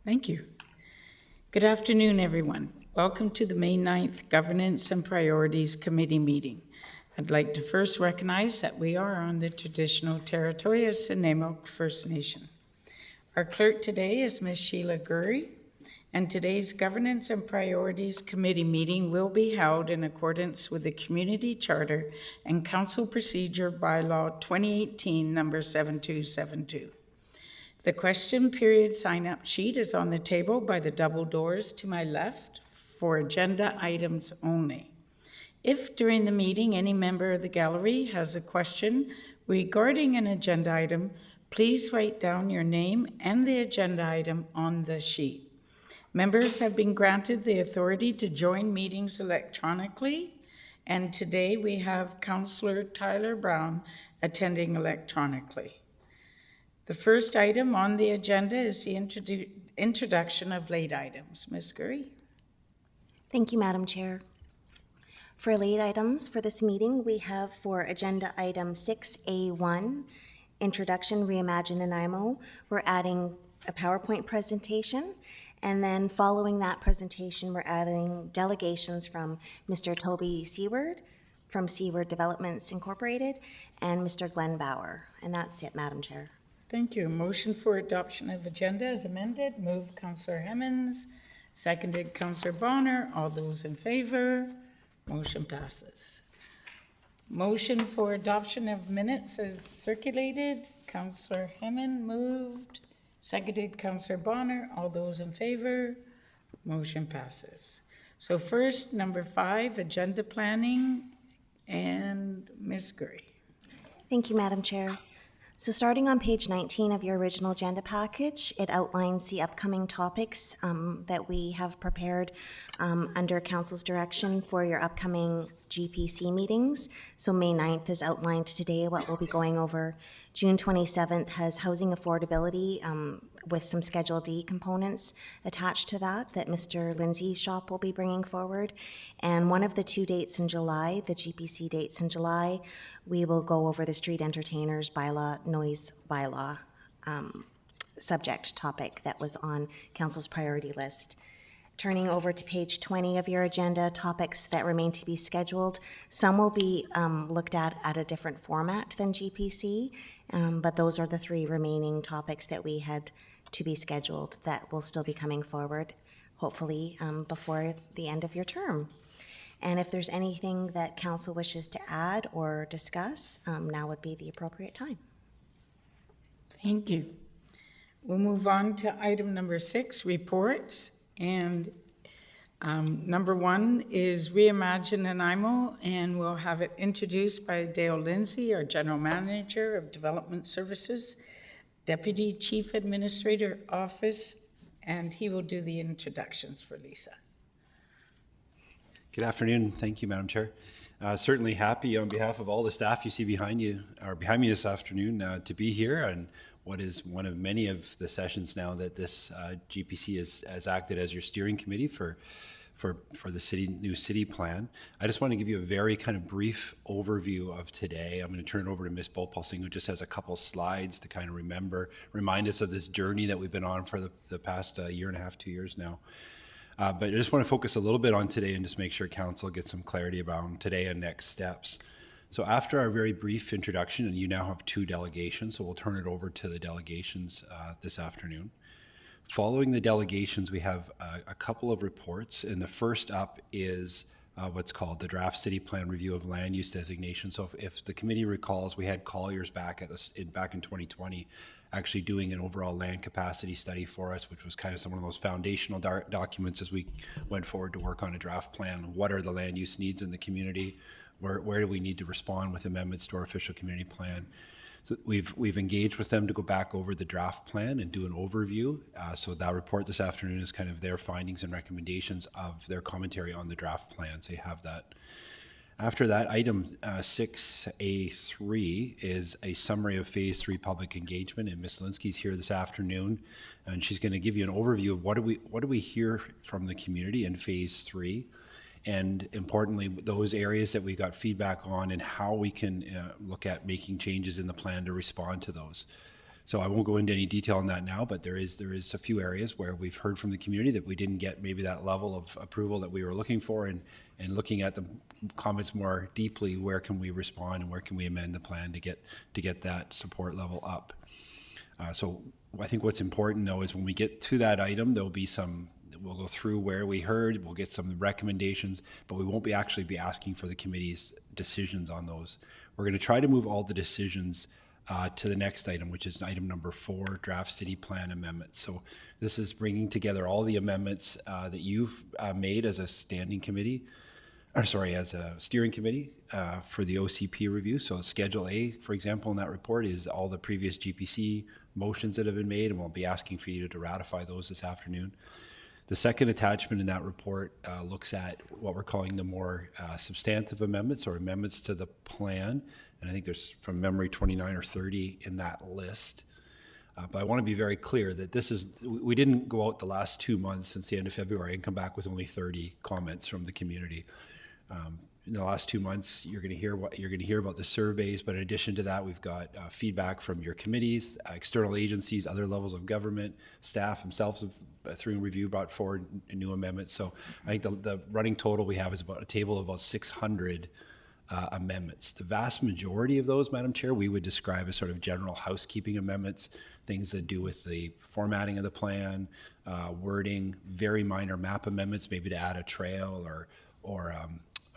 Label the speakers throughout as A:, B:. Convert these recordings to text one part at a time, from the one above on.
A: Thank you. Good afternoon, everyone. Welcome to the May 9th Governance and Priorities Committee meeting. I'd like to first recognize that we are on the traditional territory of Sinemak First Nation. Our clerk today is Ms. Sheila Gurry, and today's Governance and Priorities Committee meeting will be held in accordance with the Community Charter and Council Procedure Bylaw 2018 number 7272. The question period sign-up sheet is on the table by the double doors to my left for agenda items only. If during the meeting any member of the gallery has a question regarding an agenda item, please write down your name and the agenda item on the sheet. Members have been granted the authority to join meetings electronically, and today we have Councillor Tyler Brown attending electronically. The first item on the agenda is the introduction of late items. Ms. Gurry.
B: Thank you, Madam Chair. For late items for this meeting, we have for agenda item 6A1, Introduction, Reimagine Nanaimo, we're adding a PowerPoint presentation, and then following that presentation, we're adding delegations from Mr. Toby Seward from Seward Developments Incorporated and Mr. Glenn Bauer. And that's it, Madam Chair.
A: Thank you. Motion for adoption of agenda as amended. Moved Councillor Hemmons, seconded Councillor Bonner. All those in favor? Motion passes. Motion for adoption of minutes is circulated. Councillor Hemmons moved, seconded Councillor Bonner. All those in favor? Motion passes. So first, number 5, agenda planning, and Ms. Gurry.
B: Thank you, Madam Chair. So starting on page 19 of your original agenda package, it outlines the upcoming topics that we have prepared under Council's direction for your upcoming GPC meetings. So May 9th is outlined today, what we'll be going over. June 27th has housing affordability with some Schedule D components attached to that Mr. Lindsay's shop will be bringing forward. And one of the 2 dates in July, the GPC dates in July, we will go over the street entertainers bylaw, noise bylaw subject topic that was on Council's priority list. Turning over to page 20 of your agenda, topics that remain to be scheduled. Some will be looked at a different format than GPC, but those are the 3 remaining topics that we had to be scheduled that will still be coming forward, hopefully before the end of your term. And if there's anything that Council wishes to add or discuss, now would be the appropriate time.
A: Thank you. We'll move on to item number 6, reports. And number 1 is Reimagine Nanaimo, and we'll have it introduced by Dale Lindsay, our General Manager of Development Services, Deputy Chief Administrator Office, and he will do the introductions for Lisa.
C: Good afternoon. Thank you, Madam Chair. Certainly happy on behalf of all the staff you see behind you, or behind me this afternoon, to be here and what is one of many of the sessions now that this GPC has acted as your steering committee for the new city plan. I just want to give you a very kind of brief overview of today. I'm going to turn it over to Ms. Bopalsing, who just has a couple slides to kind of remind us of this journey that we've been on for the past year and a half, 2 years now. But I just want to focus a little bit on today and just make sure Council gets some clarity about today and next steps. So after our very brief introduction, and you now have 2 delegations, so we'll turn it over to the delegations this afternoon. Following the delegations, we have a couple of reports, and the first up is what's called the Draft City Plan Review of Land Use Designation. So if the committee recalls, we had Colliers back in 2020 actually doing an overall land capacity study for us, which was kind of some of those foundational documents as we went forward to work on a draft plan. What are the land use needs in the community? Where do we need to respond with amendments to our official community plan? So we've engaged with them to go back over the draft plan and do an overview. So that report this afternoon is kind of their findings and recommendations of their commentary on the draft plan. So you have that. After that, item 6A3 is a summary of Phase 3 public engagement, and Ms. Linsky's here this afternoon, and she's going to give you an overview of what do we hear from the community in Phase 3. And importantly, those areas that we got feedback on and how we can look at making changes in the plan to respond to those. So I won't go into any detail on that now, but there is a few areas where we've heard from the community that we didn't get maybe that level of approval that we were looking for, and looking at the comments more deeply, where can we respond and where can we amend the plan to get that support level up. So I think what's important though is when we get to that item, there'll be we'll go through where we heard, we'll get some recommendations, but we won't actually be asking for the committee's decisions on those. We're going to try to move all the decisions to the next item, which is item number 4, draft city plan amendments. So this is bringing together all the amendments that you've made as a standing committee, as a steering committee for the OCP review. So Schedule A, for example, in that report is all the previous GPC motions that have been made, and we'll be asking for you to ratify those this afternoon. The second attachment in that report looks at what we're calling the more substantive amendments, or amendments to the plan. And I think there's, from memory, 29 or 30 in that list. But I want to be very clear that we didn't go out the last 2 months since the end of February and come back with only 30 comments from the community. In the last 2 months, you're going to hear about the surveys, but in addition to that, we've got feedback from your committees, external agencies, other levels of government, staff themselves have, through review, brought forward new amendments. So I think the running total we have is about a table of about 600 amendments. The vast majority of those, Madam Chair, we would describe as sort of general housekeeping amendments, things that do with the formatting of the plan, wording, very minor map amendments, maybe to add a trail or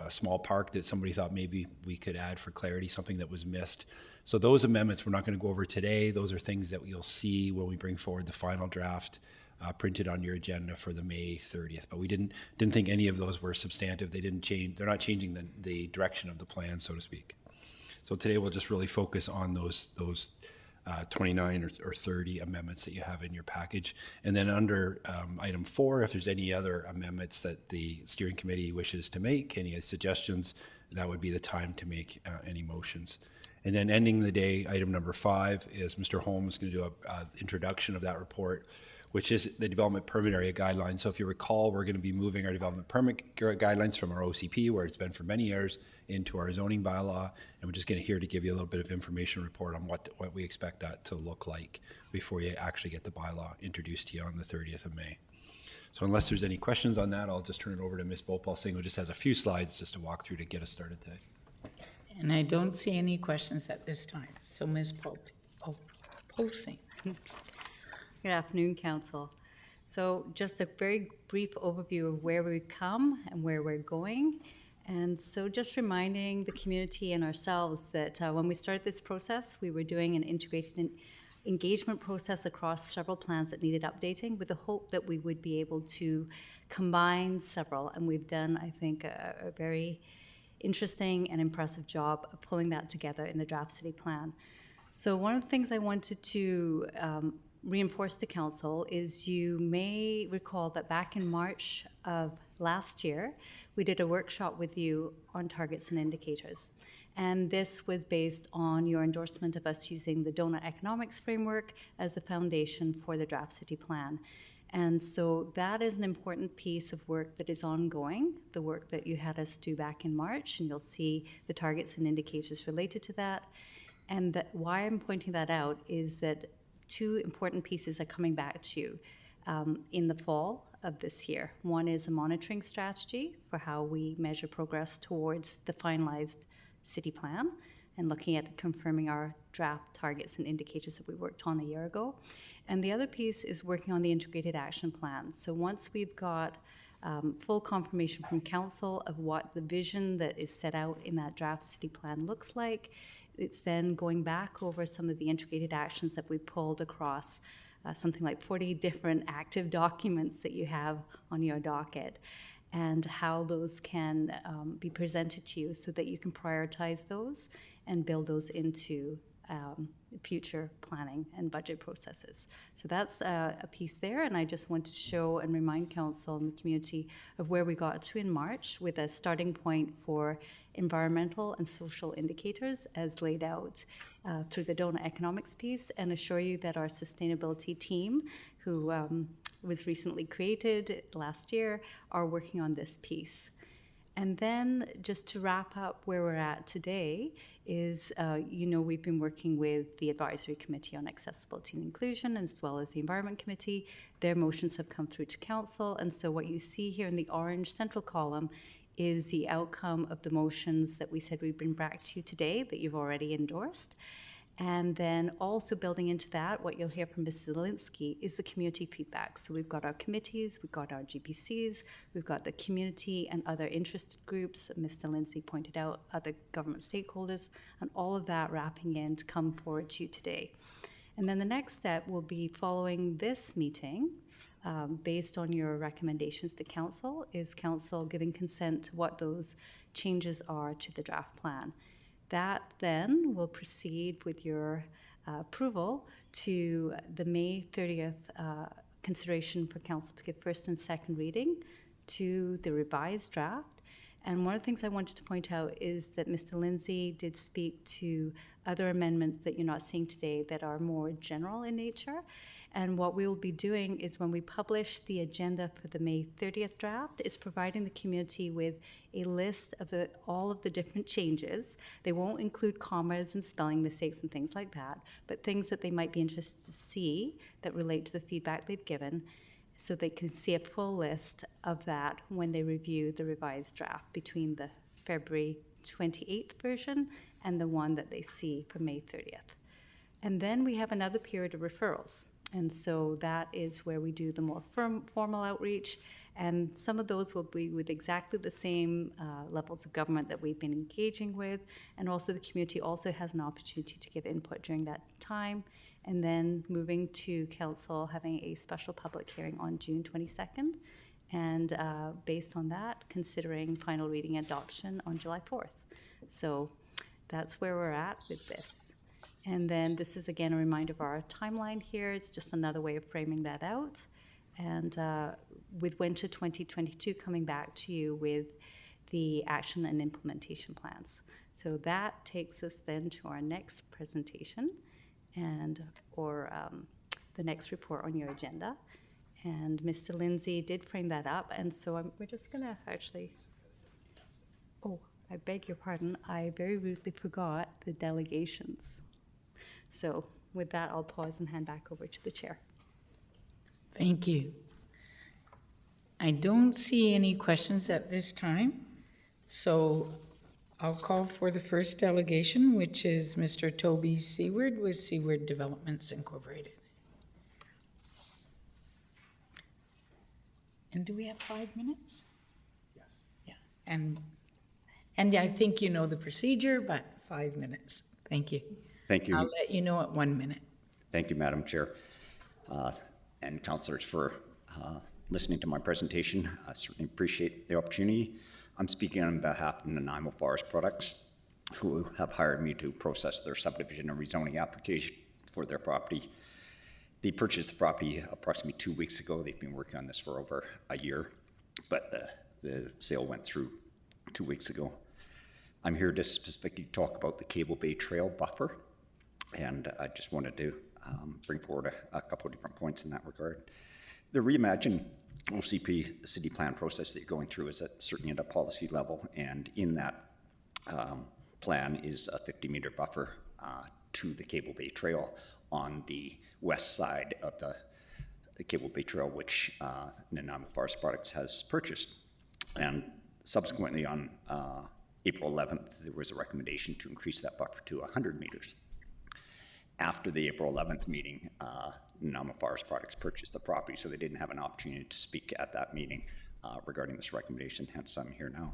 C: a small park that somebody thought maybe we could add for clarity, something that was missed. So those amendments we're not going to go over today. Those are things that you'll see when we bring forward the final draft printed on your agenda for the May 30th. But we didn't think any of those were substantive. They didn't change. They're not changing the direction of the plan, so to speak. So today we'll just really focus on those 29 or 30 amendments that you have in your package. And then under item 4, if there's any other amendments that the steering committee wishes to make, any suggestions, that would be the time to make any motions. And then ending the day, item number 5 is Mr. Holmes going to do an introduction of that report, which is the development permit area guidelines. So if you recall, we're going to be moving our development permit guidelines from our OCP, where it's been for many years, into our zoning bylaw. And we're just going to here to give you a little bit of information report on what we expect that to look like before you actually get the bylaw introduced to you on the 30th of May. So unless there's any questions on that, I'll just turn it over to Ms. Bhopal Singh, who just has a few slides just to walk through to get us started today.
A: And I don't see any questions at this time. So Ms. Singh.
D: Good afternoon, Council. So just a very brief overview of where we've come and where we're going. And so just reminding the community and ourselves that when we started this process, we were doing an integrated engagement process across several plans that needed updating, with the hope that we would be able to combine several. And we've done, I think, a very interesting and impressive job of pulling that together in the draft city plan. So one of the things I wanted to reinforce to Council is, you may recall that back in March of last year, we did a workshop with you on targets and indicators. And this was based on your endorsement of us using the Donut Economics Framework as the foundation for the draft city plan. And so that is an important piece of work that is ongoing, the work that you had us do back in March, and you'll see the targets and indicators related to that. And why I'm pointing that out is that 2 important pieces are coming back to you in the fall of this year. One is a monitoring strategy for how we measure progress towards the finalized city plan, and looking at confirming our draft targets and indicators that we worked on a year ago. And the other piece is working on the integrated action plan. So once we've got full confirmation from Council of what the vision that is set out in that draft city plan looks like, it's then going back over some of the integrated actions that we pulled across something like 40 different active documents that you have on your docket, and how those can be presented to you so that you can prioritize those and build those into future planning and budget processes. So that's a piece there, and I just wanted to show and remind Council and the community of where we got to in March, with a starting point for environmental and social indicators as laid out through the Donut Economics piece, and assure you that our sustainability team, who was recently created last year, are working on this piece. And then just to wrap up where we're at today is, we've been working with the Advisory Committee on Accessibility and Inclusion as well as the Environment Committee. Their motions have come through to Council. And so what you see here in the orange central column is the outcome of the motions that we said we'd bring back to you today that you've already endorsed. And then also building into that, what you'll hear from Ms. Zielinski is the community feedback. So we've got our committees, we've got our GPCs, we've got the community and other interested groups, Mr. Lindsay pointed out, other government stakeholders, and all of that wrapping in to come forward to you today. And then the next step will be following this meeting, based on your recommendations to Council, is Council giving consent to what those changes are to the draft plan. That then will proceed with your approval to the May 30th consideration for Council to give first and second reading to the revised draft. And one of the things I wanted to point out is that Mr. Lindsay did speak to other amendments that you're not seeing today that are more general in nature. And what we will be doing is when we publish the agenda for the May 30th draft, is providing the community with a list of all of the different changes. They won't include commas and spelling mistakes and things like that, but things that they might be interested to see that relate to the feedback they've given, so they can see a full list of that when they review the revised draft between the February 28th version and the one that they see for May 30th. And then we have another period of referrals. And so that is where we do the more formal outreach, and some of those will be with exactly the same levels of government that we've been engaging with, and also the community also has an opportunity to give input during that time, and then moving to Council, having a special public hearing on June 22nd, and based on that, considering final reading adoption on July 4th. So that's where we're at with this. And then this is, again, a reminder of our timeline here. It's just another way of framing that out. And with winter 2022 coming back to you with the action and implementation plans. So that takes us then to our next presentation or the next report on your agenda. And Mr. Lindsay did frame that up. And so we're just going to actually, I beg your pardon. I very rudely forgot the delegations. So with that, I'll pause and hand back over to the chair.
A: Thank you. I don't see any questions at this time, so I'll call for the first delegation, which is Mr. Toby Seward with Seward Developments Incorporated. And do we have 5 minutes?
E: Yes.
A: Yeah, and I think you know the procedure, but 5 minutes. Thank you.
F: Thank you.
A: I'll let you know at 1 minute.
F: Thank you, Madam Chair, and councillors for listening to my presentation. I certainly appreciate the opportunity. I'm speaking on behalf of Nanaimo Forest Products, who have hired me to process their subdivision and rezoning application for their property. They purchased the property approximately 2 weeks ago. They've been working on this for over a year, but the sale went through 2 weeks ago. I'm here to specifically talk about the Cable Bay Trail buffer. And I just wanted to bring forward a couple of different points in that regard. The Reimagine OCP city plan process that you're going through is certainly at a policy level, and in that plan is a 50-meter buffer to the Cable Bay Trail on the west side of the Cable Bay Trail, which Nanaimo Forest Products has purchased. And subsequently on April 11th, there was a recommendation to increase that buffer to 100 meters. After the April 11th meeting, Nanaimo Forest Products purchased the property, so they didn't have an opportunity to speak at that meeting regarding this recommendation, hence I'm here now.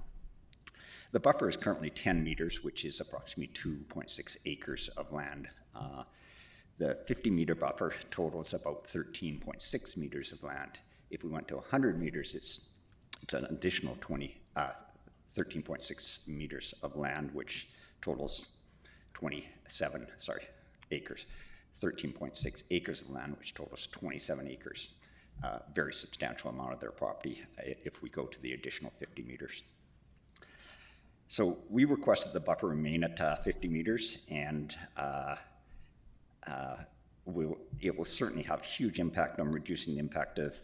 F: The buffer is currently 10 meters, which is approximately 2.6 acres of land. The 50-meter buffer totals about 13.6 meters of land. If we went to 100 meters, it's an additional 13.6 meters of land, which totals 13.6 acres of land, which totals 27 acres. Very substantial amount of their property if we go to the additional 50 meters. So we requested the buffer remain at 50 meters, and it will certainly have huge impact on reducing the impact of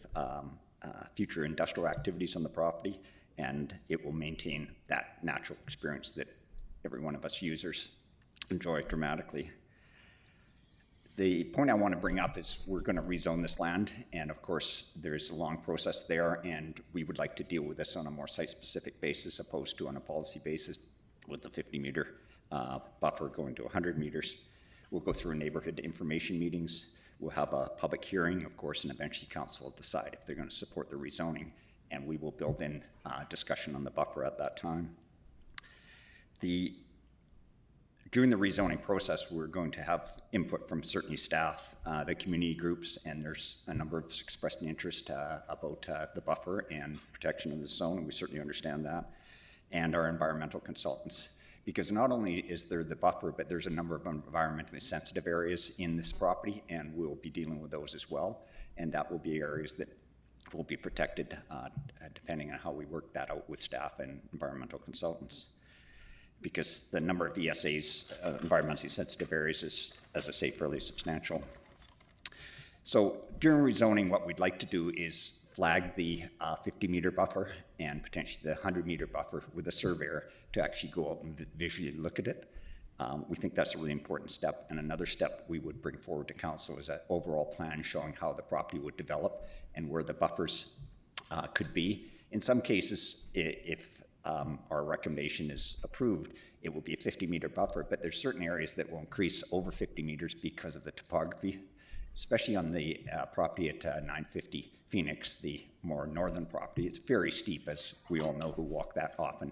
F: future industrial activities on the property, and it will maintain that natural experience that every one of us users enjoy dramatically. The point I want to bring up is we're going to rezone this land, and of course there's a long process there, and we would like to deal with this on a more site-specific basis opposed to on a policy basis with the 50-meter buffer going to 100 meters. We'll go through neighborhood information meetings. We'll have a public hearing, of course, and eventually council will decide if they're going to support the rezoning, and we will build in discussion on the buffer at that time. During the rezoning process, we're going to have input from certainly staff, the community groups, and there's a number of expressed interest about the buffer and protection of the zone, and we certainly understand that, and our environmental consultants. Because not only is there the buffer, but there's a number of environmentally sensitive areas in this property, and we'll be dealing with those as well. And that will be areas that will be protected depending on how we work that out with staff and environmental consultants. Because the number of ESAs, environmentally sensitive areas, is, as I say, fairly substantial. So during rezoning, what we'd like to do is flag the 50-meter buffer and potentially the 100-meter buffer with a surveyor to actually go out and visually look at it. We think that's a really important step. And another step we would bring forward to council is an overall plan showing how the property would develop and where the buffers could be. In some cases, if our recommendation is approved, it will be a 50-meter buffer, but there's certain areas that will increase over 50 meters because of the topography, especially on the property at 950 Phoenix, the more northern property. It's very steep, as we all know who walk that often,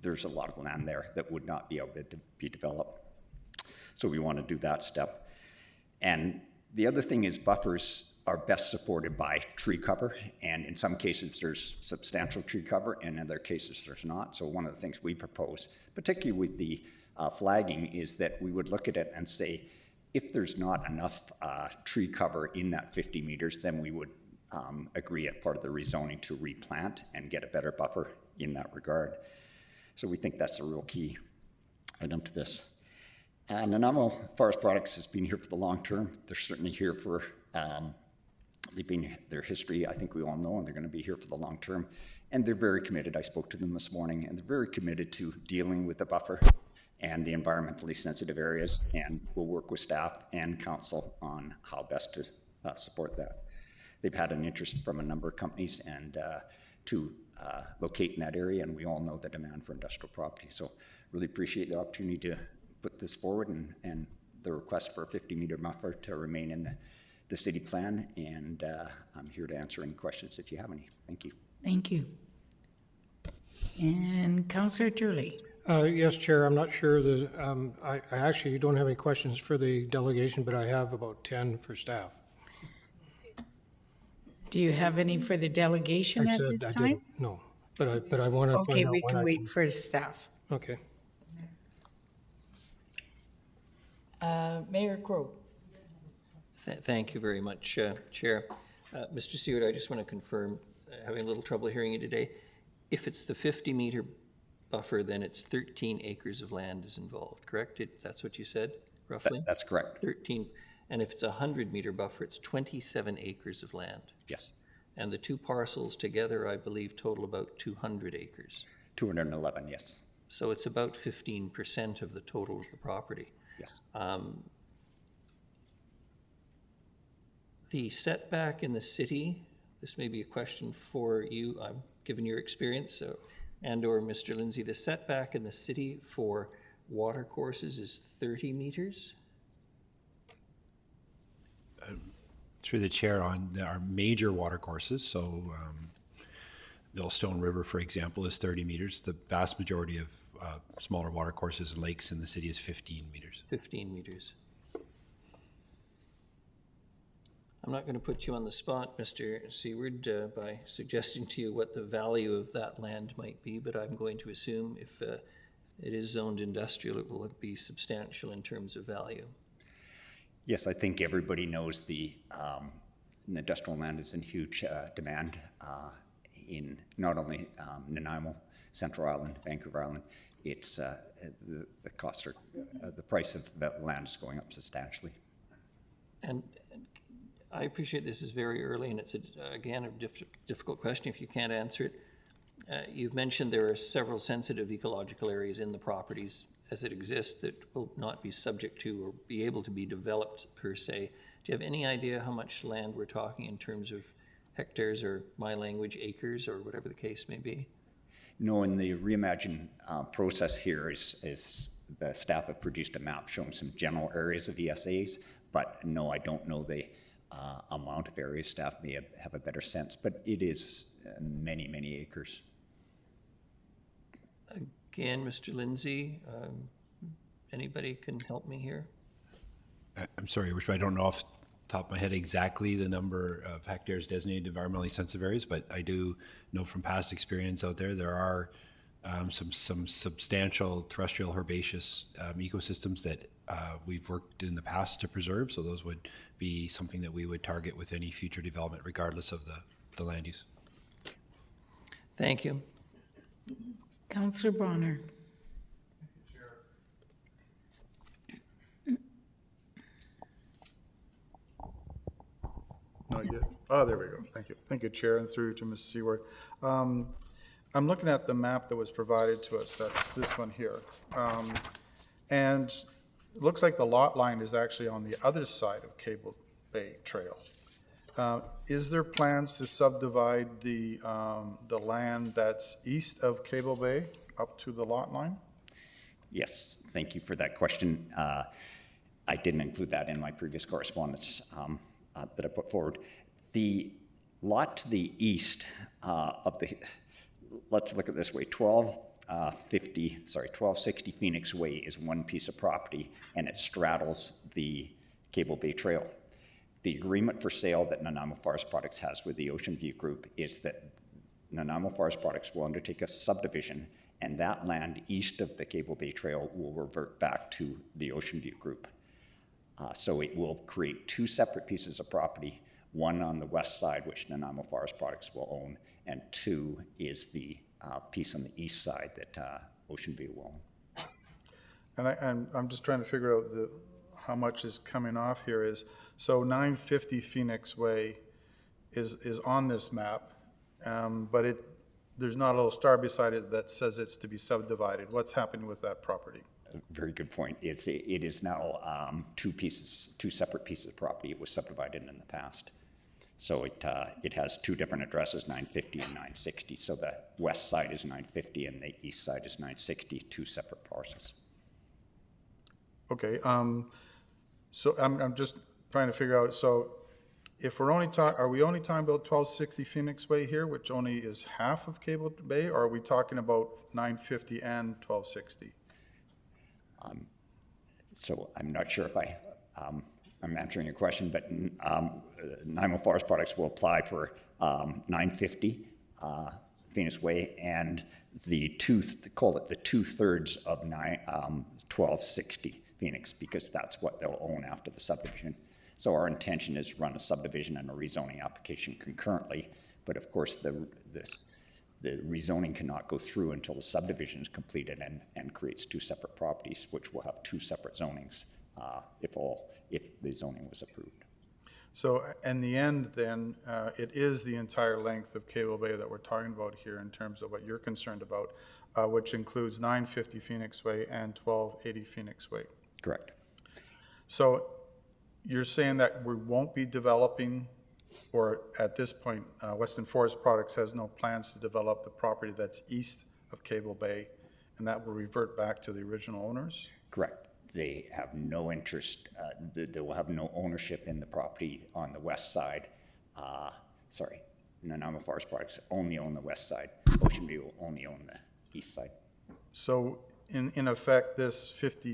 F: there's a lot of land there that would not be able to be developed. So we want to do that step. And the other thing is buffers are best supported by tree cover, and in some cases there's substantial tree cover, and in other cases there's not. So one of the things we propose, particularly with the flagging, is that we would look at it and say, if there's not enough tree cover in that 50 meters, then we would agree as part of the rezoning to replant and get a better buffer in that regard. So we think that's a real key item to this. And Nanaimo Forest Products has been here for the long term. They're certainly here for their history, I think we all know, and they're going to be here for the long term. And they're very committed. I spoke to them this morning, and they're very committed to dealing with the buffer and the environmentally sensitive areas, and we'll work with staff and council on how best to support that. They've had an interest from a number of companies and to locate in that area, and we all know the demand for industrial property. So really appreciate the opportunity to put this forward and the request for a 50-meter buffer to remain in the city plan, and I'm here to answer any questions if you have any. Thank you.
A: Thank you. And Councillor Turley.
E: Yes, Chair, I'm not sure I actually don't have any questions for the delegation, but I have about 10 for staff.
A: Do you have any for the delegation at this time?
E: Didn't. No, but I want to
A: Okay,
E: find out
A: we
E: when
A: can
E: I
A: wait for staff.
E: Okay.
A: Mayor Crowe.
G: Thank you very much, Chair. Mr. Seward, I just want to confirm, having a little trouble hearing you today. If it's the 50-meter buffer, then it's 13 acres of land is involved, correct? That's what you said, roughly?
F: That's correct.
G: 13. And if it's a 100-meter buffer, it's 27 acres of land.
F: Yes.
G: And the two parcels together, I believe, total about 200 acres.
F: 211, yes.
G: So it's about 15% of the total of the property.
F: Yes.
G: The setback in the city, this may be a question for you, given your experience, and/or Mr. Lindsay, the setback in the city for water courses is 30 meters?
C: Through the chair, on our major water courses, so Millstone River, for example, is 30 meters. The vast majority of smaller water courses and lakes in the city is 15 meters.
G: 15 meters. I'm not going to put you on the spot, Mr. Seward, by suggesting to you what the value of that land might be, but I'm going to assume if it is zoned industrial, it will be substantial in terms of value.
F: Yes, I think everybody knows the industrial land is in huge demand in not only Nanaimo, Central Island, Vancouver Island. It's the cost or the price of that land is going up substantially.
G: And I appreciate this is very early, and it's again a difficult question if you can't answer it. You've mentioned there are several sensitive ecological areas in the properties as it exists that will not be subject to or be able to be developed per se. Do you have any idea how much land we're talking in terms of hectares, or my language, acres, or whatever the case may be?
F: No, in the Reimagine process here is the staff have produced a map showing some general areas of ESAs, but no, I don't know the amount of areas. Staff may have a better sense, but it is many, many acres.
G: Again, Mr. Lindsay, anybody can help me here?
C: I'm sorry, Rich, I don't know off the top of my head exactly the number of hectares designated environmentally sensitive areas, but I do know from past experience out there are some substantial terrestrial herbaceous ecosystems that we've worked in the past to preserve. So those would be something that we would target with any future development, regardless of the land use.
G: Thank you.
A: Councillor Bonner.
H: Not yet. Oh, there we go. Thank you. Thank you, Chair, and through to Ms. Seward. I'm looking at the map that was provided to us. That's this one here. And it looks like the lot line is actually on the other side of Cable Bay Trail. Is there plans to subdivide the land that's east of Cable Bay up to the lot line?
F: Yes, thank you for that question. I didn't include that in my previous correspondence that I put forward. The lot to the east of the, let's look at this way, 1260 Phoenix Way is one piece of property, and it straddles the Cable Bay Trail. The agreement for sale that Nanaimo Forest Products has with the Ocean View Group is that Nanaimo Forest Products will undertake a subdivision, and that land east of the Cable Bay Trail will revert back to the Ocean View Group. So it will create two separate pieces of property, one on the west side, which Nanaimo Forest Products will own, and two is the piece on the east side that Ocean View will own.
H: And I'm just trying to figure out how much is coming off here is, so 950 Phoenix Way is on this map, but there's not a little star beside it that says it's to be subdivided. What's happening with that property?
F: Very good point. It is now two separate pieces of property. It was subdivided in the past. So it has two different addresses, 950 and 960. So the west side is 950 and the east side is 960, two separate parcels.
H: Okay, so I'm just trying to figure out, so if we're only are we only talking about 1260 Phoenix Way here, which only is half of Cable Bay, or are we talking about 950 and 1260?
F: So I'm not sure if I'm answering your question, but Nanaimo Forest Products will apply for 950 Phoenix Way and call it the 2/3 of 1260 Phoenix, because that's what they'll own after the subdivision. So our intention is to run a subdivision and a rezoning application concurrently, but of course the rezoning cannot go through until the subdivision is completed and creates two separate properties, which will have two separate zonings if the zoning was approved.
H: So in the end then, it is the entire length of Cable Bay that we're talking about here in terms of what you're concerned about, which includes 950 Phoenix Way and 1280 Phoenix Way.
F: Correct.
H: So you're saying that we won't be developing, or at this point, Western Forest Products has no plans to develop the property that's east of Cable Bay, and that will revert back to the original owners?
F: Correct. They have no interest, they will have no ownership in the property on the west side. Nanaimo Forest Products only own the west side. Ocean View will only own the east side.
H: So in effect, this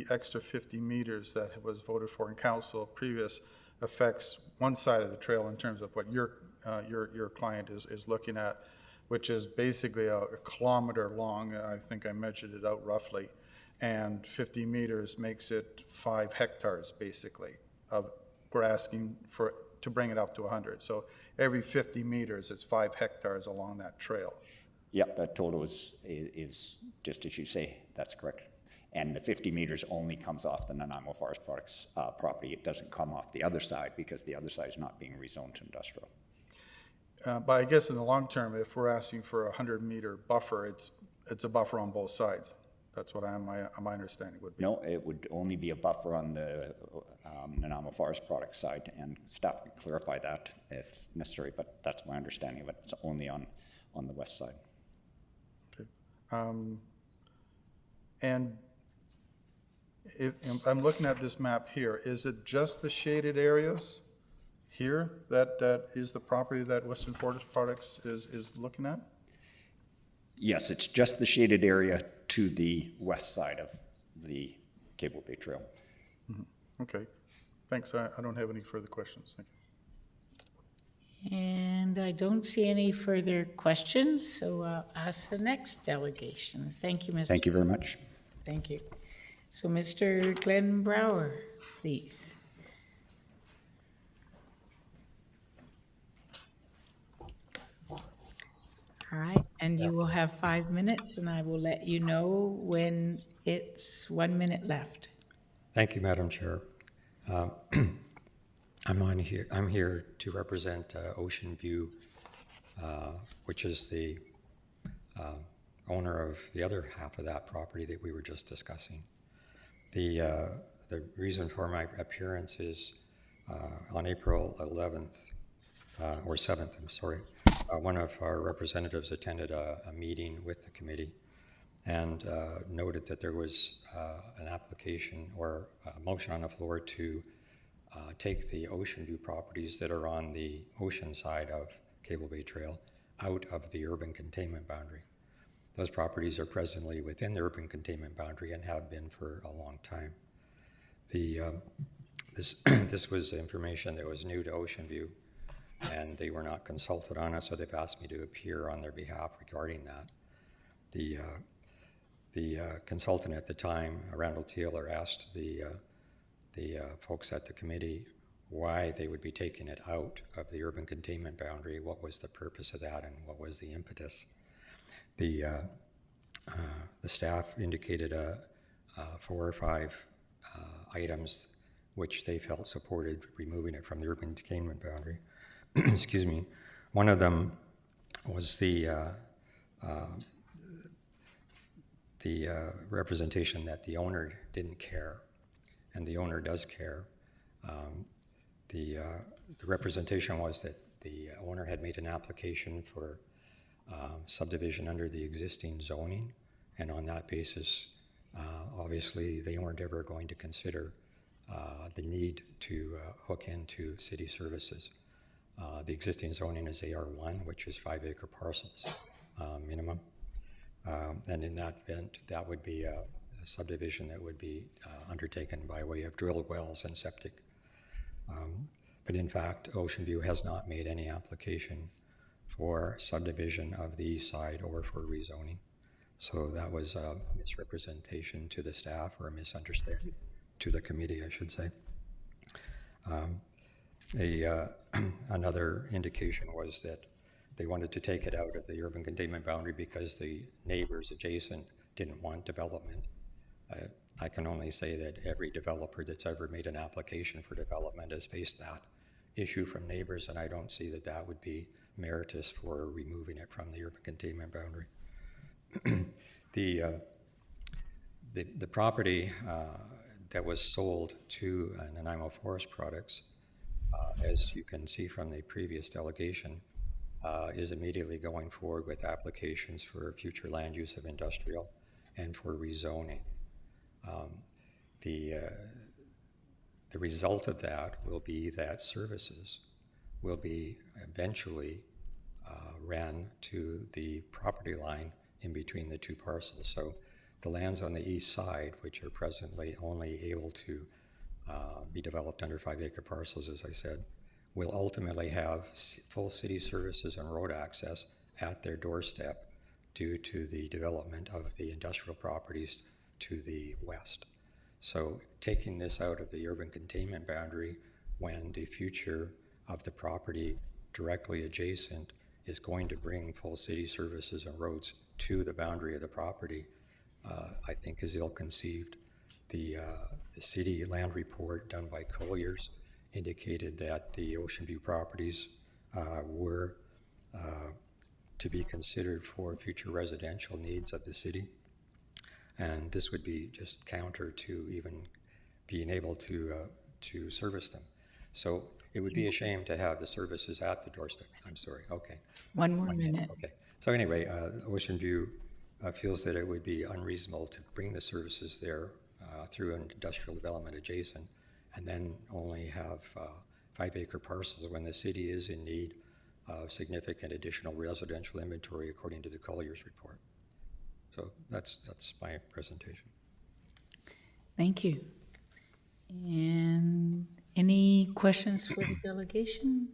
H: extra 50 meters that was voted for in council previous affects one side of the trail in terms of what your client is looking at, which is basically a kilometer long. I think I measured it out roughly, and 50 meters makes it 5 hectares basically of, we're asking for to bring it up to 100. So every 50 meters, it's 5 hectares along that trail.
F: Yep, that total is just as you say, that's correct. And the 50 meters only comes off the Nanaimo Forest Products property. It doesn't come off the other side because the other side is not being rezoned to industrial.
H: But I guess in the long term, if we're asking for a 100-meter buffer, it's a buffer on both sides. That's what my understanding would be.
F: No, it would only be a buffer on the Nanaimo Forest Products side, and staff could clarify that if necessary, but that's my understanding of it. It's only on the west side.
H: Okay. And if I'm looking at this map here, is it just the shaded areas here that is the property that Western Forest Products is looking at?
F: Yes, it's just the shaded area to the west side of the Cable Bay Trail.
H: Okay, thanks. I don't have any further questions. Thank you.
A: And I don't see any further questions, so I'll ask the next delegation. Thank you, Mr.
F: Thank you very much.
A: Thank you. So Mr. Glenn Brower, please. All right, and you will have 5 minutes, and I will let you know when it's 1 minute left.
I: Thank you, Madam Chair. I'm here to represent Ocean View, which is the owner of the other half of that property that we were just discussing. The reason for my appearance is on April 11th, or 7th, I'm sorry, one of our representatives attended a meeting with the committee and noted that there was an application or a motion on the floor to take the Ocean View properties that are on the ocean side of Cable Bay Trail out of the urban containment boundary. Those properties are presently within the urban containment boundary and have been for a long time. This was information that was new to Ocean View, and they were not consulted on it, so they've asked me to appear on their behalf regarding that. The consultant at the time, Randall Taylor, asked the folks at the committee why they would be taking it out of the urban containment boundary, what was the purpose of that, and what was the impetus. The staff indicated 4 or 5 items which they felt supported removing it from the urban containment boundary. Excuse me. One of them was the representation that the owner didn't care, and the owner does care. The representation was that the owner had made an application for subdivision under the existing zoning, and on that basis, obviously, they weren't ever going to consider the need to hook into city services. The existing zoning is AR1, which is 5-acre parcels minimum. And in that event, that would be a subdivision that would be undertaken by way of drilled wells and septic. But in fact, Ocean View has not made any application for subdivision of the east side or for rezoning. So that was a misrepresentation to the staff, or a misunderstanding to the committee, I should say. Another indication was that they wanted to take it out of the urban containment boundary because the neighbors adjacent didn't want development. I can only say that every developer that's ever made an application for development has faced that issue from neighbors, and I don't see that that would be meritorious for removing it from the urban containment boundary. The property that was sold to Nanaimo Forest Products, as you can see from the previous delegation, is immediately going forward with applications for future land use of industrial and for rezoning. The result of that will be that services will be eventually ran to the property line in between the two parcels. So the lands on the east side, which are presently only able to be developed under 5-acre parcels, as I said, will ultimately have full city services and road access at their doorstep due to the development of the industrial properties to the west. So taking this out of the urban containment boundary when the future of the property directly adjacent is going to bring full city services and roads to the boundary of the property, I think is ill-conceived. The city land report done by Colliers indicated that the Ocean View properties were to be considered for future residential needs of the city. And this would be just counter to even being able to service them. So it would be a shame to have the services at the doorstep. I'm sorry, okay.
A: One more minute.
I: Okay, so anyway, Ocean View feels that it would be unreasonable to bring the services there through an industrial development adjacent and then only have 5-acre parcels when the city is in need of significant additional residential inventory according to the Collier's report. So that's my presentation.
A: Thank you. And any questions for the delegation?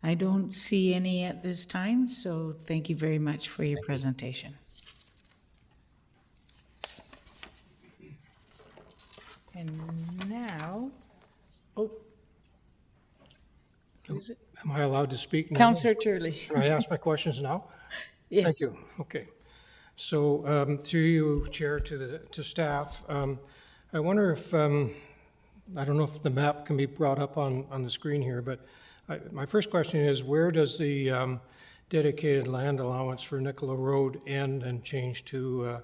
A: I don't see any at this time, so thank you very much for your presentation. And now, oh, who is it?
E: Am I allowed to speak now?
A: Councillor Turley.
E: Can I ask my questions now?
A: Yes.
E: Thank you. Okay. So through you, Chair, to staff, I wonder if, I don't know if the map can be brought up on the screen here, but my first question is, where does the dedicated land allowance for Nicola Road end and change to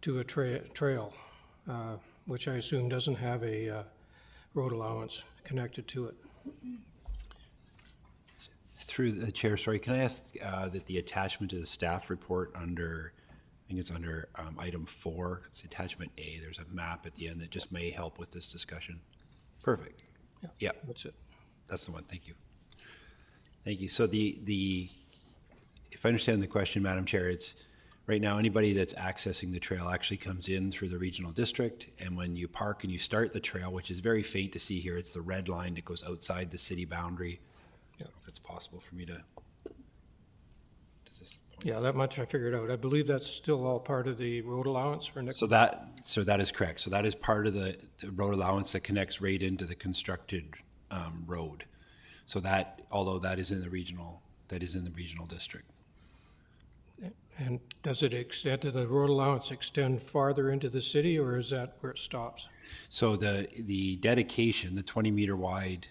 E: a trail, which I assume doesn't have a road allowance connected to it?
C: Through the chair, sorry, can I ask that the attachment to the staff report under, I think it's under item 4, it's attachment A, there's a map at the end that just may help with this discussion. Perfect. Yeah,
E: That's it.
C: that's the one, thank you. Thank you. So if I understand the question, Madam Chair, it's right now anybody that's accessing the trail actually comes in through the regional district, and when you park and you start the trail, which is very faint to see here, it's the red line that goes outside the city boundary. I don't know if it's possible for me to, does this point?
E: Yeah, that much I figured out. I believe that's still all part of the road allowance for Nicola.
C: So that is correct. So that is part of the road allowance that connects right into the constructed road. So that, although that is in the regional district.
E: And does it extend, did the road allowance extend farther into the city, or is that where it stops?
C: So the dedication, the 20-meter wide,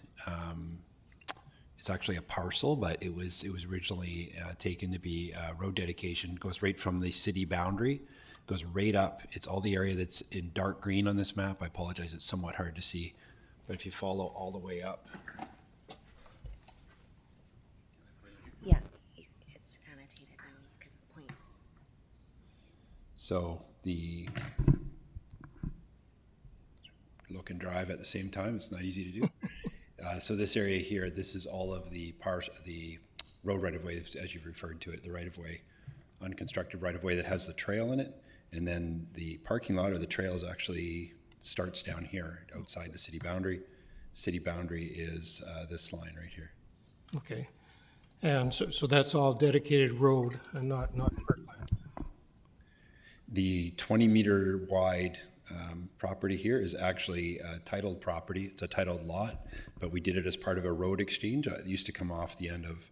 C: it's actually a parcel, but it was originally taken to be a road dedication. Goes right from the city boundary, goes right up. It's all the area that's in dark green on this map. I apologize, it's somewhat hard to see, but if you follow all the way up.
B: Yeah, it's annotated now, you can point.
C: So the look and drive at the same time, it's not easy to do. So this area here, this is all of the road right-of-way, as you've referred to it, the right-of-way, unconstructed right-of-way that has the trail in it. And then the parking lot or the trails actually starts down here outside the city boundary. City boundary is this line right here.
E: Okay. And so that's all dedicated road and not parkland?
C: The 20-meter wide property here is actually a titled property. It's a titled lot, but we did it as part of a road exchange. It used to come off the end of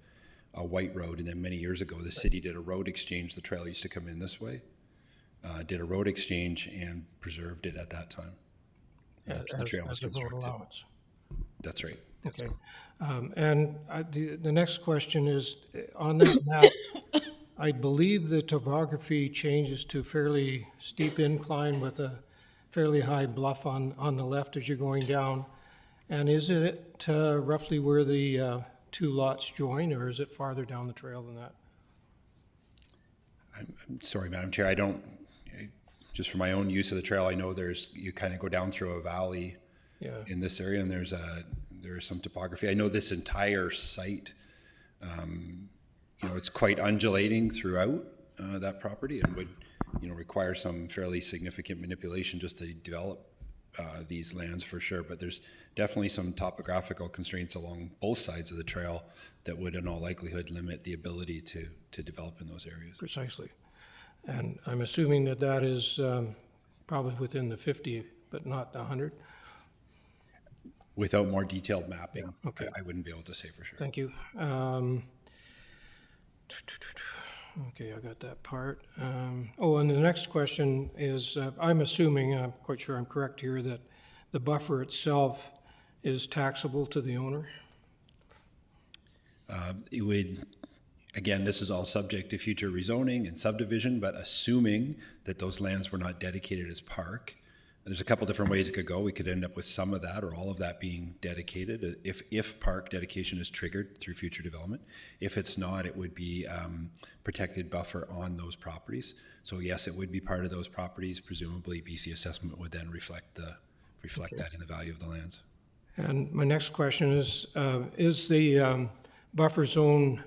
C: a white road, and then many years ago, the city did a road exchange. The trail used to come in this way, did a road exchange and preserved it at that time. The trail was
E: As a road
C: constructed.
E: allowance?
C: That's right.
E: Okay. And the next question is, on that map, I believe the topography changes to fairly steep incline with a fairly high bluff on the left as you're going down. And is it roughly where the two lots join, or is it farther down the trail than that?
C: I'm sorry, Madam Chair, just for my own use of the trail, I know you kind of go down through a valley in this area, and there's some topography. I know this entire site, it's quite undulating throughout that property, and would, require some fairly significant manipulation just to develop these lands for sure. But there's definitely some topographical constraints along both sides of the trail that would, in all likelihood, limit the ability to develop in those areas.
E: Precisely. And I'm assuming that is probably within the 50, but not the 100?
C: Without more detailed mapping,
E: okay.
C: I wouldn't be able to say for sure.
E: Thank you. Okay, I got that part. And the next question is, I'm assuming, and I'm quite sure I'm correct here, that the buffer itself is taxable to the owner?
C: It would, Again, this is all subject to future rezoning and subdivision, but assuming that those lands were not dedicated as park, there's a couple different ways it could go. We could end up with some of that or all of that being dedicated if park dedication is triggered through future development. If it's not, it would be protected buffer on those properties. So yes, it would be part of those properties. Presumably BC assessment would then reflect that in the value of the lands.
E: And my next question is the buffer zone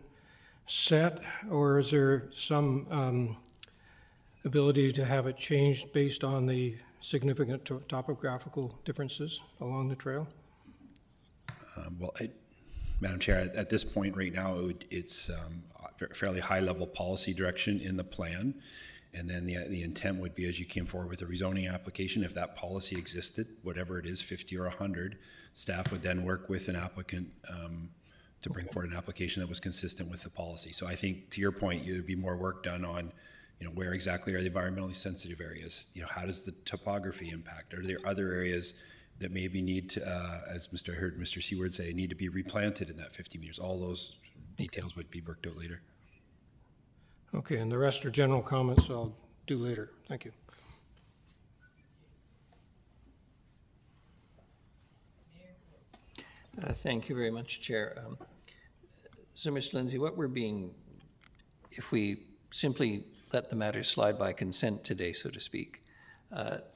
E: set, or is there some ability to have it changed based on the significant topographical differences along the trail?
C: Madam Chair, at this point right now, it's fairly high-level policy direction in the plan. And then the intent would be, as you came forward with a rezoning application, if that policy existed, whatever it is, 50 or 100, staff would then work with an applicant to bring forward an application that was consistent with the policy. So I think, to your point, there would be more work done on, where exactly are the environmentally sensitive areas? How does the topography impact? Are there other areas that maybe need to, as I heard Mr. Seward say, need to be replanted in that 50 meters? All those details would be worked out later.
E: Okay, and the rest are general comments I'll do later. Thank you.
G: Thank you very much, Chair. So, Mr. Lindsay, if we simply let the matter slide by consent today, so to speak,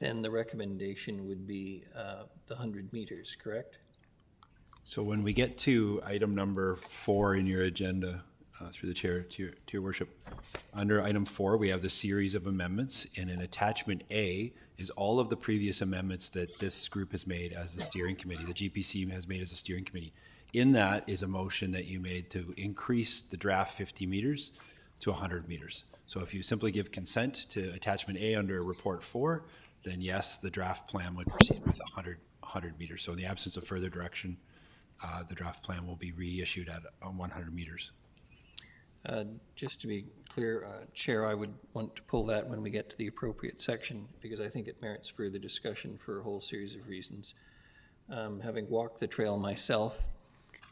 G: then the recommendation would be the 100 meters, correct?
C: So when we get to item number 4 in your agenda, through the chair, to your worship, under item 4, we have the series of amendments, and in attachment A is all of the previous amendments that this group has made as the steering committee, the GPC has made as a steering committee. In that is a motion that you made to increase the draft 50 meters to 100 meters. So if you simply give consent to attachment A under report 4, then yes, the draft plan would proceed with 100 meters. So in the absence of further direction, the draft plan will be reissued at 100 meters.
G: Just to be clear, Chair, I would want to pull that when we get to the appropriate section, because I think it merits further discussion for a whole series of reasons. Having walked the trail myself,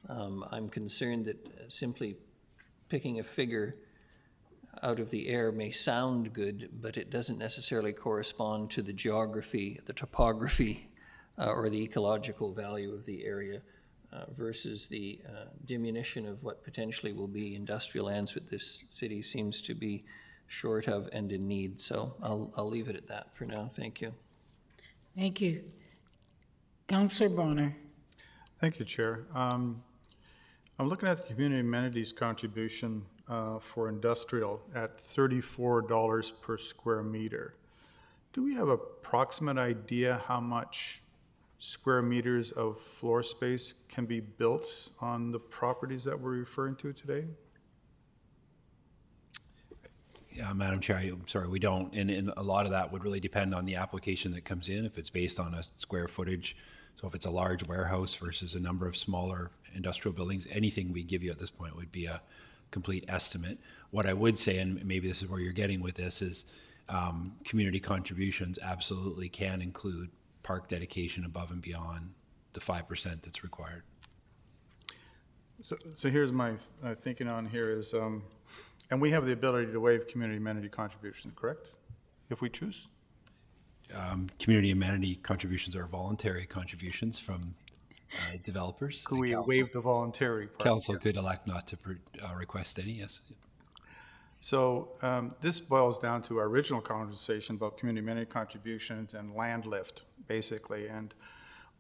G: I'm concerned that simply picking a figure out of the air may sound good, but it doesn't necessarily correspond to the geography, the topography, or the ecological value of the area. Versus the diminution of what potentially will be industrial lands that this city seems to be short of and in need. So I'll leave it at that for now. Thank you.
A: Thank you. Councillor Bonner.
H: Thank you, Chair. I'm looking at the community amenities contribution for industrial at $34 per square meter. Do we have an approximate idea how much square meters of floor space can be built on the properties that we're referring to today?
C: Yeah, Madam Chair, I'm sorry, we don't. And a lot of that would really depend on the application that comes in, if it's based on a square footage. So if it's a large warehouse versus a number of smaller industrial buildings, anything we give you at this point would be a complete estimate. What I would say, and maybe this is where you're getting with this, is community contributions absolutely can include park dedication above and beyond the 5% that's required.
H: So here's my thinking on here is, and we have the ability to waive community amenity contributions, correct? If we choose?
C: Community amenity contributions are voluntary contributions from developers.
H: Could we waive the voluntary part?
C: Council could elect not to request any, yes.
H: So this boils down to our original conversation about community amenity contributions and land lift, basically. And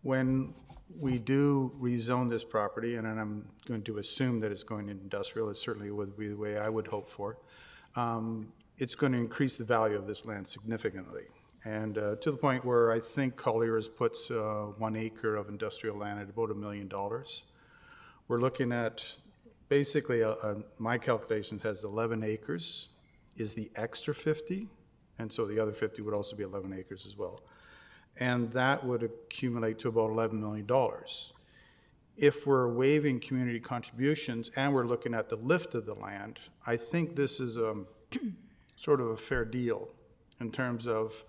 H: when we do rezone this property, and I'm going to assume that it's going into industrial, it certainly would be the way I would hope for, it's going to increase the value of this land significantly. And to the point where I think Colliers puts 1 acre of industrial land at about $1 million. We're looking at basically, my calculations has 11 acres is the extra 50, and so the other 50 would also be 11 acres as well. And that would accumulate to about $11 million. If we're waiving community contributions and we're looking at the lift of the land, I think this is sort of a fair deal in terms of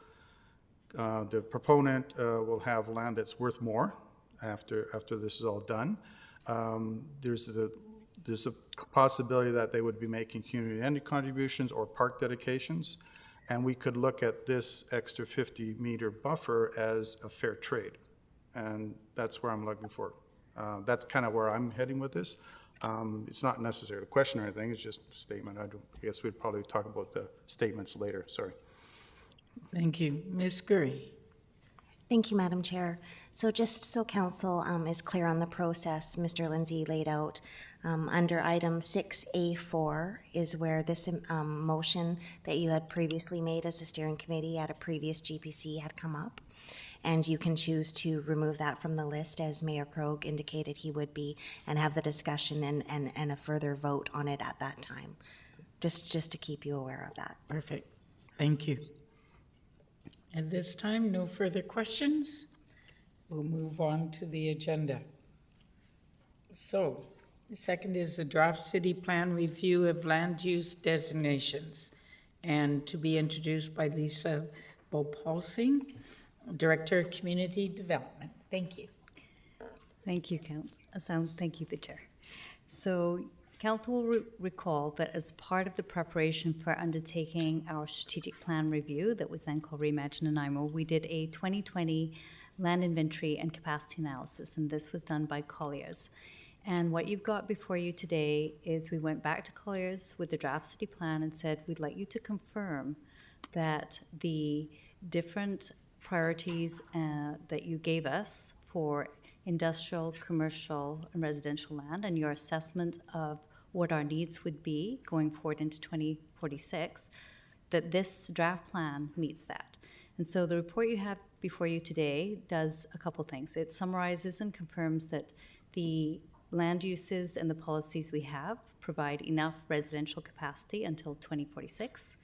H: the proponent will have land that's worth more after this is all done. There's there's a possibility that they would be making community contributions or park dedications. And we could look at this extra 50-meter buffer as a fair trade. And that's where I'm looking for. That's kind of where I'm heading with this. It's not necessarily a question or anything, it's just a statement. I guess we'd probably talk about the statements later, sorry.
A: Thank you. Ms. Gurry.
B: Thank you, Madam Chair. So just so Council is clear on the process, Mr. Lindsay laid out under item 6A4 is where this motion that you had previously made as a steering committee at a previous GPC had come up. And you can choose to remove that from the list as Mayor Krogh indicated he would be and have the discussion and a further vote on it at that time. Just to keep you aware of that.
A: Perfect. Thank you. At this time, no further questions. We'll move on to the agenda. So, the second is the draft city plan review of land use designations, and to be introduced by Lisa Bopalsing, Director of Community Development. Thank you.
D: Thank you, Thank you, the Chair. So, Council will recall that as part of the preparation for undertaking our strategic plan review that was then called Reimagine Nanaimo, we did a 2020 land inventory and capacity analysis, and this was done by Colliers. And what you've got before you today is we went back to Colliers with the draft city plan and said, we'd like you to confirm that the different priorities that you gave us for industrial, commercial, and residential land, and your assessment of what our needs would be going forward into 2046, that this draft plan meets that. And so the report you have before you today does a couple things. It summarizes and confirms that the land uses and the policies we have provide enough residential capacity until 2046.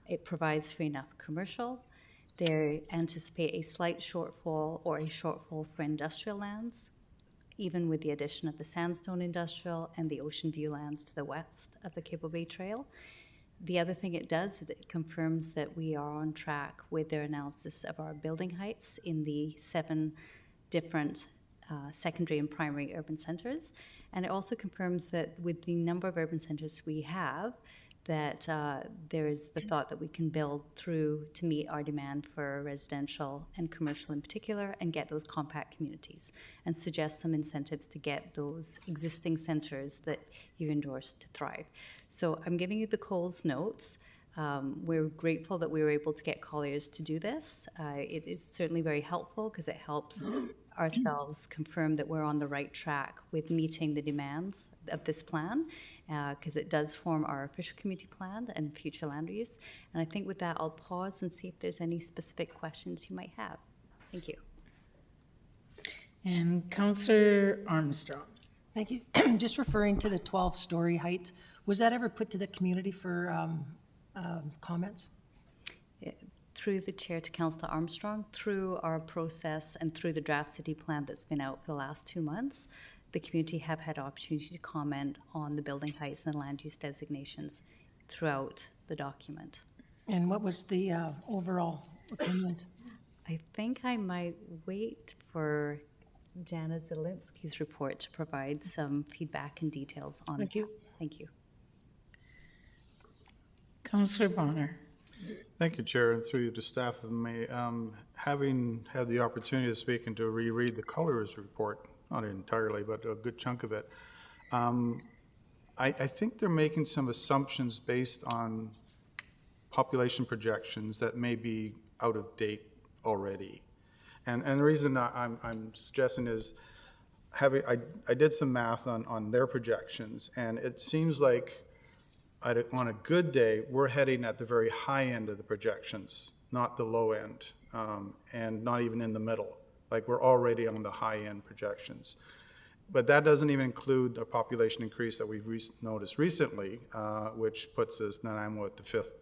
D: It provides for enough commercial. They anticipate a slight shortfall or a shortfall for industrial lands, even with the addition of the Sandstone Industrial and the Ocean View lands to the west of the Cable Bay Trail. The other thing it does is it confirms that we are on track with their analysis of our building heights in the 7 different secondary and primary urban centers. And it also confirms that with the number of urban centers we have, that there is the thought that we can build through to meet our demand for residential and commercial in particular and get those compact communities and suggest some incentives to get those existing centers that you endorsed to thrive. So I'm giving you the Coles notes. We're grateful that we were able to get Colliers to do this. It is certainly very helpful because it helps ourselves confirm that we're on the right track with meeting the demands of this plan, because it does form our official community plan and future land use. And I think with that, I'll pause and see if there's any specific questions you might have. Thank you.
A: And Councillor Armstrong.
J: Thank you. Just referring to the 12-story height, was that ever put to the community for comments?
D: Through the chair to Councillor Armstrong, through our process and through the draft city plan that's been out for the last 2 months, the community have had opportunity to comment on the building heights and land use designations throughout the document.
J: And what was the overall opinions?
D: I think I might wait for Jana Zielinski's report to provide some feedback and details on it.
J: Thank you.
D: Thank you.
A: Councillor Bonner.
H: Thank you, Chair, and through you to staff of me. Having had the opportunity to speak and to reread the Colliers report, not entirely, but a good chunk of it, I think they're making some assumptions based on population projections that may be out of date already. And the reason I'm suggesting is, I did some math on their projections, and it seems like on a good day, we're heading at the very high end of the projections, not the low end, and not even in the middle. Like, we're already on the high end projections. But that doesn't even include a population increase that we've noticed recently, which puts us Nanaimo at the 5th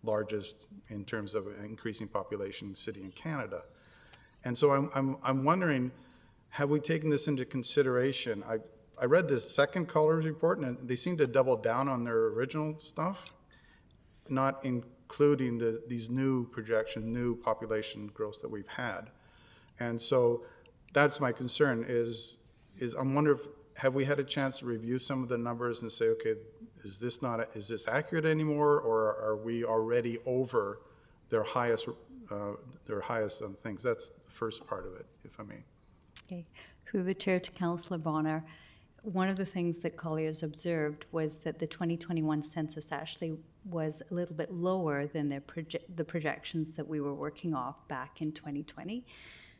H: largest in terms of increasing population city in Canada. And so I'm wondering, have we taken this into consideration? I read this second Colliers report, and they seem to double down on their original stuff, not including these new projections, new population growth that we've had. And so that's my concern is I'm wondering have we had a chance to review some of the numbers and say, okay, is this accurate anymore, or are we already over their highest things? That's the first part of it, if I may.
D: Okay. Through the chair to Councillor Bonner, one of the things that Collier's observed was that the 2021 census actually was a little bit lower than the projections that we were working off back in 2020.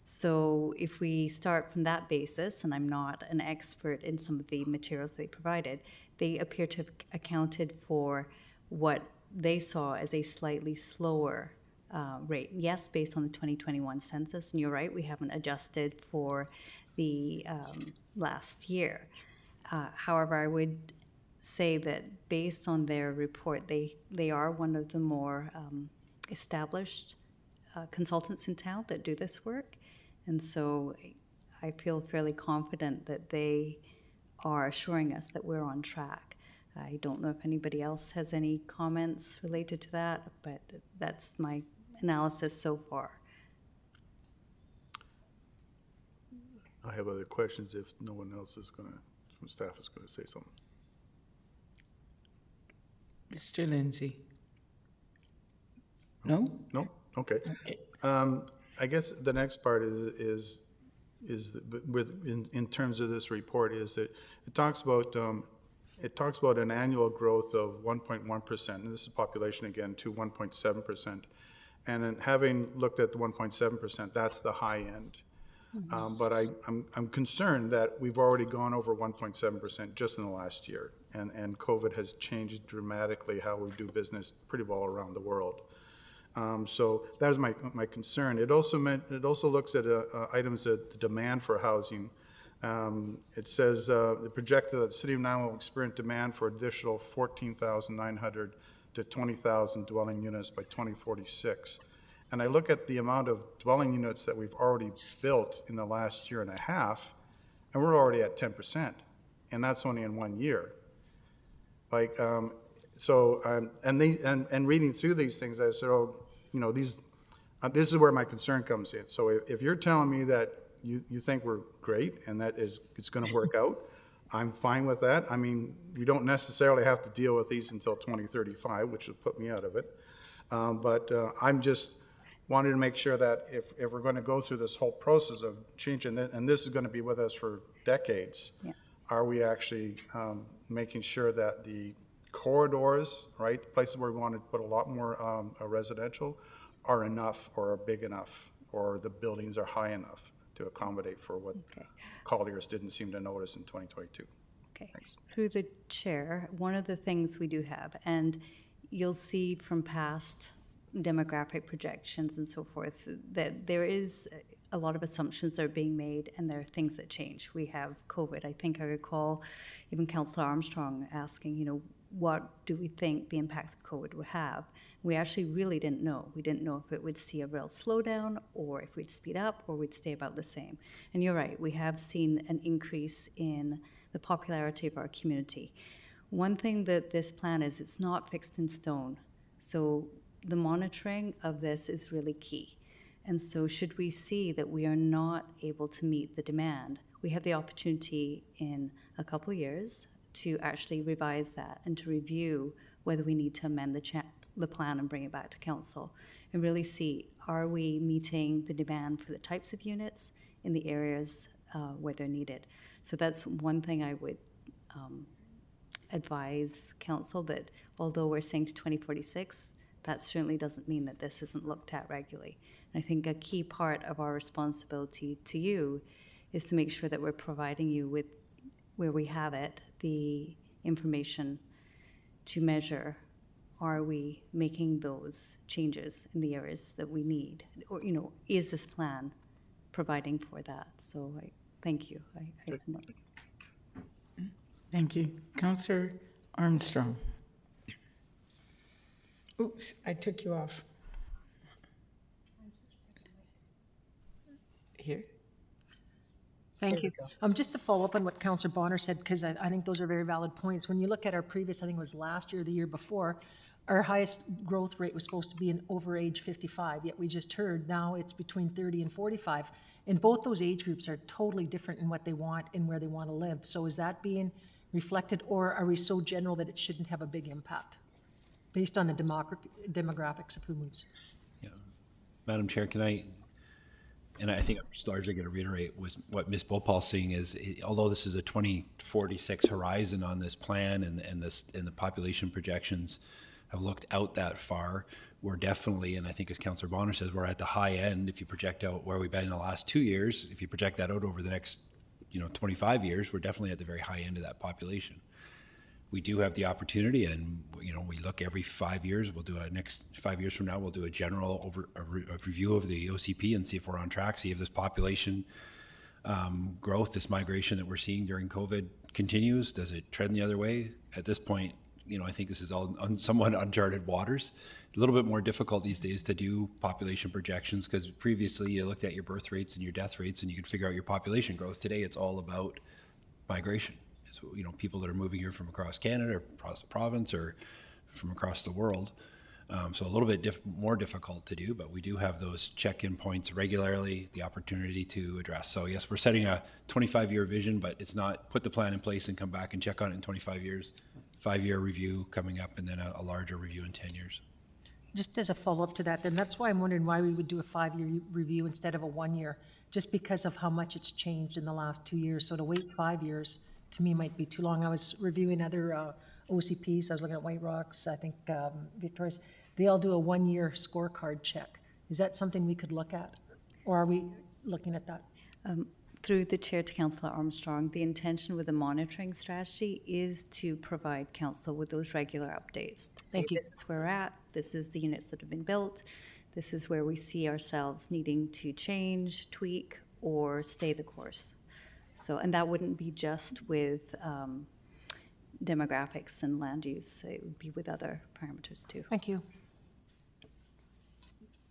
D: So if we start from that basis, and I'm not an expert in some of the materials they provided, they appear to have accounted for what they saw as a slightly slower rate. Yes, based on the 2021 census, and you're right, we haven't adjusted for the last year. However, I would say that based on their report, they are one of the more established consultants in town that do this work. And so I feel fairly confident that they are assuring us that we're on track. I don't know if anybody else has any comments related to that, but that's my analysis so far.
H: I have other questions if no one else is going to, from staff is going to say something.
A: Mr. Lindsay? No?
H: No? Okay. I guess the next part is in terms of this report is that it talks about an annual growth of 1.1%, and this is population again to 1.7%. And then having looked at the 1.7%, that's the high end. But I'm concerned that we've already gone over 1.7% just in the last year, and COVID has changed dramatically how we do business pretty well around the world. So that is my concern. It also looks at items that the demand for housing. It says it projected that the City of Niagara will experience demand for additional 14,900 to 20,000 dwelling units by 2046. And I look at the amount of dwelling units that we've already built in the last year and a half, and we're already at 10%, and that's only in 1 year. Like, and reading through these things, I said, oh, this is where my concern comes in. So if you're telling me that you think we're great and that it's going to work out, I'm fine with that. I mean, we don't necessarily have to deal with these until 2035, which would put me out of it. But I'm just wanting to make sure that if we're going to go through this whole process of changing, and this is going to be with us for decades, yeah, are we actually making sure that the corridors, right, the places where we want to put a lot more residential, are enough or are big enough, or the buildings are high enough to accommodate for what Colliers didn't seem to notice in 2022.
D: Okay.
H: Thanks.
D: Through the chair, one of the things we do have, and you'll see from past demographic projections and so forth, that there is a lot of assumptions that are being made, and there are things that change. We have COVID. I think I recall even Councillor Armstrong asking, what do we think the impacts of COVID would have? We actually really didn't know. We didn't know if it would see a real slowdown, or if we'd speed up, or we'd stay about the same. And you're right, we have seen an increase in the popularity of our community. One thing that this plan is, it's not fixed in stone. So the monitoring of this is really key. And so should we see that we are not able to meet the demand, we have the opportunity in a couple of years to actually revise that and to review whether we need to amend the plan and bring it back to council and really see, are we meeting the demand for the types of units in the areas where they're needed. So that's one thing I would advise council, that although we're saying to 2046, that certainly doesn't mean that this isn't looked at regularly. And I think a key part of our responsibility to you is to make sure that we're providing you with, where we have it, the information to measure, are we making those changes in the areas that we need? Or, is this plan providing for that? So I thank you.
A: Thank you. Councillor Armstrong. Oops, I took you off. Here.
J: Thank you. Just to follow up on what Councillor Bonner said, because I think those are very valid points. When you look at our previous, I think it was last year or the year before, our highest growth rate was supposed to be in over age 55, yet we just heard now it's between 30 and 45. And both those age groups are totally different in what they want and where they want to live. So is that being reflected, or are we so general that it shouldn't have a big impact based on the demographics of who moves?
C: Yeah. Madam Chair, can I, and I think I'm just largely going to reiterate was what Ms. Bhopal's saying is, although this is a 2046 horizon on this plan and the population projections have looked out that far, we're definitely, and I think as Councillor Bonner says, we're at the high end. If you project out where we've been in the last 2 years, if you project that out over the next 25 years, we're definitely at the very high end of that population. We do have the opportunity, and we look every 5 years. We'll do a next 5 years from now. We'll do a general review of the OCP and see if we're on track. See if this population growth, this migration that we're seeing during COVID continues. Does it trend the other way? At this point, I think this is all somewhat uncharted waters. A little bit more difficult these days to do population projections because previously you looked at your birth rates and your death rates and you could figure out your population growth. Today, it's all about migration. So, people that are moving here from across Canada or across the province or from across the world. So a little bit more difficult to do, but we do have those check-in points regularly, the opportunity to address. So yes, we're setting a 25-year vision, but it's not put the plan in place and come back and check on it in 25 years. 5-year review coming up and then a larger review in 10 years.
J: Just as a follow-up to that, then that's why I'm wondering why we would do a 5-year review instead of a 1-year, just because of how much it's changed in the last 2 years. So to wait 5 years, to me, might be too long. I was reviewing other OCPs. I was looking at White Rocks, I think Victoria's. They all do a 1-year scorecard check. Is that something we could look at? Or are we looking at that?
D: Through the chair to Councillor Armstrong, the intention with the monitoring strategy is to provide council with those regular updates.
J: Thank you.
D: This is where we're at. This is the units that have been built. This is where we see ourselves needing to change, tweak, or stay the course. So, and that wouldn't be just with demographics and land use. It would be with other parameters too.
J: Thank you.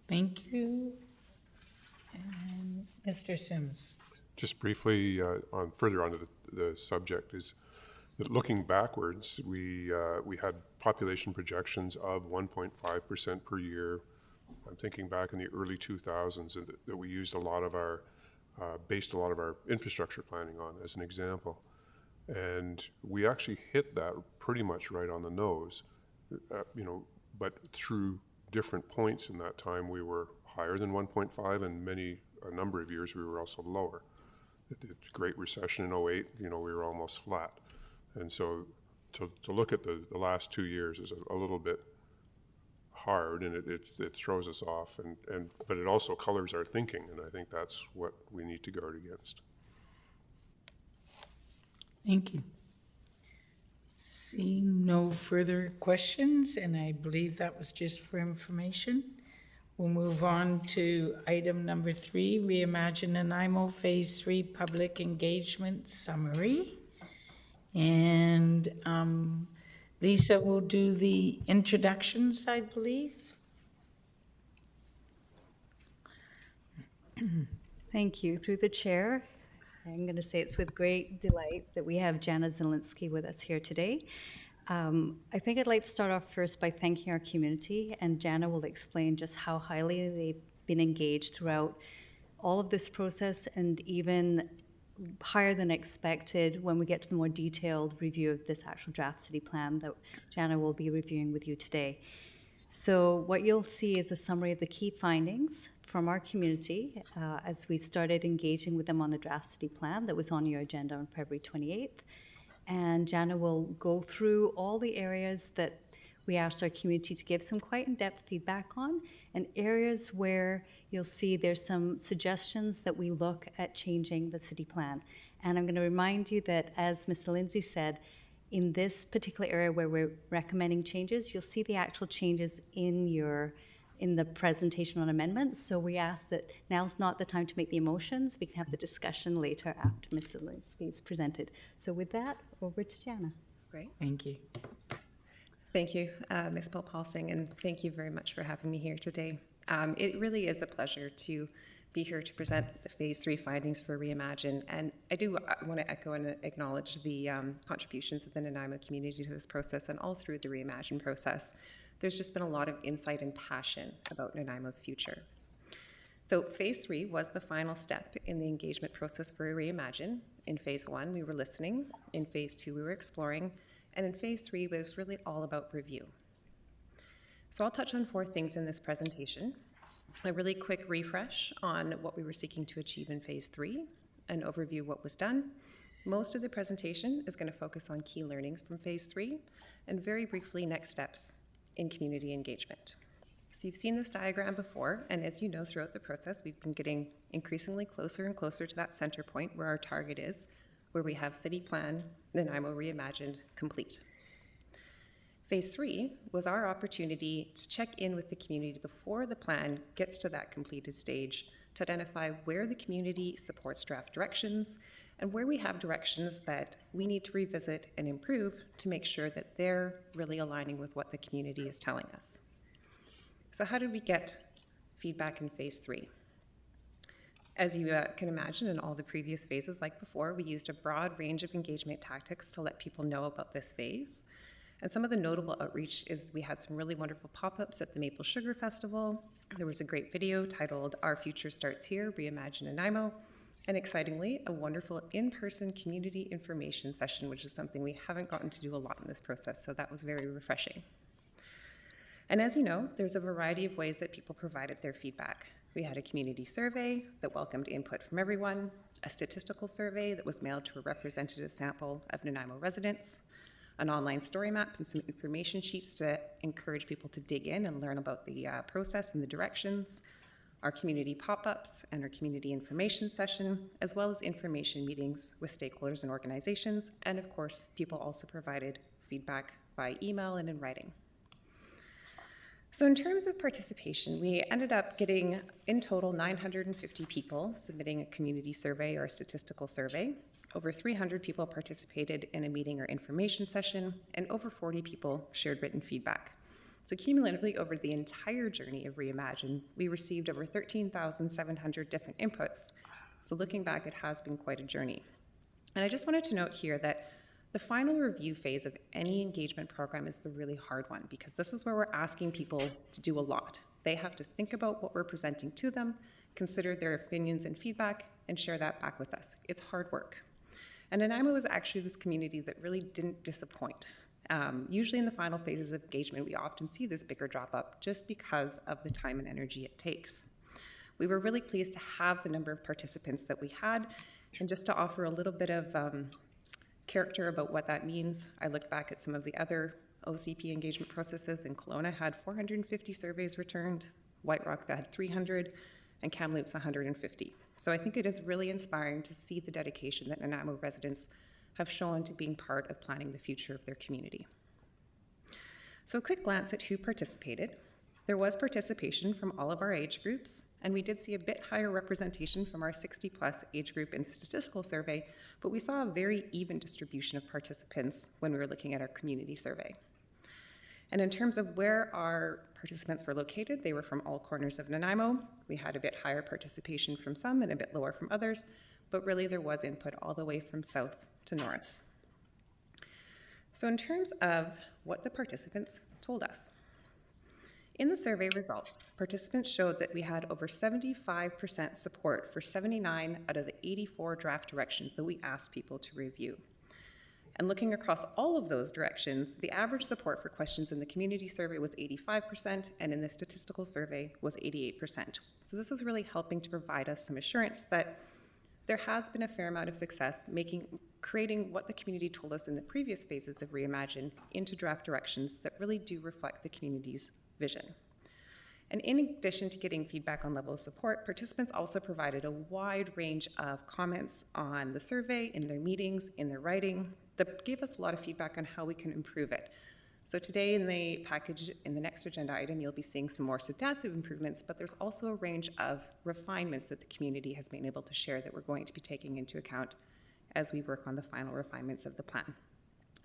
A: Thank you. And Mr. Sims.
K: Just briefly, further on to the subject, is that looking backwards, we had population projections of 1.5% per year. I'm thinking back in the early 2000s that we used based a lot of our infrastructure planning on, as an example. And we actually hit that pretty much right on the nose, but through different points in that time, we were higher than 1.5, and a number of years we were also lower. The Great Recession in 08, we were almost flat. And so to look at the last 2 years is a little bit hard, and it throws us off, but it also colors our thinking, and I think that's what we need to guard against.
A: Thank you. Seeing no further questions, and I believe that was just for information. We'll move on to item number 3, Reimagine Nanaimo Phase 3 Public Engagement Summary. And Lisa will do the introductions, I believe.
D: Thank you. Through the chair, I'm going to say it's with great delight that we have Jana Zielinski with us here today. I think I'd like to start off first by thanking our community, and Jana will explain just how highly they've been engaged throughout all of this process, and even higher than expected when we get to the more detailed review of this actual draft city plan that Jana will be reviewing with you today. So what you'll see is a summary of the key findings from our community as we started engaging with them on the draft city plan that was on your agenda on February 28th. And Jana will go through all the areas that we asked our community to give some quite in-depth feedback on, and areas where you'll see there's some suggestions that we look at changing the city plan. And I'm going to remind you that, as Mr. Lindsay said, in this particular area where we're recommending changes, you'll see the actual changes in the presentation on amendments. So we ask that now's not the time to make the motions. We can have the discussion later after Ms. Zielinski is presented. So with that, over to Jana.
L: Great.
A: Thank you.
L: Thank you, Ms. Popalsing, and thank you very much for having me here today. It really is a pleasure to be here to present the Phase 3 findings for Reimagine, and I want to echo and acknowledge the contributions of the Nanaimo community to this process and all through the Reimagine process. there's just been a lot of insight and passion about Nanaimo's future. So phase 3 was the final step in the engagement process for Reimagine. In phase 1, we were listening. In phase 2, we were exploring. And in phase 3, it was really all about review. So I'll touch on 4 things in this presentation. A really quick refresh on what we were seeking to achieve in phase 3, an overview of what was done. Most of the presentation is going to focus on key learnings from phase 3, and very briefly, next steps in community engagement. So you've seen this diagram before, and as you know, throughout the process, we've been getting increasingly closer and closer to that center point where our target is, where we have City Plan, Nanaimo Reimagined complete. Phase 3 was our opportunity to check in with the community before the plan gets to that completed stage to identify where the community supports draft directions and where we have directions that we need to revisit and improve to make sure that they're really aligning with what the community is telling us. So how did we get feedback in phase 3? As you can imagine, in all the previous phases like before, we used a broad range of engagement tactics to let people know about this phase. And some of the notable outreach is we had some really wonderful pop-ups at the Maple Sugar Festival. There was a great video titled Our Future Starts Here, Reimagine Nanaimo. And excitingly, a wonderful in-person community information session, which is something we haven't gotten to do a lot in this process, so that was very refreshing. And as you know, there's a variety of ways that people provided their feedback. We had a community survey that welcomed input from everyone, a statistical survey that was mailed to a representative sample of Nanaimo residents, an online story map and some information sheets to encourage people to dig in and learn about the process and the directions, our community pop-ups and our community information session, as well as information meetings with stakeholders and organizations. And of course, people also provided feedback by email and in writing. So in terms of participation, we ended up getting, in total, 950 people submitting a community survey or a statistical survey. Over 300 people participated in a meeting or information session, and over 40 people shared written feedback. So cumulatively, over the entire journey of Reimagine, we received over 13,700 different inputs. So looking back, it has been quite a journey. And I just wanted to note here that the final review phase of any engagement program is the really hard one, because this is where we're asking people to do a lot. They have to think about what we're presenting to them, consider their opinions and feedback, and share that back with us. It's hard work. And Nanaimo was actually this community that really didn't disappoint. Usually in the final phases of engagement, we often see this bigger drop up just because of the time and energy it takes. We were really pleased to have the number of participants that we had, and just to offer a little bit of character about what that means, I looked back at some of the other OCP engagement processes, and Kelowna had 450 surveys returned, White Rock that had 300, and Kamloops 150. So I think it is really inspiring to see the dedication that Nanaimo residents have shown to being part of planning the future of their community. So a quick glance at who participated. There was participation from all of our age groups, and we did see a bit higher representation from our 60-plus age group in the statistical survey, but we saw a very even distribution of participants when we were looking at our community survey. And in terms of where our participants were located, they were from all corners of Nanaimo. We had a bit higher participation from some and a bit lower from others, but really there was input all the way from south to north. So in terms of what the participants told us, in the survey results, participants showed that we had over 75% support for 79 out of the 84 draft directions that we asked people to review. And looking across all of those directions, the average support for questions in the community survey was 85%, and in the statistical survey was 88%. So this is really helping to provide us some assurance that there has been a fair amount of success creating what the community told us in the previous phases of Reimagine into draft directions that really do reflect the community's vision. And in addition to getting feedback on level of support, participants also provided a wide range of comments on the survey, in their meetings, in their writing, that gave us a lot of feedback on how we can improve it. So today in the package, in the next agenda item, you'll be seeing some more substantive improvements, but there's also a range of refinements that the community has been able to share that we're going to be taking into account as we work on the final refinements of the plan.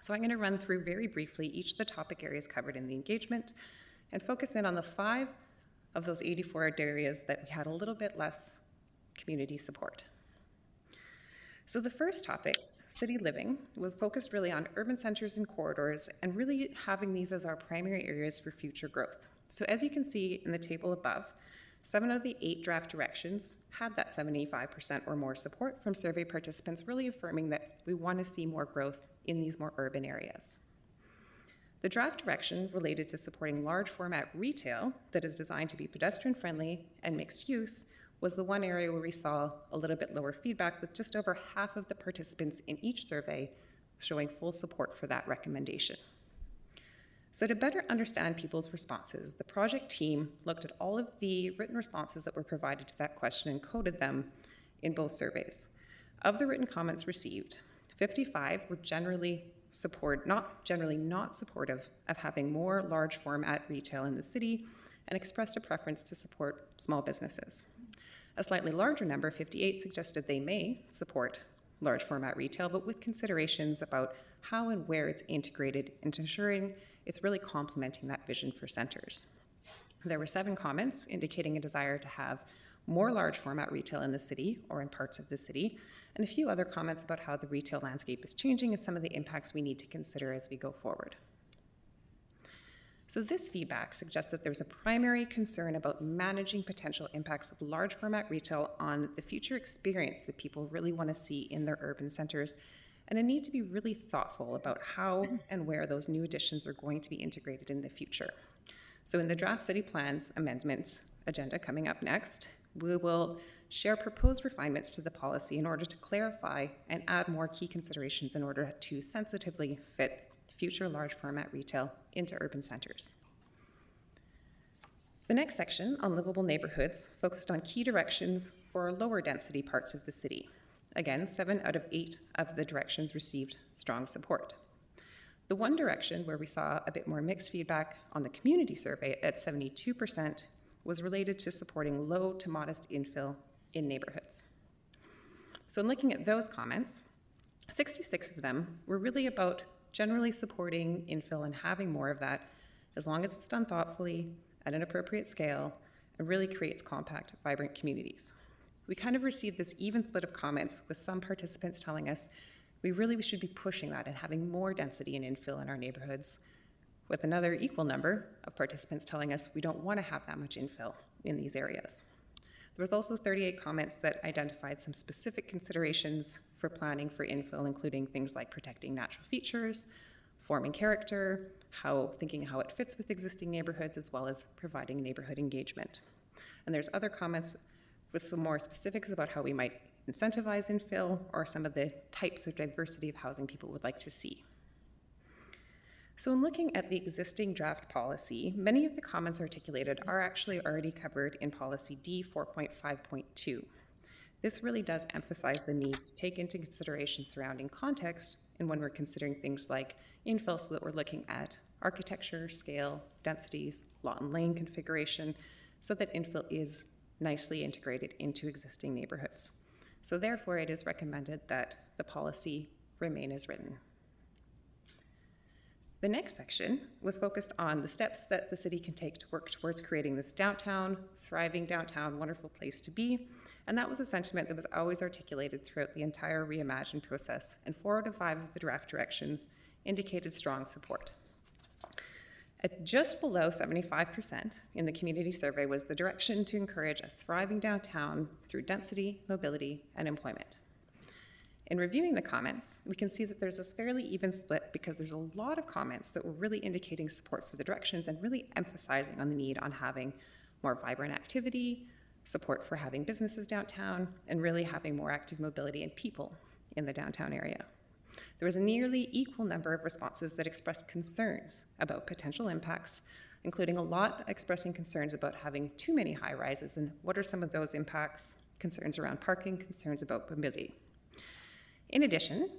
L: So I'm going to run through very briefly each of the topic areas covered in the engagement and focus in on the 5 of those 84 areas that we had a little bit less community support. So the first topic, city living was focused really on urban centers and corridors and really having these as our primary areas for future growth. So as you can see in the table above, 7 out of the 8 draft directions had that 75% or more support from survey participants, really affirming that we want to see more growth in these more urban areas. The draft direction related to supporting large format retail that is designed to be pedestrian friendly and mixed use was the one area where we saw a little bit lower feedback, with just over half of the participants in each survey showing full support for that recommendation. So to better understand people's responses, the project team looked at all of the written responses that were provided to that question and coded them in both surveys. Of the written comments received, 55 were generally not supportive of having more large format retail in the city and expressed a preference to support small businesses. A slightly larger number, 58, suggested they may support large format retail, but with considerations about how and where it's integrated into ensuring it's really complementing that vision for centers. There were 7 comments indicating a desire to have more large format retail in the city or in parts of the city, and a few other comments about how the retail landscape is changing and some of the impacts we need to consider as we go forward. So this feedback suggests that there's a primary concern about managing potential impacts of large format retail on the future experience that people really want to see in their urban centers, and a need to be really thoughtful about how and where those new additions are going to be integrated in the future. So in the draft city plans amendments agenda coming up next, we will share proposed refinements to the policy in order to clarify and add more key considerations in order to sensitively fit future large format retail into urban centers. The next section on livable neighborhoods focused on key directions for lower density parts of the city. Again, 7 out of 8 of the directions received strong support. The one direction where we saw a bit more mixed feedback on the community survey at 72% was related to supporting low to modest infill in neighborhoods. So in looking at those comments, 66 of them were really about generally supporting infill and having more of that, as long as it's done thoughtfully at an appropriate scale and really creates compact, vibrant communities. We kind of received this even split of comments, with some participants telling us we really should be pushing that and having more density and infill in our neighborhoods, with another equal number of participants telling us we don't want to have that much infill in these areas. There was also 38 comments that identified some specific considerations for planning for infill, including things like protecting natural features, forming character, thinking how it fits with existing neighborhoods, as well as providing neighborhood engagement. And there's other comments with some more specifics about how we might incentivize infill or some of the types of diversity of housing people would like to see. So in looking at the existing draft policy, many of the comments articulated are actually already covered in policy D 4.5.2. This really does emphasize the need to take into consideration surrounding context and when we're considering things like infill, so that we're looking at architecture, scale, densities, lot and lane configuration, so that infill is nicely integrated into existing neighborhoods. So therefore, it is recommended that the policy remain as written. The next section was focused on the steps that the city can take to work towards creating this downtown, thriving downtown, wonderful place to be. And that was a sentiment that was always articulated throughout the entire Reimagine process, and 4 out of 5 of the draft directions indicated strong support. At just below 75% in the community survey was the direction to encourage a thriving downtown through density, mobility, and employment. In reviewing the comments, we can see that there's this fairly even split, because there's a lot of comments that were really indicating support for the directions and really emphasizing on the need on having more vibrant activity, support for having businesses downtown, and really having more active mobility and people in the downtown area. There was a nearly equal number of responses that expressed concerns about potential impacts, including a lot expressing concerns about having too many high rises and what are some of those impacts, concerns around parking, concerns about mobility. In addition,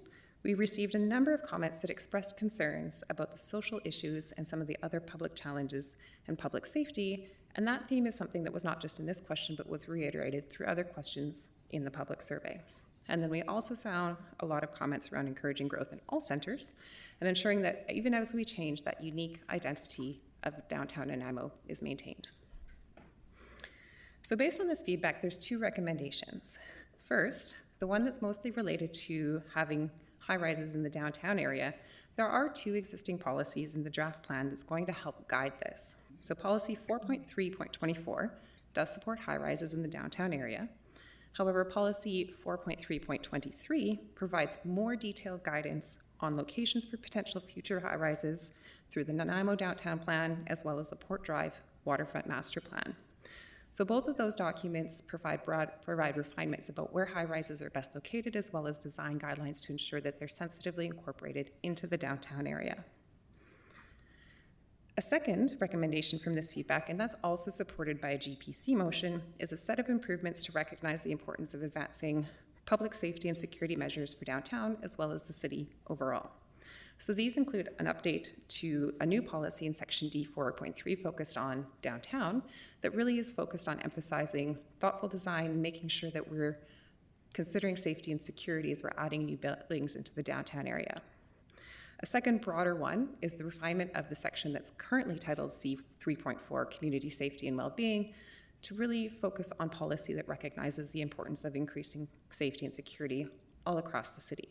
L: we received a number of comments that expressed concerns about the social issues and some of the other public challenges and public safety, and that theme is something that was not just in this question, but was reiterated through other questions in the public survey. And then we also saw a lot of comments around encouraging growth in all centers and ensuring that even as we change, that unique identity of downtown Nanaimo is maintained. So based on this feedback, there's 2 recommendations. First, the one that's mostly related to having high-rises in the downtown area, there are 2 existing policies in the draft plan that's going to help guide this. So policy 4.3.24 does support high-rises in the downtown area. However, policy 4.3.23 provides more detailed guidance on locations for potential future high-rises through the Nanaimo Downtown Plan as well as the Port Drive Waterfront Master Plan. So both of those documents provide refinements about where high-rises are best located, as well as design guidelines to ensure that they're sensitively incorporated into the downtown area. A second recommendation from this feedback, and that's also supported by a GPC motion, is a set of improvements to recognize the importance of advancing public safety and security measures for downtown, as well as the city overall. So these include an update to a new policy in section D4.3 focused on downtown that really is focused on emphasizing thoughtful design and making sure that we're considering safety and security as we're adding new buildings into the downtown area. A second broader one is the refinement of the section that's currently titled C3.4, Community Safety and Wellbeing, to really focus on policy that recognizes the importance of increasing safety and security all across the city.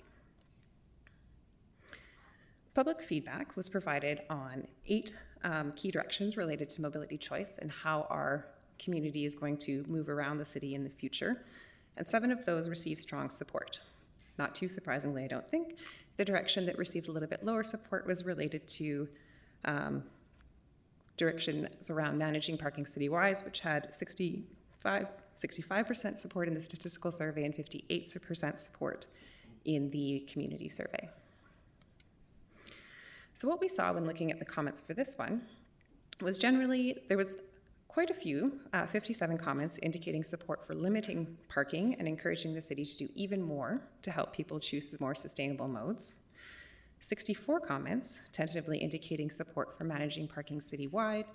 L: Public feedback was provided on 8 key directions related to mobility choice and how our community is going to move around the city in the future, and 7 of those received strong support. Not too surprisingly, I don't think. The direction that received a little bit lower support was related to directions around managing parking citywide, which had 65% support in the statistical survey and 58% support in the community survey. So what we saw when looking at the comments for this one was generally there was quite a few, 57 comments indicating support for limiting parking and encouraging the city to do even more to help people choose more sustainable modes. 64 comments tentatively indicating support for managing parking citywide,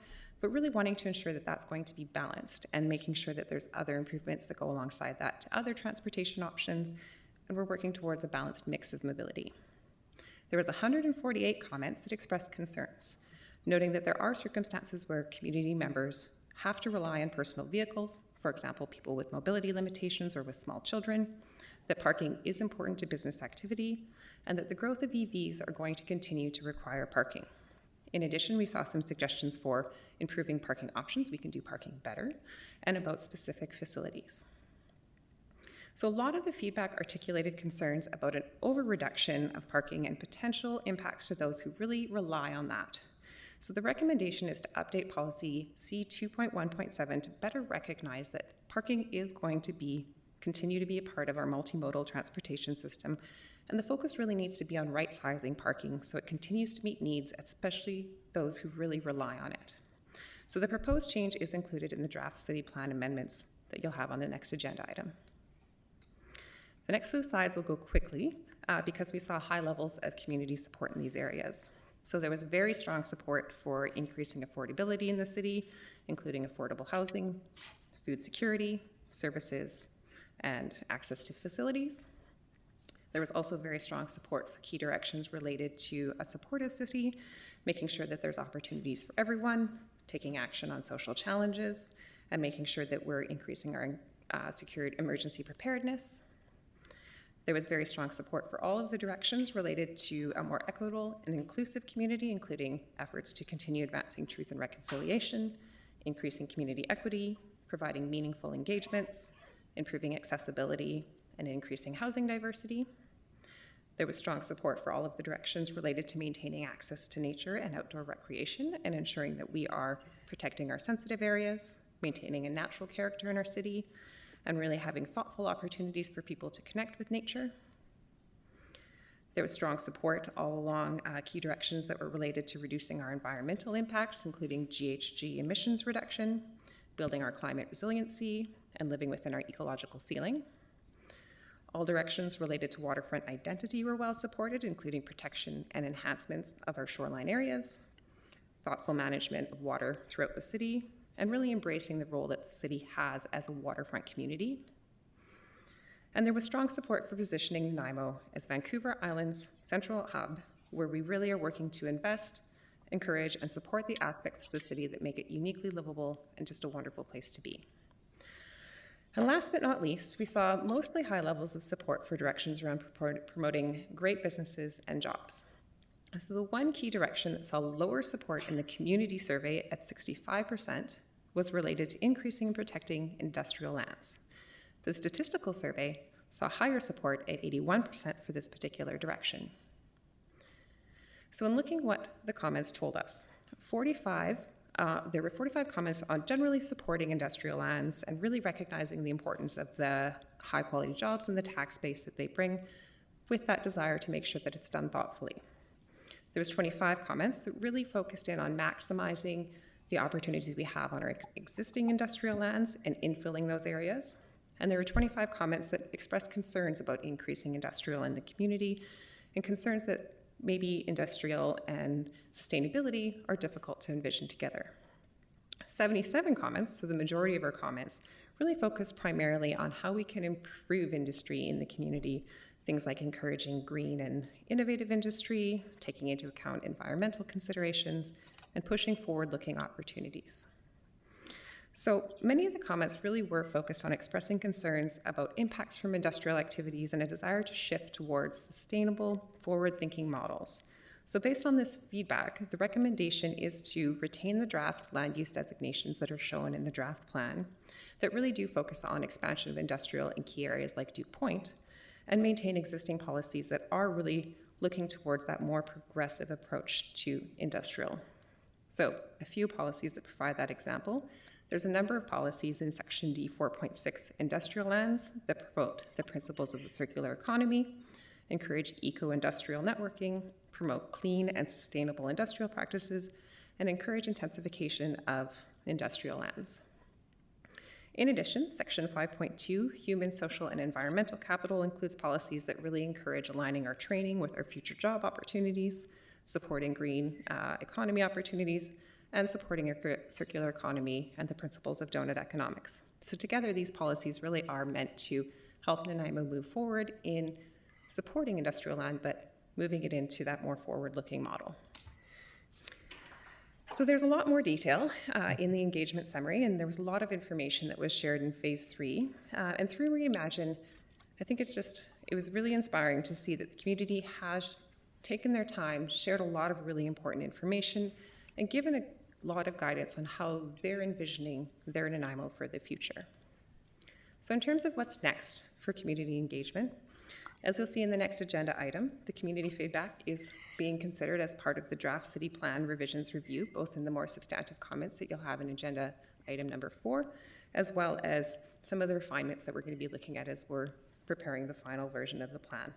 L: but really wanting to ensure that that's going to be balanced and making sure that there's other improvements that go alongside that to other transportation options, and we're working towards a balanced mix of mobility. There was 148 comments that expressed concerns, noting that there are circumstances where community members have to rely on personal vehicles, for example, people with mobility limitations or with small children, that parking is important to business activity, and that the growth of EVs are going to continue to require parking. In addition, we saw some suggestions for improving parking options, we can do parking better, and about specific facilities. So a lot of the feedback articulated concerns about an over-reduction of parking and potential impacts to those who really rely on that. So the recommendation is to update policy C2.1.7 to better recognize that parking is going to continue to be a part of our multimodal transportation system, and the focus really needs to be on right-sizing parking so it continues to meet needs, especially those who really rely on it. So the proposed change is included in the draft city plan amendments that you'll have on the next agenda item. The next 2 slides will go quickly because we saw high levels of community support in these areas. So there was very strong support for increasing affordability in the city, including affordable housing, food security, services, and access to facilities. There was also very strong support for key directions related to a supportive city, making sure that there's opportunities for everyone, taking action on social challenges, and making sure that we're increasing our secured emergency preparedness. There was very strong support for all of the directions related to a more equitable and inclusive community, including efforts to continue advancing truth and reconciliation, increasing community equity, providing meaningful engagements, improving accessibility, and increasing housing diversity. There was strong support for all of the directions related to maintaining access to nature and outdoor recreation and ensuring that we are protecting our sensitive areas, maintaining a natural character in our city, and really having thoughtful opportunities for people to connect with nature. There was strong support all along key directions that were related to reducing our environmental impacts, including GHG emissions reduction, building our climate resiliency, and living within our ecological ceiling. All directions related to waterfront identity were well supported, including protection and enhancements of our shoreline areas, thoughtful management of water throughout the city, and really embracing the role that the city has as a waterfront community. And there was strong support for positioning Nanaimo as Vancouver Island's central hub, where we really are working to invest, encourage, and support the aspects of the city that make it uniquely livable and just a wonderful place to be. And last but not least, we saw mostly high levels of support for directions around promoting great businesses and jobs. So the one key direction that saw lower support in the community survey at 65% was related to increasing and protecting industrial lands. The statistical survey saw higher support at 81% for this particular direction. So in looking what the comments told us, there were 45 comments on generally supporting industrial lands and really recognizing the importance of the high quality jobs and the tax base that they bring, with that desire to make sure that it's done thoughtfully. There was 25 comments that really focused in on maximizing the opportunities we have on our existing industrial lands and infilling those areas. And there were 25 comments that expressed concerns about increasing industrial in the community and concerns that maybe industrial and sustainability are difficult to envision together. 77 comments, so the majority of our comments, really focused primarily on how we can improve industry in the community, things like encouraging green and innovative industry, taking into account environmental considerations, and pushing forward-looking opportunities. So many of the comments really were focused on expressing concerns about impacts from industrial activities and a desire to shift towards sustainable, forward-thinking models. So based on this feedback, the recommendation is to retain the draft land use designations that are shown in the draft plan that really do focus on expansion of industrial in key areas like Duke Point, and maintain existing policies that are really looking towards that more progressive approach to industrial. So a few policies that provide that example. There's a number of policies in Section D 4.6 industrial lands that promote the principles of the circular economy, encourage eco-industrial networking, promote clean and sustainable industrial practices, and encourage intensification of industrial lands. In addition, Section 5.2, human, social, and environmental capital, includes policies that really encourage aligning our training with our future job opportunities, supporting green economy opportunities, and supporting a circular economy and the principles of donut economics. So together, these policies really are meant to help Nanaimo move forward in supporting industrial land, but moving it into that more forward-looking model. So there's a lot more detail in the engagement summary, and there was a lot of information that was shared in phase 3. And through Reimagine, I think it was really inspiring to see that the community has taken their time, shared a lot of really important information, and given a lot of guidance on how they're envisioning their Nanaimo for the future. So in terms of what's next for community engagement, as you'll see in the next agenda item, the community feedback is being considered as part of the draft city plan revisions review, both in the more substantive comments that you'll have in agenda item number 4, as well as some of the refinements that we're going to be looking at as we're preparing the final version of the plan.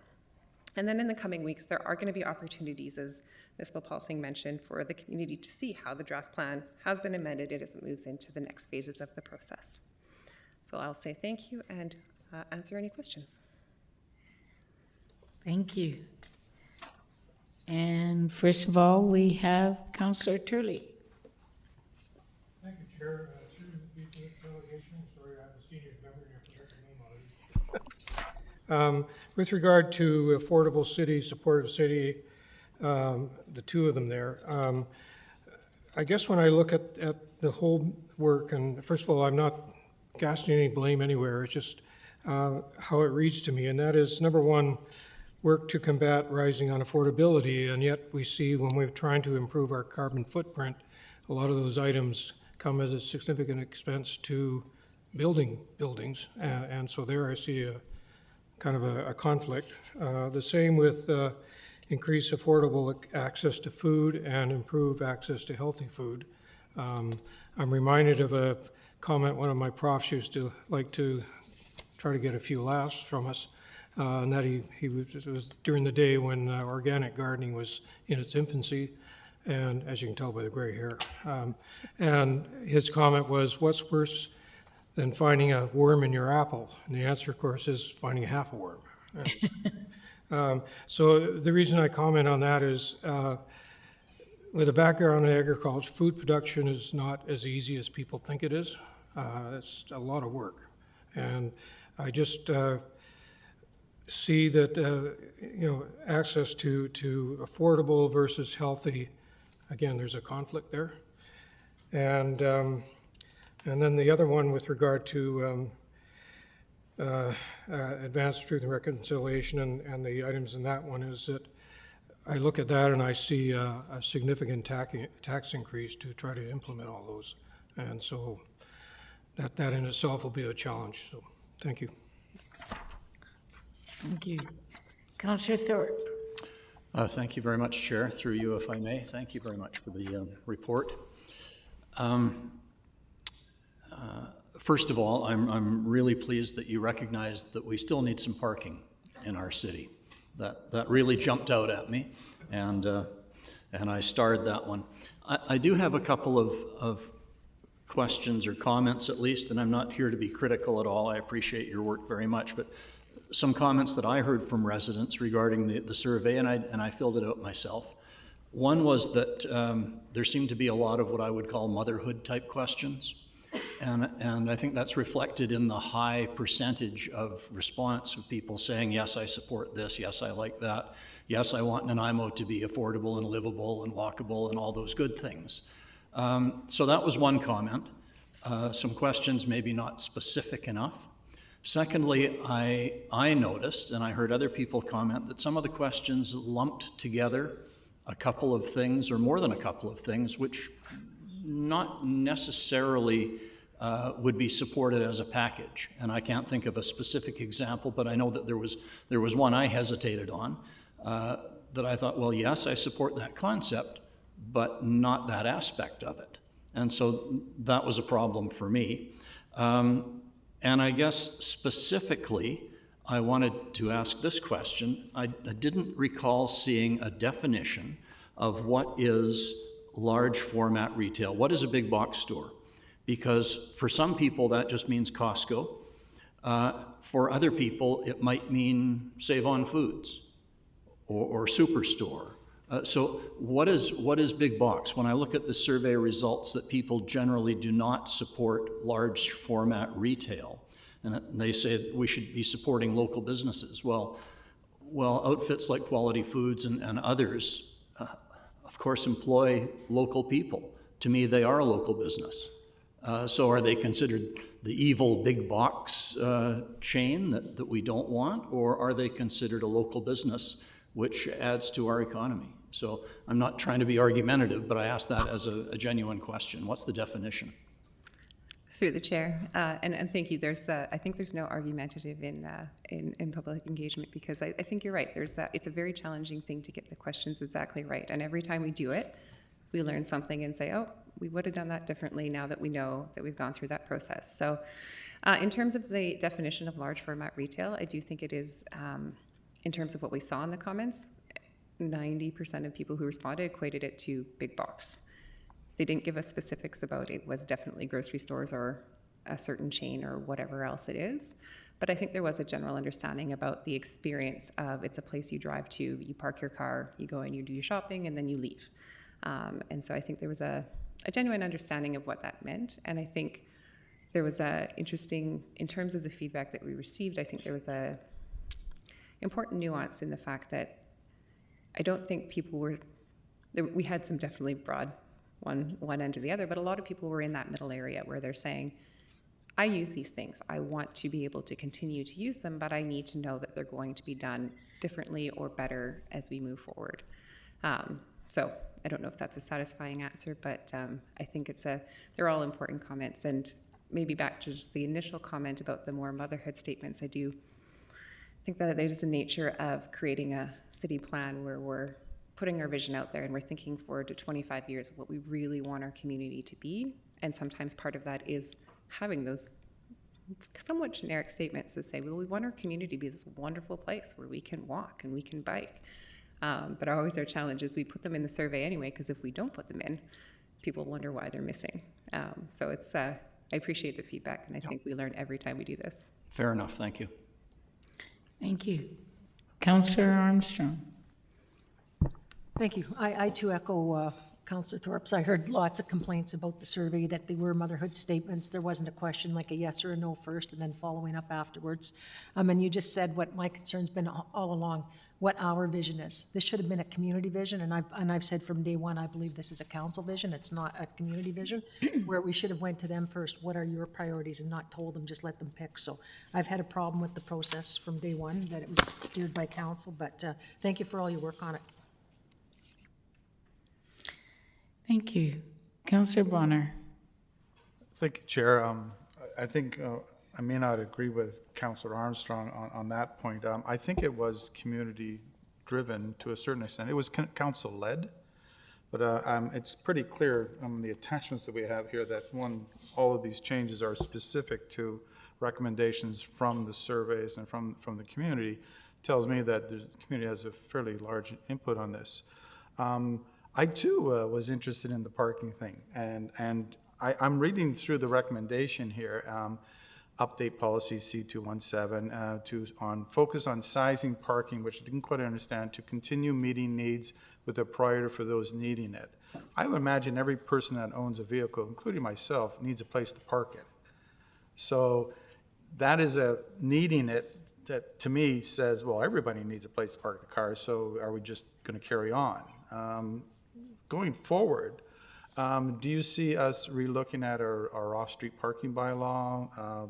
L: And then in the coming weeks, there are going to be opportunities, as Ms. Paulsing mentioned, for the community to see how the draft plan has been amended as it moves into the next phases of the process. So I'll say thank you and answer any questions.
A: Thank you. And first of all, we have Councillor Turley.
E: Thank you, Chair. Through the delegation, sorry, I have a senior's memory, I forgot the name already. With regard to affordable city, supportive city, the two of them there, I guess when I look at the whole work, and first of all, I'm not casting any blame anywhere, it's just how it reads to me, and that is, number one, work to combat rising unaffordability, and yet we see when we're trying to improve our carbon footprint, a lot of those items come as a significant expense to building buildings, and so there I see a kind of a conflict. The same with increase affordable access to food and improve access to healthy food. I'm reminded of a comment one of my profs used to like to try to get a few laughs from us, and that it was during the day when organic gardening was in its infancy, and as you can tell by the gray hair. And his comment was, what's worse than finding a worm in your apple? And the answer, of course, is finding half a worm. So the reason I comment on that is, with a background in agriculture, food production is not as easy as people think it is. It's a lot of work. And I just see that, access to affordable versus healthy, again, there's a conflict there. And then the other one with regard to Advanced Truth and Reconciliation and the items in that one is that I look at that and I see a significant tax increase to try to implement all those. And so that in itself will be a challenge. So thank you.
A: Thank you. Councillor Thorpe.
M: Thank you very much, Chair. Through you, if I may. Thank you very much for the report. First of all, I'm really pleased that you recognize that we still need some parking in our city. That really jumped out at me, and I starred that one. I do have a couple of questions or comments at least, and I'm not here to be critical at all. I appreciate your work very much, but some comments that I heard from residents regarding the survey, and I filled it out myself. One was that there seemed to be a lot of what I would call motherhood type questions. And I think that's reflected in the high percentage of response of people saying, yes, I support this, yes, I like that, yes, I want Nanaimo to be affordable and livable and walkable and all those good things. So that was one comment. Some questions maybe not specific enough. Secondly, I noticed, and I heard other people comment, that some of the questions lumped together a couple of things, or more than a couple of things, which not necessarily would be supported as a package. And I can't think of a specific example, but I know that there was one I hesitated on that I thought, well, yes, I support that concept, but not that aspect of it. And so that was a problem for me. And I guess specifically, I wanted to ask this question. I didn't recall seeing a definition of what is large format retail. What is a big box store? Because for some people that just means Costco. For other people it might mean Save On Foods or Superstore. So what is big box? When I look at the survey results that people generally do not support large format retail, and they say we should be supporting local businesses. Well, outfits like Quality Foods and others, of course, employ local people. To me, they are a local business. So are they considered the evil big box chain that we don't want, or are they considered a local business which adds to our economy? So I'm not trying to be argumentative, but I ask that as a genuine question. What's the definition?
L: Through the chair, and thank you. I think there's no argumentative in public engagement, because I think you're right. It's a very challenging thing to get the questions exactly right, and every time we do it, we learn something and say, oh, we would have done that differently now that we know that we've gone through that process. So in terms of the definition of large format retail, I do think it is, in terms of what we saw in the comments, 90% of people who responded equated it to big box. They didn't give us specifics about it was definitely grocery stores or a certain chain or whatever else it is. But I think there was a general understanding about the experience of it's a place you drive to, you park your car, you go and you do your shopping, and then you leave. And so I think there was a genuine understanding of what that meant. And I think there was a interesting, in terms of the feedback that we received, I think there was a important nuance in the fact that I don't think people were, we had some definitely broad one end to the other, but a lot of people were in that middle area where they're saying, I use these things. I want to be able to continue to use them, but I need to know that they're going to be done differently or better as we move forward. So I don't know if that's a satisfying answer, but I think they're all important comments. And maybe back to just the initial comment about the more motherhood statements, I do think that it is the nature of creating a city plan where we're putting our vision out there and we're thinking forward to 25 years of what we really want our community to be. And sometimes part of that is having those somewhat generic statements that say, well, we want our community to be this wonderful place where we can walk and we can bike. But always our challenge is we put them in the survey anyway, because if we don't put them in, people wonder why they're missing. So it's, I appreciate the feedback, and I think we learn every time we do this.
M: Fair enough, thank you.
A: Thank you. Councillor Armstrong.
J: Thank you. I too echo Councillor Thorpe's. I heard lots of complaints about the survey, that they were motherhood statements. There wasn't a question like a yes or a no first and then following up afterwards. And you just said what my concern's been all along, what our vision is. This should have been a community vision, and I've said from day one, I believe this is a council vision. It's not a community vision, where we should have went to them first. What are your priorities, and not told them, just let them pick. So I've had a problem with the process from day one, that it was steered by council, but thank you for all your work on it.
A: Thank you. Councillor Bonner.
H: Thank you, Chair. I think I may not agree with Councillor Armstrong on that point. I think it was community-driven to a certain extent. It was council-led, but it's pretty clear on the attachments that we have here that all of these changes are specific to recommendations from the surveys and from the community. Tells me that the community has a fairly large input on this. I too was interested in the parking thing, and I'm reading through the recommendation here. Update policy C217 on focus on sizing parking, which I didn't quite understand, to continue meeting needs with a priority for those needing it. I would imagine every person that owns a vehicle, including myself, needs a place to park it. So that is a needing it that to me says, well, everybody needs a place to park the car, so are we just going to carry on? Going forward, do you see us relooking at our off-street parking bylaw,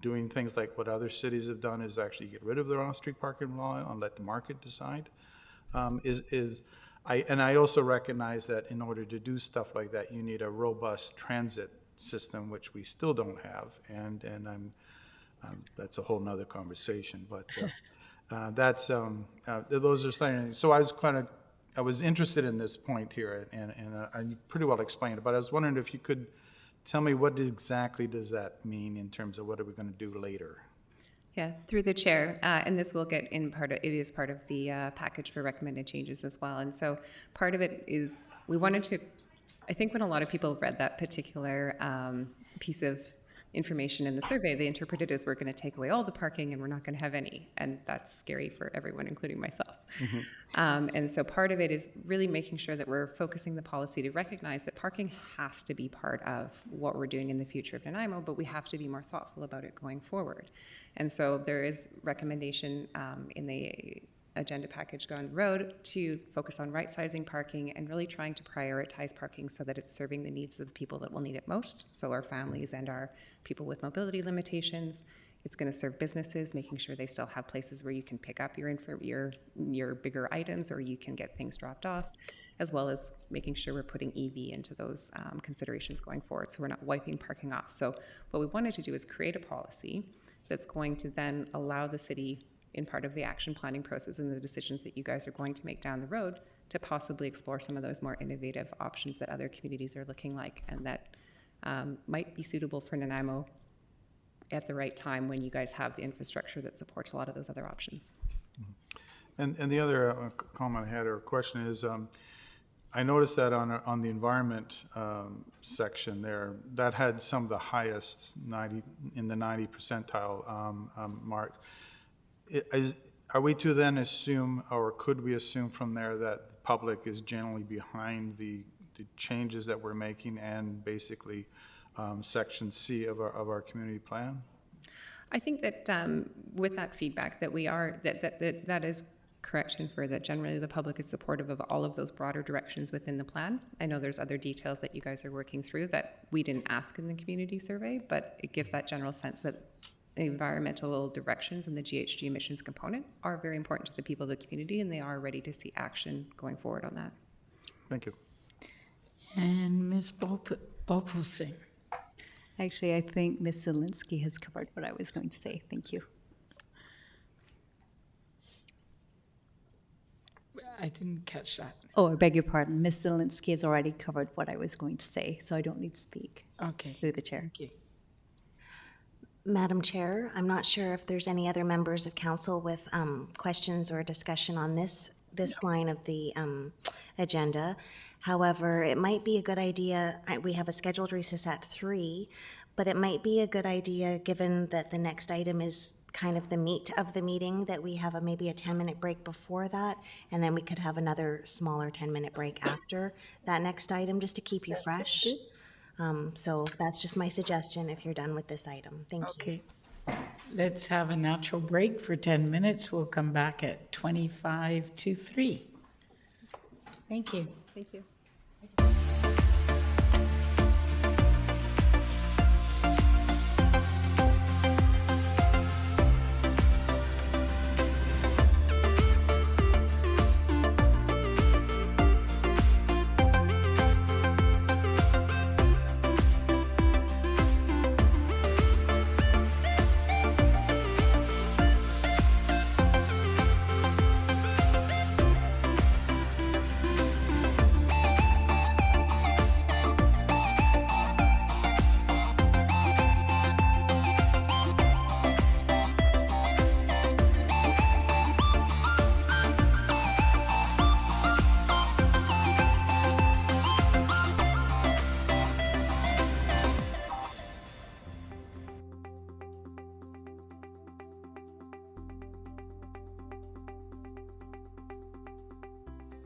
H: doing things like what other cities have done, is actually get rid of their off-street parking law and let the market decide? I also recognize that in order to do stuff like that, you need a robust transit system, which we still don't have, and that's a whole nother conversation. But that's those are things. So I was interested in this point here, and I pretty well explained it, but I was wondering if you could tell me what exactly does that mean in terms of what are we going to do later?
L: Yeah, through the chair, and this will get in it is part of the package for recommended changes as well. And so part of it is we wanted to, I think when a lot of people read that particular piece of information in the survey, they interpreted it as we're going to take away all the parking and we're not going to have any. And that's scary for everyone, including myself. Mm-hmm. And so part of it is really making sure that we're focusing the policy to recognize that parking has to be part of what we're doing in the future of Nanaimo, but we have to be more thoughtful about it going forward. And so there is recommendation in the agenda package going road to focus on right-sizing parking and really trying to prioritize parking so that it's serving the needs of the people that will need it most, so our families and our people with mobility limitations. It's going to serve businesses, making sure they still have places where you can pick up your bigger items or you can get things dropped off, as well as making sure we're putting EV into those considerations going forward, so we're not wiping parking off. So what we wanted to do is create a policy that's going to then allow the city, in part of the action planning process and the decisions that you guys are going to make down the road, to possibly explore some of those more innovative options that other communities are looking like and that might be suitable for Nanaimo at the right time when you guys have the infrastructure that supports a lot of those other options.
H: And the other comment I had or question is, I noticed that on the environment section there, that had some of the highest 90 percentile marks. Are we to then assume, or could we assume from there, that the public is generally behind the changes that we're making and basically section C of our community plan?
L: I think that with that feedback that we are, that is correct, and for that generally the public is supportive of all of those broader directions within the plan. I know there's other details that you guys are working through that we didn't ask in the community survey, but it gives that general sense that the environmental directions and the GHG emissions component are very important to the people of the community, and they are ready to see action going forward on that.
H: Thank you.
A: And Ms. Bopelsing.
D: Actually, I think Ms. Zielinski has covered what I was going to say. Thank you.
A: I didn't catch that.
D: Oh, I beg your pardon. Ms. Zielinski has already covered what I was going to say, so I don't need to speak.
A: Okay.
D: Through the chair.
A: Thank you.
B: Madam Chair, I'm not sure if there's any other members of council with questions or discussion on this line of the agenda. However, it might be a good idea, we have a scheduled recess at 3, but it might be a good idea, given that the next item is kind of the meat of the meeting, that we have maybe a 10-minute break before that, and then we could have another smaller 10-minute break after that next item, just to keep you fresh. So that's just my suggestion if you're done with this item. Thank you.
A: Okay. Let's have a natural break for 10 minutes. We'll come back at 25 to 3. Thank you.
L: Thank you.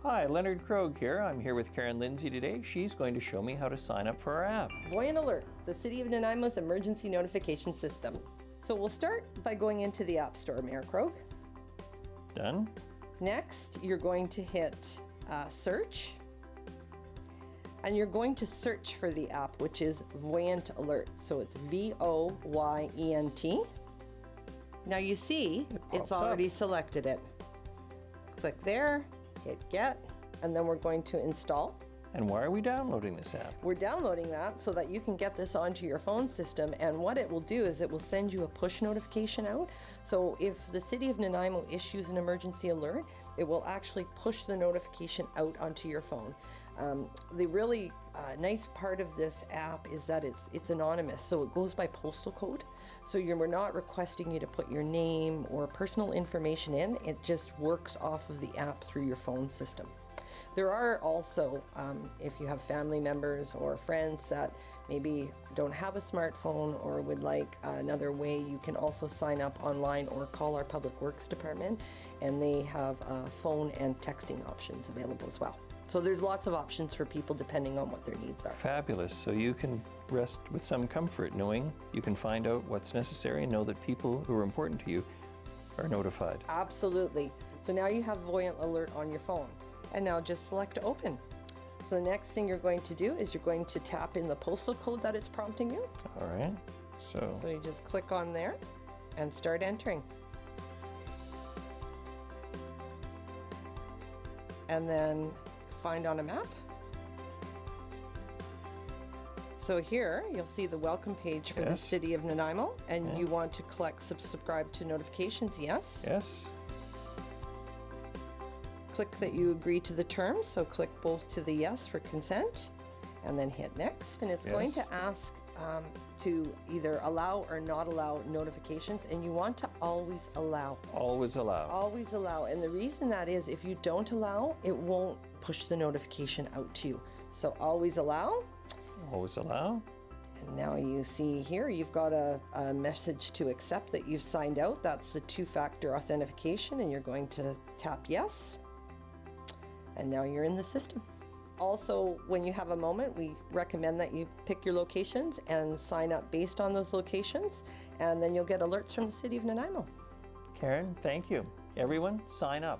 G: Hi, Leonard Krogh here. I'm here with Karen Lindsay today. She's going to show me how to sign up for our app.
N: Voyant Alert, the City of Nanaimo's emergency notification system. So we'll start by going into the App Store, Mayor Krogh.
G: Done?
N: Next, you're going to hit search. And you're going to search for the app, which is Voyant Alert. So it's VOYENT. Now you see, it's already selected it. Click there, hit get, and then we're going to install.
G: And why are we downloading this app?
N: We're downloading that so that you can get this onto your phone system, and what it will do is it will send you a push notification out. So if the City of Nanaimo issues an emergency alert, it will actually push the notification out onto your phone. The really nice part of this app is that it's anonymous, so it goes by postal code. So we're not requesting you to put your name or personal information in. It just works off of the app through your phone system. There are also, if you have family members or friends that maybe don't have a smartphone or would like another way, you can also sign up online or call our Public Works Department, and they have phone and texting options available as well. So there's lots of options for people depending on what their needs are.
G: Fabulous. So you can rest with some comfort knowing you can find out what's necessary and know that people who are important to you are notified.
N: Absolutely. So now you have Voyant Alert on your phone. And now just select open. So the next thing you're going to do is you're going to tap in the postal code that it's prompting you.
G: All right. So
N: you just click on there and start entering. And then find on a map. So here you'll see the welcome page for the City of Nanaimo, and you want to subscribe to notifications, yes?
G: Yes.
N: Click that you agree to the terms, so click both to the yes for consent, and then hit next. And it's going to ask to either allow or not allow notifications, and you want to always allow.
G: Always allow.
N: Always allow. And the reason that is, if you don't allow, it won't push the notification out to you. So always allow.
G: Always allow.
N: And now you see here, you've got a message to accept that you've signed out. That's the two-factor authentication, and you're going to tap yes. And now you're in the system. Also, when you have a moment, we recommend that you pick your locations and sign up based on those locations, and then you'll get alerts from the City of Nanaimo.
G: Karen, thank you. Everyone, sign up.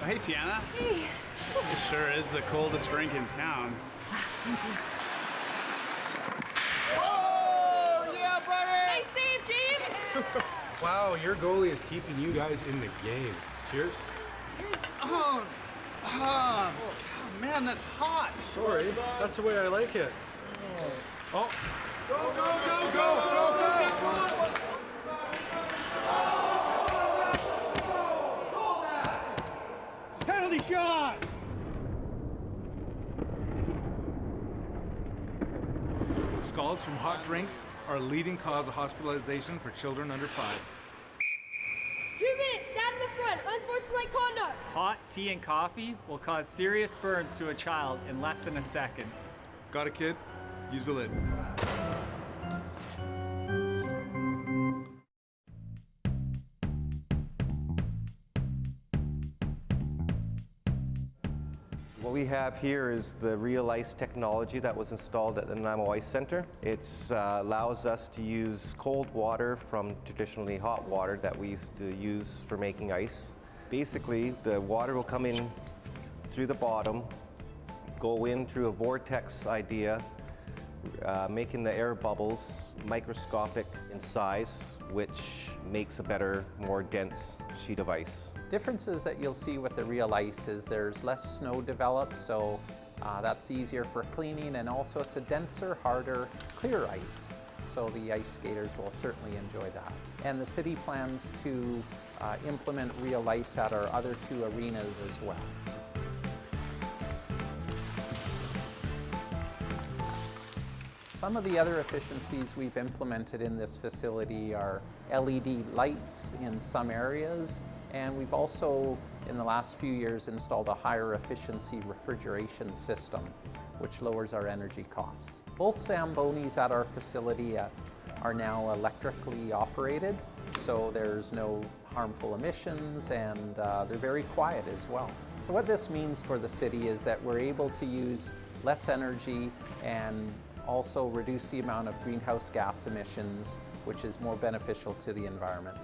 O: Hey, Tiana. Hey. It sure is the coldest rink in town.
P: Thank you.
O: Oh, yeah, buddy!
P: Nice save, James!
Q: Wow, your goalie is keeping you guys in the game. Cheers.
P: Cheers.
O: Oh, man, that's hot.
Q: Sorry, that's the way I like it. Oh.
O: Go, go, go, go, go, go, go!
Q: Penalty shot!
R: Scalds from hot drinks are a leading cause of hospitalization for children under 5.
P: 2 minutes, down to the front. prevent unsportsmanlike conduct.
S: Hot tea and coffee will cause serious burns to a child in less than a second.
R: Got it, kid? Use the lid.
T: What we have here is the Real Ice technology that was installed at the Nanaimo Ice Center. It allows us to use cold water from traditionally hot water that we used to use for making ice. Basically, the water will come in through the bottom, go in through a vortex idea, making the air bubbles microscopic in size, which makes a better, more dense sheet of ice.
U: Differences that you'll see with the Real Ice is there's less snow developed, so that's easier for cleaning, and also it's a denser, harder, clear ice. So the ice skaters will certainly enjoy that. And the city plans to implement Real Ice at our other 2 arenas as well. Some of the other efficiencies we've implemented in this facility are LED lights in some areas, and we've also, in the last few years, installed a higher efficiency refrigeration system, which lowers our energy costs. Both Zambonis at our facility are now electrically operated, so there's no harmful emissions, and they're very quiet as well. So what this means for the city is that we're able to use less energy and also reduce the amount of greenhouse gas emissions, which is more beneficial to the environment.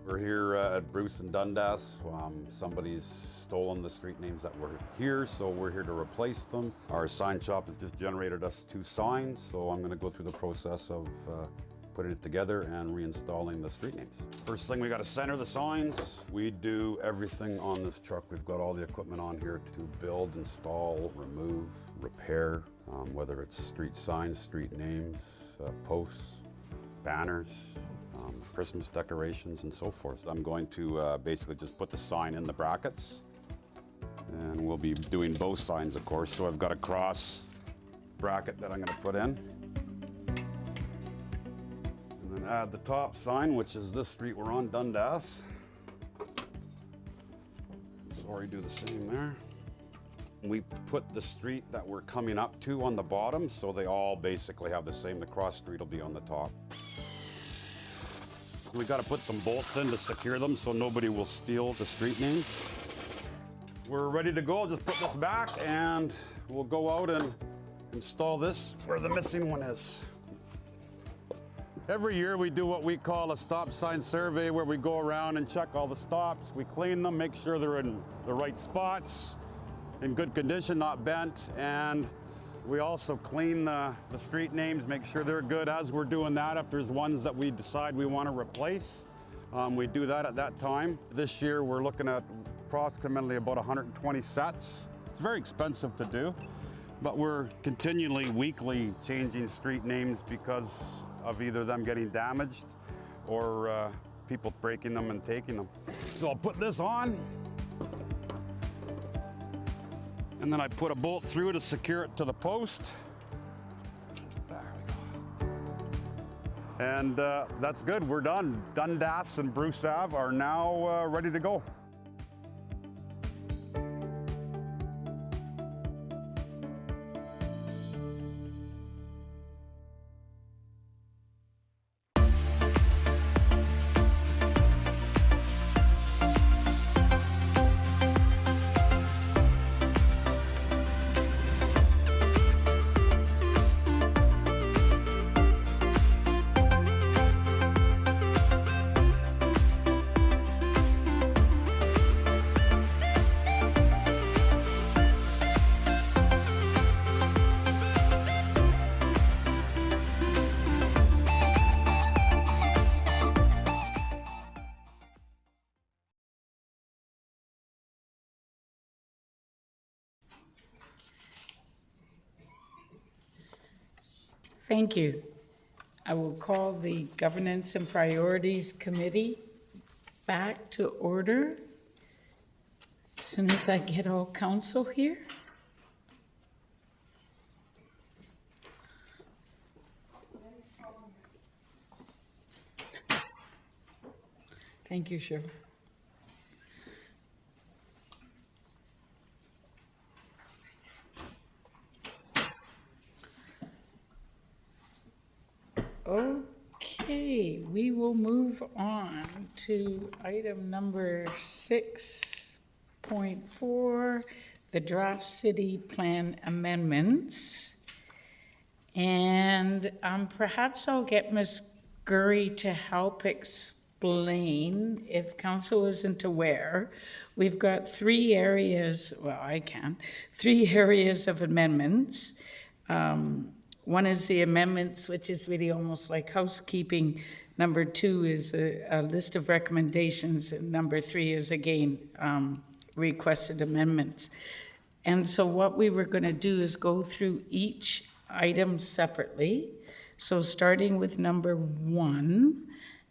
V: We're here at Bruce and Dundas. Somebody's stolen the street names that were here, so we're here to replace them. Our sign shop has just generated us 2 signs, so I'm going to go through the process of putting it together and reinstalling the street names. First thing, we got to center the signs. We do everything on this truck. We've got all the equipment on here to build, install, remove, repair, whether it's street signs, street names, posts, banners, Christmas decorations, and so forth. I'm going to basically just put the sign in the brackets, and we'll be doing both signs, of course. So I've got a cross bracket that I'm going to put in, and then add the top sign, which is this street we're on, Dundas. Sorry, do the same there. We put the street that we're coming up to on the bottom, so they all basically have the same. The cross street will be on the top. We got to put some bolts in to secure them so nobody will steal the street name. We're ready to go. I'll just put this back and we'll go out and install this where the missing one is. Every year we do what we call a stop sign survey, where we go around and check all the stops. We clean them, make sure they're in the right spots, in good condition, not bent, and we also clean the street names, make sure they're good. As we're doing that, if there's ones that we decide we want to replace, we do that at that time. This year we're looking at approximately about 120 sets. It's very expensive to do, but we're continually, weekly changing street names because of either them getting damaged or people breaking them and taking them. So I'll put this on, and then I put a bolt through to secure it to the post. There we go. And that's good, we're done. Dundas and Bruce Ave are now ready to go.
A: Thank you. I will call the Governance and Priorities Committee back to order as soon as I get all council here. Thank you, Cheryl. Okay, we will move on to item number 6.4, the draft city plan amendments. And perhaps I'll get Ms. Gurry to help explain, if council isn't aware, we've got three areas, well, three areas of amendments. One is the amendments, which is really almost like housekeeping. Number 2 is a list of recommendations, and number 3 is, again, requested amendments. And so what we were going to do is go through each item separately. So starting with number 1,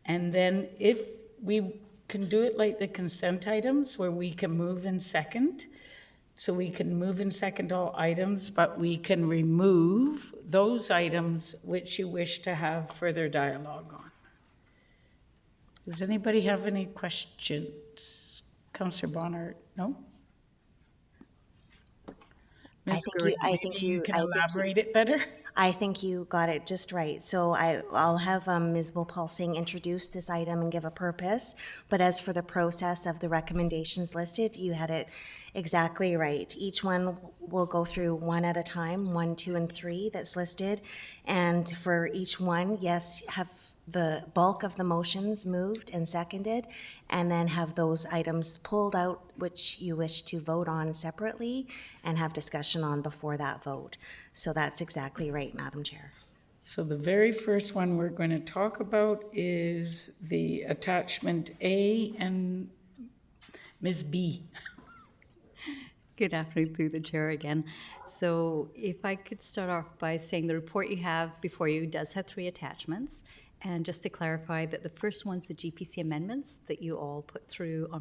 A: and then if we can do it like the consent items where we can move in second, so we can move and second all items, but we can remove those items which you wish to have further dialogue on. Does anybody have any questions? Councillor Bonner, no? Ms. Gurry, maybe you can elaborate it better?
B: I think you got it just right. So I'll have Ms. Bopal-Singh introduce this item and give a purpose. But as for the process of the recommendations listed, you had it exactly right. Each one will go through one at a time, 1, 2, and 3 that's listed. And for each one, yes, have the bulk of the motions moved and seconded, and then have those items pulled out which you wish to vote on separately and have discussion on before that vote. So that's exactly right, Madam Chair.
A: So the very first one we're going to talk about is the attachment A, and Ms. B.
D: Good afternoon, through the chair again. So if I could start off by saying the report you have before you does have 3 attachments. And just to clarify that the first one's the GPC amendments that you all put through on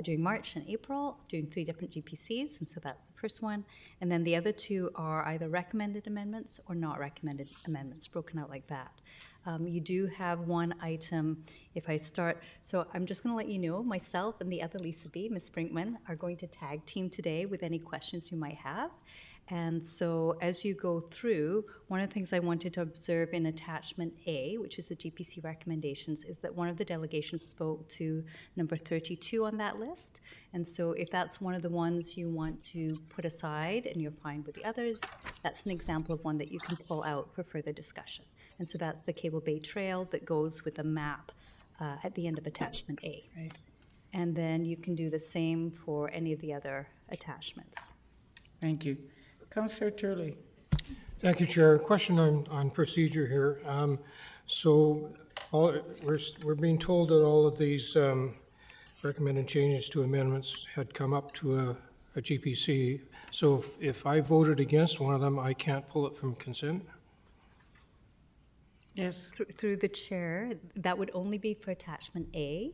D: during March and April, doing 3 different GPCs, and so that's the first one. And then the other 2 are either recommended amendments or not recommended amendments, broken out like that. You do have one item, if I start, so I'm just going to let you know, myself and the other Lisa B, Ms. Brinkman, are going to tag team today with any questions you might have. And so as you go through, one of the things I wanted to observe in attachment A, which is the GPC recommendations, is that one of the delegations spoke to number 32 on that list. And so if that's one of the ones you want to put aside and you're fine with the others, that's an example of one that you can pull out for further discussion. And so that's the Cable Bay Trail that goes with a map at the end of attachment A.
A: Right.
D: And then you can do the same for any of the other attachments.
A: Thank you. Councillor Turley.
E: Thank you, Chair. Question on procedure here. We're being told that all of these recommended changes to amendments had come up to a GPC. So if I voted against one of them, I can't pull it from consent?
A: Yes.
D: Through the chair, that would only be for attachment A.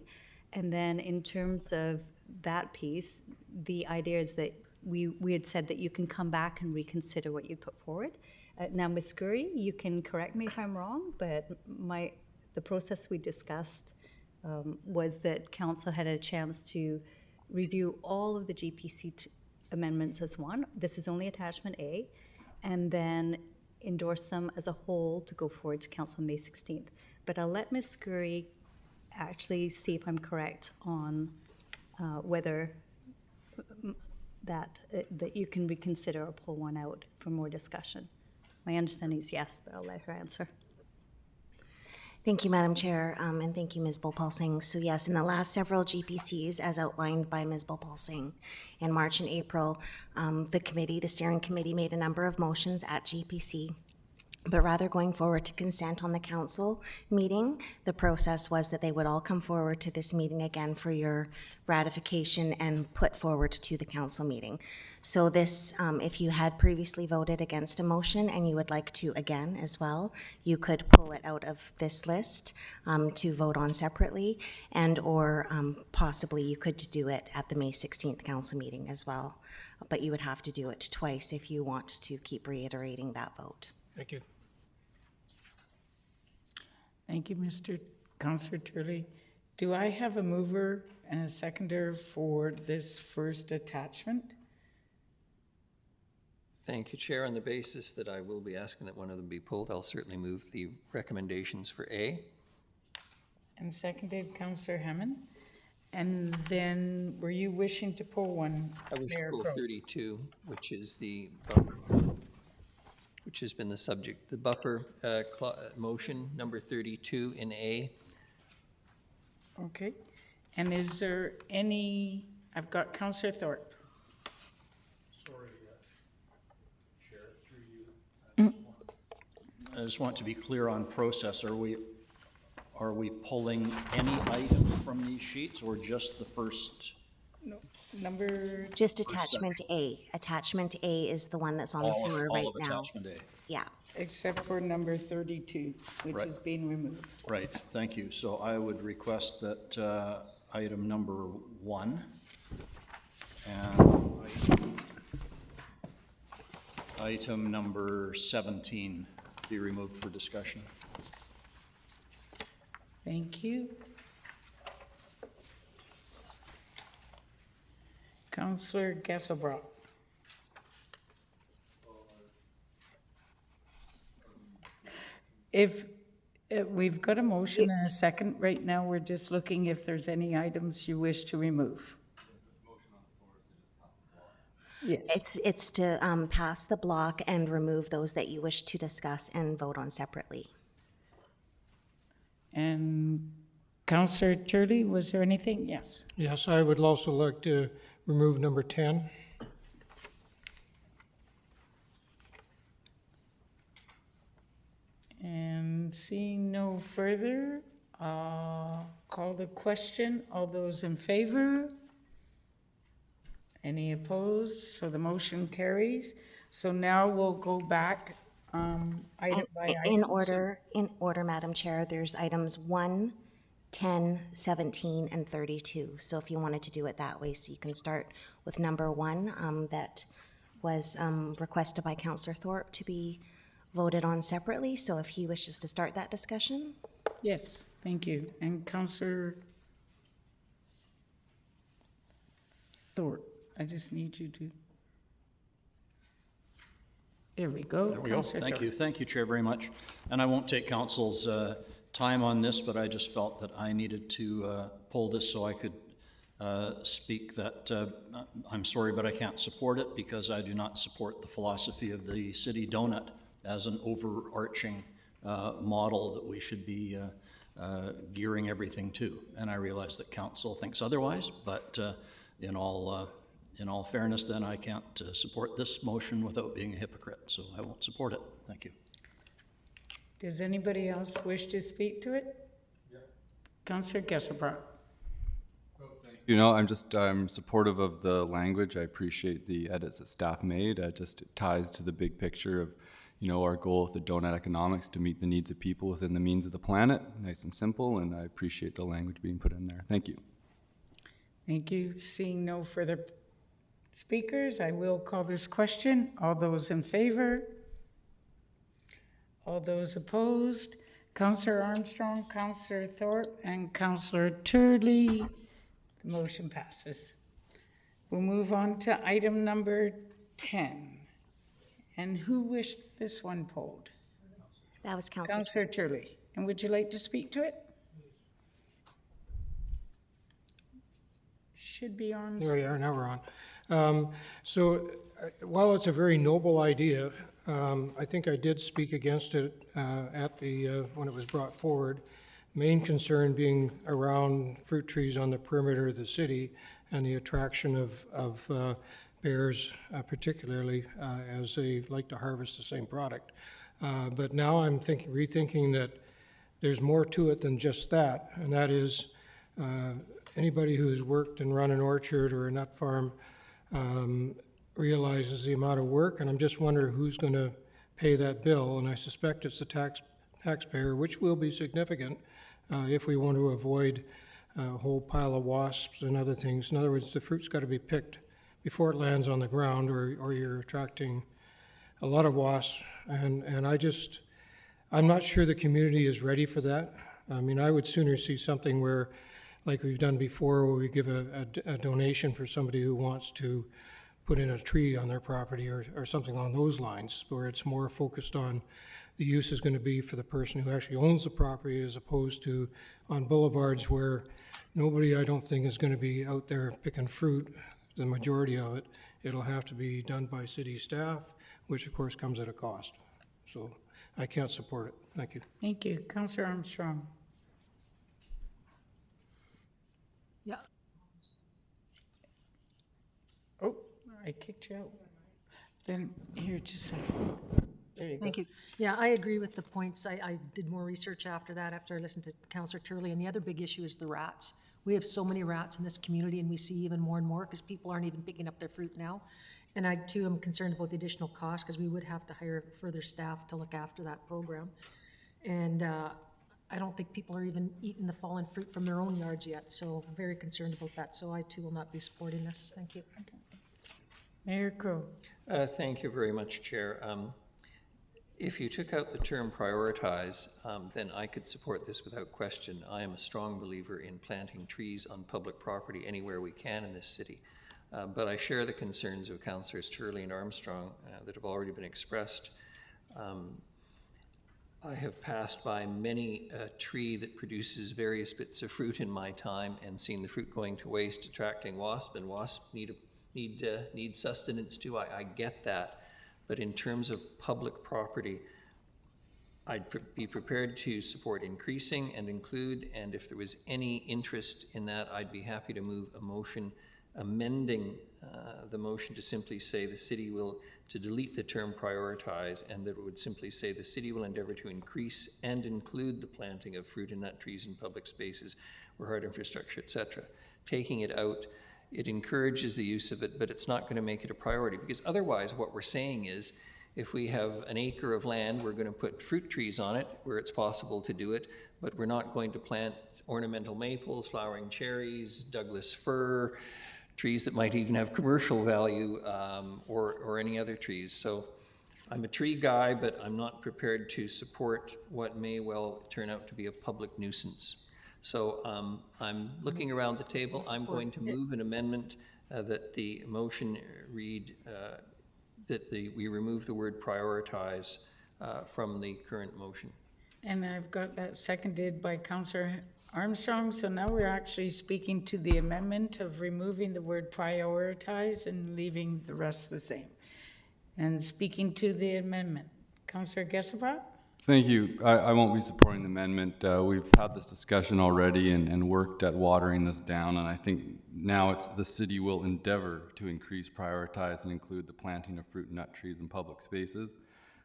D: And then in terms of that piece, the idea is that we had said that you can come back and reconsider what you put forward. Now, Ms. Gurry, you can correct me if I'm wrong, but the process we discussed was that council had a chance to review all of the GPC amendments as one. This is only attachment A, and then endorse them as a whole to go forward to council on May 16th. But I'll let Ms. Gurry actually see if I'm correct on whether that you can reconsider or pull one out for more discussion. My understanding is yes, but I'll let her answer.
B: Thank you, Madam Chair, and thank you, Ms. Bopal-Singh. So yes, in the last several GPCs, as outlined by Ms. Bopal-Singh, in March and April, the steering committee made a number of motions at GPC But rather going forward to consent on the council meeting, the process was that they would all come forward to this meeting again for your ratification and put forward to the council meeting. So this, if you had previously voted against a motion and you would like to again as well, you could pull it out of this list to vote on separately, and or possibly you could do it at the May 16th council meeting as well. But you would have to do it twice if you want to keep reiterating that vote.
E: Thank you.
A: Thank you, Councillor Turley. Do I have a mover and a seconder for this first attachment?
G: Thank you, Chair. On the basis that I will be asking that one of them be pulled, I'll certainly move the recommendations for A.
A: And seconded, Councillor Hammond. And then were you wishing to pull one?
G: I wish to
A: Mayor
G: pull
A: Pro?
G: 32, which is the buffer, which has been the subject. The buffer motion, number 32 in A.
A: Okay. And is there any, I've got Councillor Thorpe.
M: Sorry, Chair, through you. I just want to be clear on process. Are we pulling any item from these sheets or just the first?
A: No, number.
B: Just attachment A. Attachment A is the one that's on the floor right
M: All of
B: now.
M: attachment A.
B: Yeah.
A: Except for number 32, which
M: Right.
A: is being removed.
M: Right, thank you. So I would request that item number 1 and item number 17 be removed for discussion.
A: Thank you. Councillor Gasselbrock. If we've got a motion and a second right now, we're just looking if there's any items you wish to remove. Yes.
B: It's to pass the block and remove those that you wish to discuss and vote on separately.
A: And Councillor Turley, was there anything? Yes.
E: Yes, I would also like to remove number 10.
A: And seeing no further, call the question. All those in favor? Any opposed? So the motion carries. So now we'll go back item by item.
B: In order, Madam Chair, there's items 1, 10, 17, and 32. So if you wanted to do it that way, so you can start with number 1 that was requested by Councillor Thorpe to be voted on separately. So if he wishes to start that discussion.
A: Yes, thank you. And Councillor Thorpe, I just need you to. There we go.
M: There we go.
A: Councillor
M: Thank
A: Thorpe.
M: you. Thank you, Chair, very much. And I won't take council's time on this, but I just felt that I needed to pull this so I could speak that I'm sorry, but I can't support it because I do not support the philosophy of the city donut as an overarching model that we should be gearing everything to. And I realize that council thinks otherwise, but in all fairness, then I can't support this motion without being a hypocrite, so I won't support it. Thank you.
A: Does anybody else wish to speak to it? Yeah. Councillor Gasselbrock.
F: You know, I'm supportive of the language. I appreciate the edits that staff made. It ties to the big picture of, you know, our goal with the donut economics to meet the needs of people within the means of the planet. Nice and simple, and I appreciate the language being put in there. Thank you.
A: Thank you. Seeing no further speakers, I will call this question. All those in favor? All those opposed? Councillor Armstrong, Councillor Thorpe, and Councillor Turley. The motion passes. We'll move on to item number 10. And who wished this one pulled?
B: That was Councillor
A: Councillor Turley. And would you like to speak to it? Should be on.
E: There we are, now we're on. While it's a very noble idea, I think I did speak against it when it was brought forward. Main concern being around fruit trees on the perimeter of the city and the attraction of bears, particularly as they like to harvest the same product. But now I'm rethinking that there's more to it than just that, and that is anybody who's worked and run an orchard or a nut farm realizes the amount of work, and I'm just wondering who's going to pay that bill, and I suspect it's the taxpayer, which will be significant if we want to avoid a whole pile of wasps and other things. In other words, the fruit's got to be picked before it lands on the ground, or you're attracting a lot of wasps, and I'm not sure the community is ready for that. I mean, I would sooner see something where, like we've done before, where we give a donation for somebody who wants to put in a tree on their property or something along those lines, where it's more focused on the use is going to be for the person who actually owns the property, as opposed to on boulevards where nobody, I don't think, is going to be out there picking fruit, the majority of it. It'll have to be done by city staff, which of course comes at a cost. So I can't support it. Thank you.
A: Thank you. Councillor Armstrong.
J: Yeah.
A: Oh, I kicked you out. Then here, just a second. There you go.
J: Thank you. Yeah, I agree with the points. I did more research after that, after I listened to Councillor Turley, and the other big issue is the rats. We have so many rats in this community, and we see even more and more because people aren't even picking up their fruit now. And I too am concerned about the additional cost because we would have to hire further staff to look after that program. And I don't think people are even eating the fallen fruit from their own yards yet, so I'm very concerned about that. So I too will not be supporting this. Thank you.
A: Mayor Crow.
G: Thank you very much, Chair. If you took out the term prioritize, then I could support this without question. I am a strong believer in planting trees on public property anywhere we can in this city. But I share the concerns of Councillors Turley and Armstrong that have already been expressed. I have passed by many a tree that produces various bits of fruit in my time and seen the fruit going to waste, attracting wasps, and wasps need sustenance too. I get that. But in terms of public property, I'd be prepared to support increasing and include, and if there was any interest in that, I'd be happy to move a motion amending the motion to simply say the city will, to delete the term prioritize, and that it would simply say the city will endeavor to increase and include the planting of fruit and nut trees in public spaces where hard infrastructure, etc. Taking it out, it encourages the use of it, but it's not going to make it a priority, because otherwise what we're saying is if we have an acre of land, we're going to put fruit trees on it where it's possible to do it, but we're not going to plant ornamental maples, flowering cherries, Douglas fir, trees that might even have commercial value, or any other trees. So I'm a tree guy, but I'm not prepared to support what may well turn out to be a public nuisance. So I'm looking around the table. I'm going to move an amendment that the motion read that we remove the word prioritize from the current motion.
A: And I've got that seconded by Councillor Armstrong. So now we're actually speaking to the amendment of removing the word prioritize and leaving the rest the same. And speaking to the amendment, Councillor Geselbrecht?
F: Thank you. I won't be supporting the amendment. We've had this discussion already and worked at watering this down, and I think now it's the city will endeavor to increase, prioritize, and include the planting of fruit and nut trees in public spaces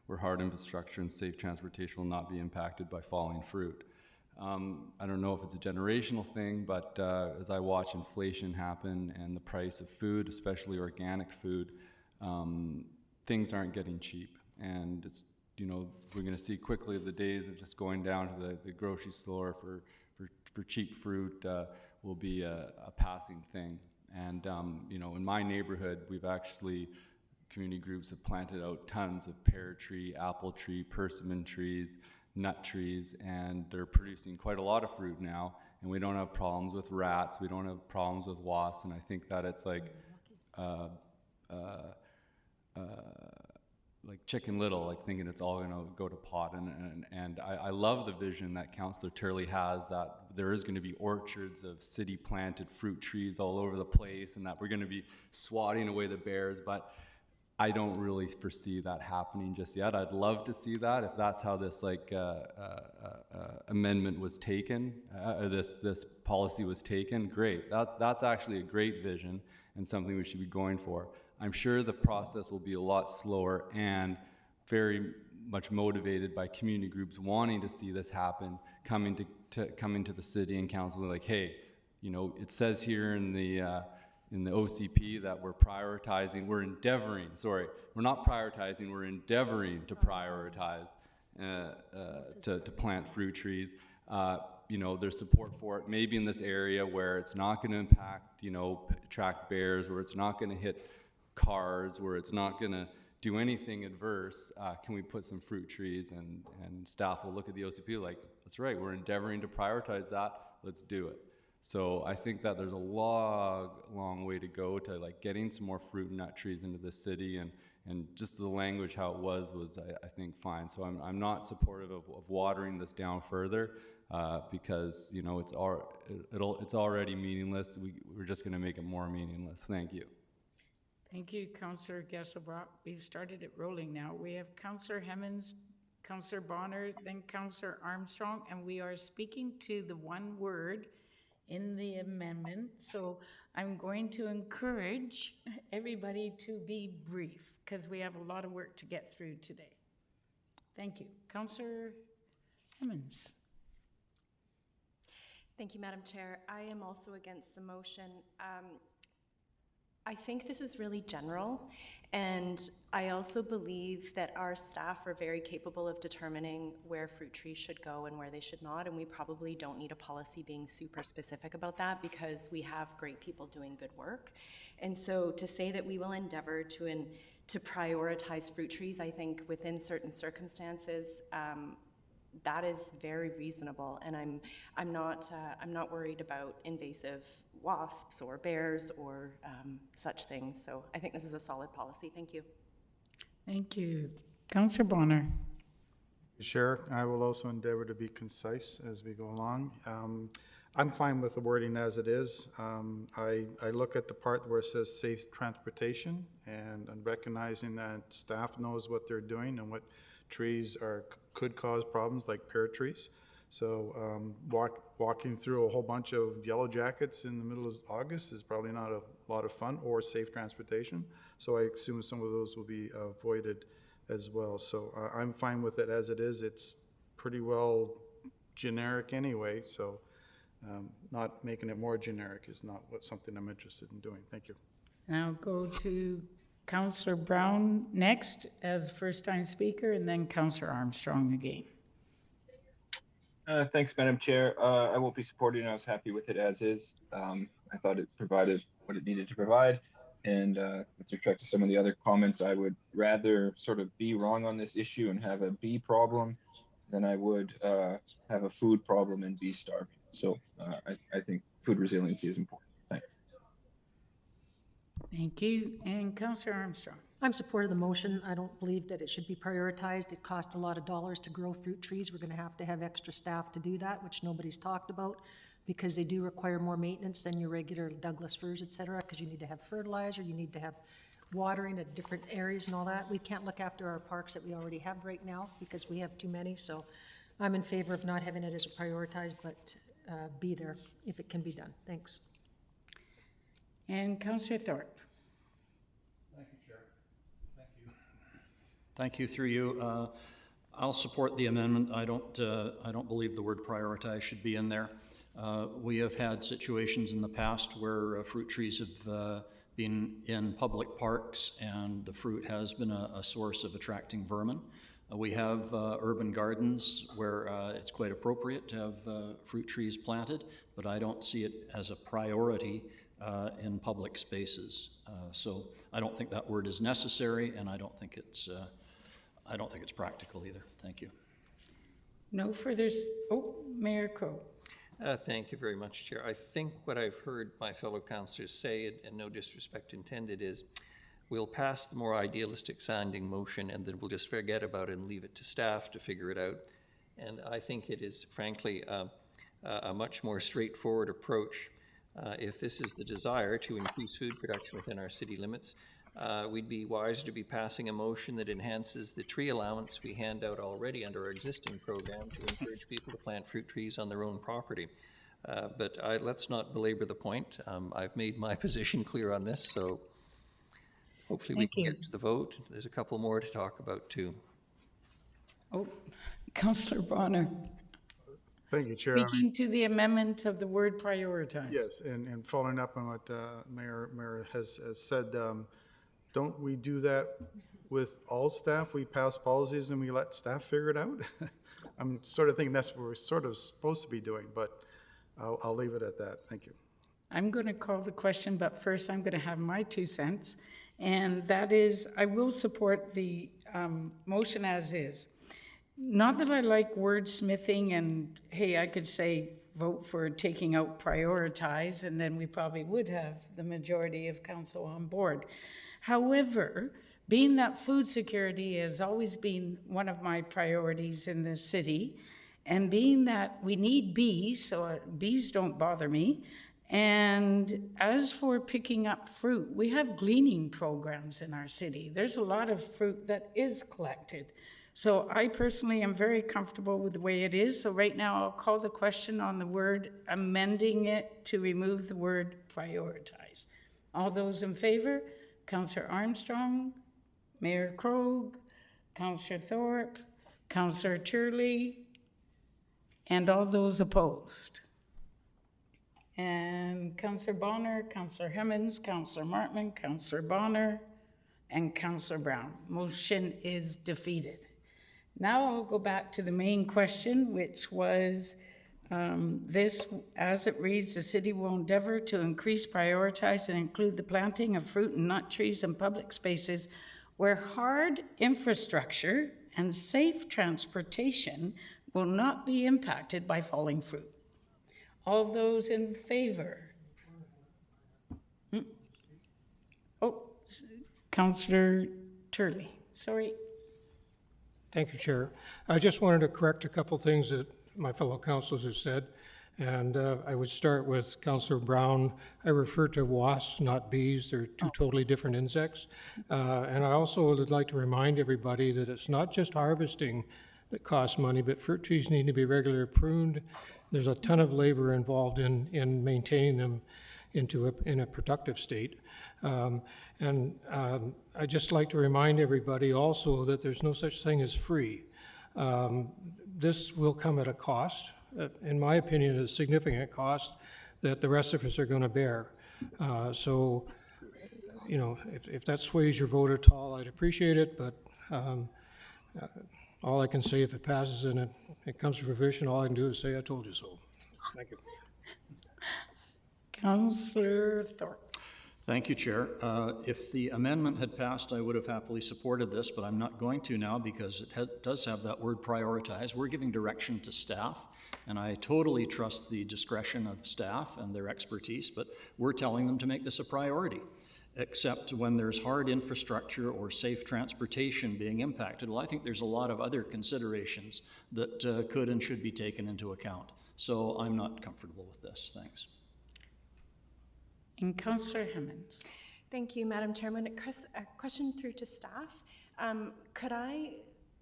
F: where hard infrastructure and safe transportation will not be impacted by falling fruit. I don't know if it's a generational thing, but as I watch inflation happen and the price of food, especially organic food, things aren't getting cheap. And it's, you know, we're going to see quickly the days of just going down to the grocery store for cheap fruit will be a passing thing. And, you know, in my neighborhood, we've actually, community groups have planted out tons of pear tree, apple tree, persimmon trees, nut trees, and they're producing quite a lot of fruit now, and we don't have problems with rats, we don't have problems with wasps, and I think that it's like Chicken Little, like thinking it's all gonna go to pot, and I love the vision that Councillor Turley has, that there is gonna be orchards of city planted fruit trees all over the place, and that we're gonna be swatting away the bears, but I don't really foresee that happening just yet. I'd love to see that if that's how this amendment was taken, or this policy was taken. Great. That's actually a great vision and something we should be going for. I'm sure the process will be a lot slower and very much motivated by community groups wanting to see this happen, coming to the city and council like, hey, you know, it says here in the OCP that we're not prioritizing, we're endeavoring to prioritize to plant fruit trees. You know, there's support for it, maybe in this area where it's not going to impact, you know, attract bears, where it's not going to hit cars, where it's not going to do anything adverse. Can we put some fruit trees? And staff will look at the OCP like, that's right, we're endeavoring to prioritize that, let's do it. So I think that there's a long way to go to like getting some more fruit and nut trees into the city, and just the language how it was I think fine. So I'm not supportive of watering this down further because, you know, it's already meaningless. We're just going to make it more meaningless. Thank you.
A: Thank you, Councillor Gasselbrock. We've started it rolling now. We have Councillor Hemmons, Councillor Bonner, then Councillor Armstrong, and we are speaking to the one word in the amendment. So I'm going to encourage everybody to be brief because we have a lot of work to get through today. Thank you. Councillor Hemmons.
C: Thank you, Madam Chair. I am also against the motion. I think this is really general, and I also believe that our staff are very capable of determining where fruit trees should go and where they should not, and we probably don't need a policy being super specific about that because we have great people doing good work. And so to say that we will endeavor to prioritize fruit trees, I think within certain circumstances, that is very reasonable, and I'm not worried about invasive wasps or bears or such things. So I think this is a solid policy. Thank you.
A: Thank you. Councillor Bonner.
H: Chair, I will also endeavor to be concise as we go along. I'm fine with the wording as it is. I look at the part where it says safe transportation and recognizing that staff knows what they're doing and what trees could cause problems like pear trees. So walking through a whole bunch of yellow jackets in the middle of August is probably not a lot of fun or safe transportation. So I assume some of those will be avoided as well. So I'm fine with it as it is. It's pretty well generic anyway. So not making it more generic is not something I'm interested in doing. Thank you.
A: Now go to Councillor Brown next as first-time speaker, and then Councillor Armstrong again.
I: Thanks, Madam Chair. I won't be supporting it. I was happy with it as is. I thought it provided what it needed to provide. And with respect to some of the other comments, I would rather sort of be wrong on this issue and have a bee problem than I would have a food problem and be starving. So I think food resiliency is important. Thanks.
A: Thank you. And Councillor Armstrong.
J: I'm supportive of the motion. I don't believe that it should be prioritized. It costs a lot of dollars to grow fruit trees. We're going to have extra staff to do that, which nobody's talked about, because they do require more maintenance than your regular Douglas firs, et cetera, because you need to have fertilizer, you need to have watering at different areas and all that. We can't look after our parks that we already have right now because we have too many. So I'm in favor of not having it as a prioritized, but be there if it can be done. Thanks.
A: And Councillor Thorpe.
M: Thank you, Chair. Thank you. Thank you. Through you, I'll support the amendment. I don't believe the word prioritize should be in there. We have had situations in the past where fruit trees have been in public parks and the fruit has been a source of attracting vermin. We have urban gardens where it's quite appropriate to have fruit trees planted, but I don't see it as a priority in public spaces. So I don't think that word is necessary, and I don't think it's practical either. Thank you.
A: No further. Mayor Crow.
G: Thank you very much, Chair. I think what I've heard my fellow councillors say, and no disrespect intended, is we'll pass the more idealistic sounding motion and then we'll just forget about it and leave it to staff to figure it out. And I think it is, frankly, a much more straightforward approach. If this is the desire to increase food production within our city limits, we'd be wise to be passing a motion that enhances the tree allowance we hand out already under our existing program to encourage people to plant fruit trees on their own property. But let's not belabor the point. I've made my position clear on this, so hopefully we can get to the vote. There's a couple more to talk about too.
A: Oh, Councillor Bonner.
H: Thank you, Chair.
A: Speaking to the amendment of the word prioritize.
H: Yes, and following up on what Mayor has said, don't we do that with all staff? We pass policies and we let staff figure it out? I'm sort of thinking that's what we're sort of supposed to be doing, but I'll leave it at that. Thank you.
A: I'm going to call the question, but first I'm going to have my 2 cents, and that is I will support the motion as is. Not that I like wordsmithing and, hey, I could say vote for taking out prioritize, and then we probably would have the majority of council on board. However, being that food security has always been one of my priorities in this city, and being that we need bees, so bees don't bother me, and as for picking up fruit, we have gleaning programs in our city. There's a lot of fruit that is collected. So I personally am very comfortable with the way it is. So right now I'll call the question on the word amending it to remove the word prioritize. All those in favor? Councillor Armstrong, Mayor Krogh, Councillor Thorpe, Councillor Turley, and all those opposed. And Councillor Bonner, Councillor Hemmens, Councillor Martman, Councillor Bonner, and Councillor Brown. Motion is defeated. Now I'll go back to the main question, which was this, as it reads, the city will endeavor to increase, prioritize, and include the planting of fruit and nut trees in public spaces where hard infrastructure and safe transportation will not be impacted by falling fruit. All those in favor? Oh, Councillor Turley, sorry.
E: Thank you, Chair. I just wanted to correct a couple things that my fellow councilors have said. And I would start with Councillor Brown. I refer to wasps, not bees. They're 2 totally different insects. And I also would like to remind everybody that it's not just harvesting that costs money, but fruit trees need to be regularly pruned. There's a ton of labor involved in maintaining them in a productive state. I'd just like to remind everybody also that there's no such thing as free. This will come at a cost, in my opinion, a significant cost that the rest of us are going to bear. So, you know, if that sways your vote at all, I'd appreciate it, but all I can say, if it passes and it comes to fruition, all I can do is say I told you so. Thank you.
A: Councillor Thorpe.
M: Thank you, Chair. If the amendment had passed, I would have happily supported this, but I'm not going to now because it does have that word prioritize. We're giving direction to staff, and I totally trust the discretion of staff and their expertise, but we're telling them to make this a priority, except when there's hard infrastructure or safe transportation being impacted. Well, I think there's a lot of other considerations that could and should be taken into account. So I'm not comfortable with this. Thanks.
A: And Councillor Hemmens.
C: Thank you, Madam Chairman. Chris, a question through to staff. Could I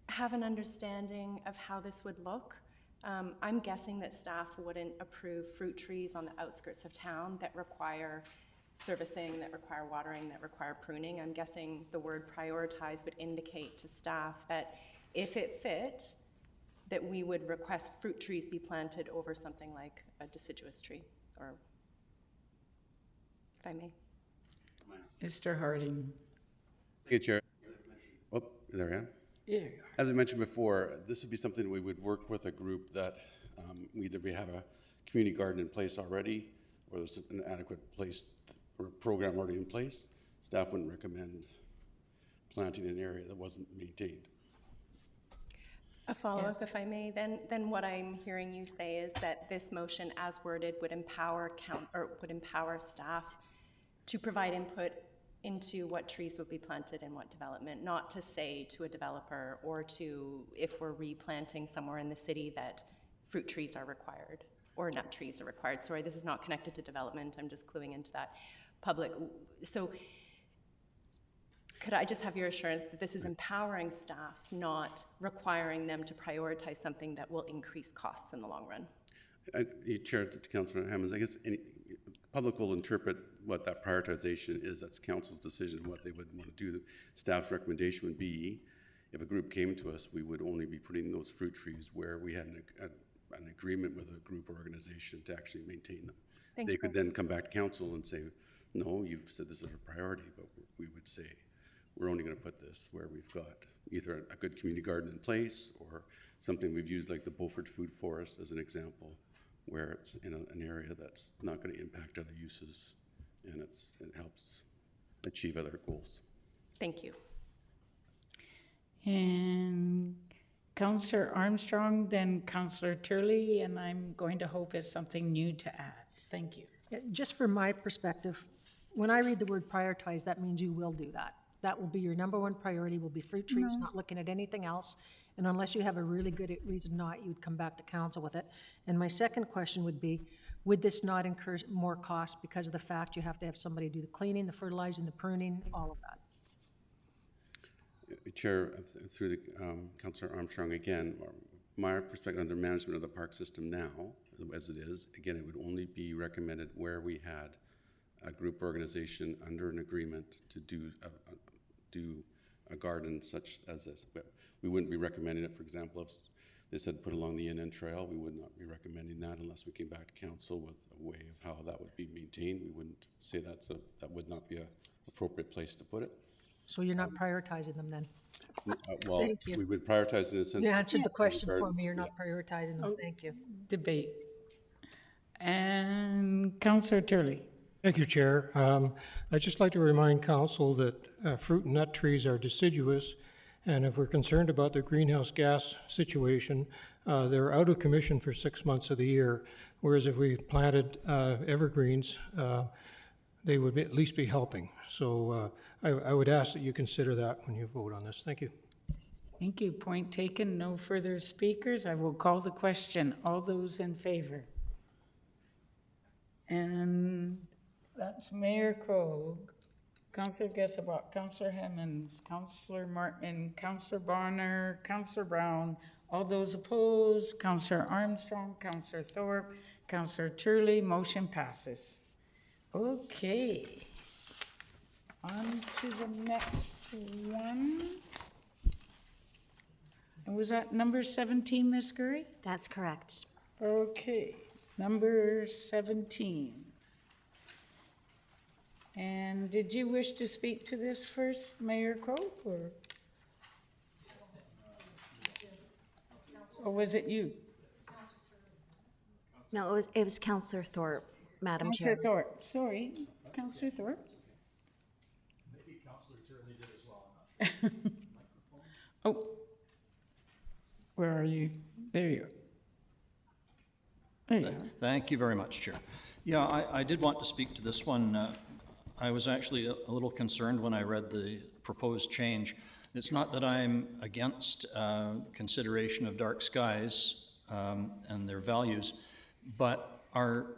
C: have an understanding of how this would look? I'm guessing that staff wouldn't approve fruit trees on the outskirts of town that require servicing, that require watering, that require pruning. I'm guessing the word prioritize would indicate to staff that if it fit, that we would request fruit trees be planted over something like a deciduous tree, or if I may.
A: Mr. Harding.
K: Thank you, Chair. Oh, there I am.
A: Yeah.
K: As I mentioned before, this would be something we would work with a group that either we have a community garden in place already, or there's an adequate place or program already in place. Staff wouldn't recommend planting an area that wasn't maintained.
C: A follow-up, if I may, then what I'm hearing you say is that this motion, as worded, would empower staff to provide input into what trees would be planted in what development, not to say to a developer or to, if we're replanting somewhere in the city, that fruit trees are required or nut trees are required. Sorry, this is not connected to development. I'm just cluing into that public. So could I just have your assurance that this is empowering staff, not requiring them to prioritize something that will increase costs in the long run?
K: Chair, to Councillor Hemmens, I guess the public will interpret what that prioritization is. That's council's decision, what they would want to do. The staff's recommendation would be, if a group came to us, we would only be putting those fruit trees where we had an agreement with a group or organization to actually maintain them. They could then come back to council and say, no, you've said this is a priority, but we would say, we're only going to put this where we've got either a good community garden in place or something we've used like the Beaufort Food Forest as an example, where it's in an area that's not going to impact other uses and it helps achieve other goals.
C: Thank you.
A: And Councillor Armstrong, then Councillor Turley, and I'm going to hope it's something new to add. Thank you.
J: Just from my perspective, when I read the word prioritize, that means you will do that. That will be your number one priority, will be fruit trees, not looking at anything else. And unless you have a really good reason not, you'd come back to council with it. And my second question would be, would this not incur more costs because of the fact you have to have somebody do the cleaning, the fertilizing, the pruning, all of that?
K: Chair, through the Councillor Armstrong again, my perspective on the management of the park system now, as it is, again, it would only be recommended where we had a group organization under an agreement to do a garden such as this. But we wouldn't be recommending it, for example, if they said put along the Inn Trail, we would not be recommending that unless we came back to council with a way of how that would be maintained. We wouldn't say that would not be an appropriate place to put it.
J: So you're not prioritizing them then?
K: Well,
J: Thank you.
K: we would prioritize in a sense.
J: You answered the question for me. You're not prioritizing them. Thank you.
A: Debate. And Councillor Turley.
E: Thank you, Chair. I'd just like to remind council that fruit and nut trees are deciduous, and if we're concerned about the greenhouse gas situation, they're out of commission for 6 months of the year, whereas if we planted evergreens, they would at least be helping. So I would ask that you consider that when you vote on this. Thank you.
A: Thank you. Point taken. No further speakers. I will call the question. All those in favor? And that's Mayor Crowe, Councillor Gessabot, Councillor Hemmons, Councillor Martin, Councillor Bonner, Councillor Brown. All those opposed, Councillor Armstrong, Councillor Thorpe, Councillor Turley. Motion passes. Okay. On to the next one. And was that number 17, Ms. Curry?
B: That's correct.
A: Okay, number 17. And did you wish to speak to this first, Mayor Crowe, or was it you?
B: No, it was Councillor Thorpe, Madam Chair.
A: Councillor Thorpe, sorry, Councillor Thorpe.
M: Maybe Councillor Turley did as well.
A: Oh, where are you? There you are. There you are.
M: Thank you very much, Chair. Yeah, I did want to speak to this one. I was actually a little concerned when I read the proposed change. It's not that I'm against consideration of dark skies and their values, but our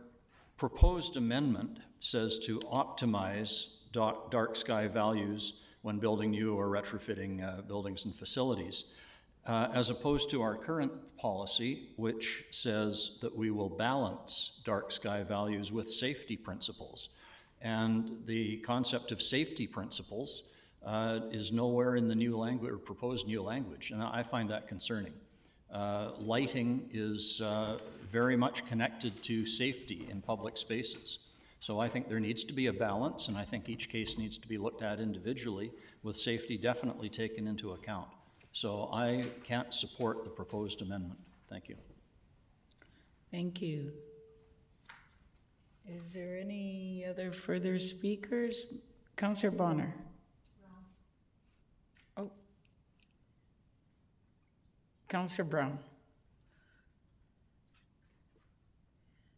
M: proposed amendment says to optimize dark sky values when building new or retrofitting buildings and facilities, as opposed to our current policy, which says that we will balance dark sky values with safety principles. And the concept of safety principles is nowhere in the new language or proposed new language, and I find that concerning. Lighting is very much connected to safety in public spaces. So I think there needs to be a balance, and I think each case needs to be looked at individually, with safety definitely taken into account. So I can't support the proposed amendment. Thank you.
A: Thank you. Is there any other further speakers? Councillor Bonner. Oh. Councillor Brown.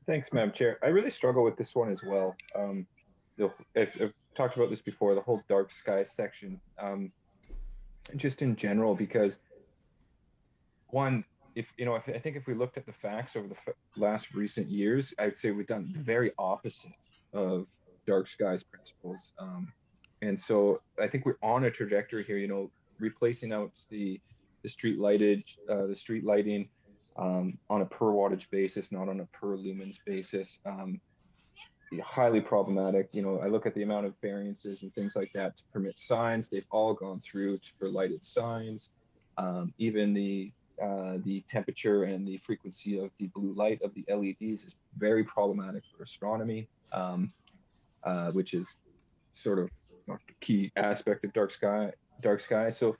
I: Thanks, Madam Chair. I really struggle with this one as well. I've talked about this before, the whole dark sky section, just in general, because one, I think if we looked at the facts over the last recent years, I'd say we've done the very opposite of dark skies principles. And so I think we're on a trajectory here, replacing out the street lighting on a per wattage basis, not on a per lumens basis. Highly problematic. I look at the amount of variances and things like that to permit signs. They've all gone through for lighted signs. Even the temperature and the frequency of the blue light of the LEDs is very problematic for astronomy, which is sort of a key aspect of dark sky. So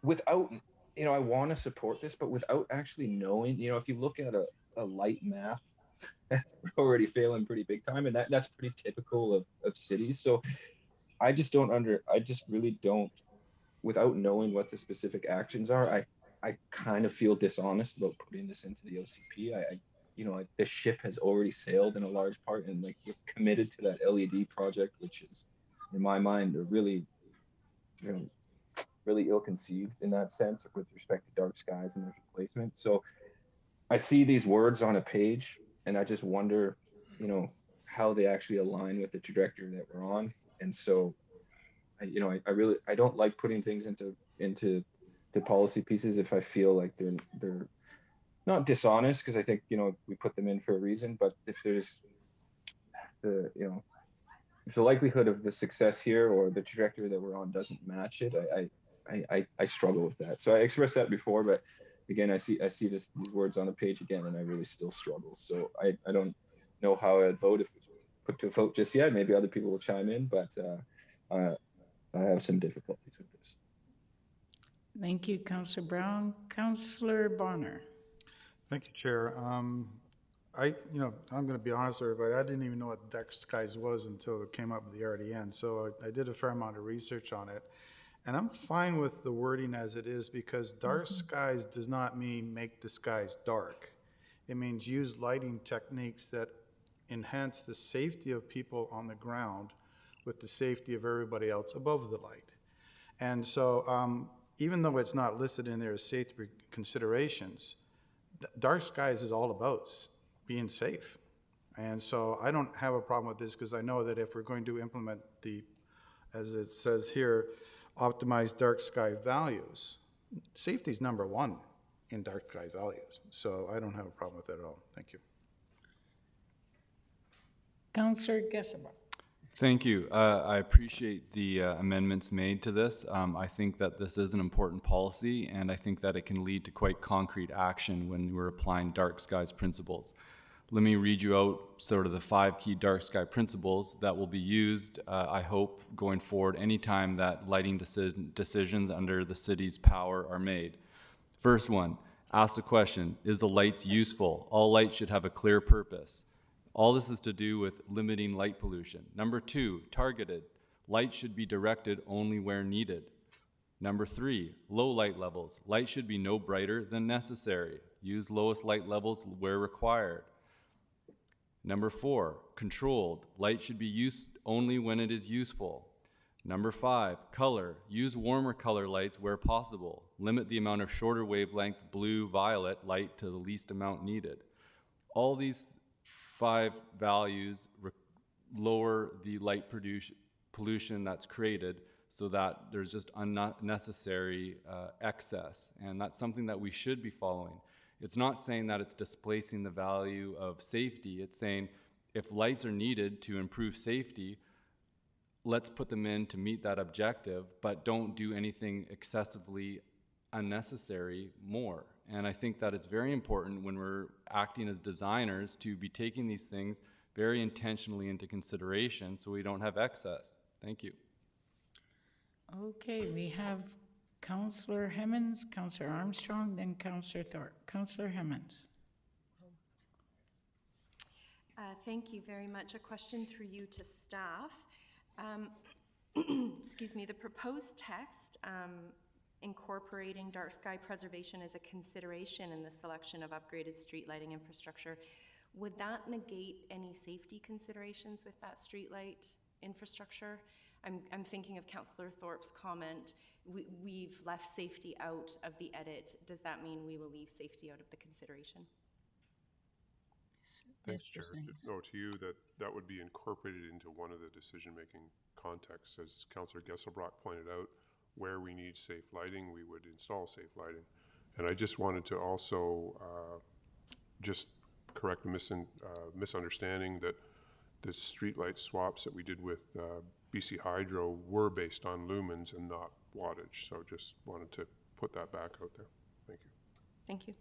I: without, I want to support this, but without actually knowing, if you look at a light map, we're already failing pretty big time, and that's pretty typical of cities. So I just really don't, without knowing what the specific actions are, I kind of feel dishonest about putting this into the OCP. The ship has already sailed in a large part, and like we're committed to that LED project, which is, in my mind, a really, really ill-conceived in that sense with respect to dark skies and their replacement. So I see these words on a page, and I just wonder, how they actually align with the trajectory that we're on. And so, I don't like putting things into policy pieces if I feel like they're not dishonest, because I think we put them in for a reason. But if there's if the likelihood of the success here or the trajectory that we're on doesn't match it, I struggle with that. So I expressed that before, but again, I see these words on the page again, and I really still struggle. So I don't know how I'd vote if it's put to a vote just yet. Maybe other people will chime in, but I have some difficulties with this.
A: Thank you, Councillor Brown. Councillor Bonner.
H: Thank you, Chair. I'm going to be honest with everybody. I didn't even know what dark skies was until it came up with the RDN. So I did a fair amount of research on it. And I'm fine with the wording as it is, because dark skies does not mean make the skies dark. It means use lighting techniques that enhance the safety of people on the ground with the safety of everybody else above the light. And so even though it's not listed in there as safety considerations, dark skies is all about being safe. And so I don't have a problem with this, because I know that if we're going to implement as it says here, optimize dark sky values, safety is number one in dark sky values. So I don't have a problem with that at all. Thank you.
A: Councillor Gesabach.
F: Thank you. I appreciate the amendments made to this. I think that this is an important policy, and I think that it can lead to quite concrete action when we're applying dark skies principles. Let me read you out sort of the 5 key dark sky principles that will be used, I hope, going forward anytime that lighting decisions under the city's power are made. First one, ask the question, is the lights useful? All lights should have a clear purpose. All this is to do with limiting light pollution. Number 2, targeted. Light should be directed only where needed. Number 3, low light levels. Light should be no brighter than necessary. Use lowest light levels where required. Number 4, controlled. Light should be used only when it is useful. Number 5, color. Use warmer color lights where possible. Limit the amount of shorter wavelength blue, violet light to the least amount needed. All these 5 values lower the light pollution that's created, so that there's just unnecessary excess, and that's something that we should be following. It's not saying that it's displacing the value of safety. It's saying if lights are needed to improve safety, let's put them in to meet that objective, but don't do anything excessively unnecessary more. And I think that it's very important when we're acting as designers to be taking these things very intentionally into consideration so we don't have excess. Thank you.
A: Okay, we have Councillor Hemmens, Councillor Armstrong, then Councillor Thorpe. Councillor Hemmens.
C: Thank you very much. A question through you to staff. Excuse me, the proposed text incorporating dark sky preservation as a consideration in the selection of upgraded street lighting infrastructure, would that negate any safety considerations with that street light infrastructure? I'm thinking of Councillor Thorpe's comment, we've left safety out of the edit. Does that mean we will leave safety out of the consideration?
L: Thanks, Chair. No, to you, that would be incorporated into one of the decision-making contexts. As Councillor Gesselbrock pointed out, where we need safe lighting, we would install safe lighting. And I just wanted to also just correct a misunderstanding that the streetlight swaps that we did with BC Hydro were based on lumens and not wattage. So just wanted to put that back out there. Thank you.
C: Thank you.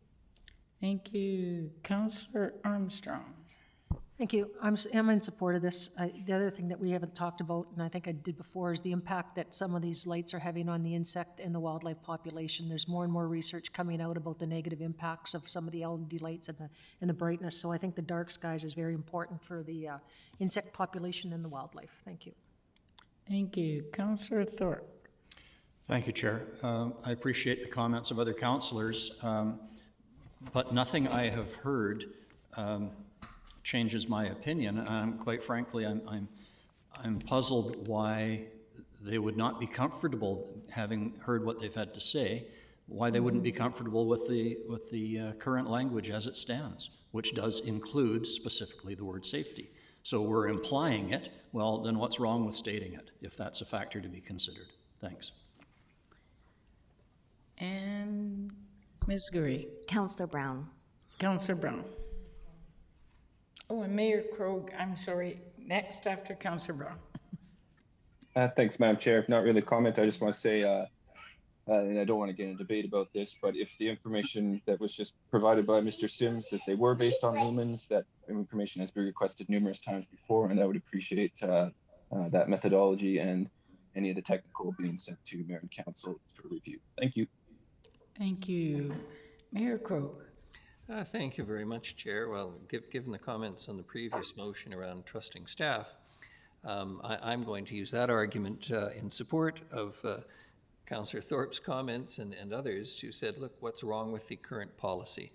A: Thank you. Councillor Armstrong.
J: Thank you. I'm in support of this. The other thing that we haven't talked about, and I think I did before, is the impact that some of these lights are having on the insect and the wildlife population. There's more and more research coming out about the negative impacts of some of the LED lights and the brightness. So I think the dark skies is very important for the insect population and the wildlife. Thank you.
A: Thank you. Councillor Thorpe.
M: Thank you, Chair. I appreciate the comments of other councillors, but nothing I have heard changes my opinion. Quite frankly, I'm puzzled why they would not be comfortable, having heard what they've had to say, why they wouldn't be comfortable with the current language as it stands, which does include specifically the word safety. So we're implying it. Well, then what's wrong with stating it, if that's a factor to be considered? Thanks.
A: And Ms. Gurry.
B: Councillor Brown.
A: Councillor Brown. Oh, and Mayor Krog, I'm sorry, next after Councillor Brown.
I: Thanks, Madam Chair. Not really a comment. I just want to say, and I don't want to get in a debate about this, but if the information that was just provided by Mr. Sims, that they were based on lumens, that information has been requested numerous times before, and I would appreciate that methodology and any of the technical being sent to Mayor and Council for review. Thank you.
A: Thank you. Mayor Krog.
G: Thank you very much, Chair. Well, given the comments on the previous motion around trusting staff, I'm going to use that argument in support of Councillor Thorpe's comments and others who said, look, what's wrong with the current policy?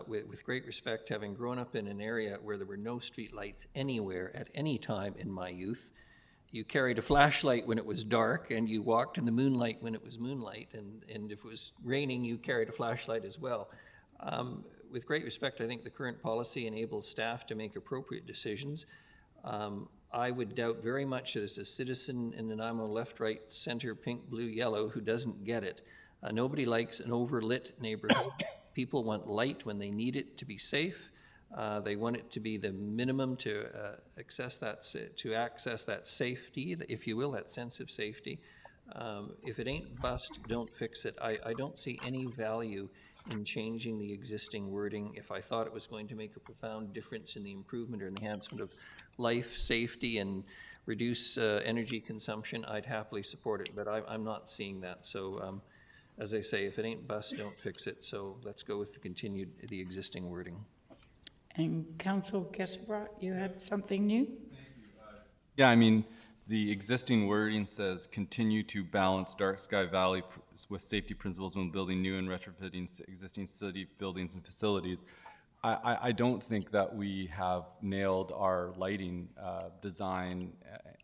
G: With great respect, having grown up in an area where there were no street lights anywhere at any time in my youth, you carried a flashlight when it was dark, and you walked in the moonlight when it was moonlight, and if it was raining, you carried a flashlight as well. With great respect, I think the current policy enables staff to make appropriate decisions. I would doubt very much there's a citizen in Nanaimo left, right, center, pink, blue, yellow who doesn't get it. Nobody likes an overlit neighborhood. People want light when they need it to be safe. They want it to be the minimum to access that safety, if you will, that sense of safety. If it ain't bust, don't fix it. I don't see any value in changing the existing wording. If I thought it was going to make a profound difference in the improvement or enhancement of life, safety, and reduce energy consumption, I'd happily support it, but I'm not seeing that. So as I say, if it ain't bust, don't fix it. So let's go with the existing wording.
A: And Councillor Gesselbrock, you had something new?
F: Yeah, I mean, the existing wording says continue to balance dark sky valley with safety principles when building new and retrofitting existing city buildings and facilities. I don't think that we have nailed our lighting design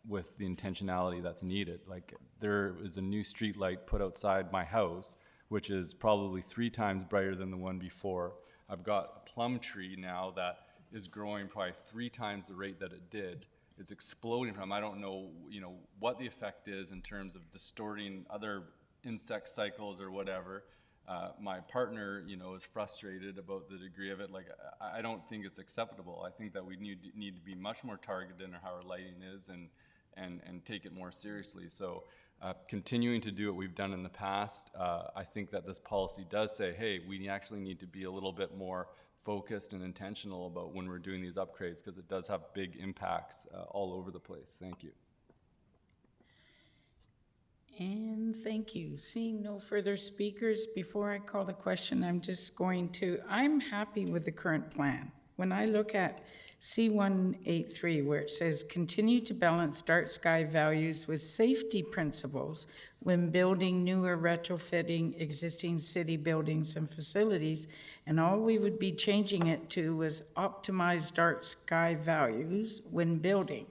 F: with the intentionality that's needed. Like, there is a new street light put outside my house, which is probably 3 times brighter than the one before. I've got a plum tree now that is growing probably 3 times the rate that it did. It's exploding from. I don't know, what the effect is in terms of distorting other insect cycles or whatever. My partner, is frustrated about the degree of it. Like, I don't think it's acceptable. I think that we need to be much more targeted in how our lighting is and take it more seriously. So continuing to do what we've done in the past, I think that this policy does say, hey, we actually need to be a little bit more focused and intentional about when we're doing these upgrades, because it does have big impacts all over the place. Thank you.
A: And thank you. Seeing no further speakers, before I call the question, I'm happy with the current plan. When I look at C183, where it says continue to balance dark sky values with safety principles when building new or retrofitting existing city buildings and facilities, and all we would be changing it to was optimize dark sky values when building.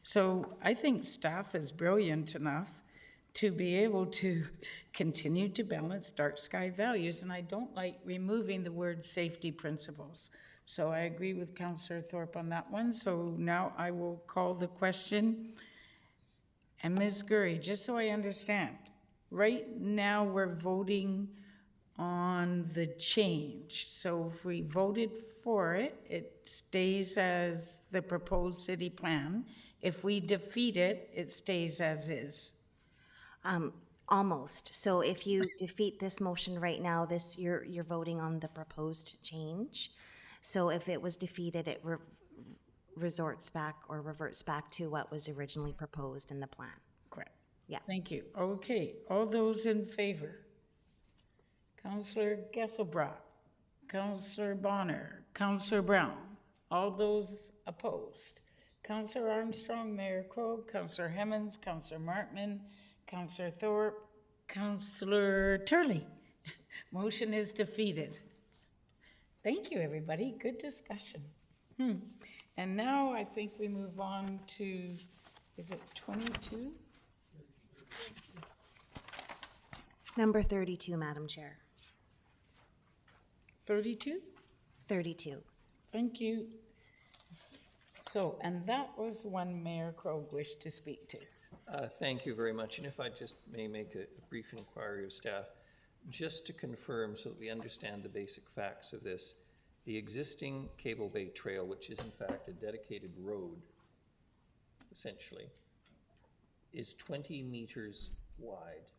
A: So I think staff is brilliant enough to be able to continue to balance dark sky values, and I don't like removing the word safety principles. So I agree with Councillor Thorpe on that one. So now I will call the question. And Ms. Gurry, just so I understand, right now we're voting on the change. So if we voted for it, it stays as the proposed city plan. If we defeat it, it stays as is.
B: Almost. So if you defeat this motion right now, you're voting on the proposed change. So if it was defeated, it reverts back to what was originally proposed in the plan.
A: Correct.
B: Yeah.
A: Thank you. Okay, all those in favor? Councillor Gesselbrock, Councillor Bonner, Councillor Brown, all those opposed? Councillor Armstrong, Mayor Crowe, Councillor Hemmons, Councillor Martman, Councillor Thorpe, Councillor Turley. Motion is defeated. Thank you, everybody. Good discussion. And now I think we move on to, is it 22?
B: Number 32, Madam Chair.
A: 32?
B: 32.
A: Thank you. So, and that was one Mayor Crowe wished to speak to.
G: Thank you very much. And if I just may make a brief inquiry of staff, just to confirm so that we understand the basic facts of this, the existing Cable Bay Trail, which is in fact a dedicated road, essentially, is 20 meters wide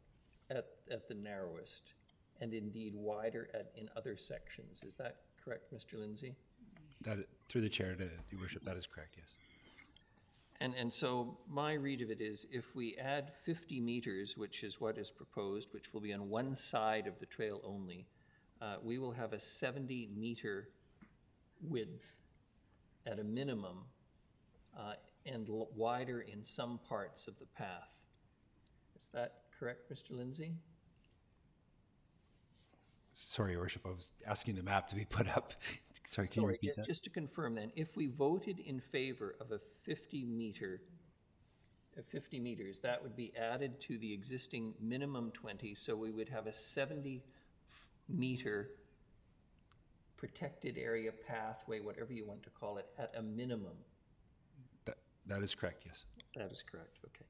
G: at the narrowest, and indeed wider in other sections. Is that correct, Mr. Lindsay?
N: That, through the chair, Your Worship, that is correct, yes.
G: And so my read of it is if we add 50 meters, which is what is proposed, which will be on one side of the trail only, we will have a 70-meter width at a minimum and wider in some parts of the path. Is that correct, Mr. Lindsay?
N: Sorry, Your Worship, I was asking the map to be put up. Sorry, can you repeat that?
G: Just to confirm then, if we voted in favor of a 50 meters, that would be added to the existing minimum 20, so we would have a 70-meter protected area pathway, whatever you want to call it, at a minimum.
N: That is correct, yes.
G: That is correct, okay.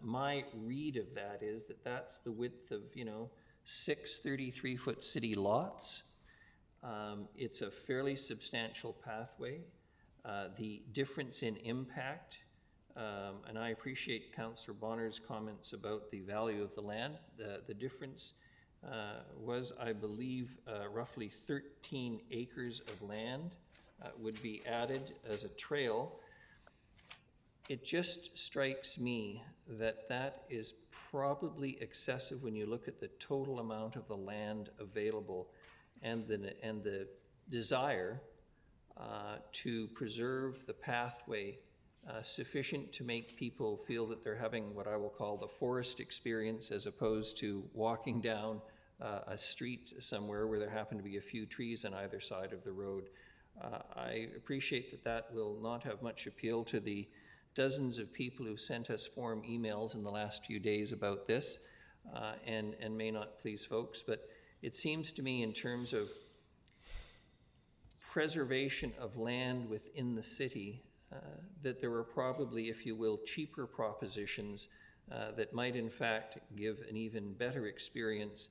G: My read of that is that that's the width of, 6 33-foot city lots. It's a fairly substantial pathway. The difference in impact, and I appreciate Councillor Bonner's comments about the value of the land. The difference was, I believe, roughly 13 acres of land would be added as a trail. It just strikes me that that is probably excessive when you look at the total amount of the land available and the desire to preserve the pathway sufficient to make people feel that they're having what I will call the forest experience as opposed to walking down a street somewhere where there happen to be a few trees on either side of the road. I appreciate that that will not have much appeal to the dozens of people who sent us form emails in the last few days about this and may not please folks, but it seems to me in terms of preservation of land within the city that there are probably, if you will, cheaper propositions that might in fact give an even better experience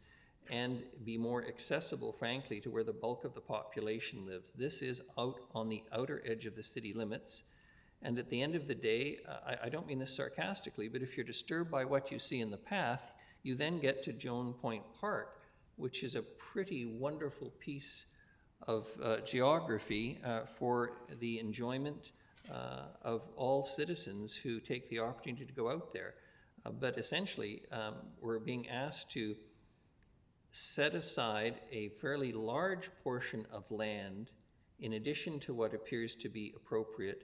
G: and be more accessible, frankly, to where the bulk of the population lives. This is out on the outer edge of the city limits. And at the end of the day, I don't mean this sarcastically, but if you're disturbed by what you see in the path, you then get to Joan Point Park, which is a pretty wonderful piece of geography for the enjoyment of all citizens who take the opportunity to go out there. But essentially, we're being asked to set aside a fairly large portion of land in addition to what appears to be appropriate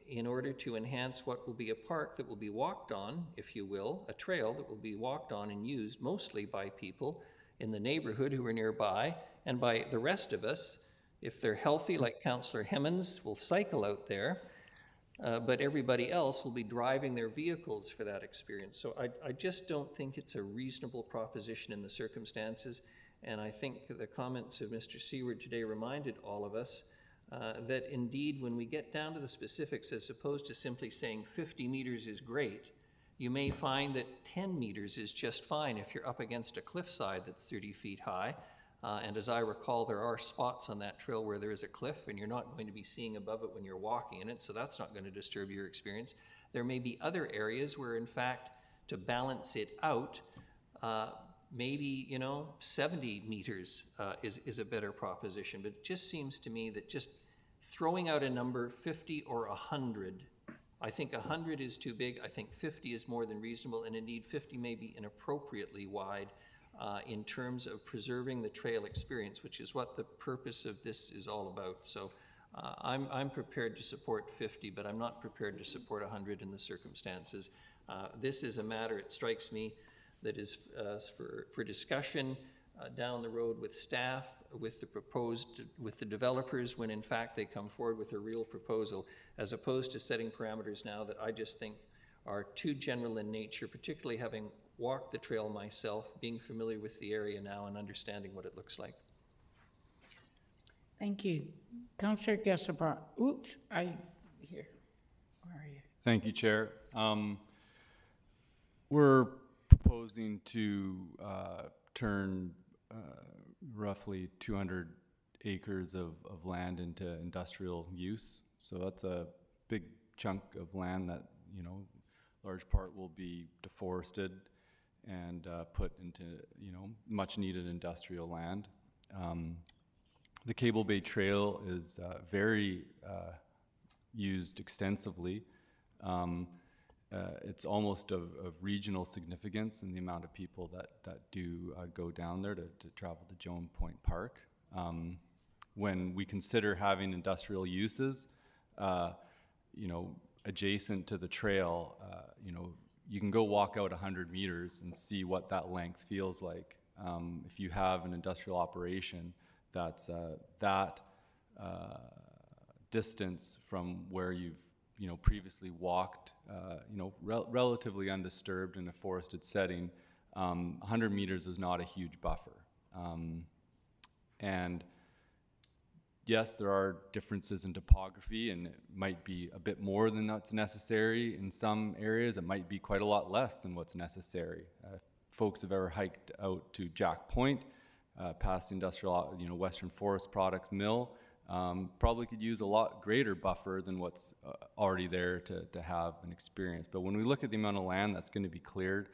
G: in order to enhance what will be a park that will be walked on, if you will, a trail that will be walked on and used mostly by people in the neighborhood who are nearby, and by the rest of us, if they're healthy, like Councillor Hemmons, will cycle out there, but everybody else will be driving their vehicles for that experience. So I just don't think it's a reasonable proposition in the circumstances, and I think the comments of Mr. Seward today reminded all of us that indeed when we get down to the specifics, as opposed to simply saying 50 meters is great, You may find that 10 meters is just fine if you're up against a cliffside that's 30 feet high. And as I recall, there are spots on that trail where there is a cliff and you're not going to be seeing above it when you're walking in it, so that's not going to disturb your experience. There may be other areas where, in fact, to balance it out, maybe, 70 meters is a better proposition. But it just seems to me that just throwing out a number, 50 or 100, I think 100 is too big. I think 50 is more than reasonable, and indeed 50 may be inappropriately wide in terms of preserving the trail experience, which is what the purpose of this is all about. So I'm prepared to support 50, but I'm not prepared to support 100 in the circumstances. This is a matter, it strikes me, that is for discussion down the road with staff, with the developers, when in fact they come forward with a real proposal, as opposed to setting parameters now that I just think are too general in nature, particularly having walked the trail myself, being familiar with the area now and understanding what it looks like.
A: Thank you. Councillor Geselbrecht. Oops, where are you?
F: Thank you, Chair. We're proposing to turn roughly 200 acres of land into industrial use. So that's a big chunk of land that, large part will be deforested and put into, much needed industrial land. The Cable Bay Trail is very used extensively. It's almost of regional significance in the amount of people that do go down there to travel to Joan Point Park. When we consider having industrial uses, adjacent to the trail, you can go walk out 100 meters and see what that length feels like. If you have an industrial operation that's that distance from where you've previously walked, relatively undisturbed in a forested setting, 100 meters is not a huge buffer. And yes, there are differences in topography, and it might be a bit more than that's necessary. In some areas, it might be quite a lot less than what's necessary. Folks have ever hiked out to Jack Point, past industrial, Western Forest Products Mill, probably could use a lot greater buffer than what's already there to have an experience. But when we look at the amount of land that's going to be cleared,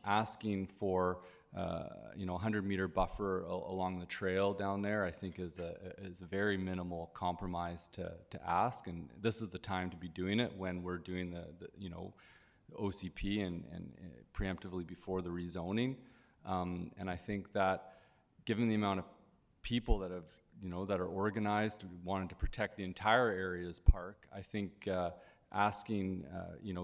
F: asking for 100-meter buffer along the trail down there, I think is a very minimal compromise to ask, and this is the time to be doing it when we're doing the OCP and preemptively before the rezoning. And I think that given the amount of people that have that are organized, wanting to protect the entire area as park, I think asking,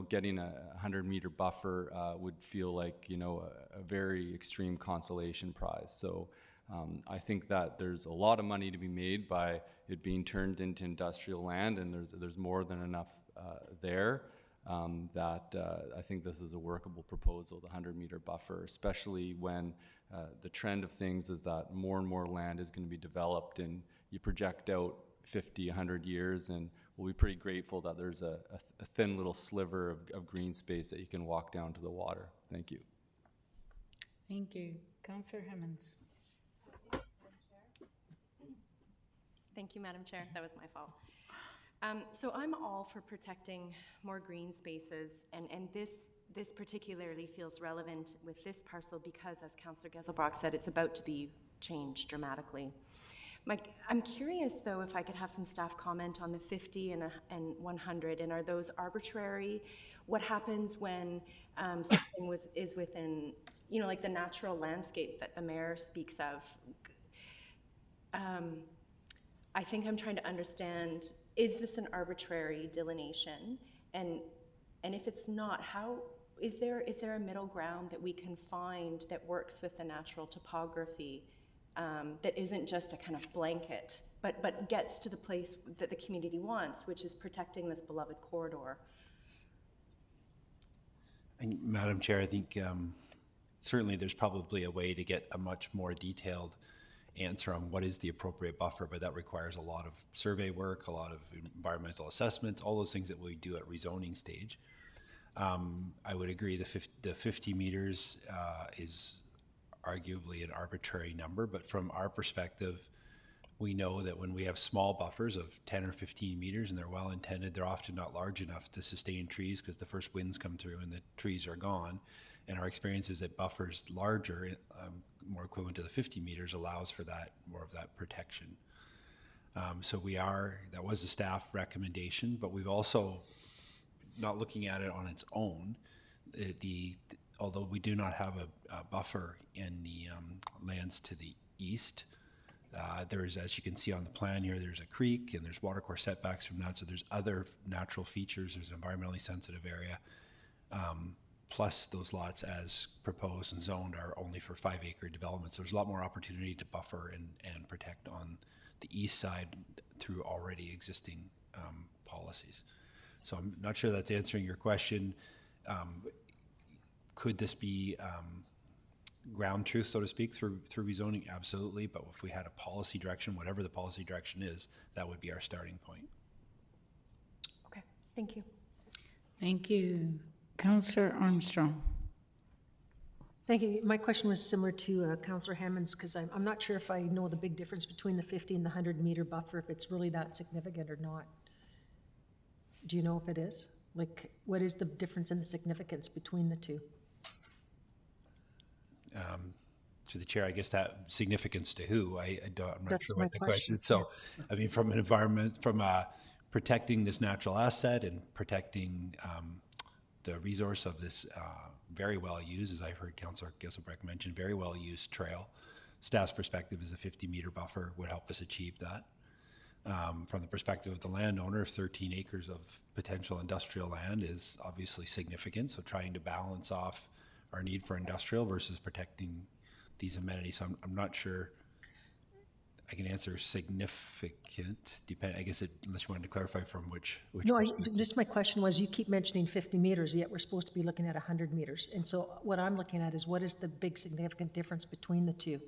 F: getting a 100-meter buffer would feel like, a very extreme consolation prize. So I think that there's a lot of money to be made by it being turned into industrial land, and there's more than enough there that I think this is a workable proposal, the 100-meter buffer, especially when the trend of things is that more and more land is going to be developed, and you project out 50, 100 years, and we'll be pretty grateful that there's a thin little sliver of green space that you can walk down to the water. Thank you.
A: Thank you. Councillor Hemmons.
C: Thank you, Madam Chair. That was my fault. So I'm all for protecting more green spaces, and this particularly feels relevant with this parcel because, as Councillor Geselbrecht said, it's about to be changed dramatically. I'm curious, though, if I could have some staff comment on the 50 and 100, and are those arbitrary? What happens when something is within, like the natural landscape that the mayor speaks of? I think I'm trying to understand, is this an arbitrary delineation? And if it's not, how is there a middle ground that we can find that works with the natural topography, that isn't just a kind of blanket, but gets to the place that the community wants, which is protecting this beloved corridor?
N: And Madam Chair, I think certainly there's probably a way to get a much more detailed answer on what is the appropriate buffer, but that requires a lot of survey work, a lot of environmental assessments, all those things that we do at rezoning stage. I would agree the 50 meters is arguably an arbitrary number, but from our perspective, we know that when we have small buffers of 10 or 15 meters and they're well intended, they're often not large enough to sustain trees because the first winds come through and the trees are gone. And our experience is that buffers larger, more equivalent to the 50 meters, allows for that, more of that protection. So that was the staff recommendation, but we've also, not looking at it on its own, although we do not have a buffer in the lands to the east, there's, as you can see on the plan here, there's a creek and there's watercourse setbacks from that. So there's other natural features. There's an environmentally sensitive area. Plus those lots as proposed and zoned are only for 5-acre developments. So there's a lot more opportunity to buffer and protect on the east side through already existing policies. So I'm not sure that's answering your question. Could this be ground truth, so to speak, through rezoning? Absolutely. But if we had a policy direction, whatever the policy direction is, that would be our starting point.
C: Okay, thank you.
A: Thank you. Councillor Armstrong.
J: Thank you. My question was similar to Councillor Hammond's, because I'm not sure if I know the big difference between the 50 and the 100-meter buffer, if it's really that significant or not. Do you know if it is? Like, what is the difference in the significance between the two?
N: To the chair, I guess that significance to who? I'm not
J: That's
N: sure
J: my
N: what the question is. So,
J: yeah.
N: I mean, from an environment, from protecting this natural asset and protecting the resource of this very well used, as I've heard Councillor Gisselbrecht mention, very well used trail. Staff's perspective is a 50-meter buffer would help us achieve that. From the perspective of the landowner, 13 acres of potential industrial land is obviously significant. So trying to balance off our need for industrial versus protecting these amenities. So I'm not sure I can answer significant, I guess unless you wanted to clarify from which
J: No, just my question was, you keep mentioning 50 meters, yet we're supposed to be looking at 100 meters. And so what I'm looking at is, what is the big significant difference between the two?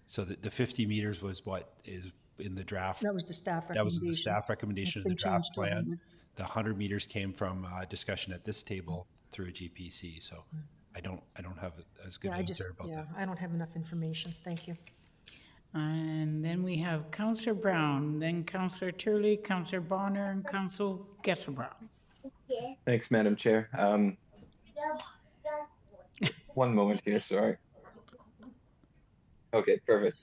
N: So the 50 meters was what is in the draft.
J: That was the staff recommendation.
N: That was the staff recommendation in the draft plan.
J: 100.
N: The 100 meters came from discussion at this table through a GPC. So I don't have as good an answer about that.
J: I don't have enough information. Thank you.
A: And then we have Councillor Brown, then Councillor Turley, Councillor Bonner, and Councillor Gesselbrock.
I: Thanks, Madam Chair. One moment here, sorry. Okay, perfect.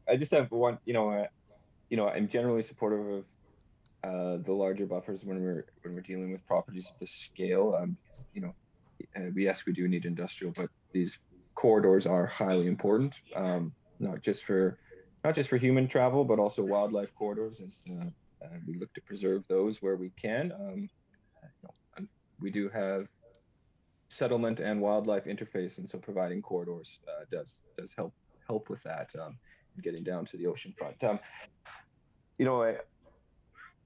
I: I just have one, I'm generally supportive of the larger buffers when we're dealing with properties of this scale. Yes, we do need industrial, but these corridors are highly important, not just for human travel, but also wildlife corridors. As we look to preserve those where we can. We do have settlement and wildlife interface, and so providing corridors does help with that, getting down to the ocean front.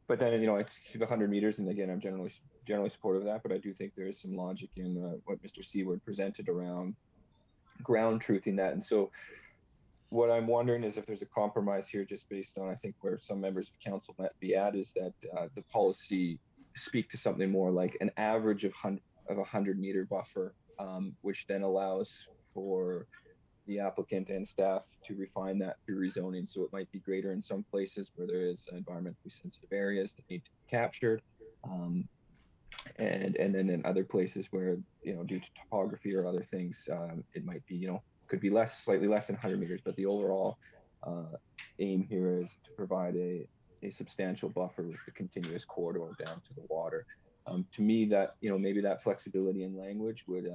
I: But then it's 100 meters, and again, I'm generally supportive of that. But I do think there is some logic in what Mr. Seward presented around ground truthing that. And so, what I'm wondering is if there's a compromise here, just based on I think where some members of council might be at, is that the policy speak to something more like an average of 100-meter buffer, which then allows for the applicant and staff to refine that through rezoning. So it might be greater in some places where there is environmentally sensitive areas that need to be captured. And then in other places where, due to topography or other things, it might be, could be slightly less than 100 meters, but the overall aim here is to provide a substantial buffer with a continuous corridor down to the water. To me, that, maybe that flexibility in language would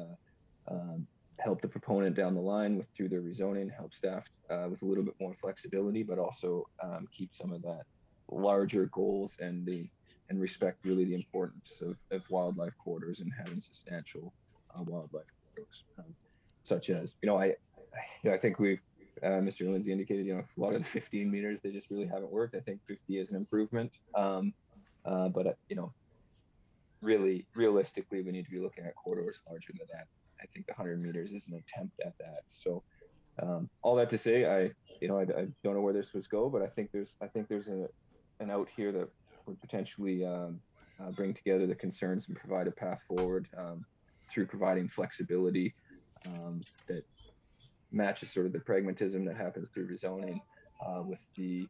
I: help the proponent down the line through their rezoning, help staff with a little bit more flexibility, but also keep some of that larger goals and respect really the importance of wildlife corridors and having substantial wildlife corridors, such as, I think Mr. Lindsay indicated, a lot of the 15 meters, they just really haven't worked. I think 50 is an improvement, but really, realistically, we need to be looking at corridors larger than that. I think the 100 meters is an attempt at that. So, all that to say, I don't know where this would go, but I think there's an out here that would potentially bring together the concerns and provide a path forward through providing flexibility that matches sort of the pragmatism that happens through rezoning with the,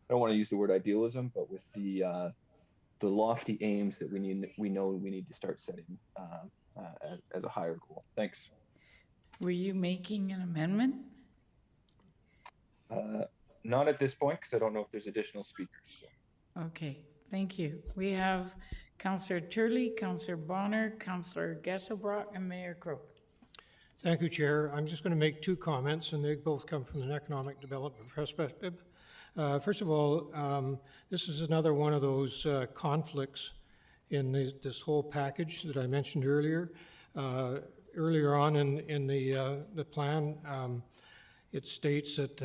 I: I don't want to use the word idealism, but with the lofty aims that we know we need to start setting as a higher goal. Thanks.
A: Were you making an amendment?
I: Not at this point, because I don't know if there's additional speakers. So.
A: Okay, thank you. We have Councillor Turley, Councillor Bonner, Councillor Gesselbrock, and Mayor Croak.
E: Thank you, Chair. I'm just going to make two comments, and they both come from an economic development perspective. First of all, this is another one of those conflicts in this whole package that I mentioned earlier. Earlier on in the plan, it states that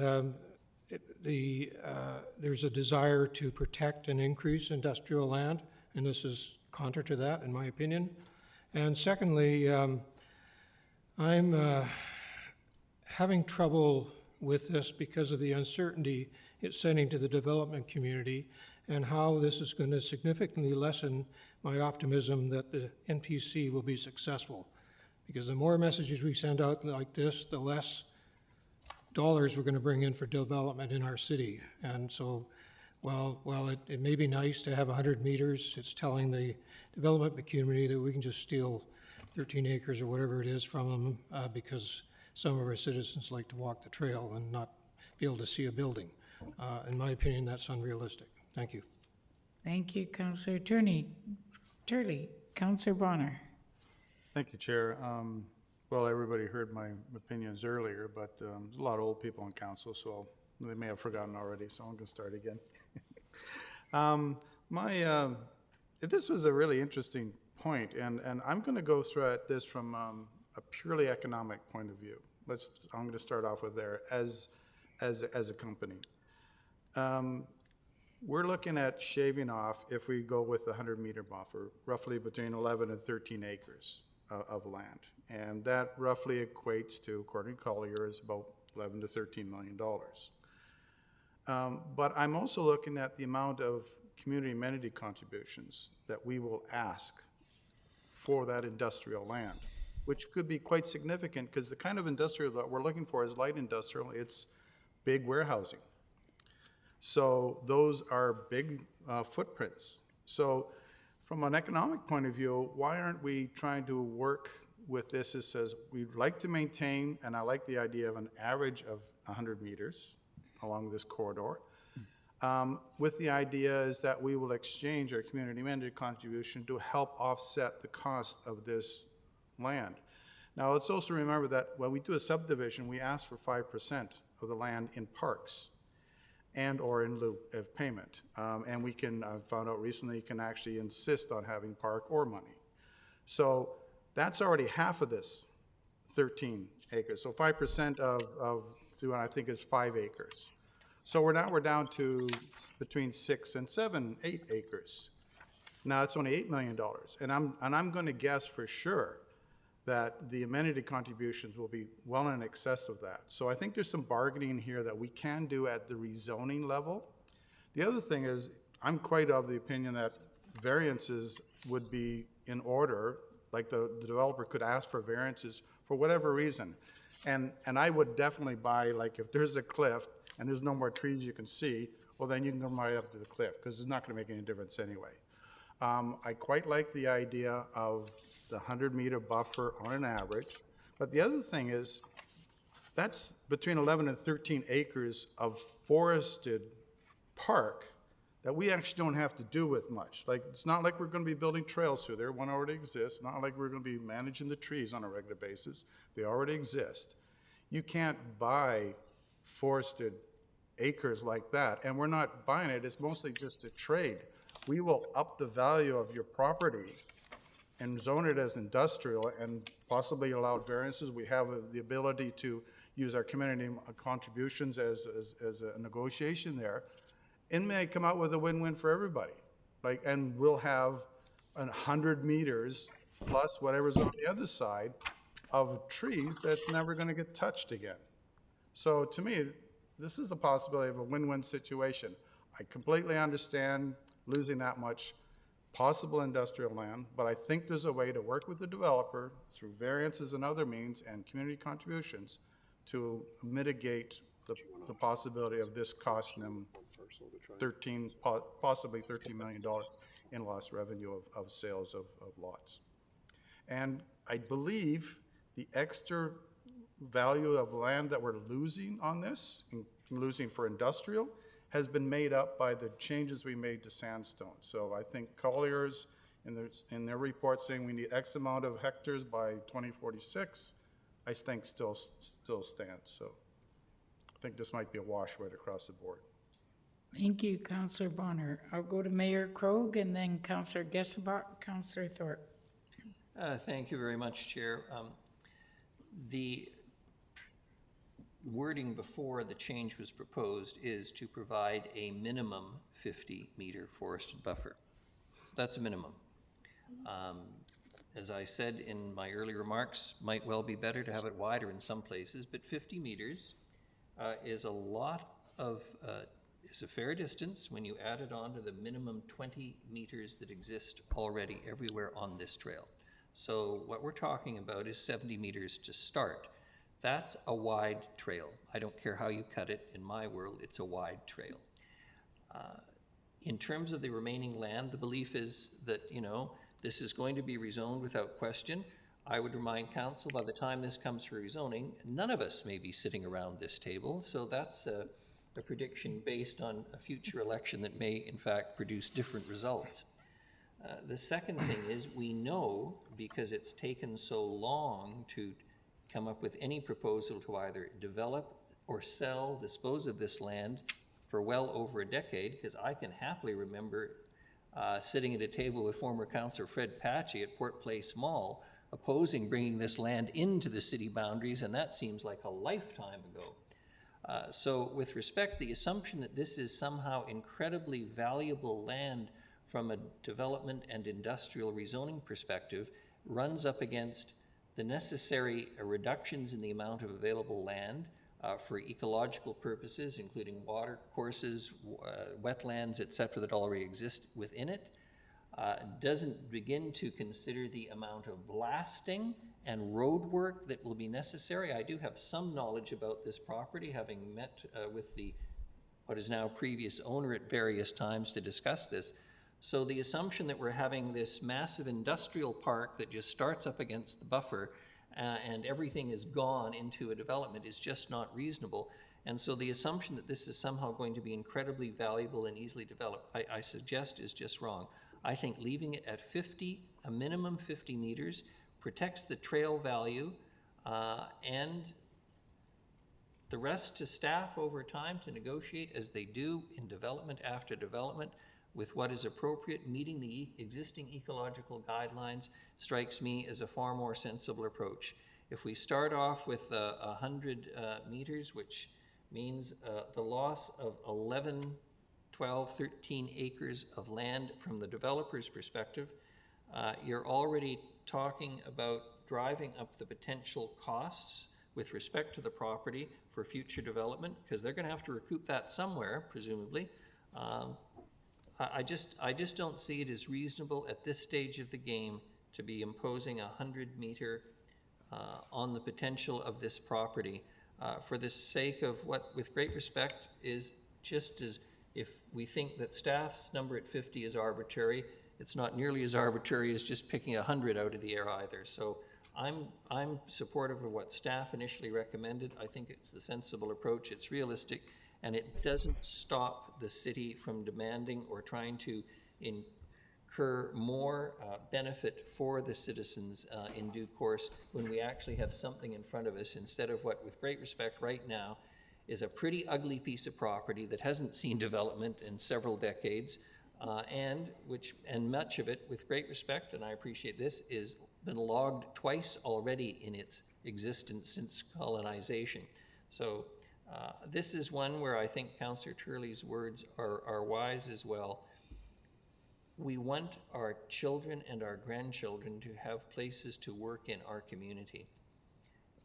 E: there's a desire to protect and increase industrial land, and this is counter to that, in my opinion. And secondly, I'm having trouble with this because of the uncertainty it's sending to the development community and how this is going to significantly lessen my optimism that the NPC will be successful. Because the more messages we send out like this, the less dollars we're going to bring in for development in our city. And so while it may be nice to have 100 meters, it's telling the development community that we can just steal 13 acres or whatever it is from them because some of our citizens like to walk the trail and not be able to see a building. In my opinion, that's unrealistic. Thank you.
A: Thank you, Councillor Turley. Councillor Bonner.
H: Thank you, Chair. Well, everybody heard my opinions earlier, but there's a lot of old people on council, so they may have forgotten already, so I'm going to start again. This was a really interesting point, and I'm going to go through this from a purely economic point of view. I'm going to start off with there as a company. We're looking at shaving off, if we go with the 100-meter buffer, roughly between 11 and 13 acres of land. And that roughly equates to, according to Collier, is about $11 to $13 million. But I'm also looking at the amount of community amenity contributions that we will ask for that industrial land, which could be quite significant because the kind of industrial that we're looking for is light industrial. It's big warehousing. So those are big footprints. So from an economic point of view, why aren't we trying to work with this? It says we'd like to maintain, and I like the idea of an average of 100 meters along this corridor, with the idea is that we will exchange our community amenity contribution to help offset the cost of this land. Now, let's also remember that when we do a subdivision, we ask for 5% of the land in parks and or in lieu of payment. And we can, I found out recently, you can actually insist on having park or money. So that's already half of this 13 acres. So 5% of I think is 5 acres. So we're down to between 6 and 7, 8 acres. Now it's only $8 million. And I'm gonna guess for sure that the amenity contributions will be well in excess of that. So I think there's some bargaining here that we can do at the rezoning level. The other thing is, I'm quite of the opinion that variances would be in order, like the developer could ask for variances for whatever reason. And I would definitely buy, like if there's a cliff and there's no more trees you can see, well then you can come right up to the cliff because it's not gonna make any difference anyway. I quite like the idea of the 100-meter buffer on an average. But the other thing is, that's between 11 and 13 acres of forested park that we actually don't have to do with much. Like, it's not like we're going to be building trails through there. One already exists. Not like we're going to be managing the trees on a regular basis. They already exist. You can't buy forested acres like that. And we're not buying it. It's mostly just a trade. We will up the value of your property and zone it as industrial and possibly allow variances. We have the ability to use our community contributions as a negotiation there. And may come out with a win-win for everybody. And we'll have 100 meters plus whatever's on the other side of trees that's never going to get touched again. So to me, this is the possibility of a win-win situation. I completely understand losing that much possible industrial land, but I think there's a way to work with the developer through variances and other means and community contributions to mitigate the possibility of this costing them possibly $13 million in lost revenue of sales of lots. And I believe the extra value of land that we're losing on this, losing for industrial, has been made up by the changes we made to sandstone. So I think Colliers in their report saying we need X amount of hectares by 2046, I think still stands. So I think this might be a wash right across the board.
A: Thank you, Councillor Bonner. I'll go to Mayor Krog and then Councillor Geselbrecht, Councillor Thorpe.
G: Thank you very much, Chair. The wording before the change was proposed is to provide a minimum 50-meter forested buffer. So that's a minimum. As I said in my early remarks, might well be better to have it wider in some places, but 50 meters is a lot of, is a fair distance when you add it on to the minimum 20 meters that exist already everywhere on this trail. So what we're talking about is 70 meters to start. That's a wide trail. I don't care how you cut it. In my world, it's a wide trail. In terms of the remaining land, the belief is that, you know, this is going to be rezoned without question. I would remind council, by the time this comes for rezoning, none of us may be sitting around this table. So that's a prediction based on a future election that may, in fact, produce different results. The second thing is we know, because it's taken so long to come up with any proposal to either develop or sell, dispose of this land for well over a decade, because I can happily remember sitting at a table with former Councillor Fred Patchy at Port Place Mall, opposing bringing this land into the city boundaries, and that seems like a lifetime ago. So with respect, the assumption that this is somehow incredibly valuable land from a development and industrial rezoning perspective runs up against the necessary reductions in the amount of available land for ecological purposes, including water courses, wetlands, etc., that already exist within it. Doesn't begin to consider the amount of blasting and road work that will be necessary. I do have some knowledge about this property, having met with the what is now previous owner at various times to discuss this. So the assumption that we're having this massive industrial park that just starts up against the buffer and everything is gone into a development is just not reasonable. And so the assumption that this is somehow going to be incredibly valuable and easily developed, I suggest is just wrong. I think leaving it at 50, a minimum 50 meters, protects the trail value and the rest to staff over time to negotiate as they do in development after development with what is appropriate, meeting the existing ecological guidelines, strikes me as a far more sensible approach. If we start off with 100 meters, which means the loss of 11, 12, 13 acres of land from the developer's perspective, you're already talking about driving up the potential costs with respect to the property for future development, because they're going to have to recoup that somewhere, presumably. I just don't see it as reasonable at this stage of the game to be imposing 100-meter on the potential of this property for the sake of what, with great respect, is just as if we think that staff's number at 50 is arbitrary, it's not nearly as arbitrary as just picking 100 out of the air either. So I'm supportive of what staff initially recommended. I think it's the sensible approach. It's realistic. And it doesn't stop the city from demanding or trying to incur more benefit for the citizens in due course when we actually have something in front of us instead of what, with great respect right now, is a pretty ugly piece of property that hasn't seen development in several decades and much of it, with great respect, and I appreciate this, is been logged twice already in its existence since colonization. So this is one where I think Councillor Turley's words are wise as well. We want our children and our grandchildren to have places to work in our community.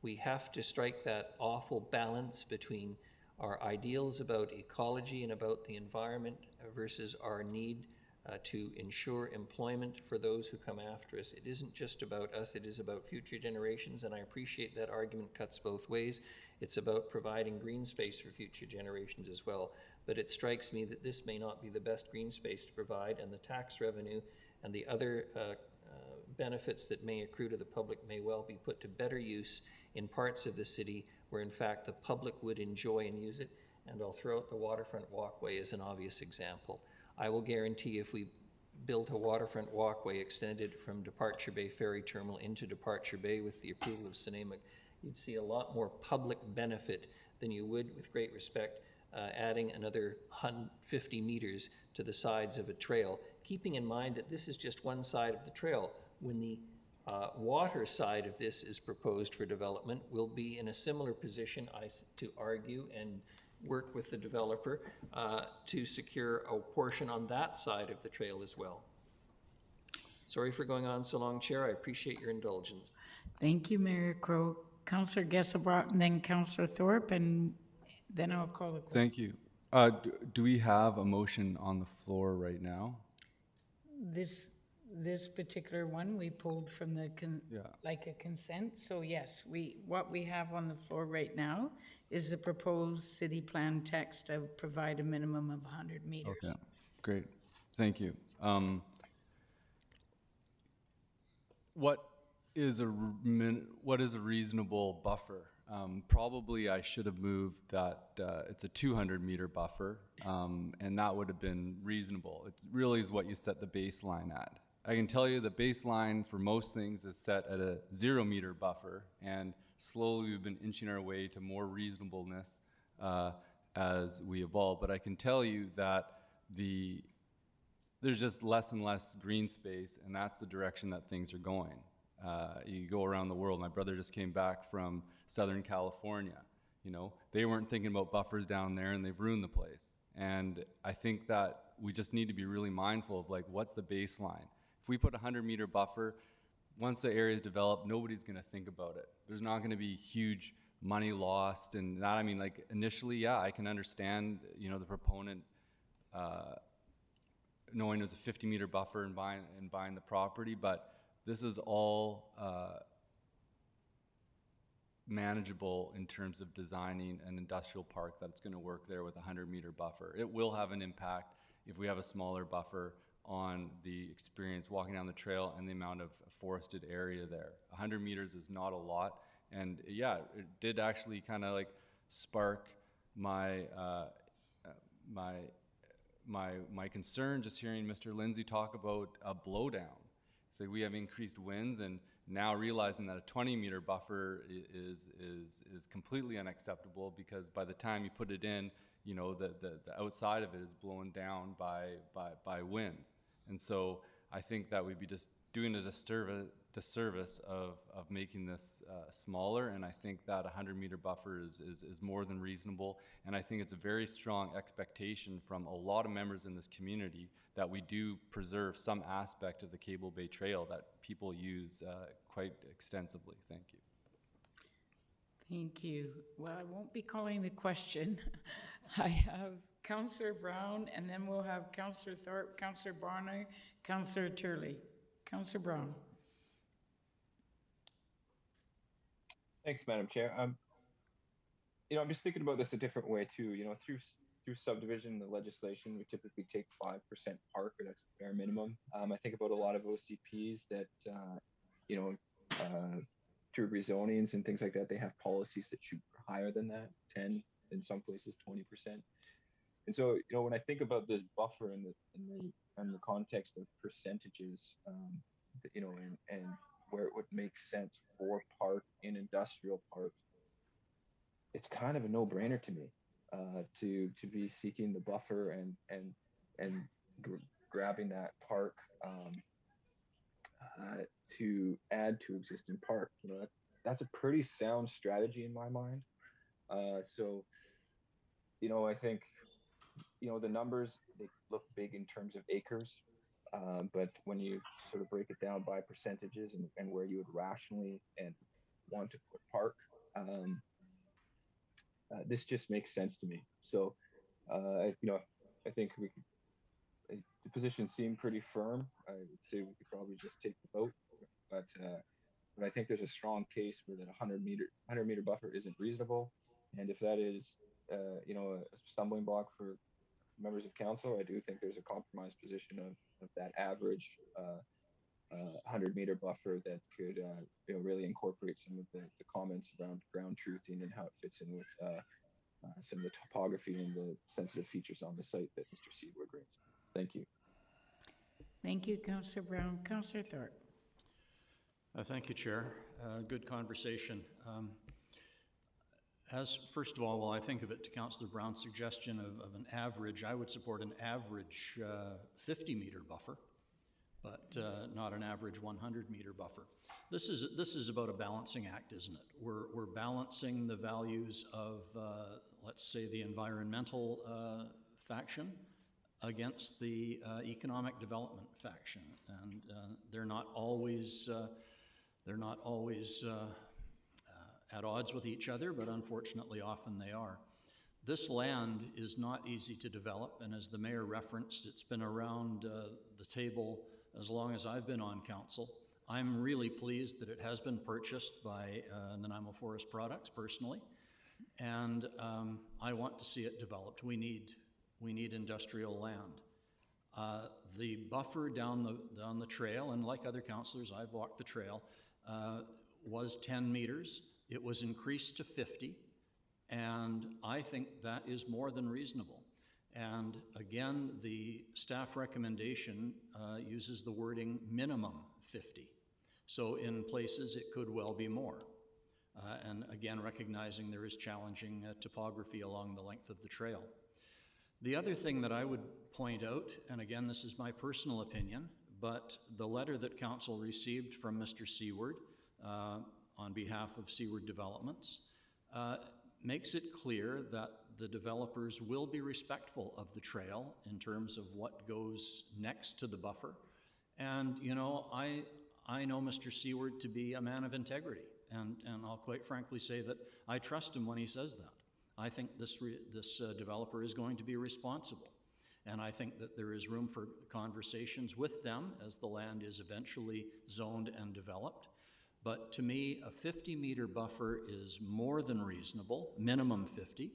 G: We have to strike that awful balance between our ideals about ecology and about the environment versus our need to ensure employment for those who come after us. It isn't just about us, it is about future generations, and I appreciate that argument cuts both ways. It's about providing green space for future generations as well. But it strikes me that this may not be the best green space to provide, and the tax revenue and the other benefits that may accrue to the public may well be put to better use in parts of the city where in fact the public would enjoy and use it. And I'll throw out the waterfront walkway as an obvious example. I will guarantee if we built a waterfront walkway extended from Departure Bay Ferry Terminal into Departure Bay with the approval of Sinamic, you'd see a lot more public benefit than you would, with great respect, adding another 150 meters to the sides of a trail, keeping in mind that this is just one side of the trail. When the water side of this is proposed for development, we'll be in a similar position to argue and work with the developer to secure a portion on that side of the trail as well. Sorry for going on so long, Chair. I appreciate your indulgence.
A: Thank you, Mayor Crow. Councillor Gesselbrock and then Councillor Thorpe, and then I'll call the question.
F: Thank you. Do we have a motion on the floor right now?
A: This particular one we pulled from the like a consent. So yes, what we have on the floor right now is the proposed city plan text of provide a minimum of 100 meters.
F: Okay, great. Thank you. What is a reasonable buffer? Probably I should have moved that it's a 200-meter buffer, and that would have been reasonable. It really is what you set the baseline at. I can tell you the baseline for most things is set at a 0-meter buffer, and slowly we've been inching our way to more reasonableness as we evolve. But I can tell you that there's just less and less green space, and that's the direction that things are going. You go around the world. My brother just came back from Southern California. You know, they weren't thinking about buffers down there, and they've ruined the place. And I think that we just need to be really mindful of, like, what's the baseline? If we put a 100-meter buffer, once the area is developed, nobody's going to think about it. There's not going to be huge money lost, and that, I mean, like, initially, yeah, I can understand, you know, the proponent knowing there's a 50-meter buffer and buying the property, but this is all manageable in terms of designing an industrial park that's going to work there with a 100-meter buffer. It will have an impact if we have a smaller buffer on the experience walking down the trail and the amount of forested area there. 100 meters is not a lot, and yeah, it did actually kind of like spark my my concern just hearing Mr. Lindsay talk about a blowdown. So we have increased winds, and now realizing that a 20-meter buffer is completely unacceptable, because by the time you put it in, you know, the outside of it is blown down by winds. And so I think that we'd be just doing a disservice of making this smaller, and I think that a 100-meter buffer is more than reasonable, and I think it's a very strong expectation from a lot of members in this community that we do preserve some aspect of the Cable Bay Trail that people use quite extensively. Thank you.
A: Thank you. Well, I won't be calling the question. I have Councillor Brown, and then we'll have Councillor Thorpe, Councillor Barnard, Councillor Turley. Councillor Brown.
I: Thanks, Madam Chair. You know, I'm just thinking about this a different way too. You know, through subdivision, the legislation, we typically take 5% park, or that's the bare minimum. I think about a lot of OCPs that, you know, through rezonings and things like that, they have policies that shoot higher than that, 10, in some places 20%. And so, you know, when I think about this buffer in the context of percentages, you know, and where it would make sense for park in industrial parks, it's kind of a no-brainer to me to be seeking the buffer and grabbing that park to add to existing park. You know, that's a pretty sound strategy in my mind. So, you know, I think, you know, the numbers, they look big in terms of acres, but when you sort of break it down by percentages and where you would rationally and want to put park, this just makes sense to me. So, you know, I think the position seemed pretty firm. I would say we could probably just take the vote, but I think there's a strong case for that 100 meter buffer isn't reasonable, and if that is a stumbling block for members of council, I do think there's a compromise position of that average 100-meter buffer that could really incorporate some of the comments around ground truthing and how it fits in with some of the topography and the sensitive features on the site that Mr. Seaward raised. Thank you.
A: Thank you, Councillor Brown. Councillor Thorpe.
M: Thank you, Chair. Good conversation. First of all, while I think of it to Councillor Brown's suggestion of an average, I would support an average 50-meter buffer, but not an average 100-meter buffer. This is about a balancing act, isn't it? We're balancing the values of, let's say, the environmental faction against the economic development faction, and they're not always at odds with each other, but unfortunately often they are. This land is not easy to develop, and as the mayor referenced, it's been around the table as long as I've been on council. I'm really pleased that it has been purchased by Nanaimo Forest Products personally, and I want to see it developed. We need industrial land. The buffer down the trail, and like other councillors, I've walked the trail, was 10 meters. It was increased to 50, and I think that is more than reasonable. And again, the staff recommendation uses the wording minimum 50. So in places it could well be more. And again, recognizing there is challenging topography along the length of the trail. The other thing that I would point out, and again, this is my personal opinion, but the letter that council received from Mr. Seaward on behalf of Seaward Developments makes it clear that the developers will be respectful of the trail in terms of what goes next to the buffer. And, you know, I know Mr. Seaward to be a man of integrity, and I'll quite frankly say that I trust him when he says that. I think this developer is going to be responsible. And I think that there is room for conversations with them as the land is eventually zoned and developed. But to me, a 50-meter buffer is more than reasonable, minimum 50.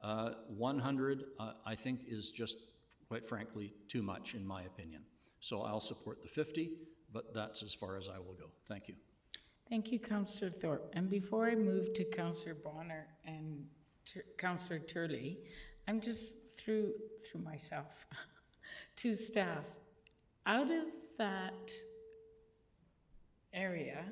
M: 100, I think, is just, quite frankly, too much, in my opinion. So I'll support the 50, but that's as far as I will go. Thank you.
A: Thank you, Councillor Thorpe. And before I move to Councillor Bonner and Councillor Turley, I'm just through myself to staff. Out of that area,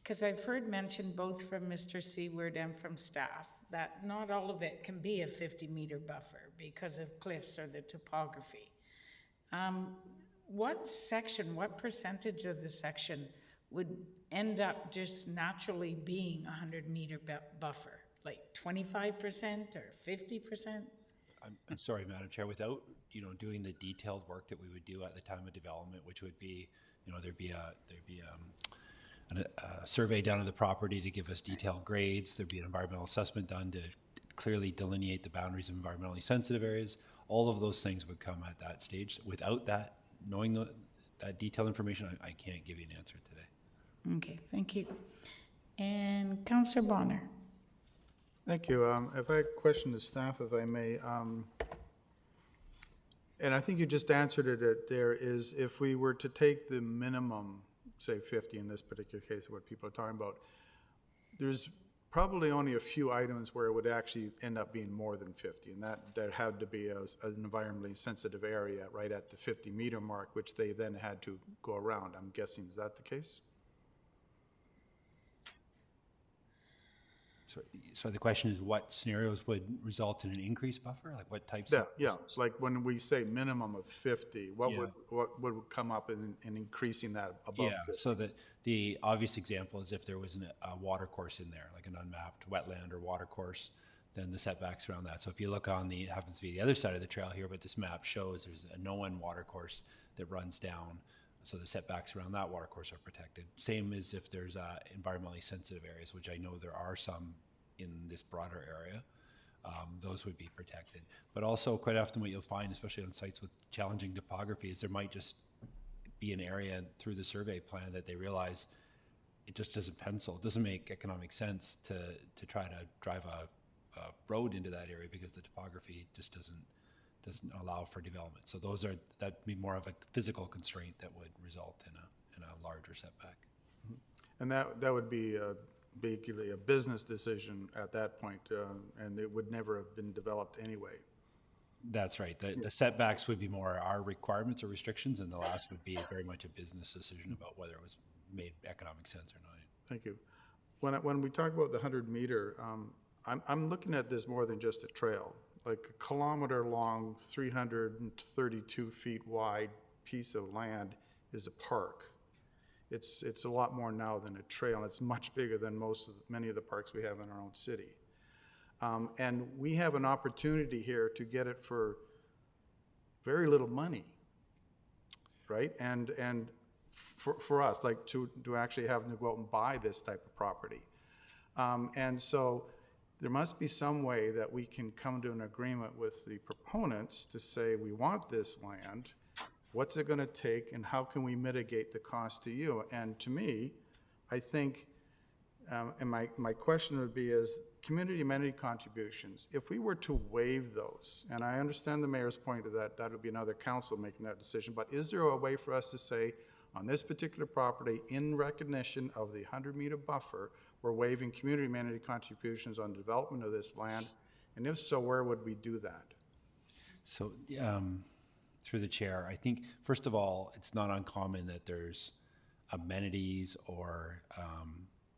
A: because I've heard mentioned both from Mr. Seaward and from staff that not all of it can be a 50-meter buffer because of cliffs or the topography. What percentage of the section would end up just naturally being a 100-meter buffer? Like 25% or 50%?
N: I'm sorry, Madam Chair, without, doing the detailed work that we would do at the time of development, which would be, there'd be a survey done of the property to give us detailed grades. There'd be an environmental assessment done to clearly delineate the boundaries of environmentally sensitive areas. All of those things would come at that stage. Without that, knowing that detailed information, I can't give you an answer today.
A: Okay, thank you. And Councillor Bonner.
H: Thank you. If I question the staff, if I may, and I think you just answered it there, is if we were to take the minimum, say 50 in this particular case of what people are talking about, there's probably only a few items where it would actually end up being more than 50, and that there had to be an environmentally sensitive area right at the 50-meter mark, which they then had to go around. I'm guessing, is that the case?
N: So the question is, what scenarios would result in an increased buffer? Like what types?
H: Yeah. Like when we say minimum of 50, what would come up in increasing that above 50?
N: So the obvious example is if there was a water course in there, like an unmapped wetland or water course, then the setbacks around that. So if you look on it happens to be the other side of the trail here, but this map shows there's a known water course that runs down. So the setbacks around that water course are protected. Same as if there's environmentally sensitive areas, which I know there are some in this broader area. those would be protected. But also quite often what you'll find, especially on sites with challenging topography, is there might just be an area through the survey plan that they realize it just doesn't pencil. It doesn't make economic sense to try to drive a road into that area because the topography just doesn't allow for development. So that'd be more of a physical constraint that would result in a larger setback.
H: And that would be basically a business decision at that point, and it would never have been developed anyway.
N: That's right. The setbacks would be more our requirements or restrictions, and the last would be very much a business decision about whether it was made economic sense or not.
H: Thank you. When we talk about the 100-meter, I'm looking at this more than just a trail. Like a kilometer-long, 332 feet wide piece of land is a park. It's a lot more now than a trail. It's much bigger than many of the parks we have in our own city. And we have an opportunity here to get it for very little money, right? And for us, like to actually have to go out and buy this type of property. And so there must be some way that we can come to an agreement with the proponents to say, we want this land, what's it gonna take, and how can we mitigate the cost to you? And to me, I think, and my question would be is, community amenity contributions, if we were to waive those, and I understand the mayor's point of that would be another council making that decision, but is there a way for us to say, on this particular property, in recognition of the 100-meter buffer, we're waiving community amenity contributions on development of this land? And if so, where would we do that?
N: So, through the chair, I think, first of all, it's not uncommon that there's amenities or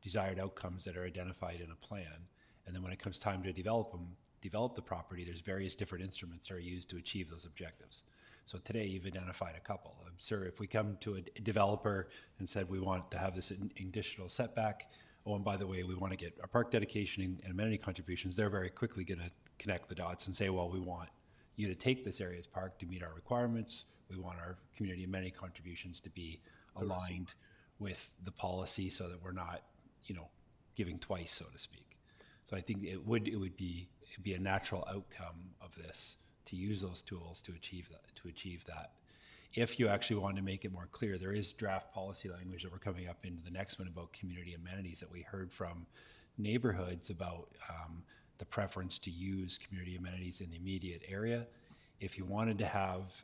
N: desired outcomes that are identified in a plan. And then when it comes time to develop the property, there's various different instruments that are used to achieve those objectives. So today you've identified a couple. I'm sure if we come to a developer and said we want to have this additional setback, oh, and by the way, we want to get a park dedication and amenity contributions, they're very quickly going to connect the dots and say, well, we want you to take this area as park to meet our requirements. We want our community amenity contributions to be aligned with the policy so that we're not, giving twice, so to speak. So I think it'd be a natural outcome of this to use those tools to achieve that. If you actually want to make it more clear, there is draft policy language that we're coming up into the next one about community amenities that we heard from neighborhoods about the preference to use community amenities in the immediate area. If you wanted to have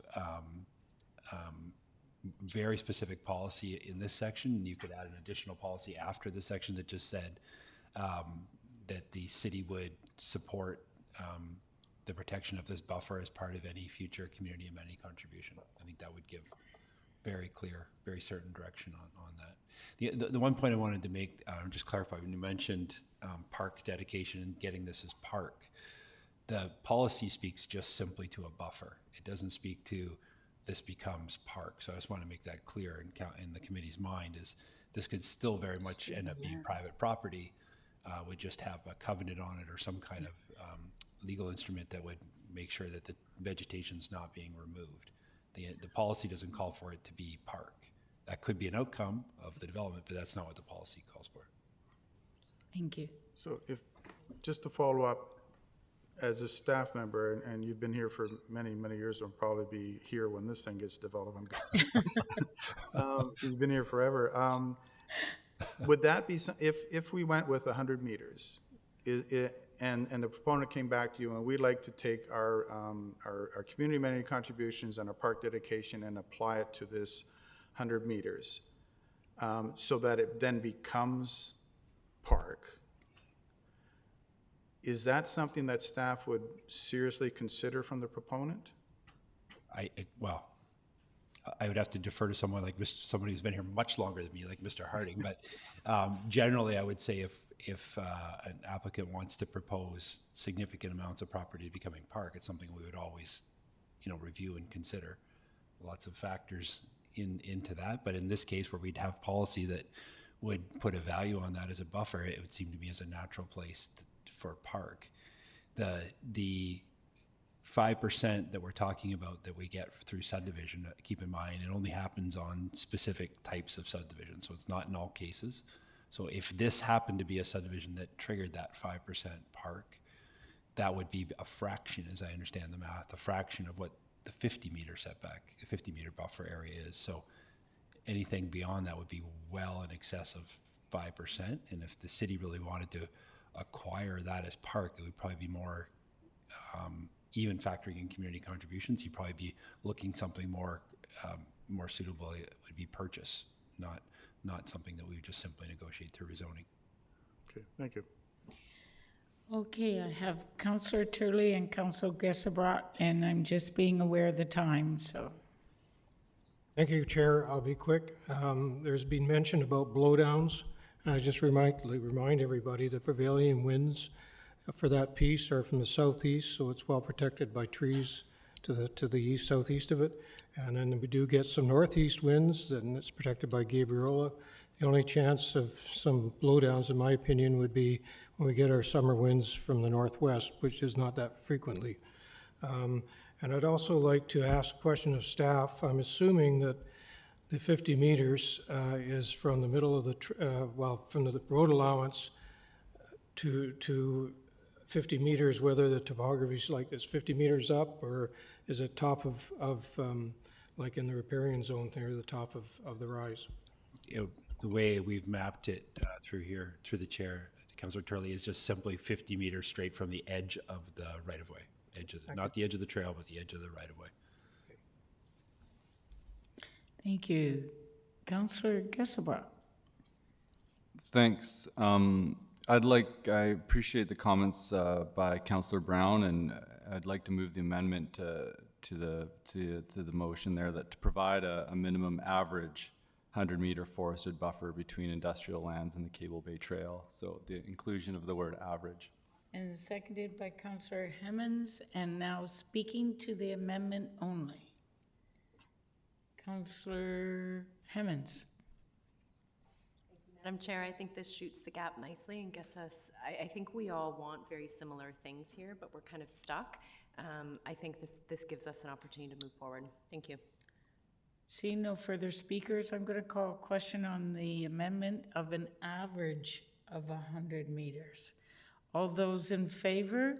N: very specific policy in this section, you could add an additional policy after this section that just said that the city would support the protection of this buffer as part of any future community amenity contribution. I think that would give very clear, very certain direction on that. The one point I wanted to make, just clarify, when you mentioned park dedication and getting this as park, the policy speaks just simply to a buffer. It doesn't speak to this becomes park. So I just want to make that clear in the committee's mind is this could still very much end up being private property, would just have a covenant on it or some kind of legal instrument that would make sure that the vegetation's not being removed. The policy doesn't call for it to be park. That could be an outcome of the development, but that's not what the policy calls for.
A: Thank you.
H: So just to follow up, as a staff member, and you've been here for many, many years, will probably be here when this thing gets developed, I'm guessing. You've been here forever. Would that be, if we went with 100 meters, and the proponent came back to you and we'd like to take our community amenity contributions and our park dedication and apply it to this 100 meters so that it then becomes park, is that something that staff would seriously consider from the proponent?
N: Well, I would have to defer to someone like somebody who's been here much longer than me, like Mr. Harding. But generally, I would say if an applicant wants to propose significant amounts of property becoming park, it's something we would always, review and consider. Lots of factors into that. But in this case, where we'd have policy that would put a value on that as a buffer, it would seem to me as a natural place for park. The 5% that we're talking about that we get through subdivision, keep in mind, it only happens on specific types of subdivision, so it's not in all cases. So if this happened to be a subdivision that triggered that 5% park, that would be a fraction, as I understand the math, a fraction of what the 50-meter setback, the 50-meter buffer area is. So anything beyond that would be well in excess of 5%. And if the city really wanted to acquire that as park, it would probably be more, even factoring in community contributions, you'd probably be looking something more more suitable. It would be purchase, not something that we would just simply negotiate through rezoning.
H: Okay, thank you.
A: Okay, I have Councillor Turley and Councillor Gesselbrat, and I'm just being aware of the time, so.
E: Thank you, Chair. I'll be quick. There's been mention about blowdowns, and I just remind everybody the prevailing winds for that piece are from the southeast, so it's well protected by trees to the east, southeast of it. And then we do get some northeast winds, and it's protected by Gabriola. The only chance of some blowdowns, in my opinion, would be when we get our summer winds from the northwest, which is not that frequently. And I'd also like to ask a question of staff. I'm assuming that the 50 meters is from the middle of the, from the road allowance to 50 meters, whether the topography is like this 50 meters up, or is it top of like in the riparian zone there, the top of the rise?
N: The way we've mapped it through here, through the chair, Councillor Turley, is just simply 50 meters straight from the edge of the right-of-way. Not the edge of the trail, but the edge of the right-of-way.
A: Thank you. Councillor Gesselbrat.
F: Thanks. I appreciate the comments by Councillor Brown, and I'd like to move the amendment to the motion there that to provide a minimum average 100-meter forested buffer between industrial lands and the Cable Bay Trail. So the inclusion of the word average.
A: And seconded by Councillor Hemmens, and now speaking to the amendment only. Councillor Hemmens.
C: Madam Chair, I think this shoots the gap nicely and gets us, I think we all want very similar things here, but we're kind of stuck. I think this gives us an opportunity to move forward. Thank you.
A: Seeing no further speakers, I'm going to call a question on the amendment of an average of 100 meters. All those in favor?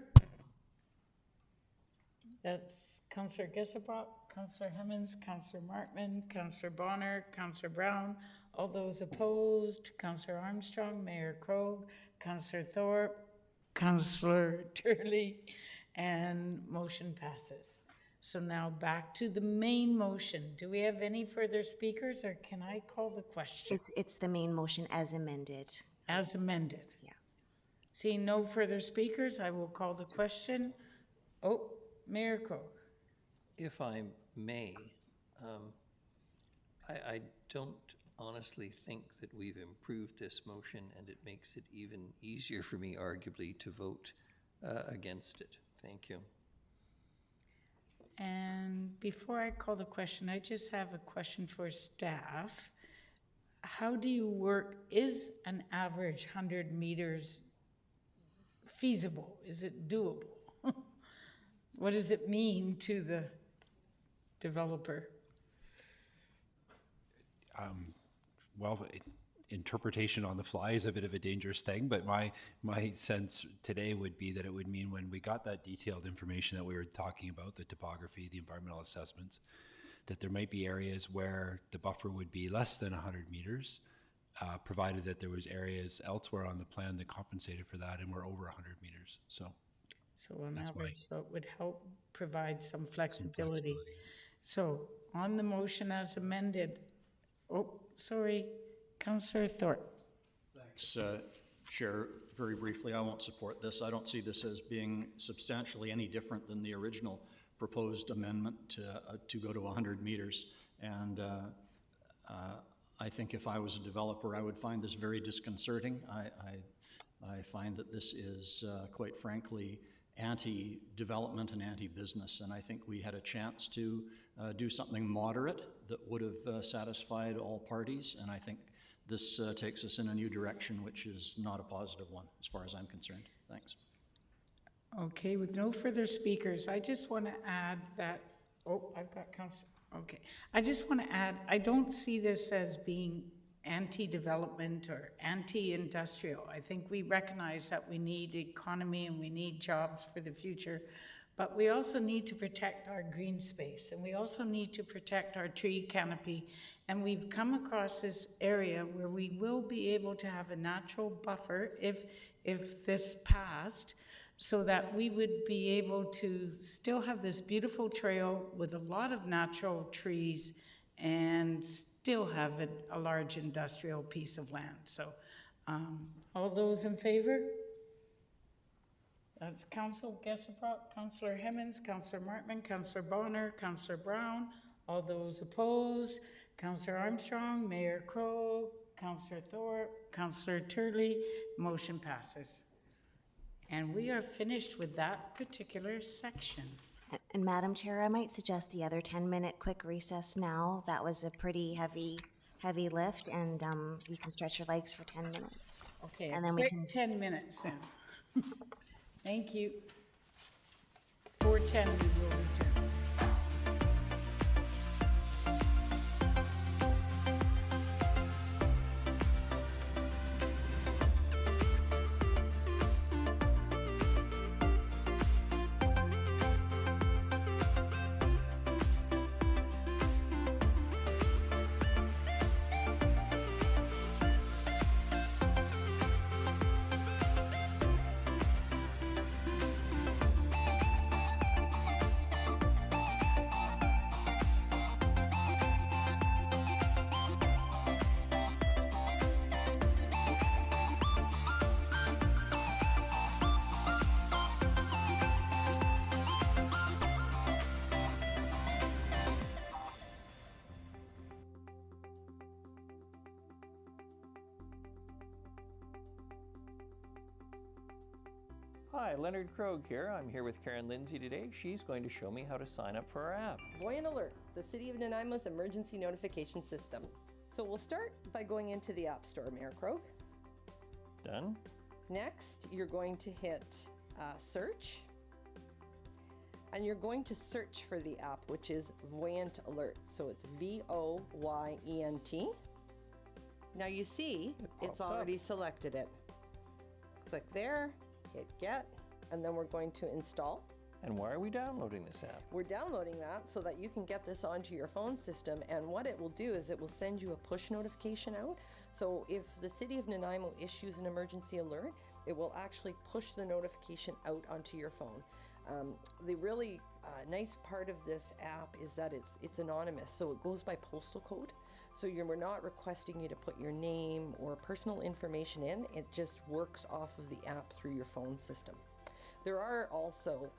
A: That's Councillor Gesselbrat, Councillor Hemmens, Councillor Martman, Councillor Bonner, Councillor Brown. All those opposed? Councillor Armstrong, Mayor Krogh, Councillor Thorpe, Councillor Turley, and motion passes. So now back to the main motion. Do we have any further speakers, or can I call the question?
B: It's the main motion as amended.
A: As amended?
B: Yeah.
A: Seeing no further speakers, I will call the question. Oh, Mayor Krogh.
G: If I may, I don't honestly think that we've improved this motion, and it makes it even easier for me, arguably, to vote against it. Thank you.
A: And before I call the question, I just have a question for staff. How do you work, is an average 100 meters feasible? Is it doable? What does it mean to the developer?
N: Interpretation on the fly is a bit of a dangerous thing, but my sense today would be that it would mean when we got that detailed information that we were talking about, the topography, the environmental assessments, that there might be areas where the buffer would be less than 100 meters, provided that there was areas elsewhere on the plan that compensated for that and were over 100 meters. So
A: on average, so it would help provide some flexibility. So on the motion as amended, Councillor Thorpe.
M: Thanks, Chair. Very briefly, I won't support this. I don't see this as being substantially any different than the original proposed amendment to go to 100 meters. And I think if I was a developer, I would find this very disconcerting. I find that this is, quite frankly, anti-development and anti-business, and I think we had a chance to do something moderate that would have satisfied all parties, and I think this takes us in a new direction, which is not a positive one as far as I'm concerned. Thanks.
A: Okay, with no further speakers, I just want to add that, I've got Councillor, okay. I just want to add, I don't see this as being anti-development or anti-industrial. I think we recognize that we need economy and we need jobs for the future, but we also need to protect our green space, and we also need to protect our tree canopy. And we've come across this area where we will be able to have a natural buffer if this passed, so that we would be able to still have this beautiful trail with a lot of natural trees and still have a large industrial piece of land. So all those in favor? That's Councillor Gesselbrock, Councillor Hemmens, Councillor Martman, Councillor Bonner, Councillor Brown. All those opposed? Councillor Armstrong, Mayor Crow, Councillor Thorpe, Councillor Turley. Motion passes. And we are finished with that particular section.
B: And Madam Chair, I might suggest the other 10-minute quick recess now. That was a pretty heavy lift, and you can stretch your legs for 10 minutes.
A: Okay,
B: and then
A: quick
B: we can
A: 10 minutes then. Thank you. 4:10 we will return.
G: Hi, Leonard Krogh here. I'm here with Karen Lindsay today. She's going to show me how to sign up for our app.
O: Voyant Alert, the City of Nanaimo's emergency notification system. So we'll start by going into the App Store, Mayor Krogh.
G: Done.
O: Next, you're going to hit search, and you're going to search for the app, which is Voyant Alert. So it's VOYENT. Now you see it's already selected it. Click there, hit get, and then we're going to install.
G: And why are we downloading this app?
O: We're downloading that so that you can get this onto your phone system, and what it will do is it will send you a push notification out. So if the City of Nanaimo issues an emergency alert, it will actually push the notification out onto your phone. The really nice part of this app is that it's anonymous, so it goes by postal code. So we're not requesting you to put your name or personal information in. It just works off of the app through your phone system. There are also,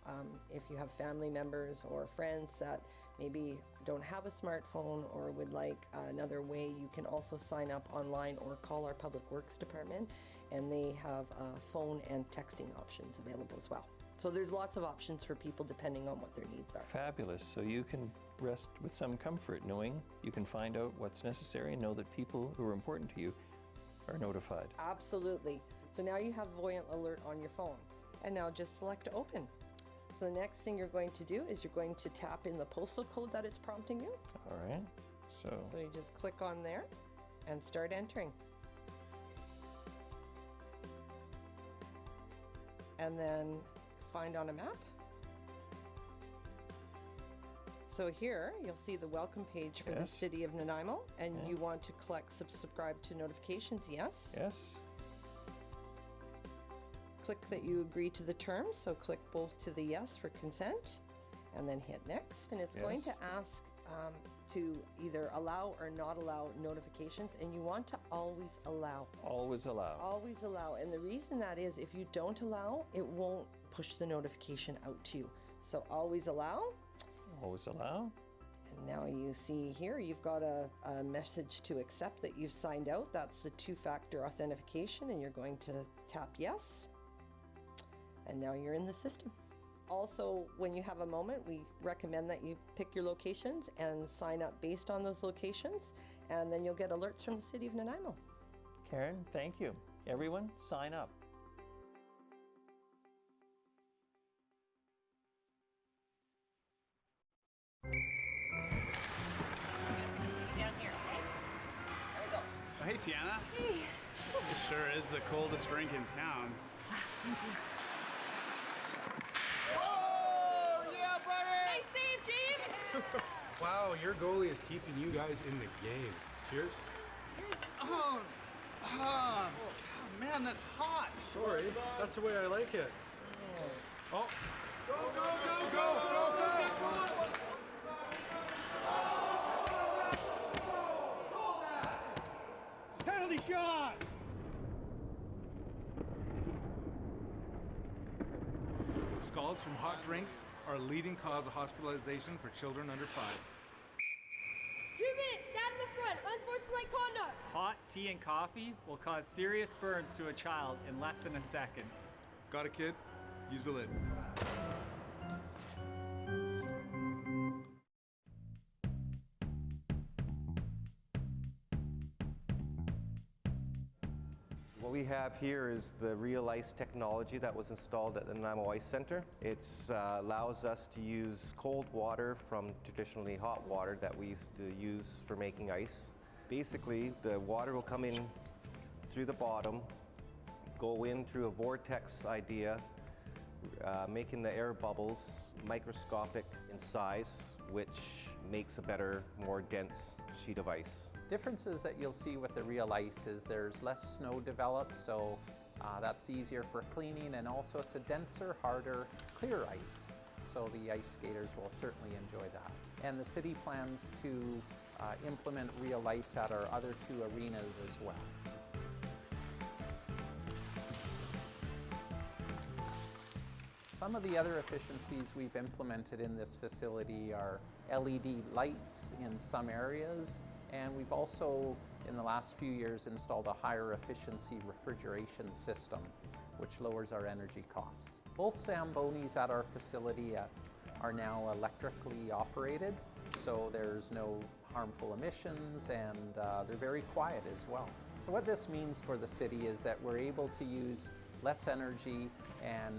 O: if you have family members or friends that maybe don't have a smartphone or would like another way, you can also sign up online or call our Public Works Department, and they have phone and texting options available as well. So there's lots of options for people depending on what their needs are.
G: Fabulous. So you can rest with some comfort knowing you can find out what's necessary and know that people who are important to you are notified.
O: Absolutely. So now you have Voyant Alert on your phone. And now just select open. So the next thing you're going to do is you're going to tap in the postal code that it's prompting you.
G: All right. So
O: you just click on there and start entering. And then find on a map. So here you'll see the welcome page for the City of Nanaimo, and you want to subscribe to notifications, yes?
G: Yes.
O: Click that you agree to the terms, so click both to the yes for consent, and then hit next. And it's going to ask to either allow or not allow notifications, and you want to always allow.
G: Always allow.
O: Always allow. And the reason that is, if you don't allow, it won't push the notification out to you. So always allow.
G: Always allow.
O: And now you see here, you've got a message to accept that you've signed out. That's the two-factor authentication, and you're going to tap yes. And now you're in the system. Also, when you have a moment, we recommend that you pick your locations and sign up based on those locations, and then you'll get alerts from the City of Nanaimo.
G: Karen, thank you. Everyone, sign up.
O: Down here, okay? There we go.
P: hey Tiana. Hey. It sure is the coldest rink in town.
R: Oh, yeah, buddy!
Q: Nice save, James!
R: Wow, your goalie is keeping you guys in the game. Cheers.
P: Oh, man, that's hot.
R: Sorry, that's the way I like it. Oh. Go, go, go, go, go, go! Penalty shot!
W: Scalds from hot drinks are a leading cause of hospitalization for children under 5.
Q: 2 minutes, stand in the front, unsportsmanlike conduct.
S: Hot tea and coffee will cause serious burns to a child in less than a second.
R: Got a kid? Use the lid.
T: What we have here is the Real Ice technology that was installed at the Nanaimo Ice Center. It allows us to use cold water from traditionally hot water that we used to use for making ice. Basically, the water will come in through the bottom, go in through a vortex idea, making the air bubbles microscopic in size, which makes a better, more dense sheet of ice.
U: Differences that you'll see with the Real Ice is there's less snow developed, so that's easier for cleaning, and also it's a denser, harder, clear ice. So the ice skaters will certainly enjoy that. And the city plans to implement Real Ice at our other 2 arenas as well. Some of the other efficiencies we've implemented in this facility are LED lights in some areas, and we've also, in the last few years, installed a higher efficiency refrigeration system, which lowers our energy costs. Both Zambonis at our facility are now electrically operated, so there's no harmful emissions, and they're very quiet as well. So what this means for the city is that we're able to use less energy and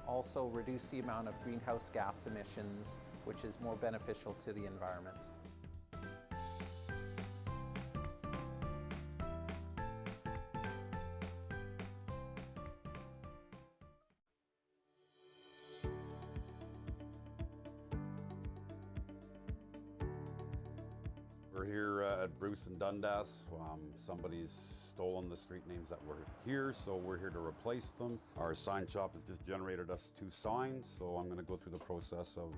U: also reduce the amount of greenhouse gas emissions, which is more beneficial to the environment.
V: We're here at Bruce and Dundas. Somebody's stolen the street names that were here, so we're here to replace them. Our sign shop has just generated us 2 signs, so I'm going to go through the process of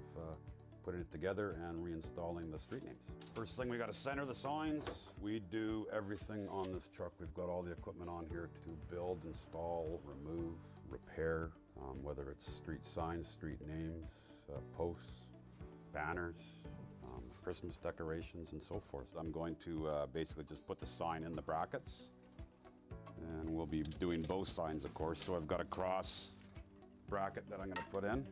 V: putting it together and reinstalling the street names. First thing, we got to center the signs. We do everything on this truck. We've got all the equipment on here to build, install, remove, repair, whether it's street signs, street names, posts, banners, Christmas decorations, and so forth. I'm going to basically just put the sign in the brackets, and we'll be doing both signs, of course. So I've got a cross bracket that I'm going to put in, and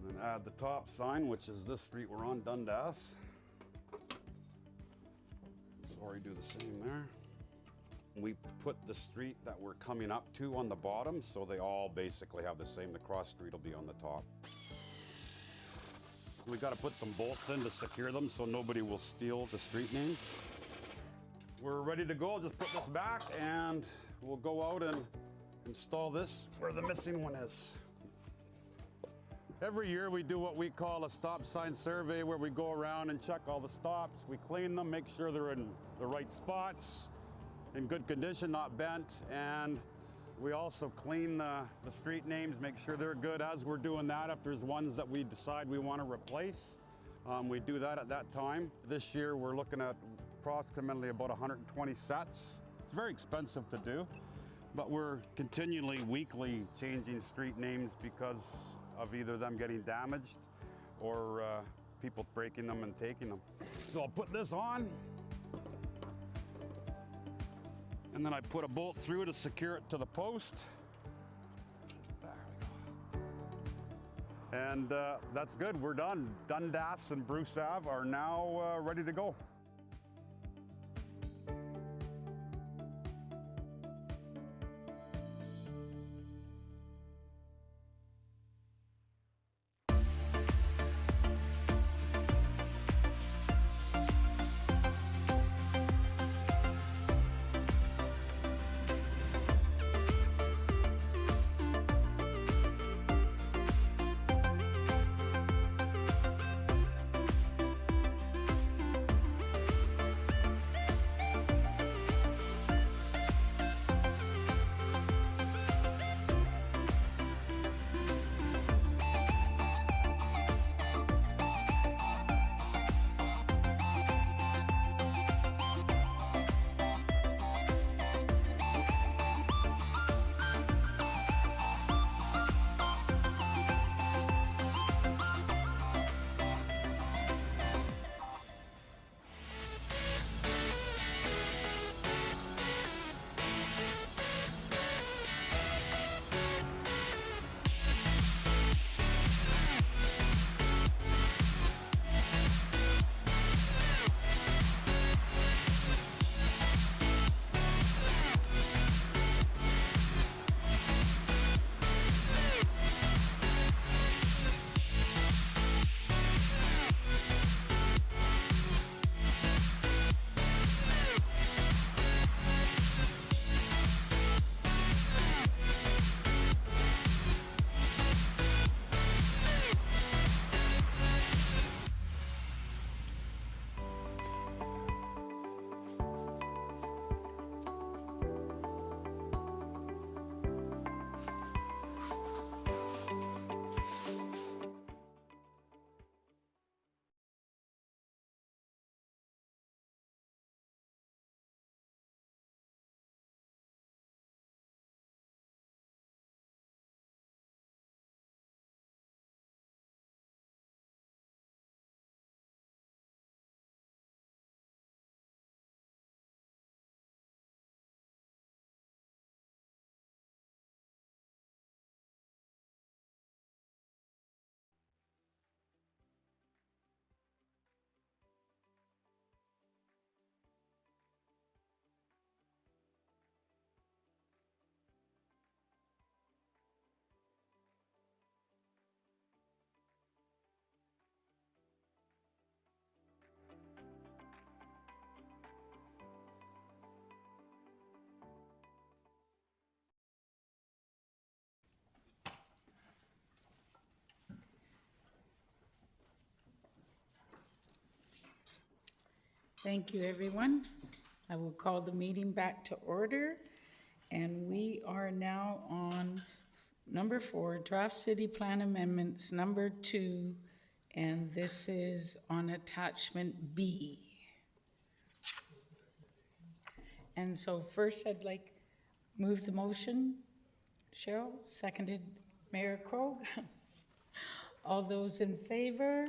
V: then add the top sign, which is this street we're on, Dundas. Sorry, do the same there. We put the street that we're coming up to on the bottom, so they all basically have the same. The cross street will be on the top. We got to put some bolts in to secure them so nobody will steal the street name. We're ready to go. Just put this back and we'll go out and install this where the missing one is. Every year we do what we call a stop sign survey, where we go around and check all the stops. We clean them, make sure they're in the right spots, in good condition, not bent, and we also clean the street names, make sure they're good. As we're doing that, if there's ones that we decide we want to replace, we do that at that time. This year we're looking at approximately about 120 sets. It's very expensive to do, but we're continually, weekly changing street names because of either them getting damaged or people breaking them and taking them. So I'll put this on, and then I put a bolt through to secure it to the post. There we go. And that's good, we're done. Dundas and Bruce Ave are now ready to go.
A: Thank you, everyone. I will call the meeting back to order. And we are now on number 4, Draft City Plan Amendments, number 2, and this is on attachment B. And so first I'd like move the motion. Cheryl, seconded Mayor Krogh. All those in favor?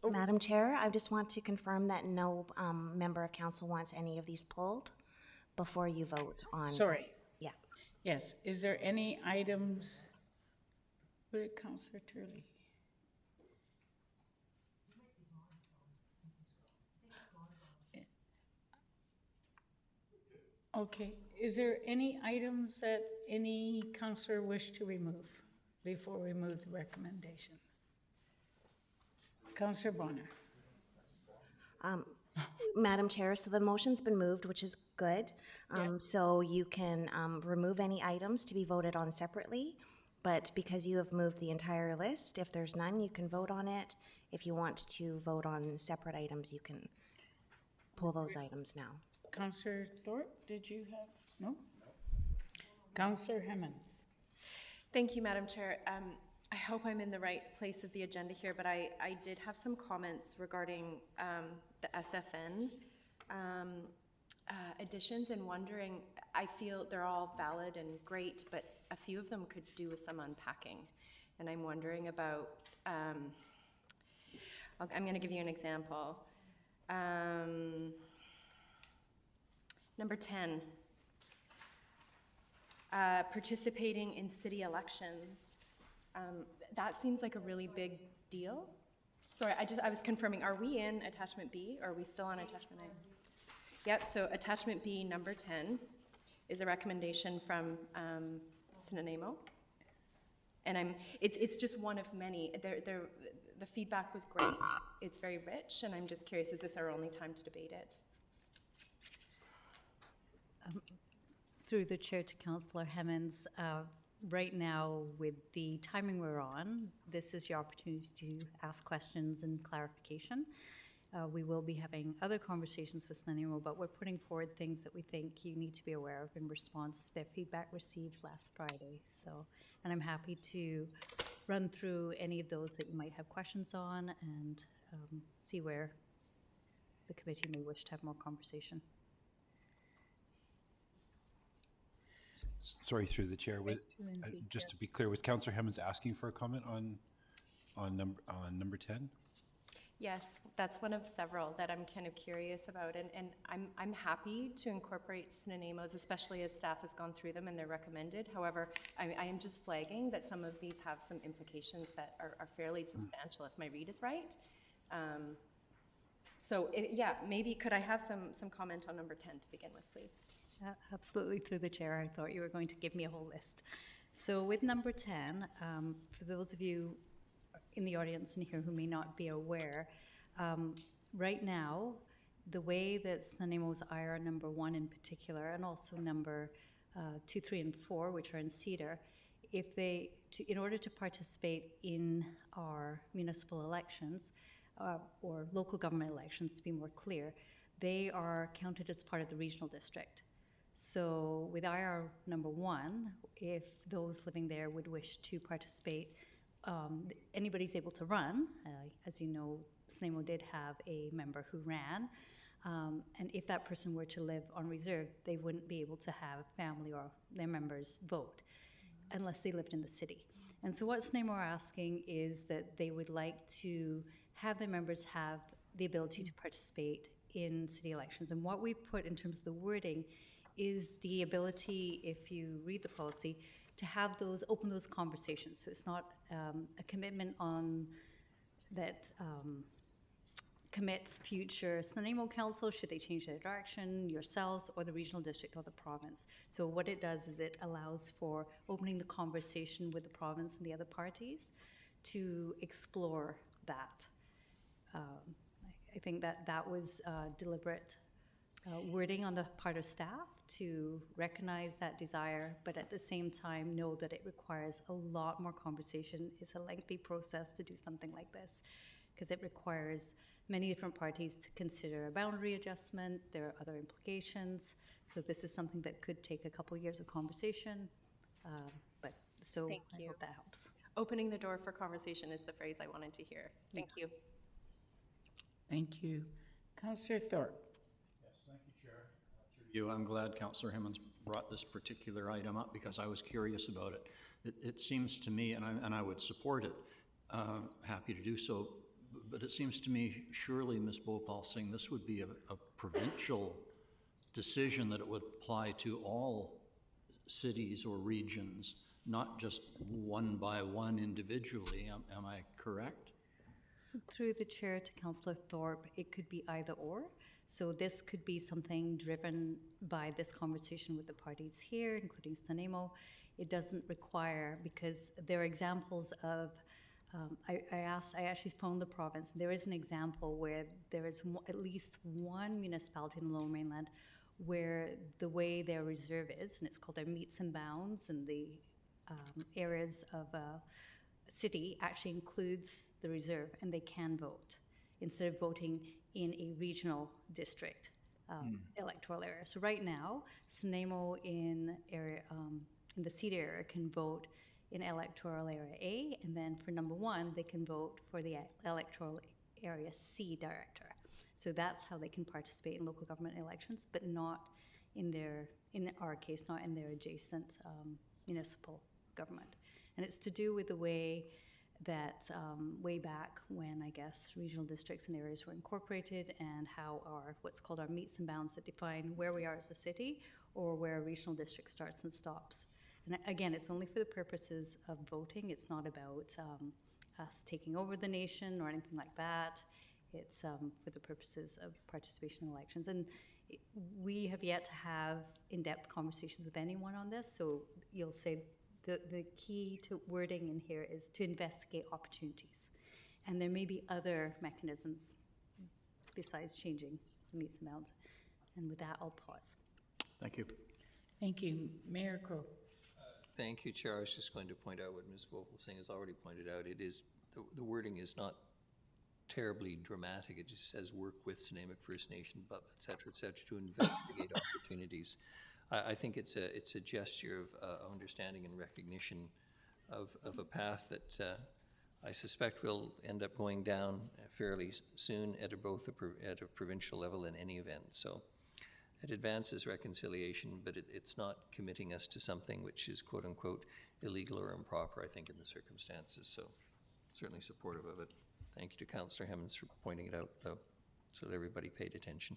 B: Madam Chair, I just want to confirm that no member of council wants any of these pulled before you vote on.
A: Sorry.
B: Yeah.
A: Yes, is there any items? Would it, Councillor Turley? Okay, is there any items that any councillor wish to remove before we move the recommendation? Councillor Bonner.
B: Madam Chair, so the motion's been moved, which is good. So you can remove any items to be voted on separately, but because you have moved the entire list, if there's none, you can vote on it. If you want to vote on separate items, you can pull those items now.
A: Councillor Thorpe, did you have, no? Councillor Hemmons.
C: Thank you, Madam Chair. I hope I'm in the right place of the agenda here, but I did have some comments regarding the SFN additions and wondering, I feel they're all valid and great, but a few of them could do with some unpacking. And I'm wondering about, I'm going to give you an example. Number 10, participating in city elections. That seems like a really big deal. Sorry, I was confirming, are we in attachment B or are we still on attachment A? Yep, so attachment B, number 10, is a recommendation from Snuneymuxw. And it's just one of many. The feedback was great. It's very rich, and I'm just curious, is this our only time to debate it?
D: Through the chair to Councillor Hemmons, right now with the timing we're on, this is your opportunity to ask questions and clarification. We will be having other conversations with Snuneymuxw, but we're putting forward things that we think you need to be aware of in response to their feedback received last Friday. So, and I'm happy to run through any of those that you might have questions on and see where the committee may wish to have more conversation.
N: Sorry, through the chair, was just to be clear, was Councillor Hemmons asking for a comment on number 10?
C: Yes, that's one of several that I'm kind of curious about, and I'm happy to incorporate Snuneymuxw's, especially as staff has gone through them and they're recommended. However, I am just flagging that some of these have some implications that are fairly substantial, if my read is right. Yeah, maybe could I have some comment on number 10 to begin with, please?
D: Absolutely, through the chair. I thought you were going to give me a whole list. So with number 10, for those of you in the audience and here who may not be aware, right now, the way that Snuneymuxw's IR number 1 in particular, and also number 2, 3, and 4, which are in Cedar, if they, in order to participate in our municipal elections, or local government elections to be more clear, they are counted as part of the regional district. So with IR number 1, if those living there would wish to participate, anybody's able to run. As you know, Snuneymuxw did have a member who ran, and if that person were to live on reserve, they wouldn't be able to have family or their members vote unless they lived in the city. And so what Snuneymuxw are asking is that they would like to have their members have the ability to participate in city elections. And what we've put in terms of the wording is the ability, if you read the policy, to have those, open those conversations. So it's not a commitment on that commits future Snuneymuxw Council, should they change their direction, yourselves, or the regional district or the province. So what it does is it allows for opening the conversation with the province and the other parties to explore that. I think that was deliberate wording on the part of staff to recognize that desire, but at the same time know that it requires a lot more conversation. It's a lengthy process to do something like this because it requires many different parties to consider a boundary adjustment. There are other implications. So this is something that could take a couple of years of conversation. But so
C: Thank
D: I
C: you.
D: hope that helps.
C: Opening the door for conversation is the phrase I wanted to hear. Thank you.
A: Thank you. Councillor Thorpe.
M: Thank you, Chair. I'm glad Councillor Hemmons brought this particular item up because I was curious about it. It seems to me, and I would support it, happy to do so, but it seems to me surely, Ms. Bhopal Singh, this would be a provincial decision that it would apply to all cities or regions, not just one by one individually. Am I correct?
D: Through the chair to Councillor Thorpe, it could be either or. So this could be something driven by this conversation with the parties here, including Stanemo. It doesn't require, because there are examples of, I actually phoned the province, and there is an example where there is at least one municipality in the Lower Mainland where the way their reserve is, and it's called their meets and bounds, and the areas of a city actually includes the reserve, and they can vote instead of voting in a regional district electoral area. So right now, Stanemo in the Cedar area can vote in electoral area A, and then for number 1, they can vote for the electoral area C director. So that's how they can participate in local government elections, but not in our case, not in their adjacent municipal government. And it's to do with the way that way back when, I guess, regional districts and areas were incorporated, and how what's called our meets and bounds that define where we are as a city or where a regional district starts and stops. And again, it's only for the purposes of voting. It's not about us taking over the nation or anything like that. It's for the purposes of participation in elections. And we have yet to have in-depth conversations with anyone on this, so you'll say the key to wording in here is to investigate opportunities. And there may be other mechanisms besides changing the meets and bounds. And with that, I'll pause.
M: Thank you.
A: Thank you. Mayor Crow.
G: Thank you, Chair. I was just going to point out what Ms. Bhopal Singh has already pointed out. It is, the wording is not terribly dramatic. It just says work with Snuneymuxw First Nation, et cetera, to investigate opportunities. I think it's a gesture of understanding and recognition of a path that I suspect will end up going down fairly soon at a provincial level in any event. So it advances reconciliation, but it's not committing us to something which is quote unquote illegal or improper, I think, in the circumstances. So certainly supportive of it. Thank you to Councillor Hemmons for pointing it out, though, so that everybody paid attention.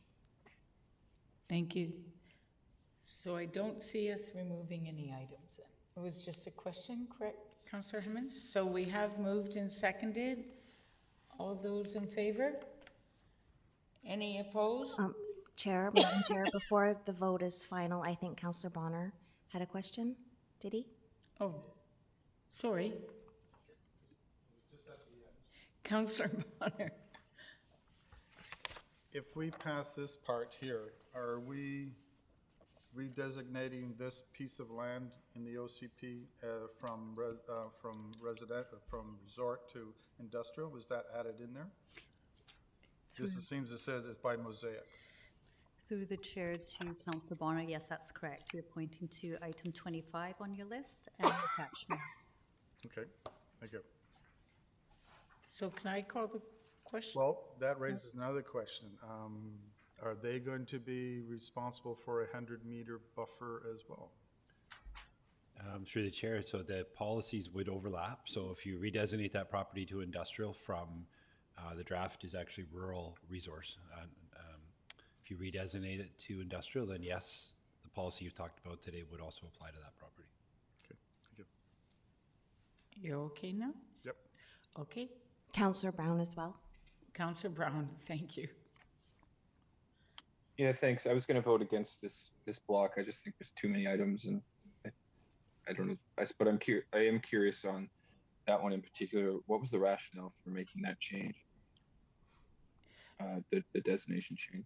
A: Thank you. So I don't see us removing any items. It was just a question, correct, Councillor Hemmons? So we have moved and seconded. All those in favor? Any opposed?
B: Madam Chair, before the vote is final, I think Councillor Bonner had a question. Did he?
A: Oh, sorry. Councillor Bonner.
H: If we pass this part here, are we redesignating this piece of land in the OCP from resort to industrial? Was that added in there? Just it seems it says it's by mosaic.
D: Through the chair to Councillor Bonner, yes, that's correct. You're pointing to item 25 on your list and the attachment.
H: Okay, thank you.
A: So can I call the question?
H: Well, that raises another question. Are they going to be responsible for a 100-meter buffer as well?
N: Through the chair, so the policies would overlap. So if you redesignate that property to industrial from, the draft is actually rural resource. If you redesignate it to industrial, then yes, the policy you've talked about today would also apply to that property.
H: Okay, thank you.
A: You're okay now?
H: Yep.
A: Okay.
B: Councillor Brown as well.
A: Councillor Brown, thank you.
I: Yeah, thanks. I was going to vote against this block. I just think there's too many items, and I don't know. But I am curious on that one in particular. What was the rationale for making that change? The designation change.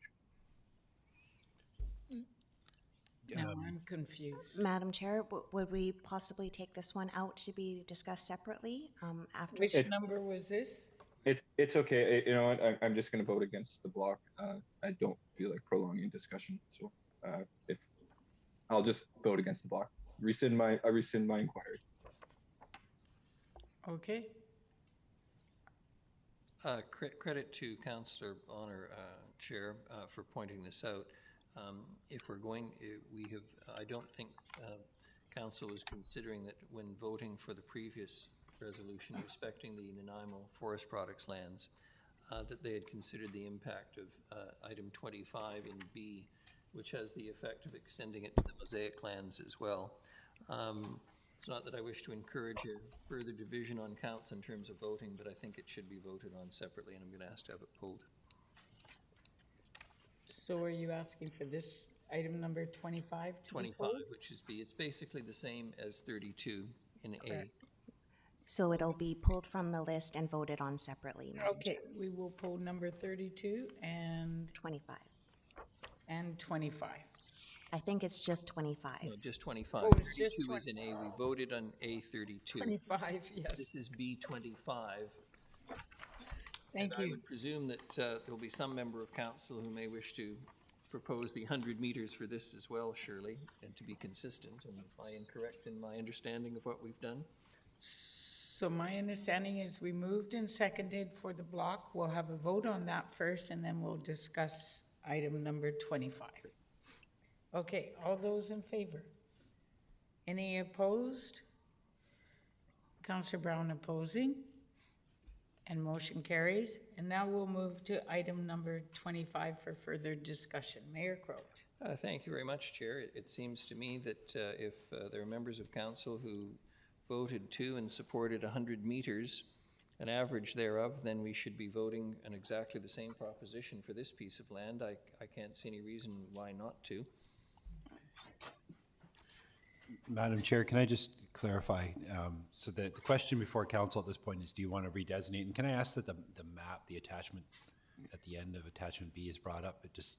A: No, I'm confused.
B: Madam Chair, would we possibly take this one out to be discussed separately after?
A: Which number was this?
I: It's okay. You know what? I'm just going to vote against the block. I don't feel like prolonging discussion, so if I'll just vote against the block. I rescind my inquiry.
A: Okay.
G: Credit to Councillor Bonner, Chair, for pointing this out. If we're going, I don't think Council is considering that when voting for the previous resolution respecting the Nanaimo Forest Products lands, that they had considered the impact of item 25 in B, which has the effect of extending it to the Mosaic lands as well. It's not that I wish to encourage a further division on council in terms of voting, but I think it should be voted on separately, and I'm going to ask to have it pulled.
A: So are you asking for this item number 25 to
G: 25,
A: be pulled?
G: which is B. It's basically the same as 32 in A.
B: So it'll be pulled from the list and voted on separately, Madam
A: Okay,
B: Chair.
A: we will pull number 32 and
B: 25.
A: And 25.
B: I think it's just 25.
G: No, just 25.
A: Oh, it's just
G: 32 is in A. We voted on A32.
A: 25, yes.
G: This is B25.
A: Thank
G: And I
A: you.
G: would presume that there will be some member of council who may wish to propose the 100 meters for this as well, surely, and to be consistent. Am I incorrect in my understanding of what we've done?
A: So my understanding is we moved and seconded for the block. We'll have a vote on that first, and then we'll discuss item number 25. Okay, all those in favor? Any opposed? Councillor Brown opposing, and motion carries. And now we'll move to item number 25 for further discussion. Mayor Crow.
G: Thank you very much, Chair. It seems to me that if there are members of council who voted to and supported 100 meters, an average thereof, then we should be voting on exactly the same proposition for this piece of land. I can't see any reason why not to.
N: Madam Chair, can I just clarify? So the question before council at this point is, do you want to redesignate? And can I ask that the map, the attachment at the end of attachment B is brought up? It just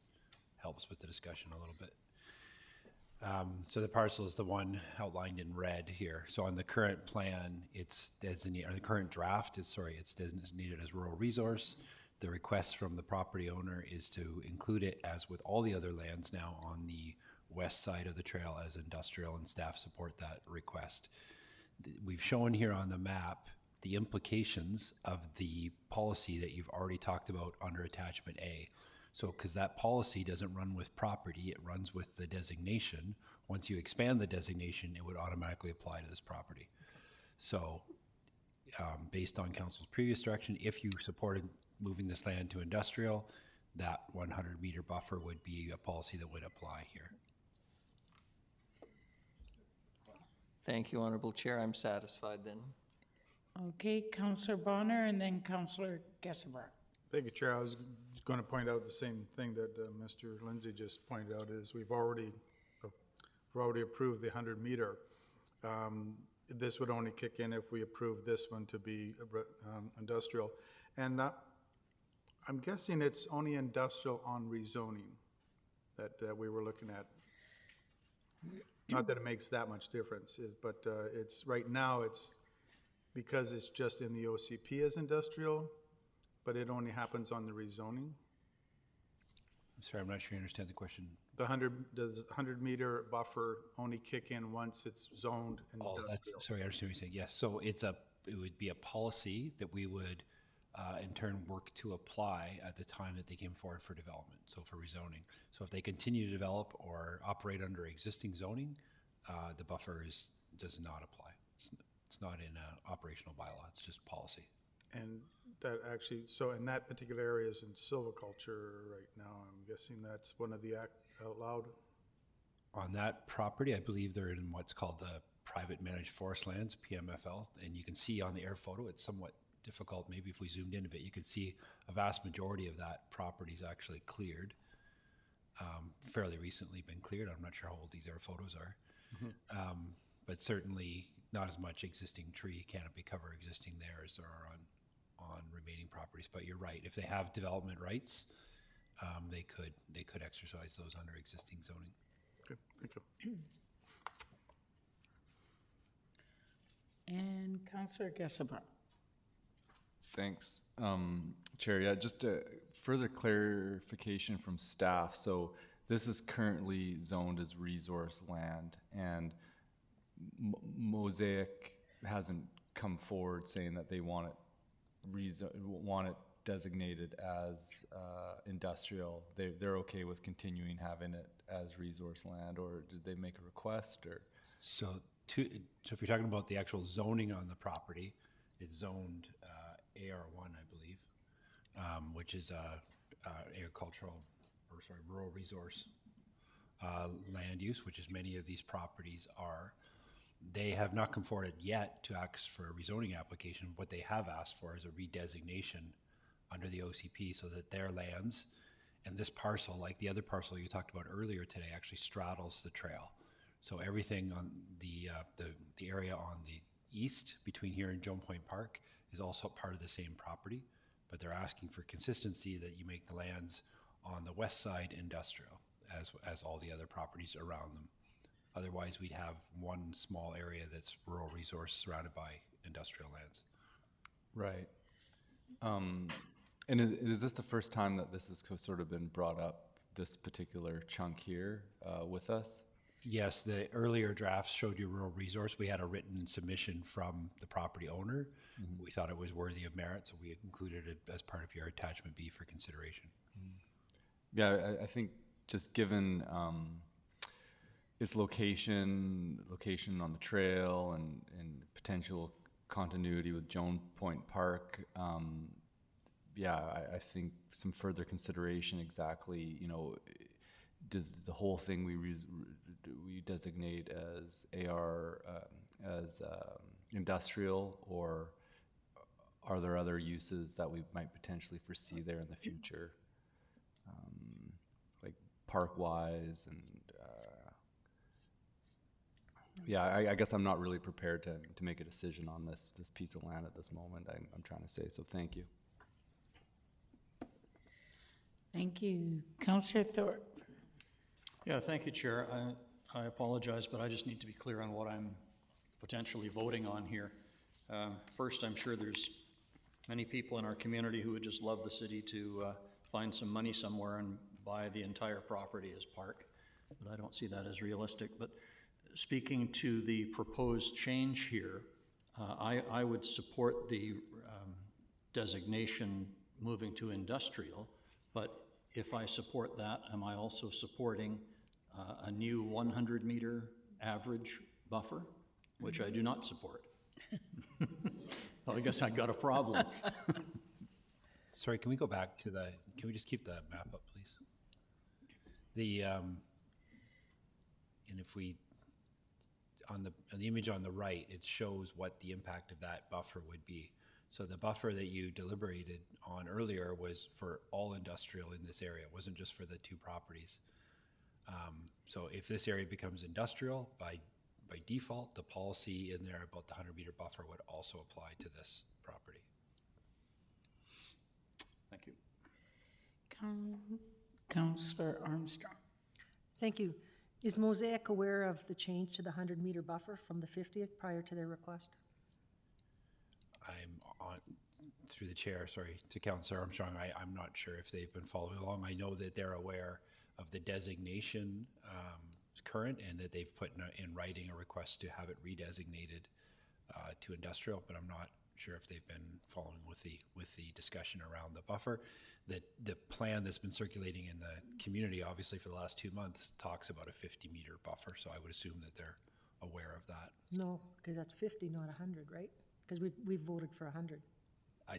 N: helps with the discussion a little bit. So the parcel is the one outlined in red here. So on the current plan, it's designated, or the current draft is, it's designated as rural resource. The request from the property owner is to include it, as with all the other lands now, on the west side of the trail as industrial, and staff support that request. We've shown here on the map the implications of the policy that you've already talked about under attachment A. So, because that policy doesn't run with property, it runs with the designation. Once you expand the designation, it would automatically apply to this property. So, based on council's previous direction, if you supported moving this land to industrial, that 100-meter buffer would be a policy that would apply here.
G: Thank you, Honourable Chair. I'm satisfied then.
A: Okay, Councillor Bonner and then Councillor Geselbrecht.
H: Thank you, Chair. I was going to point out the same thing that Mr. Lindsay just pointed out, is we've already approved the 100-meter. This would only kick in if we approve this one to be industrial. And I'm guessing it's only industrial on rezoning that we were looking at. Not that it makes that much difference, but it's right now it's because it's just in the OCP as industrial, but it only happens on the rezoning.
N: I'm sorry, I'm not sure you understand the question.
H: Does 100-meter buffer only kick in once it's zoned industrial?
N: Sorry, I understand what you're saying. Yes, so it would be a policy that we would in turn work to apply at the time that they came forward for development, so for rezoning. So if they continue to develop or operate under existing zoning, the buffer does not apply. It's not in an operational bylaw, it's just policy.
H: And that actually, so in that particular area is in silviculture right now. I'm guessing that's one of the allowed.
N: On that property, I believe they're in what's called the private managed forest lands, PMFL, and you can see on the air photo, it's somewhat difficult. Maybe if we zoomed in a bit, you could see a vast majority of that property is actually cleared, fairly recently been cleared. I'm not sure how old these air photos are, but certainly not as much existing tree canopy cover existing there as there are on remaining properties. But you're right, if they have development rights, they could exercise those under existing zoning.
H: Okay, thank you.
A: And Councillor Geselbrecht.
F: Thanks, Chair. Yeah, just a further clarification from staff. So this is currently zoned as resource land, and Mosaic hasn't come forward saying that they want it designated as industrial. They're okay with continuing having it as resource land, or did they make a request? Or
N: so if you're talking about the actual zoning on the property, it's zoned AR1, I believe, which is agricultural, or sorry, rural resource land use, which is many of these properties are. They have not come forward yet to ask for a rezoning application. What they have asked for is a redesignation under the OCP so that their lands and this parcel, like the other parcel you talked about earlier today, actually straddles the trail. So everything on the area on the east between here and Joan Point Park is also part of the same property, but they're asking for consistency that you make the lands on the west side industrial as all the other properties around them. Otherwise, we'd have one small area that's rural resource surrounded by industrial lands.
F: Right. And is this the first time that this has sort of been brought up, this particular chunk here with us?
N: Yes, the earlier drafts showed you rural resource. We had a written submission from the property owner. Mm-hmm. We thought it was worthy of merit, so we included it as part of your attachment B for consideration.
F: Mm-hmm. Yeah, I think just given its location on the trail and potential continuity with Joan Point Park, I think some further consideration exactly, does the whole thing we designate as AR, as industrial, or are there other uses that we might potentially foresee there in the future, like park-wise? And I guess I'm not really prepared to make a decision on this piece of land at this moment. I'm trying to say, so thank you.
A: Thank you. Councillor Thorpe.
M: Yeah, thank you, Chair. I apologize, but I just need to be clear on what I'm potentially voting on here. First, I'm sure there's many people in our community who would just love the city to find some money somewhere and buy the entire property as park, but I don't see that as realistic. But speaking to the proposed change here, I would support the designation moving to industrial, but if I support that, am I also supporting a new 100-meter average buffer, which I do not support? Well, I guess I got a problem.
N: Sorry, can we go back to can we just keep the map up, please? And if we, on the image on the right, it shows what the impact of that buffer would be. So the buffer that you deliberated on earlier was for all industrial in this area. It wasn't just for the two properties. So if this area becomes industrial, by default, the policy in there about the 100-meter buffer would also apply to this property.
M: Thank you.
A: Councillor Armstrong.
J: Thank you. Is Mosaic aware of the change to the 100-meter buffer from the 50th prior to their request?
N: I'm on, through the chair, sorry, to Councillor Armstrong, I'm not sure if they've been following along. I know that they're aware of the designation current, and that they've put in writing a request to have it redesignated to industrial, but I'm not sure if they've been following with the discussion around the buffer. The plan that's been circulating in the community, obviously for the last 2 months, talks about a 50-meter buffer, so I would assume that they're aware of that.
J: No, because that's 50, not 100, right? Because we've voted for 100.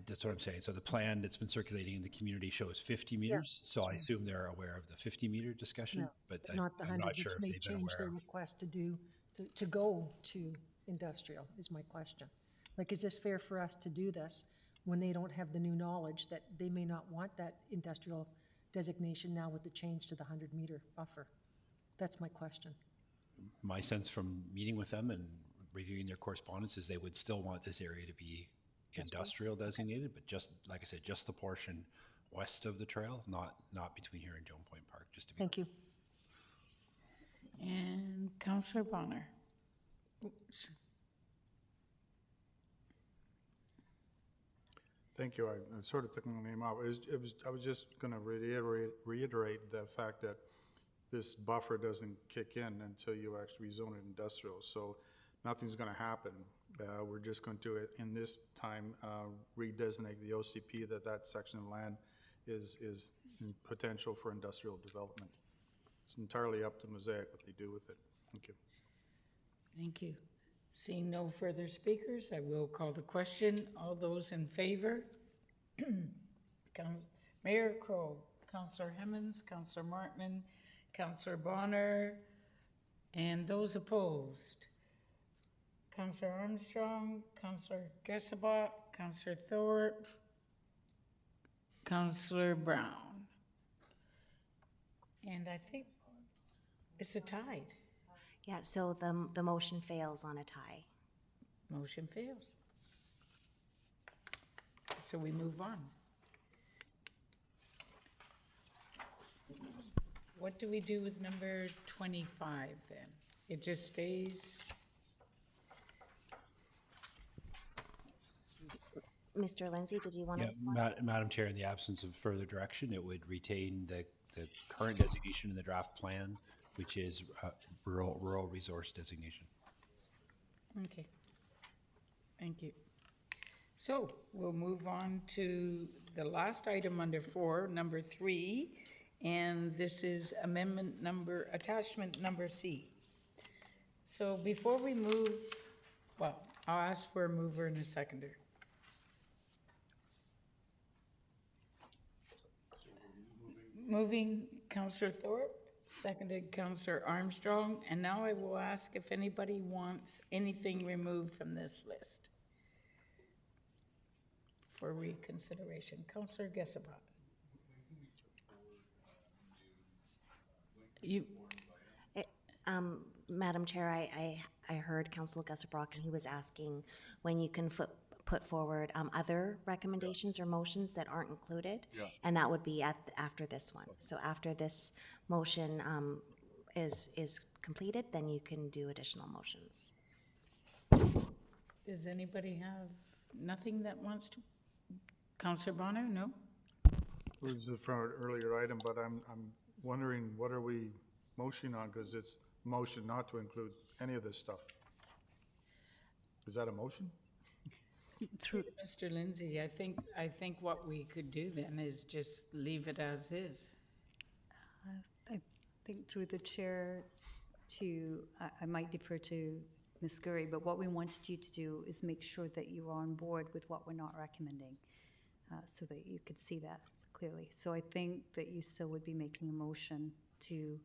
N: That's what I'm saying. So the plan that's been circulating in the community shows 50 meters. So I assume they're aware of the 50-meter discussion, but
J: not the 100,
N: I'm not sure if
J: which may
N: they've been
J: change their
N: aware.
J: request to go to industrial, is my question. Like, is this fair for us to do this when they don't have the new knowledge that they may not want that industrial designation now with the change to the 100-meter buffer? That's my question.
N: My sense from meeting with them and reviewing their correspondence is they would still want this area to be industrial designated, but just, like I said, just the portion west of the trail, not between here and Joan Point Park, just to be
J: Thank you.
A: And Councillor Bonner. Oops.
H: Thank you. I sort of took my name out. I was just going to reiterate the fact that this buffer doesn't kick in until you actually rezone it industrial. So nothing's going to happen. We're just going to, in this time, redesignate the OCP that section of land is in potential for industrial development. It's entirely up to Mosaic what they do with it. Thank you.
A: Thank you. Seeing no further speakers, I will call the question. All those in favor? Mayor Crow, Councillor Hemmons, Councillor Martman, Councillor Bonner, and those opposed. Councillor Armstrong, Councillor Gessabot, Councillor Thorpe, Councillor Brown. And I think it's a tie.
B: Yeah, so the motion fails on a tie.
A: Motion fails. So we move on. What do we do with number 25 then? It just stays?
B: Mr. Lindsay, did you want to respond?
N: Madam Chair, in the absence of further direction, it would retain the current designation in the draft plan, which is rural resource designation.
A: Okay. Thank you. So we'll move on to the last item under 4, number 3, and this is attachment number C. So before we move, well, I'll ask for a mover and a seconder. Moving Councillor Thorpe, seconded Councillor Armstrong, and now I will ask if anybody wants anything removed from this list for reconsideration. Councillor Gessabot.
B: Madam Chair, I heard Councillor Gessabrock, and he was asking when you can put forward other recommendations or motions that aren't included, and that would be after this one. So after this motion is completed, then you can do additional motions.
A: Does anybody have nothing that wants to? Councillor Bonner, no?
H: This is from an earlier item, but I'm wondering what are we motioning on, because it's motion not to include any of this stuff. Is that a motion?
A: Through Mr. Lindsay, I think what we could do then is just leave it as is.
D: I think through the chair I might defer to Ms. Scurry, but what we wanted you to do is make sure that you are on board with what we're not recommending, so that you could see that clearly. So I think that you still would be making a motion to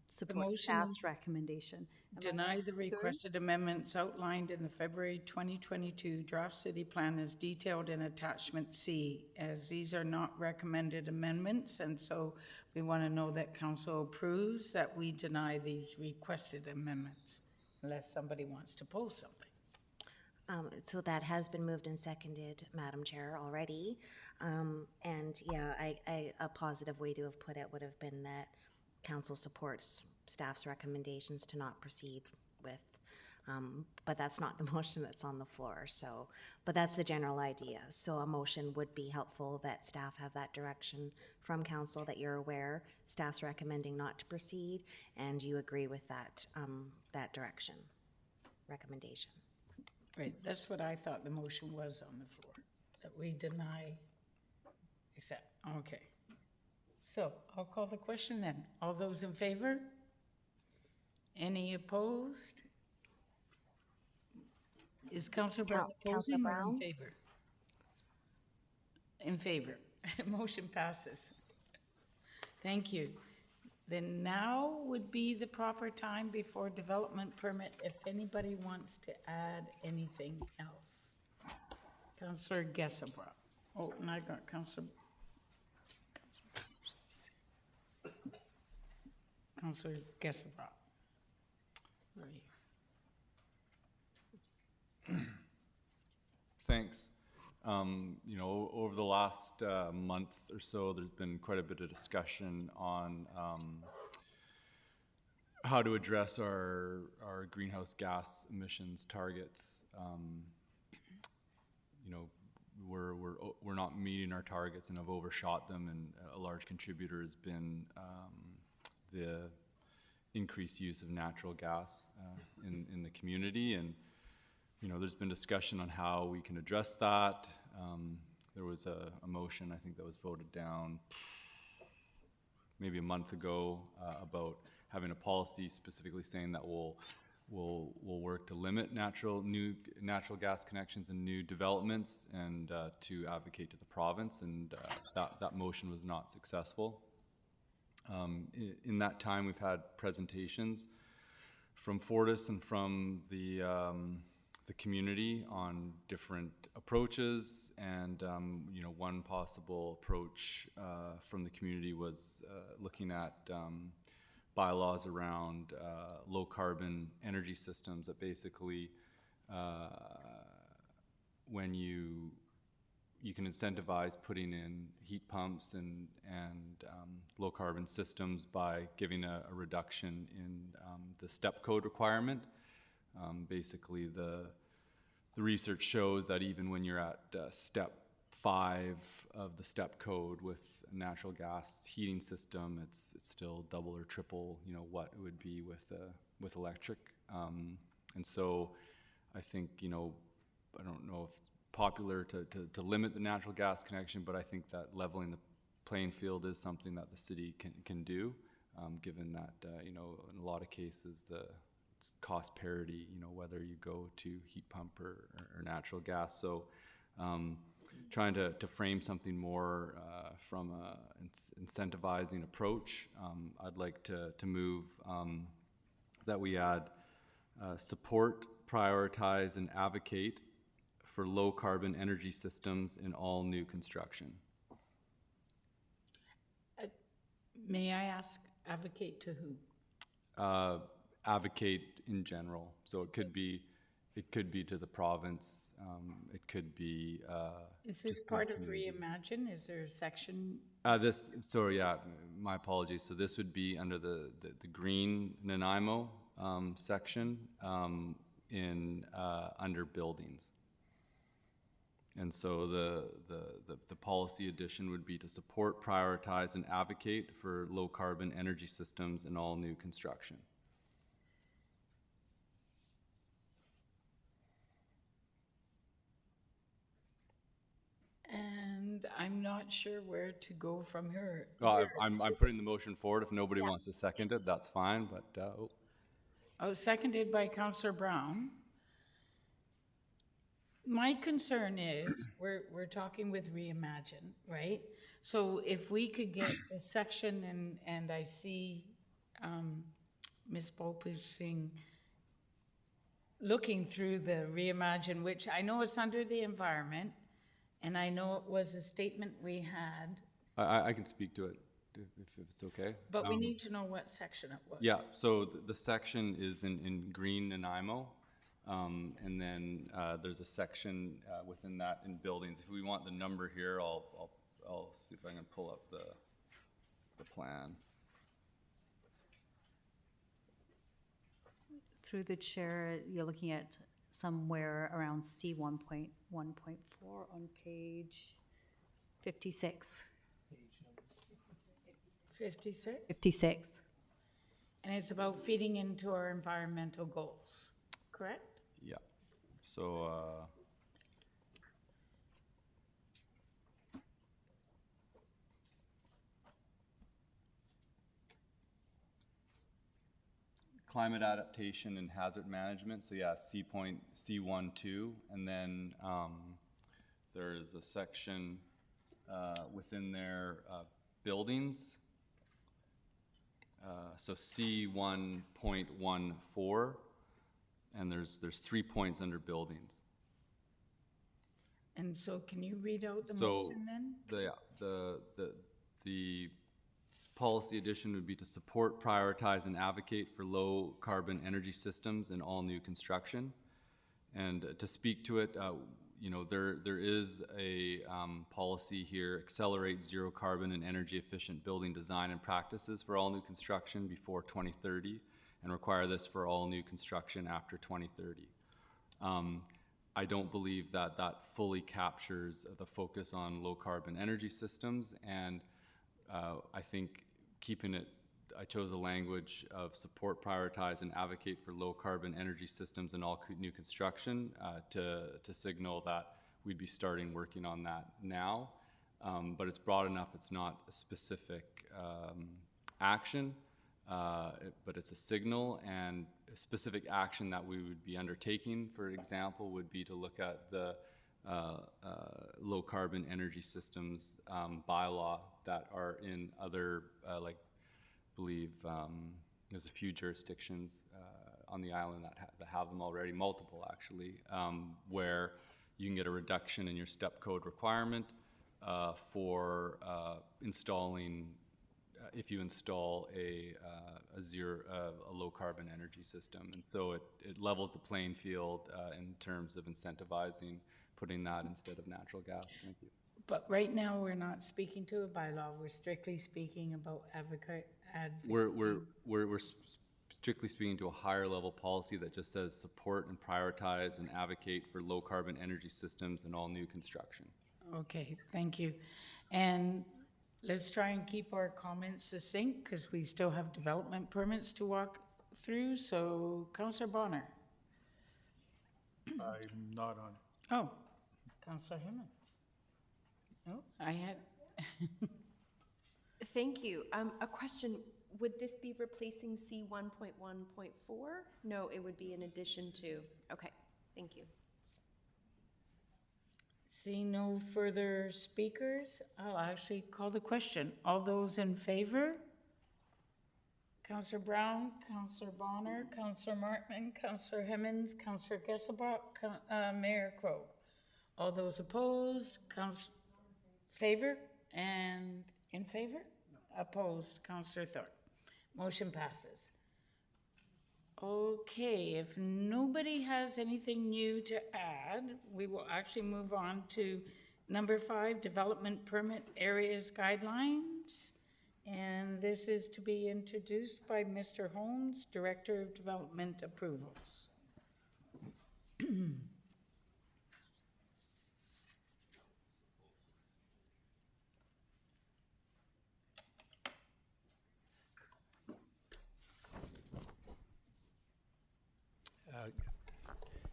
D: support staff's recommendation.
A: Deny the requested amendments outlined in the February 2022 draft city plan as detailed in attachment C, as these are not recommended amendments, and so we want to know that council approves that we deny these requested amendments, unless somebody wants to pose something.
B: So that has been moved and seconded, Madam Chair, already. And yeah, a positive way to have put it would have been that council supports staff's recommendations to not proceed with, but that's not the motion that's on the floor. So, but that's the general idea. So a motion would be helpful that staff have that direction from council, that you're aware staff's recommending not to proceed, and you agree with that, that recommendation.
A: Right, that's what I thought the motion was on the floor, that we deny, accept, okay. So I'll call the question then. All those in favor? Any opposed? Is Councillor Brown opposing or in favor? In favor. Motion passes. Thank you. Then now would be the proper time before development permit if anybody wants to add anything else. Councillor Gessabrock. Oh, and I got Councillor Gessabrock. Where are you?
F: Thanks. You know, over the last month or so, there's been quite a bit of discussion on how to address our greenhouse gas emissions targets. You know, we're not meeting our targets and have overshot them, and a large contributor has been the increased use of natural gas in the community. And there's been discussion on how we can address that. There was a motion, I think, that was voted down maybe a month ago about having a policy specifically saying that we'll work to limit new natural gas connections and new developments, and to advocate to the province, and that motion was not successful. In that time, we've had presentations from Fortis and from the community on different approaches, and one possible approach from the community was looking at bylaws around low carbon energy systems, that basically when you can incentivize putting in heat pumps and low carbon systems by giving a reduction in the step code requirement. Basically, the research shows that even when you're at step 5 of the step code with a natural gas heating system, it's still double or triple, what it would be with electric. And so, I think I don't know if it's popular to limit the natural gas connection, but I think that leveling the playing field is something that the city can do, given that in a lot of cases it's cost parity, whether you go to heat pump or natural gas. So trying to frame something more from a incentivizing approach, I'd like to move that we add support, prioritize, and advocate for low carbon energy systems in all new construction.
A: May I ask, advocate to who?
F: Advocate in general. So it could be to the province. It could be.
A: Is this part of Reimagine? Is there a section?
F: Sorry, yeah, my apologies. So this would be under the green Nanaimo section under buildings. And so the policy addition would be to support, prioritize, and advocate for low carbon energy systems in all new construction.
A: And I'm not sure where to go from here.
F: I'm putting the motion forward. If nobody wants to second it, that's fine, but.
A: Seconded by Councillor Brown. My concern is, we're talking with Reimagine, right? So if we could get a section, and I see Ms. Bopusing looking through the Reimagine, which I know it's under the environment, and I know it was a statement we had.
F: I can speak to it if it's okay.
A: But we need to know what section it was.
F: Yeah, so the section is in green Nanaimo. And then there's a section within that in buildings. If we want the number here, I'll see if I can pull up the plan.
D: Through the chair, you're looking at somewhere around C1.1.4 on page 56.
A: 56?
D: 56.
A: And it's about feeding into our environmental goals, correct?
F: Yeah. So climate adaptation and hazard management. So yeah, C1.2, and then there is a section within there, buildings. So C1.14. And there's 3 points under buildings.
A: And so can you read out the motion then?
F: The policy addition would be to support, prioritize, and advocate for low carbon energy systems in all new construction. And to speak to it, there is a policy here: accelerate zero carbon and energy efficient building design and practices for all new construction before 2030. And require this for all new construction after 2030. I don't believe that that fully captures the focus on low carbon energy systems, and I think keeping it, I chose a language of support, prioritize, and advocate for low carbon energy systems in all new construction to signal that we'd be starting working on that now. But it's broad enough, it's not a specific action, but it's a signal, and a specific action that we would be undertaking, for example, would be to look at the low carbon energy systems bylaw that are in other, like, I believe there's a few jurisdictions on the island that have them already, multiple actually, where you can get a reduction in your step code requirement for installing, if you install a low carbon energy system. And so it levels the playing field in terms of incentivizing putting that instead of natural gas. Thank you.
A: But right now, we're not speaking to a bylaw. We're strictly speaking about
F: We're strictly speaking to a higher level policy that just says support and prioritize and advocate for low carbon energy systems in all new construction.
A: Okay, thank you. And let's try and keep our comments succinct because we still have development permits to walk through. So, Councillor Bonner.
H: I'm not on.
A: Oh, Councillor Himmel. No, I had.
C: Thank you. A question, would this be replacing C 1.1.4? No, it would be in addition to. Okay, thank you.
A: See no further speakers, I'll actually call the question. All those in favor? Councillor Brown, Councillor Bonner, Councillor Martin, Councillor Hemmens, Councillor Gesselbach, Mayor Crow. All those opposed, favor, and in favor? No. Opposed, Councillor Thorpe. Motion passes. Okay, if nobody has anything new to add, we will actually move on to number 5, Development Permit Areas Guidelines. And this is to be introduced by Mr. Holmes, Director of Development Approvals.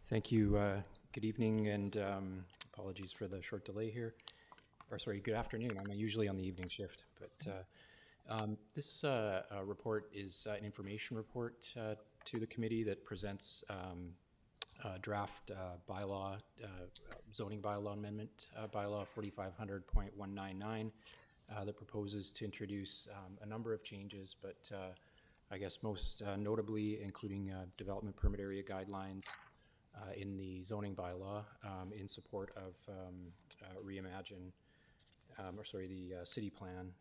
E: Thank you. Good evening, and apologies for the short delay here. Or sorry, good afternoon. I'm usually on the evening shift, but this report is an information report to the committee that presents draft bylaw, zoning bylaw amendment, bylaw 4500.199 that proposes to introduce a number of changes, but I guess most notably including development permit area guidelines in the zoning bylaw in support of Reimagine, the city plan.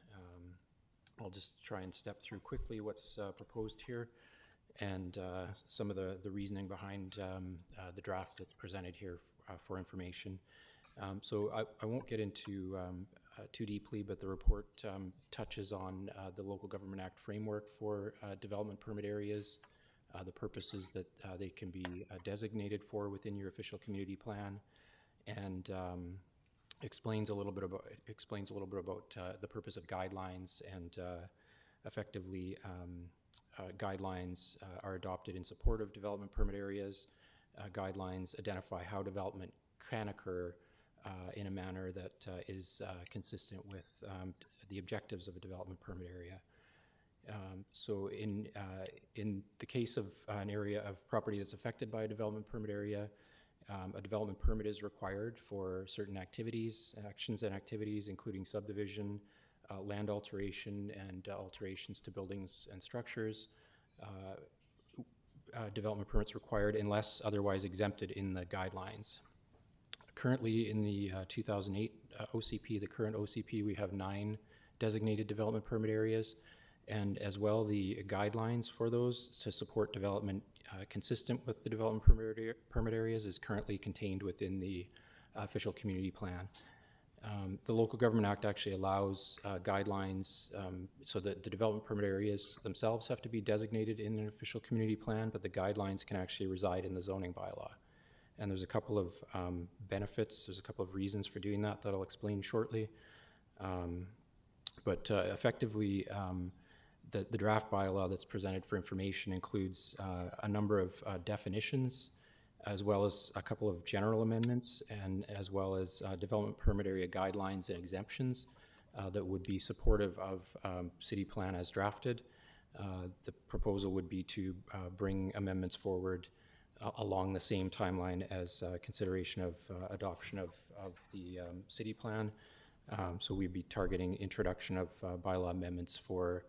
E: I'll just try and step through quickly what's proposed here and some of the reasoning behind the draft that's presented here for information. So I won't get into too deeply, but the report touches on the Local Government Act framework for development permit areas, the purposes that they can be designated for within your official community plan, and explains a little bit about the purpose of guidelines, and effectively guidelines are adopted in support of development permit areas. Guidelines identify how development can occur in a manner that is consistent with the objectives of a development permit area. So in the case of an area of property that's affected by a development permit area, a development permit is required for certain activities, actions and activities, including subdivision, land alteration, and alterations to buildings and structures. Development permits required unless otherwise exempted in the guidelines. Currently in the 2008 OCP, the current OCP, we have 9 designated development permit areas, and as well the guidelines for those to support development consistent with the development permit areas is currently contained within the official community plan. The Local Government Act actually allows guidelines so that the development permit areas themselves have to be designated in an official community plan, but the guidelines can actually reside in the zoning bylaw. And there's a couple of benefits, there's a couple of reasons for doing that that I'll explain shortly. But effectively, the draft bylaw that's presented for information includes a number of definitions, as well as a couple of general amendments, and as well as development permit area guidelines and exemptions that would be supportive of city plan as drafted. The proposal would be to bring amendments forward along the same timeline as consideration of adoption of the city plan. So we'd be targeting introduction of bylaw amendments for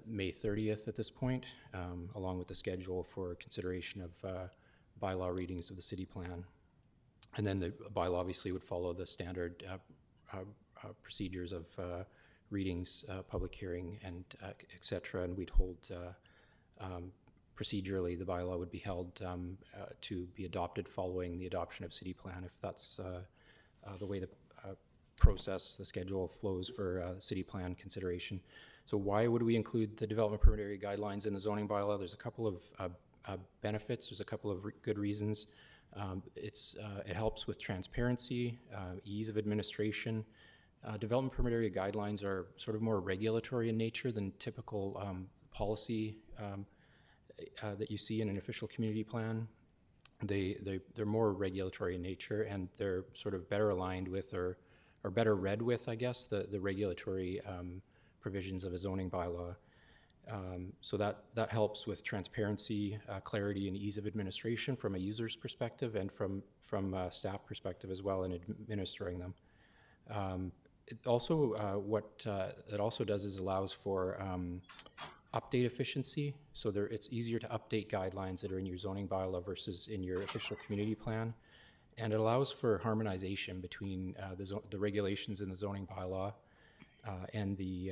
E: May 30th at this point, along with the schedule for consideration of bylaw readings of the city plan. And then the bylaw obviously would follow the standard procedures of readings, public hearing, and et cetera. And we'd hold, procedurally, the bylaw would be held to be adopted following the adoption of city plan, if that's the way the process, the schedule flows for city plan consideration. So why would we include the development permit area guidelines in the zoning bylaw? There's a couple of benefits. There's a couple of good reasons. It helps with transparency, ease of administration. Development permit area guidelines are sort of more regulatory in nature than typical policy that you see in an official community plan. They're more regulatory in nature, and they're sort of better aligned with or better read with, I guess, the regulatory provisions of a zoning bylaw. So that helps with transparency, clarity, and ease of administration from a user's perspective and from a staff perspective as well in administering them. It also, what it also does is allows for update efficiency. So it's easier to update guidelines that are in your zoning bylaw versus in your official community plan. And it allows for harmonization between the regulations in the zoning bylaw and the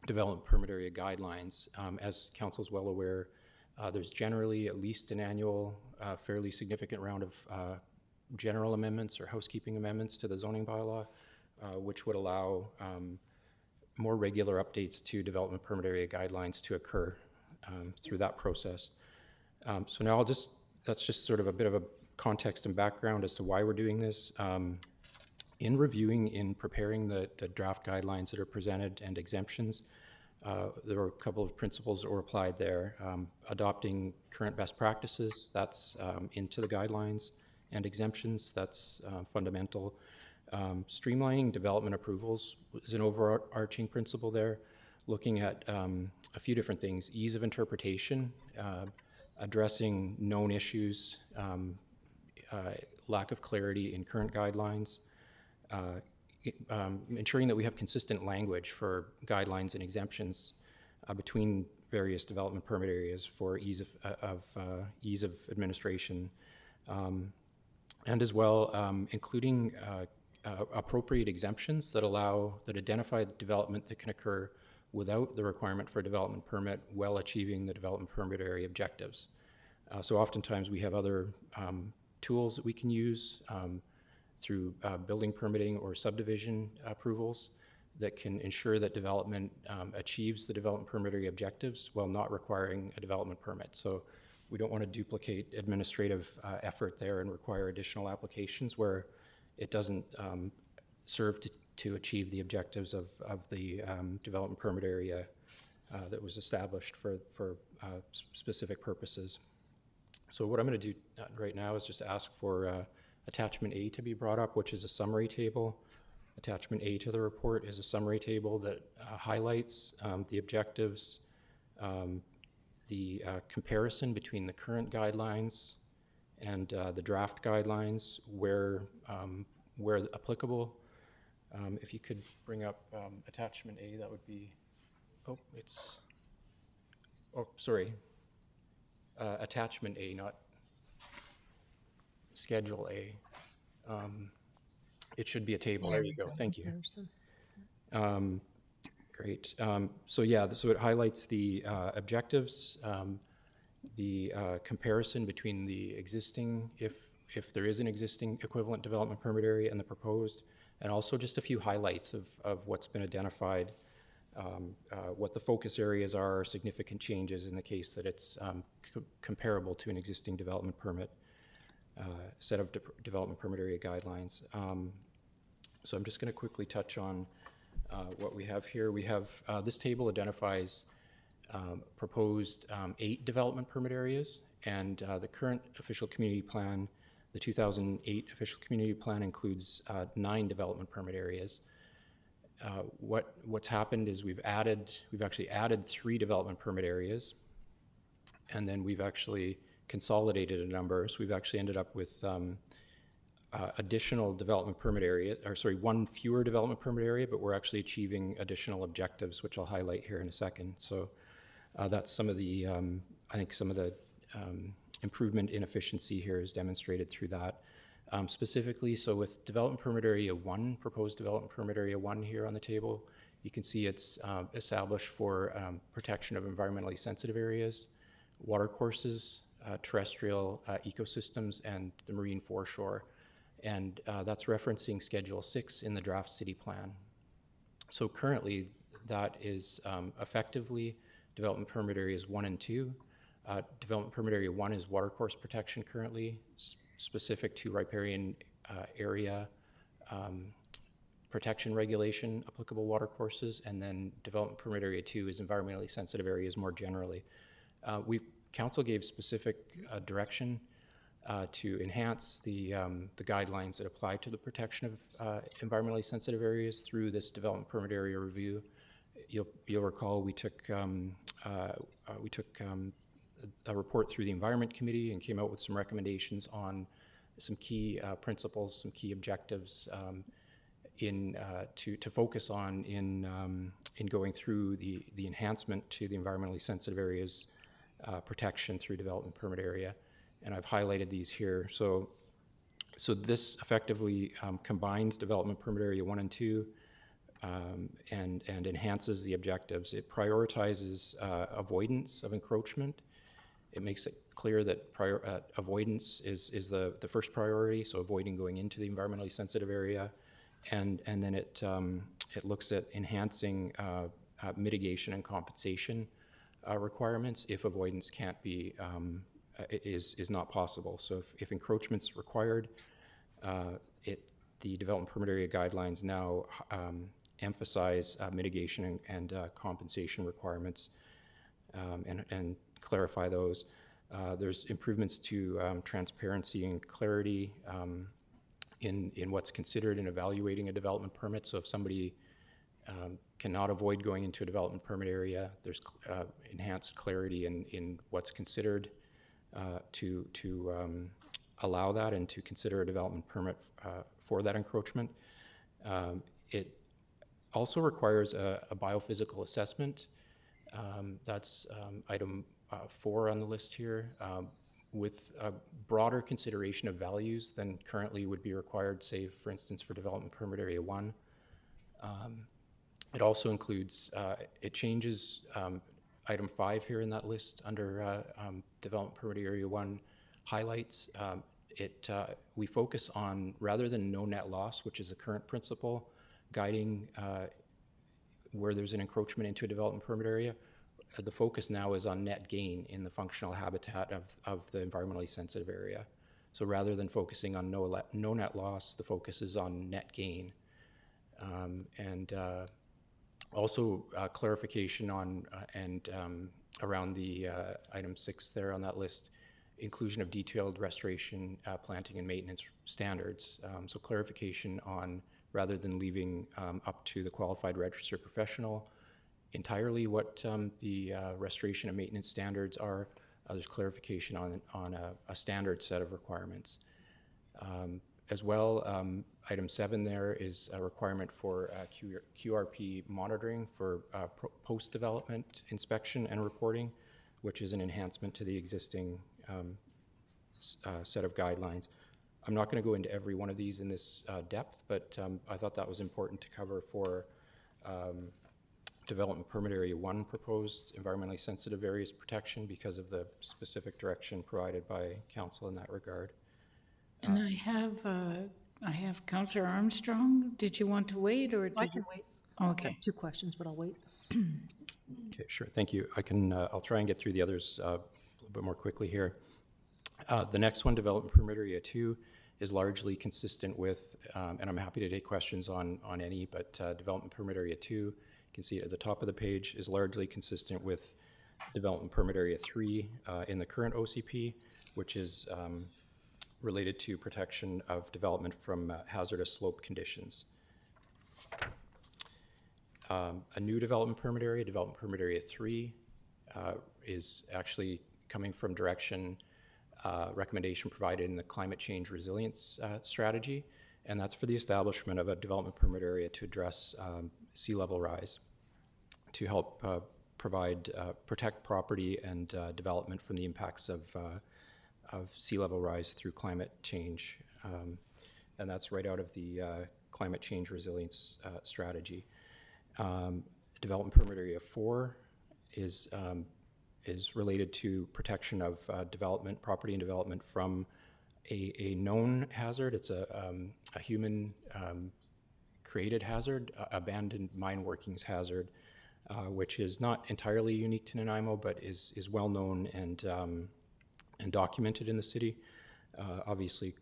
E: development permit area guidelines. As council's well aware, there's generally at least an annual, fairly significant round of general amendments or housekeeping amendments to the zoning bylaw, which would allow more regular updates to development permit area guidelines to occur through that process. So now that's just sort of a bit of a context and background as to why we're doing this. In preparing the draft guidelines that are presented and exemptions, there were a couple of principles that were applied there. Adopting current best practices, that's into the guidelines, and exemptions, that's fundamental. Streamlining development approvals is an overarching principle there, looking at a few different things: ease of interpretation, addressing known issues, lack of clarity in current guidelines, ensuring that we have consistent language for guidelines and exemptions between various development permit areas for ease of administration, and as well including appropriate exemptions that identify development that can occur without the requirement for a development permit while achieving the development permit area objectives. So oftentimes we have other tools that we can use through building permitting or subdivision approvals that can ensure that development achieves the development permit area objectives while not requiring a development permit. So we don't want to duplicate administrative effort there and require additional applications where it doesn't serve to achieve the objectives of the development permit area that was established for specific purposes. So what I'm going to do right now is just ask for Attachment A to be brought up, which is a summary table. Attachment A to the report is a summary table that highlights the objectives, the comparison between the current guidelines and the draft guidelines where applicable. If you could bring up Attachment A, that would be, Attachment A, not Schedule A. It should be a table. There you go. Thank you. Great. So it highlights the objectives, the comparison between the existing, if there is an existing equivalent development permit area, and the proposed, and also just a few highlights of what's been identified, what the focus areas are, significant changes in the case that it's comparable to an existing development permit. set of development permit area guidelines. So I'm just going to quickly touch on what we have here. We have this table identifies proposed 8 development permit areas, and the current official community plan, the 2008 official community plan, includes 9 development permit areas. What's happened is we've actually added 3 development permit areas, and then we've actually consolidated a number. So we've actually ended up with additional development permit area, or sorry, 1 fewer development permit area, but we're actually achieving additional objectives, which I'll highlight here in a second. So that's some of the, I think some of the improvement in efficiency here is demonstrated through that. Specifically, so with development permit area 1, proposed development permit area 1 here on the table, you can see it's established for protection of environmentally sensitive areas, watercourses, terrestrial ecosystems, and the marine foreshore. And that's referencing Schedule 6 in the draft city plan. So currently, that is effectively development permit areas 1 and 2. Development permit area 1 is watercourse protection currently, specific to riparian area protection regulation, applicable watercourses, and then development permit area 2 is environmentally sensitive areas more generally. Council gave specific direction to enhance the guidelines that apply to the protection of environmentally sensitive areas through this development permit area review. You'll recall we took a report through the Environment Committee and came out with some recommendations on some key principles, some key objectives to focus on in going through the enhancement to the environmentally sensitive areas protection through development permit area. And I've highlighted these here. So this effectively combines development permit area 1 and 2 and enhances the objectives. It prioritizes avoidance of encroachment. It makes it clear that avoidance is the first priority, so avoiding going into the environmentally sensitive area. And then it looks at enhancing mitigation and compensation requirements if avoidance can't be is not possible. So if encroachment's required, the development permit area guidelines now emphasize mitigation and compensation requirements and clarify those. There's improvements to transparency and clarity in what's considered in evaluating a development permit. So if somebody cannot avoid going into a development permit area, there's enhanced clarity in what's considered to allow that and to consider a development permit for that encroachment. It also requires a biophysical assessment. That's item 4 on the list here, with a broader consideration of values than currently would be required, say, for instance, for development permit area 1. It also includes, it changes item 5 here in that list under development permit area 1 highlights. We focus on, rather than no net loss, which is the current principle guiding where there's an encroachment into a development permit area, the focus now is on net gain in the functional habitat of the environmentally sensitive area. So rather than focusing on no net loss, the focus is on net gain. Also clarification on around the item 6 there on that list, inclusion of detailed restoration, planting and maintenance standards. So clarification on, rather than leaving up to the qualified registered professional entirely what the restoration and maintenance standards are, there's clarification on a standard set of requirements. As well, item 7 there is a requirement for QRP monitoring for post-development inspection and reporting, which is an enhancement to the existing set of guidelines. I'm not going to go into every one of these in this depth, but I thought that was important to cover for development permit area 1 proposed environmentally sensitive areas protection because of the specific direction provided by council in that regard.
A: And I have Councillor Armstrong. Did you want to wait, or
J: I can wait.
A: Okay.
J: I have 2 questions, but I'll wait.
E: Okay, sure. Thank you. I'll try and get through the others a little bit more quickly here. The next one, Development Permit Area 2, is largely consistent with, and I'm happy to take questions on any, but Development Permit Area 2, you can see it at the top of the page, is largely consistent with Development Permit Area 3 in the current OCP, which is related to protection of development from hazardous slope conditions. A new Development Permit Area 3, is actually coming from direction recommendation provided in the Climate Change Resilience Strategy, and that's for the establishment of a Development Permit Area to address sea level rise, to help protect property and development from the impacts of sea level rise through climate change. And that's right out of the Climate Change Resilience Strategy. Development Permit Area 4 is related to protection of property and development from a known hazard. It's a human created hazard, abandoned mine workings hazard, which is not entirely unique to Nanaimo, but is well known and documented in the city. Obviously,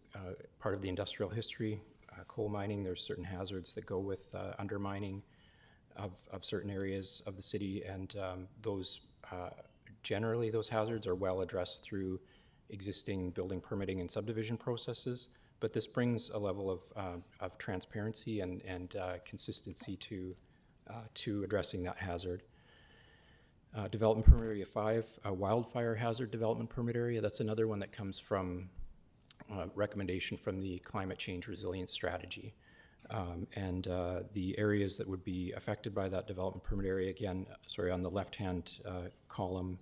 E: part of the industrial history, coal mining, there's certain hazards that go with undermining of certain areas of the city, and generally those hazards are well addressed through existing building permitting and subdivision processes, but this brings a level of transparency and consistency to addressing that hazard. Development Permit Area 5, a wildfire hazard development permit area, that's another one that comes from recommendation from the Climate Change Resilience Strategy. The areas that would be affected by that development permit area, again, sorry, on the left-hand column,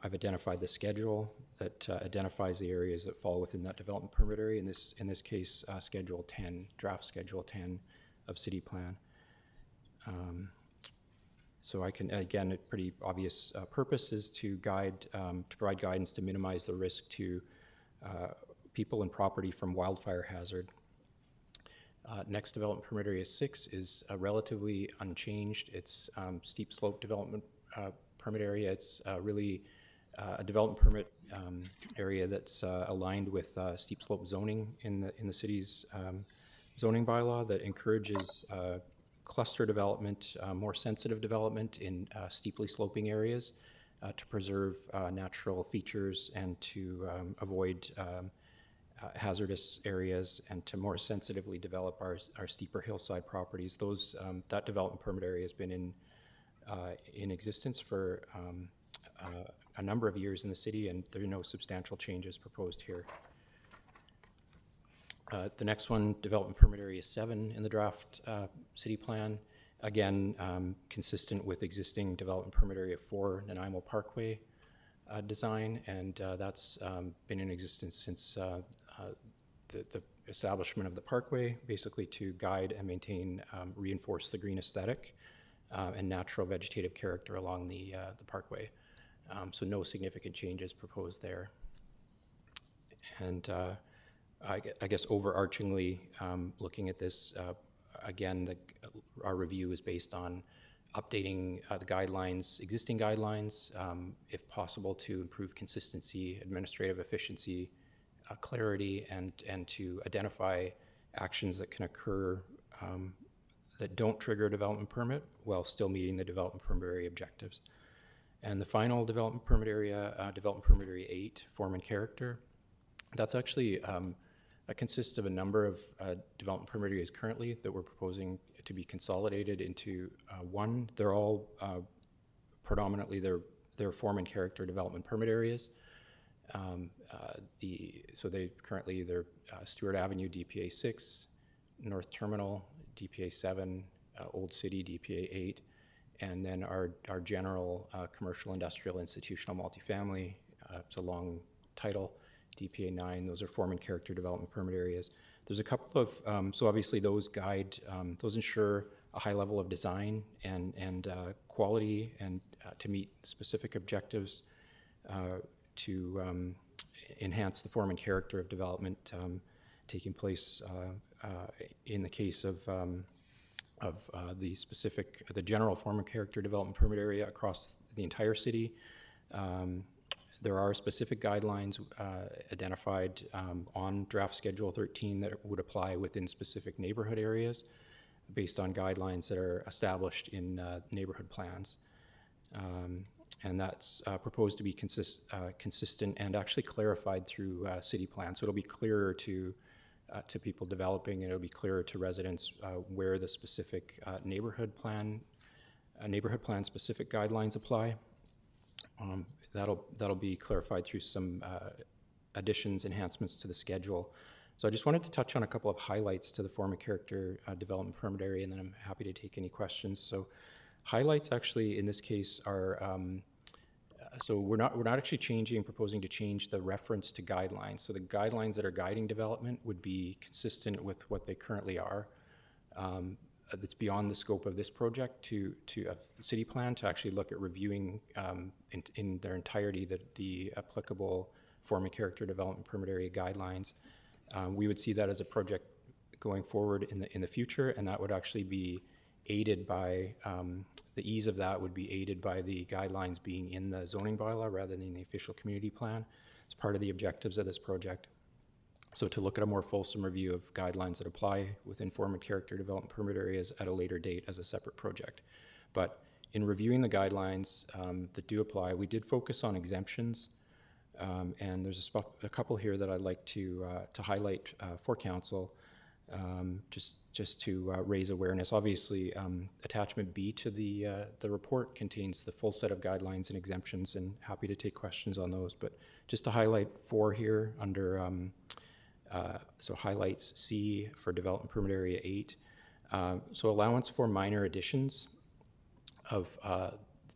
E: I've identified the schedule that identifies the areas that fall within that development permit area. In this case, Schedule 10, draft Schedule 10 of City Plan. So I can, again, a pretty obvious purpose is to provide guidance to minimize the risk to people and property from wildfire hazard. Next, Development Permit Area 6 is relatively unchanged. It's steep slope development permit area. It's really a development permit area that's aligned with steep slope zoning in the city's zoning bylaw that encourages cluster development, more sensitive development in steeply sloping areas to preserve natural features and to avoid hazardous areas and to more sensitively develop our steeper hillside properties. That development permit area has been in existence for a number of years in the city, and there are no substantial changes proposed here. The next one, Development Permit Area 7 in the draft city plan, again, consistent with existing Development Permit Area 4 Nanaimo Parkway design, and that's been in existence since the establishment of the parkway, basically to guide and maintain, reinforce the green aesthetic and natural vegetative character along the parkway. So no significant changes proposed there. And I guess overarchingly, looking at this, again, our review is based on updating the guidelines, existing guidelines, if possible, to improve consistency, administrative efficiency, clarity, and to identify actions that can occur that don't trigger a development permit while still meeting the development permit area objectives. And the final development permit area 8, form and character, that's actually consists of a number of development permit areas currently that we're proposing to be consolidated into one. They're all predominantly their form and character development permit areas. So they're Stewart Avenue, DPA 6, North Terminal, DPA 7, Old City, DPA 8, and then our general commercial, industrial, institutional, multifamily, it's a long title, DPA 9, those are form and character development permit areas. There's a couple of, so obviously those those ensure a high level of design and quality and to meet specific objectives to enhance the form and character of development taking place in the case of the general form and character development permit area across the entire city. There are specific guidelines identified on draft Schedule 13 that would apply within specific neighborhood areas based on guidelines that are established in neighborhood plans. And that's proposed to be consistent and actually clarified through city plans. So it'll be clearer to people developing, and it'll be clearer to residents where the specific neighborhood plan specific guidelines apply. That'll be clarified through some additions, enhancements to the schedule. So I just wanted to touch on a couple of highlights to the form of character development permit area, and then I'm happy to take any questions. So highlights actually in this case are, so we're not actually proposing to change the reference to guidelines. So the guidelines that are guiding development would be consistent with what they currently are. That's beyond the scope of this project to the city plan to actually look at reviewing in their entirety the applicable form and character development permit area guidelines. We would see that as a project going forward in the future, and that would actually be aided by, the ease of that would be aided by the guidelines being in the zoning bylaw rather than the official community plan. It's part of the objectives of this project. So to look at a more fulsome review of guidelines that apply within form and character development permit areas at a later date as a separate project. But in reviewing the guidelines that do apply, we did focus on exemptions. And there's a couple here that I'd like to highlight for council, just to raise awareness. Obviously, attachment B to the report contains the full set of guidelines and exemptions, and happy to take questions on those. But just to highlight 4 here under, so highlights C for development permit area 8. So allowance for minor additions of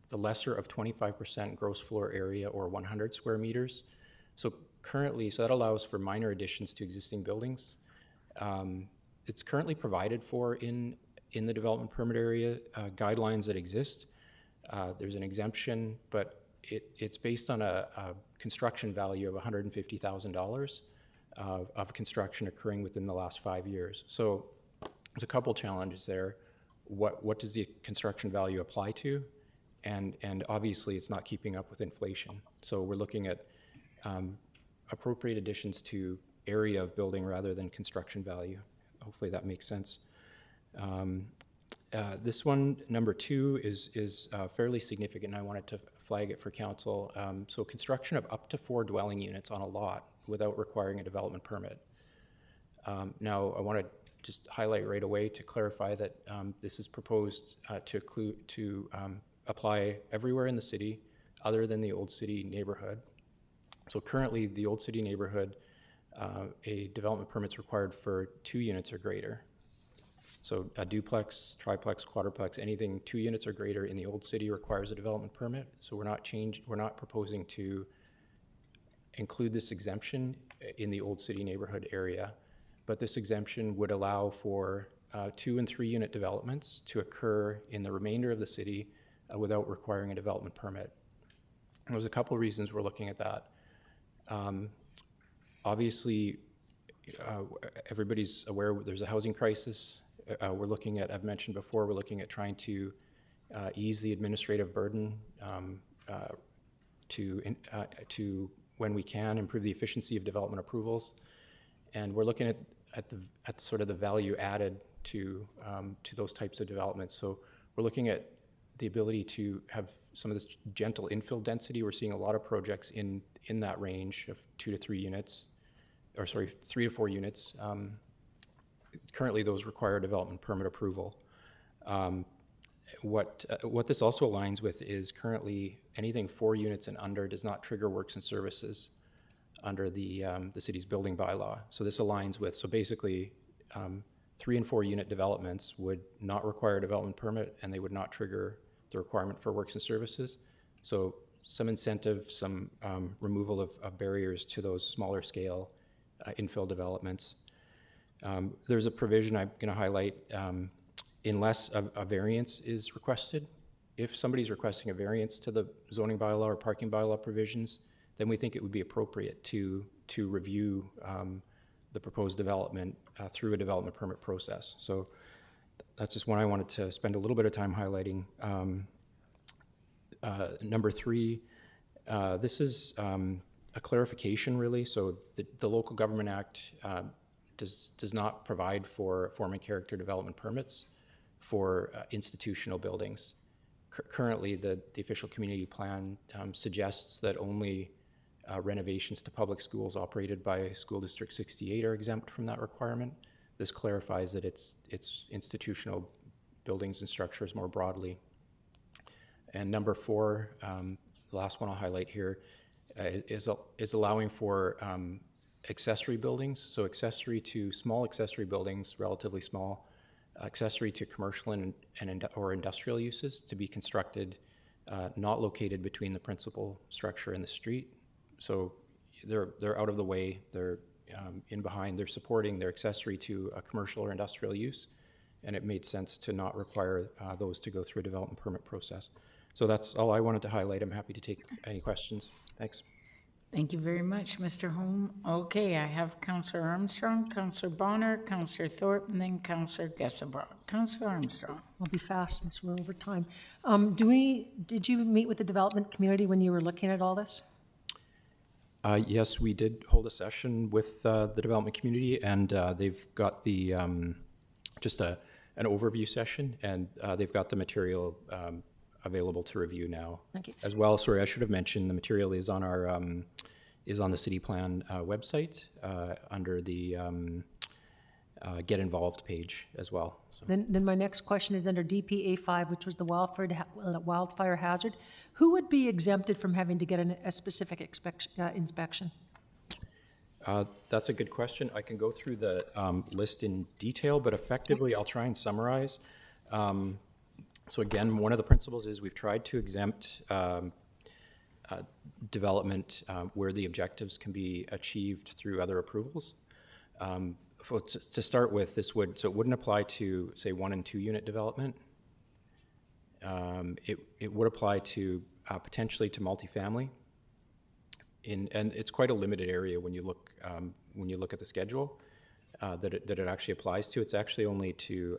E: the lesser of 25% gross floor area or 100 square meters. So currently, so that allows for minor additions to existing buildings. It's currently provided for in the development permit area guidelines that exist. There's an exemption, but it's based on a construction value of $150,000 of construction occurring within the last 5 years. So there's a couple challenges there. What does the construction value apply to? And obviously it's not keeping up with inflation. So we're looking at appropriate additions to area of building rather than construction value. Hopefully that makes sense. This one, number 2, is fairly significant, and I wanted to flag it for council. So construction of up to 4 dwelling units on a lot without requiring a development permit. Now, I want to just highlight right away to clarify that this is proposed to apply everywhere in the city other than the Old City neighborhood. So currently, the Old City neighborhood, a development permit's required for 2 units or greater. So a duplex, triplex, quadruplex, anything 2 units or greater in the Old City requires a development permit. So we're not proposing to include this exemption in the Old City neighborhood area, but this exemption would allow for 2 and 3 unit developments to occur in the remainder of the city without requiring a development permit. And there's a couple of reasons we're looking at that. Obviously, everybody's aware there's a housing crisis. We're looking at, I've mentioned before, we're looking at trying to ease the administrative burden to when we can improve the efficiency of development approvals, and we're looking at sort of the value added to those types of developments. So we're looking at the ability to have some of this gentle infill density. We're seeing a lot of projects in that range of 2 to 3 units, or sorry, 3 to 4 units. Currently, those require development permit approval. What this also aligns with is currently anything 4 units and under does not trigger works and services under the city's building bylaw. So this aligns with, so basically 3 and 4 unit developments would not require a development permit, and they would not trigger the requirement for works and services. So some incentive, some removal of barriers to those smaller scale infill developments. There's a provision I'm going to highlight unless a variance is requested. If somebody's requesting a variance to the zoning bylaw or parking bylaw provisions, then we think it would be appropriate to review the proposed development through a development permit process. So that's just one I wanted to spend a little bit of time highlighting. Number 3, This is a clarification, really. So the Local Government Act does not provide for form and character development permits for institutional buildings. Currently, the official community plan suggests that only renovations to public schools operated by School District 68 are exempt from that requirement. This clarifies that it's institutional buildings and structures more broadly. And number 4, the last one I'll highlight here, is allowing for accessory buildings. So accessory to small accessory buildings, relatively small, accessory to commercial or industrial uses to be constructed not located between the principal structure and the street. So they're out of the way, they're in behind, they're supporting, they're accessory to a commercial or industrial use, and it made sense to not require those to go through a development permit process. So that's all I wanted to highlight. I'm happy to take any questions. Thanks.
A: Thank you very much, Mr. Holm. Okay, I have Councillor Armstrong, Councillor Bonner, Councillor Thorpe, and then Councillor Gesselbrock. Councillor Armstrong.
J: I'll be fast since we're over time. Did you meet with the development community when you were looking at all this?
E: Yes, we did hold a session with the development community, and they've got the just an overview session, and they've got the material available to review now.
J: Thank you.
E: As well, sorry, I should have mentioned the material is on our is on the city plan website under the Get Involved page as well. So.
J: Then my next question is under DPA 5, which was the wildfire hazard. Who would be exempted from having to get a specific inspection?
E: That's a good question. I can go through the list in detail, but effectively I'll try and summarize. So again, one of the principles is we've tried to exempt development where the objectives can be achieved through other approvals. To start with, so it wouldn't apply to, say, 1 and 2 unit development. It would apply to potentially to multifamily. And it's quite a limited area when you look at the schedule that it actually applies to. It's actually only to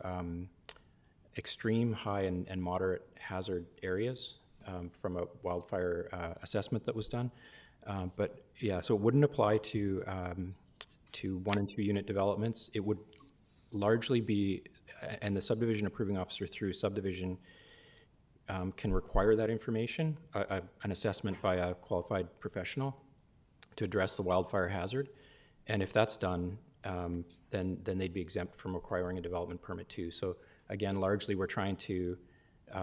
E: extreme, high, and moderate hazard areas from a wildfire assessment that was done. But yeah, so it wouldn't apply to 1 and 2 unit developments. It would largely be, and the subdivision approving officer through subdivision can require that information, an assessment by a qualified professional to address the wildfire hazard. And if that's done, then they'd be exempt from requiring a development permit too. So again, largely we're trying to,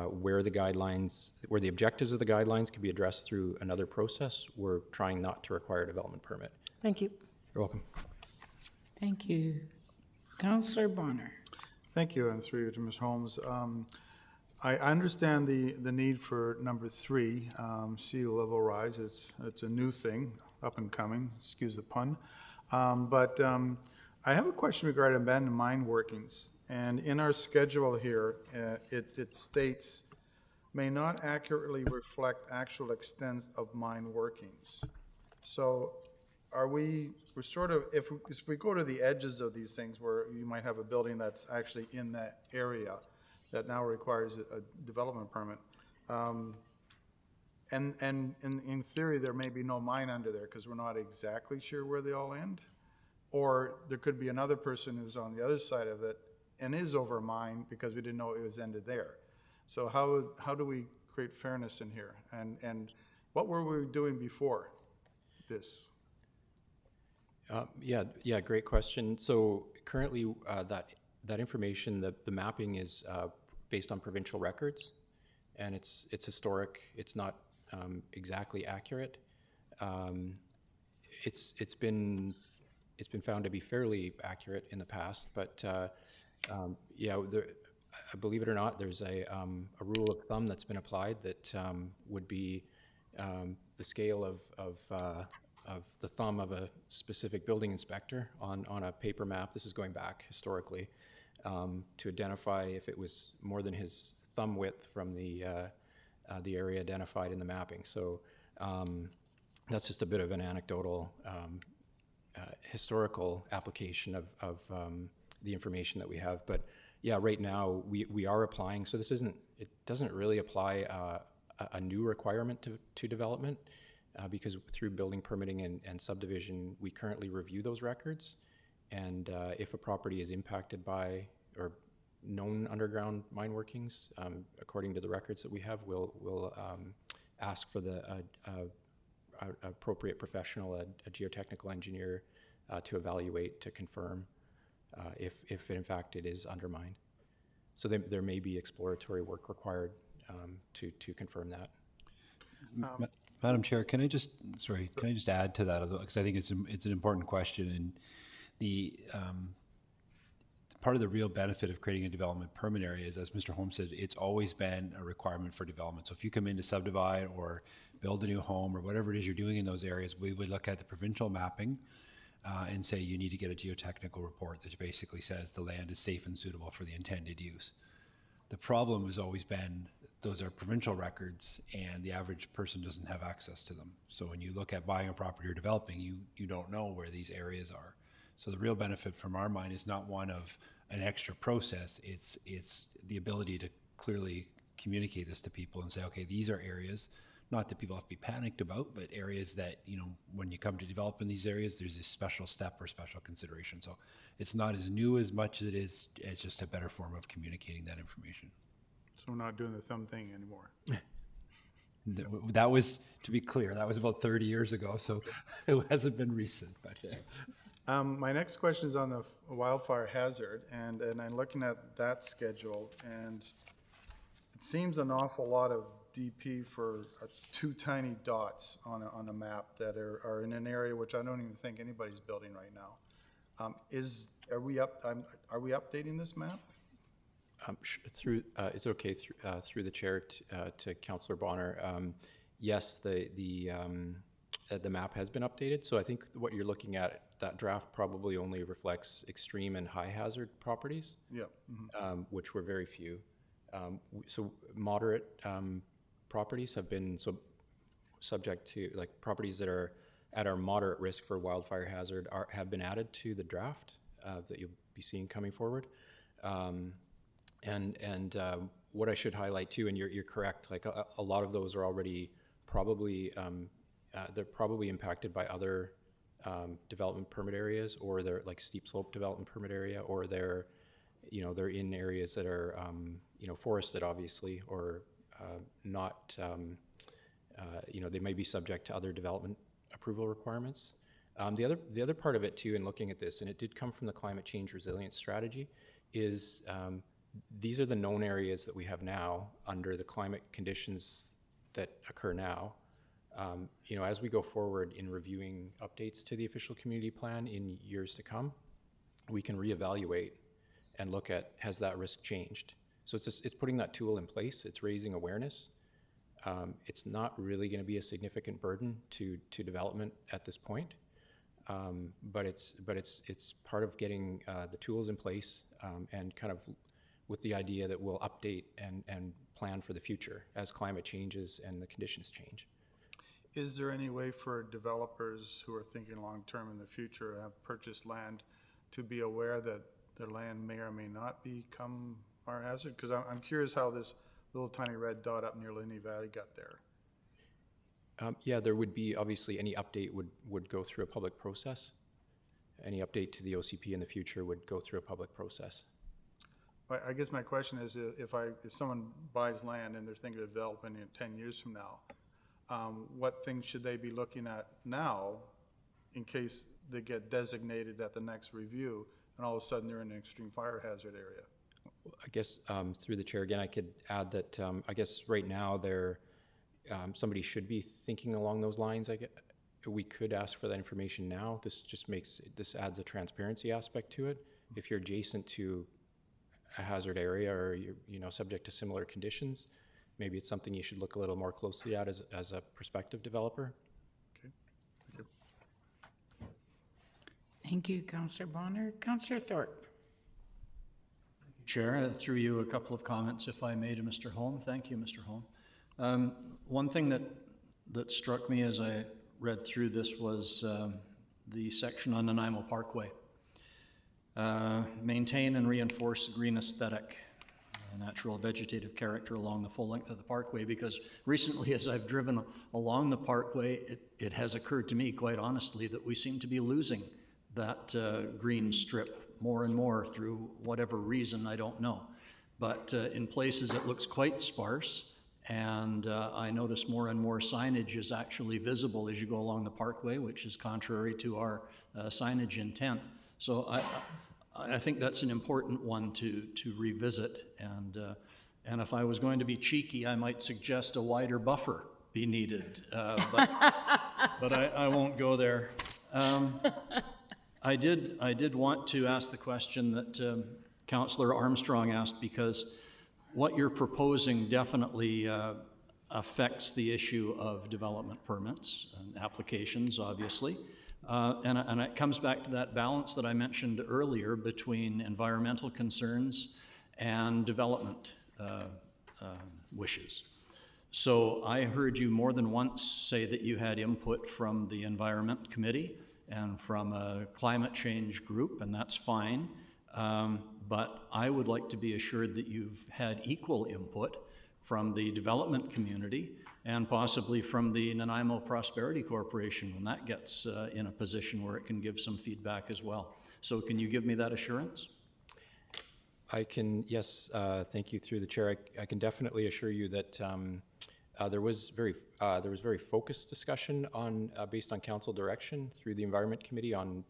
E: where the objectives of the guidelines can be addressed through another process, we're trying not to require a development permit.
J: Thank you.
E: You're welcome.
A: Thank you. Councillor Bonner.
H: Thank you, and through you to Ms. Holmes. I understand the need for number 3, sea level rise. It's a new thing, up and coming, excuse the pun. But I have a question regarding abandoned mine workings. And in our schedule here, it states, may not accurately reflect actual extents of mine workings. So we're sort of, if we go to the edges of these things where you might have a building that's actually in that area that now requires a development permit, and in theory there may be no mine under there because we're not exactly sure where they all end, or there could be another person who's on the other side of it and is over mine because we didn't know it was ended there. So how do we create fairness in here? And what were we doing before this?
E: Yeah, great question. So currently that information, the mapping is based on provincial records, and it's historic. It's not exactly accurate. It's been found to be fairly accurate in the past, but yeah, believe it or not, there's a rule of thumb that's been applied that would be the scale of the thumb of a specific building inspector on a paper map. This is going back historically to identify if it was more than his thumb width from the area identified in the mapping. So that's just a bit of an anecdotal historical application of the information that we have. But yeah, right now we are applying. So it doesn't really apply a new requirement to development. because through building permitting and subdivision, we currently review those records. And if a property is impacted by or known underground mine workings, according to the records that we have, we'll ask for the appropriate professional, a geotechnical engineer, to evaluate, to confirm if in fact it is undermined. So there may be exploratory work required to confirm that.
N: Madam Chair, can I just add to that, because I think it's an important question, and the part of the real benefit of creating a development permit area is, as Mr. Holmes said, it's always been a requirement for development. So if you come in to subdivide or build a new home or whatever it is you're doing in those areas, we would look at the provincial mapping and say you need to get a geotechnical report that basically says the land is safe and suitable for the intended use. The problem has always been those are provincial records and the average person doesn't have access to them. So when you look at buying a property or developing, you don't know where these areas are. So the real benefit from our mind is not one of an extra process, it's the ability to clearly communicate this to people and say, okay, these are areas, not that people have to be panicked about, but areas that, when you come to develop in these areas, there's a special step or special consideration. So it's not as new as much as it's just a better form of communicating that information.
H: So we're not doing the thumb thing anymore.
N: That was, to be clear, that was about 30 years ago, so it hasn't been recent. But
H: my next question is on the wildfire hazard, and I'm looking at that schedule, and it seems an awful lot of DP for two tiny dots on a map that are in an area which I don't even think anybody's building right now. Are we updating this map?
E: Is it okay through the chair to Councillor Bonner? Yes, the map has been updated. So I think what you're looking at, that draft probably only reflects extreme and high hazard properties.
H: Yeah. Mm-hmm.
E: Which were very few. So moderate properties have been subject to, like, properties that are at our moderate risk for wildfire hazard have been added to the draft that you'll be seeing coming forward. And what I should highlight too, and you're correct, like a lot of those are already probably, they're probably impacted by other development permit areas, or they're like steep slope development permit area, or they're in areas that are, forested obviously, or not, they may be subject to other development approval requirements. The other part of it too, in looking at this, and it did come from the climate change resilience strategy, is these are the known areas that we have now under the climate conditions that occur now. As we go forward in reviewing updates to the official community plan in years to come, we can reevaluate and look at, has that risk changed? So it's putting that tool in place. It's raising awareness. It's not really going to be a significant burden to development at this point, but it's part of getting the tools in place and kind of with the idea that we'll update and plan for the future as climate changes and the conditions change.
H: Is there any way for developers who are thinking long-term in the future, have purchased land, to be aware that their land may or may not become fire hazard? Because I'm curious how this little tiny red dot up near Lini Valley got there.
E: Yeah, there would be, obviously, any update would go through a public process. Any update to the OCP in the future would go through a public process.
H: I guess my question is, if someone buys land and they're thinking of developing it 10 years from now, what things should they be looking at now in case they get designated at the next review and all of a sudden they're in an extreme fire hazard area?
E: I guess through the chair again, I could add that I guess right now somebody should be thinking along those lines. We could ask for that information now. This adds a transparency aspect to it. If you're adjacent to a hazard area or you're subject to similar conditions, maybe it's something you should look a little more closely at as a prospective developer.
H: Okay, thank you.
A: Thank you, Councillor Bonner. Councillor Thorpe.
M: Chair, through you, a couple of comments, if I may, to Mr. Holm. Thank you, Mr. Holm. One thing that struck me as I read through this was the section on Nanaimo Parkway. Maintain and reinforce the green aesthetic. natural vegetative character along the full length of the parkway, because recently as I've driven along the parkway, it has occurred to me, quite honestly, that we seem to be losing that green strip more and more through whatever reason, I don't know. But in places it looks quite sparse, and I notice more and more signage is actually visible as you go along the parkway, which is contrary to our signage intent. So I think that's an important one to revisit, and if I was going to be cheeky, I might suggest a wider buffer be needed, but I won't go there. I did want to ask the question that Councillor Armstrong asked, because what you're proposing definitely affects the issue of development permits and applications, obviously. And it comes back to that balance that I mentioned earlier between environmental concerns and development wishes. So I heard you more than once say that you had input from the Environment Committee and from a climate change group, and that's fine. But I would like to be assured that you've had equal input from the development community and possibly from the Nanaimo Prosperity Corporation when that gets in a position where it can give some feedback as well. So can you give me that assurance?
E: I can, yes, thank you through the chair. I can definitely assure you that there was very focused discussion on based on council direction through the Environment Committee on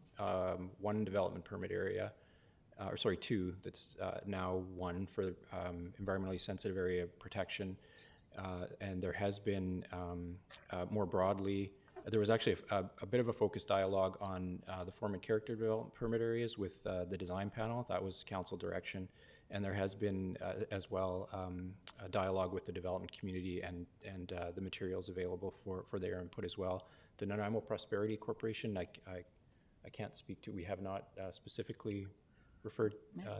E: one development permit area, or sorry, two, that's now one for environmentally sensitive area protection. And there has been more broadly, there was actually a bit of a focused dialogue on the form and character development permit areas with the design panel. That was council direction. And there has been as well a dialogue with the development community and the materials available for their input as well. The Nanaimo Prosperity Corporation, I can't speak to, we have not specifically referred.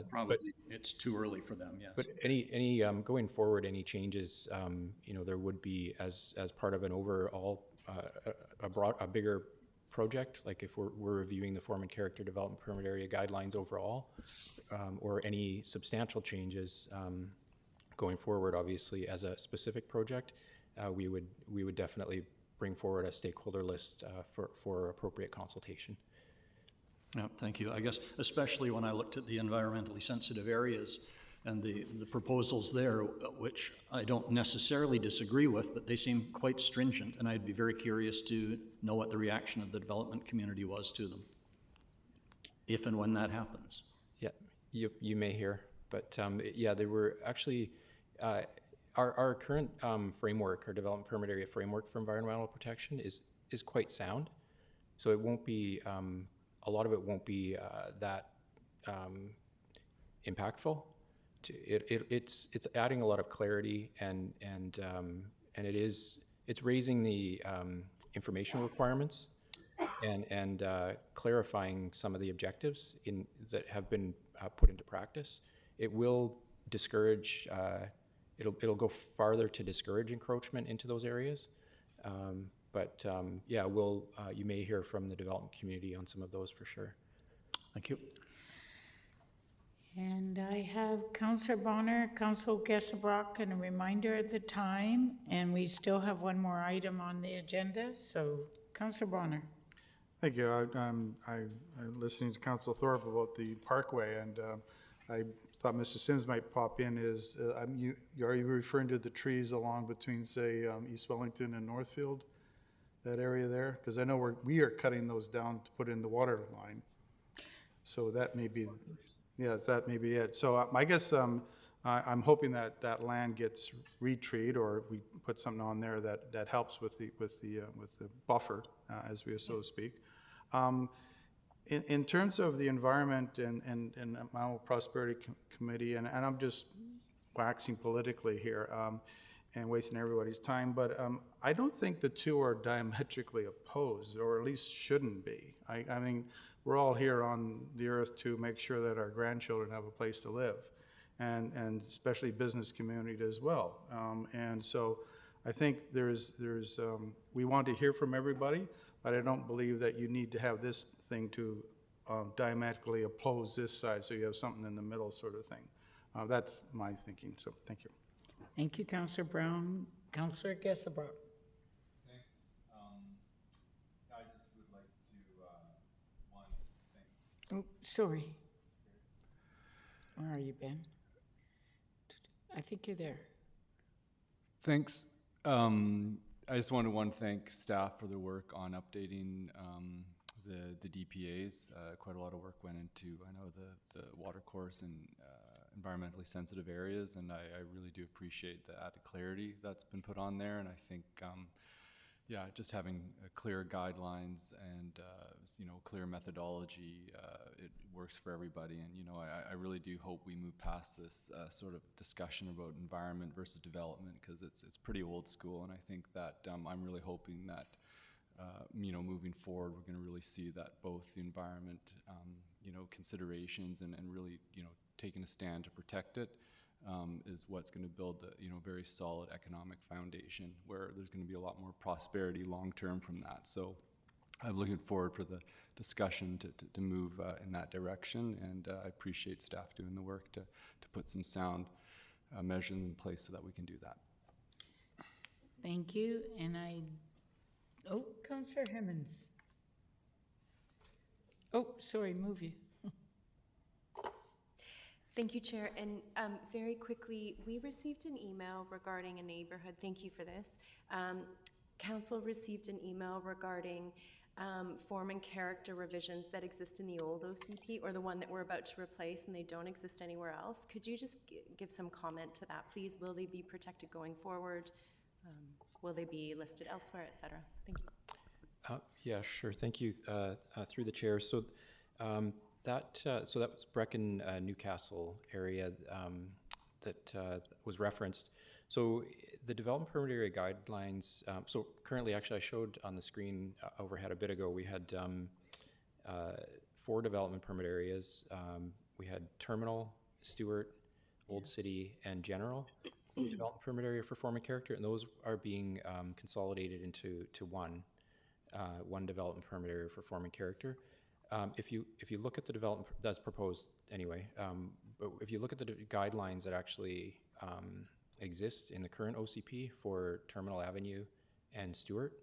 M: Probably it's too early for them, yes.
E: But any going forward, any changes, you know, there would be as part of an overall, a bigger project, like if we're reviewing the form and character development permit area guidelines overall, or any substantial changes going forward, obviously as a specific project, we would definitely bring forward a stakeholder list for appropriate consultation.
M: Yeah, thank you. I guess especially when I looked at the environmentally sensitive areas and the proposals there, which I don't necessarily disagree with, but they seem quite stringent, and I'd be very curious to know what the reaction of the development community was to them, if and when that happens.
E: Yeah, you may hear, but yeah, they were actually, our current framework, our development permit area framework for environmental protection is quite sound, so it won't be, a lot of it won't be that impactful. It's adding a lot of clarity and it's raising the information requirements and clarifying some of the objectives that have been put into practice. It will discourage. It'll go farther to discourage encroachment into those areas. But yeah, you may hear from the development community on some of those for sure.
M: Thank you.
A: And I have Councillor Bonner, Councillor Gesselbrock, and a reminder at the time, and we still have one more item on the agenda. So, Councillor Bonner.
H: Thank you. I'm listening to Councillor Thorpe about the parkway, and I thought Mr. Sims might pop in. Are you referring to the trees along between, say, East Wellington and Northfield? That area there? Because I know we are cutting those down to put in the water line. So that may be, yeah, that may be it. So I guess I'm hoping that that land gets retreed, or we put something on there that helps with the buffer, as we so speak. In terms of the environment and Nanaimo Prosperity Committee, and I'm just waxing politically here, and wasting everybody's time, but I don't think the two are diametrically opposed, or at least shouldn't be. I mean, we're all here on the earth to make sure that our grandchildren have a place to live, and especially business community as well. And so I think we want to hear from everybody, but I don't believe that you need to have this thing to diametrically oppose this side, so you have something in the middle sort of thing. That's my thinking, so thank you.
A: Thank you, Councillor Brown. Councillor Gesselbrock.
E: Thanks. I just would like to, one, thank.
A: Oh, sorry. Where are you, Ben? I think you're there.
F: Thanks. I just want to thank staff for their work on updating the DPAs. Quite a lot of work went into, I know, the water course and environmentally sensitive areas, and I really do appreciate the added clarity that's been put on there. And I think, yeah, just having clear guidelines and clear methodology, it works for everybody. And I really do hope we move past this sort of discussion about environment versus development, because it's pretty old school. And I think that I'm really hoping that moving forward, we're going to really see that both the environment, considerations and really, taking a stand to protect it is what's going to build a very solid economic foundation where there's going to be a lot more prosperity long term from that. So I'm looking forward for the discussion to move in that direction, and I appreciate staff doing the work to put some sound measures in place so that we can do that.
A: Thank you. And oh, Councillor Hemmons. Oh, sorry, move you.
C: Thank you, Chair. And very quickly, we received an email regarding a neighborhood. Thank you for this. Council received an email regarding form and character revisions that exist in the old OCP, or the one that we're about to replace, and they don't exist anywhere else. Could you just give some comment to that, please? Will they be protected going forward? Will they be listed elsewhere, et cetera? Thank you.
E: Yeah, sure. Thank you. Through the chair. So that was Brecon, Newcastle area that was referenced. So the development permit area guidelines. So currently, actually, I showed on the screen overhead a bit ago. We had 4 development permit areas. We had Terminal, Stewart, Old City, and General development permit area for form and character, and those are being consolidated into one development permit area for form and character. If you look at the development that's proposed anyway, but if you look at the guidelines that actually exist in the current OCP for Terminal Avenue and Stewart,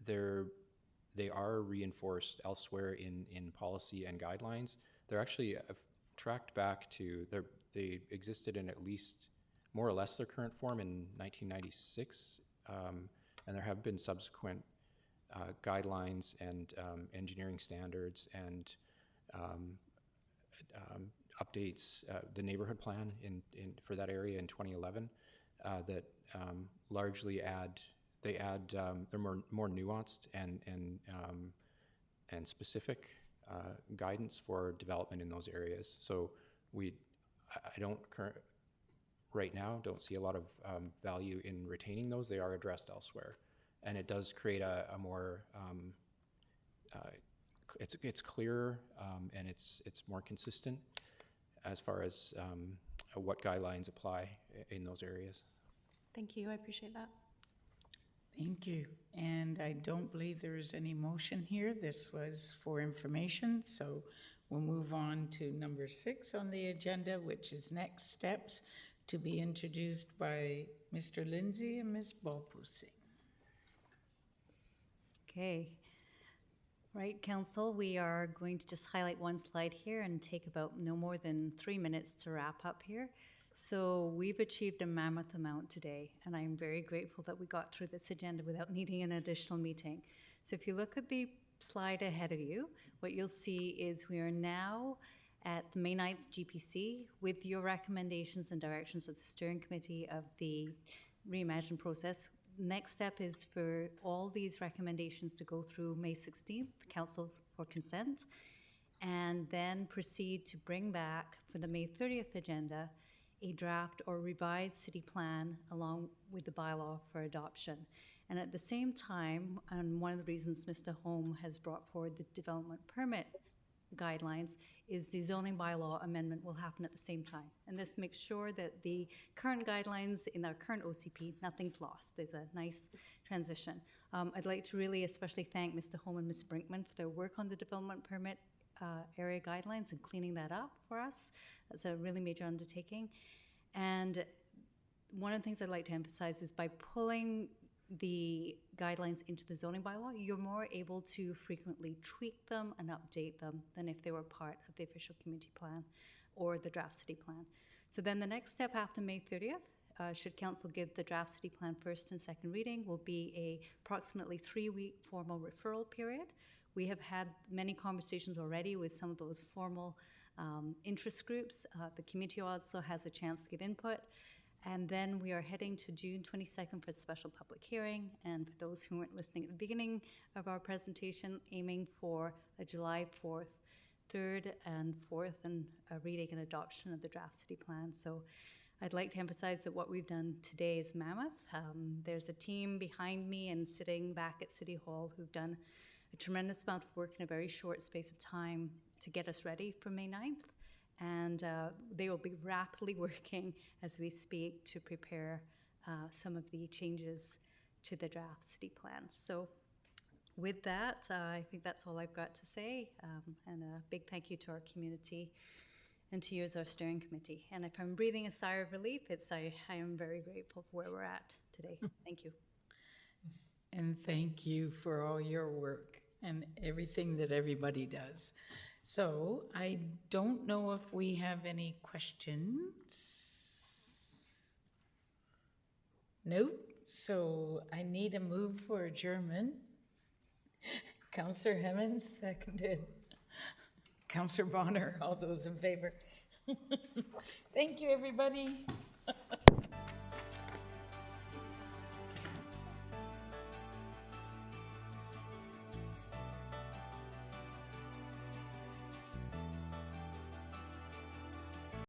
E: they are reinforced elsewhere in policy and guidelines. They're actually tracked back to they existed in at least more or less their current form in 1996, and there have been subsequent guidelines and engineering standards and updates, the neighborhood plan for that area in 2011 that largely they're more nuanced and specific guidance for development in those areas. So right now don't see a lot of value in retaining those. They are addressed elsewhere. And it does create a more, it's clearer and it's more consistent as far as what guidelines apply in those areas.
C: Thank you, I appreciate that.
A: Thank you. And I don't believe there is any motion here. This was for information, so we'll move on to number 6 on the agenda, which is next steps, to be introduced by Mr. Lindsay and Ms. Balpusing.
D: Okay. Right, Council, we are going to just highlight one slide here and take about no more than 3 minutes to wrap up here. So we've achieved a mammoth amount today, and I'm very grateful that we got through this agenda without needing an additional meeting. So if you look at the slide ahead of you, what you'll see is we are now at the May 9th GPC with your recommendations and directions of the steering committee of the Reimagine process. Next step is for all these recommendations to go through May 16th, Council for consent, and then proceed to bring back for the May 30th agenda a draft or revised city plan along with the bylaw for adoption. And at the same time, and one of the reasons Mr. Holm has brought forward the development permit guidelines is the zoning bylaw amendment will happen at the same time. And this makes sure that the current guidelines in our current OCP, nothing's lost. There's a nice transition. I'd like to really especially thank Mr. Holm and Ms. Brinkman for their work on the development permit area guidelines and cleaning that up for us. That's a really major undertaking. And one of the things I'd like to emphasize is by pulling the guidelines into the zoning bylaw, you're more able to frequently tweak them and update them than if they were part of the official community plan or the draft city plan. So then the next step after May 30th, should council give the draft city plan first and second reading, will be a approximately 3-week formal referral period. We have had many conversations already with some of those formal interest groups. The community also has a chance to give input. And then we are heading to June 22nd for a special public hearing. And for those who weren't listening at the beginning of our presentation, aiming for a July 4th, 3rd and 4th, and a reading and adoption of the draft city plan. So I'd like to emphasize that what we've done today is mammoth. There's a team behind me and sitting back at City Hall who've done a tremendous amount of work in a very short space of time to get us ready for May 9th. And they will be rapidly working as we speak to prepare some of the changes to the draft city plan. So with that, I think that's all I've got to say. And a big thank you to our community and to you as our steering committee. And if I'm breathing a sigh of relief, it's I am very grateful for where we're at today. Thank you.
A: And thank you for all your work and everything that everybody does. So I don't know if we have any questions. Nope. So I need a move for adjournment. Councillor Hemmons, seconded. Councillor Bonner, all those in favor. Thank you, everybody.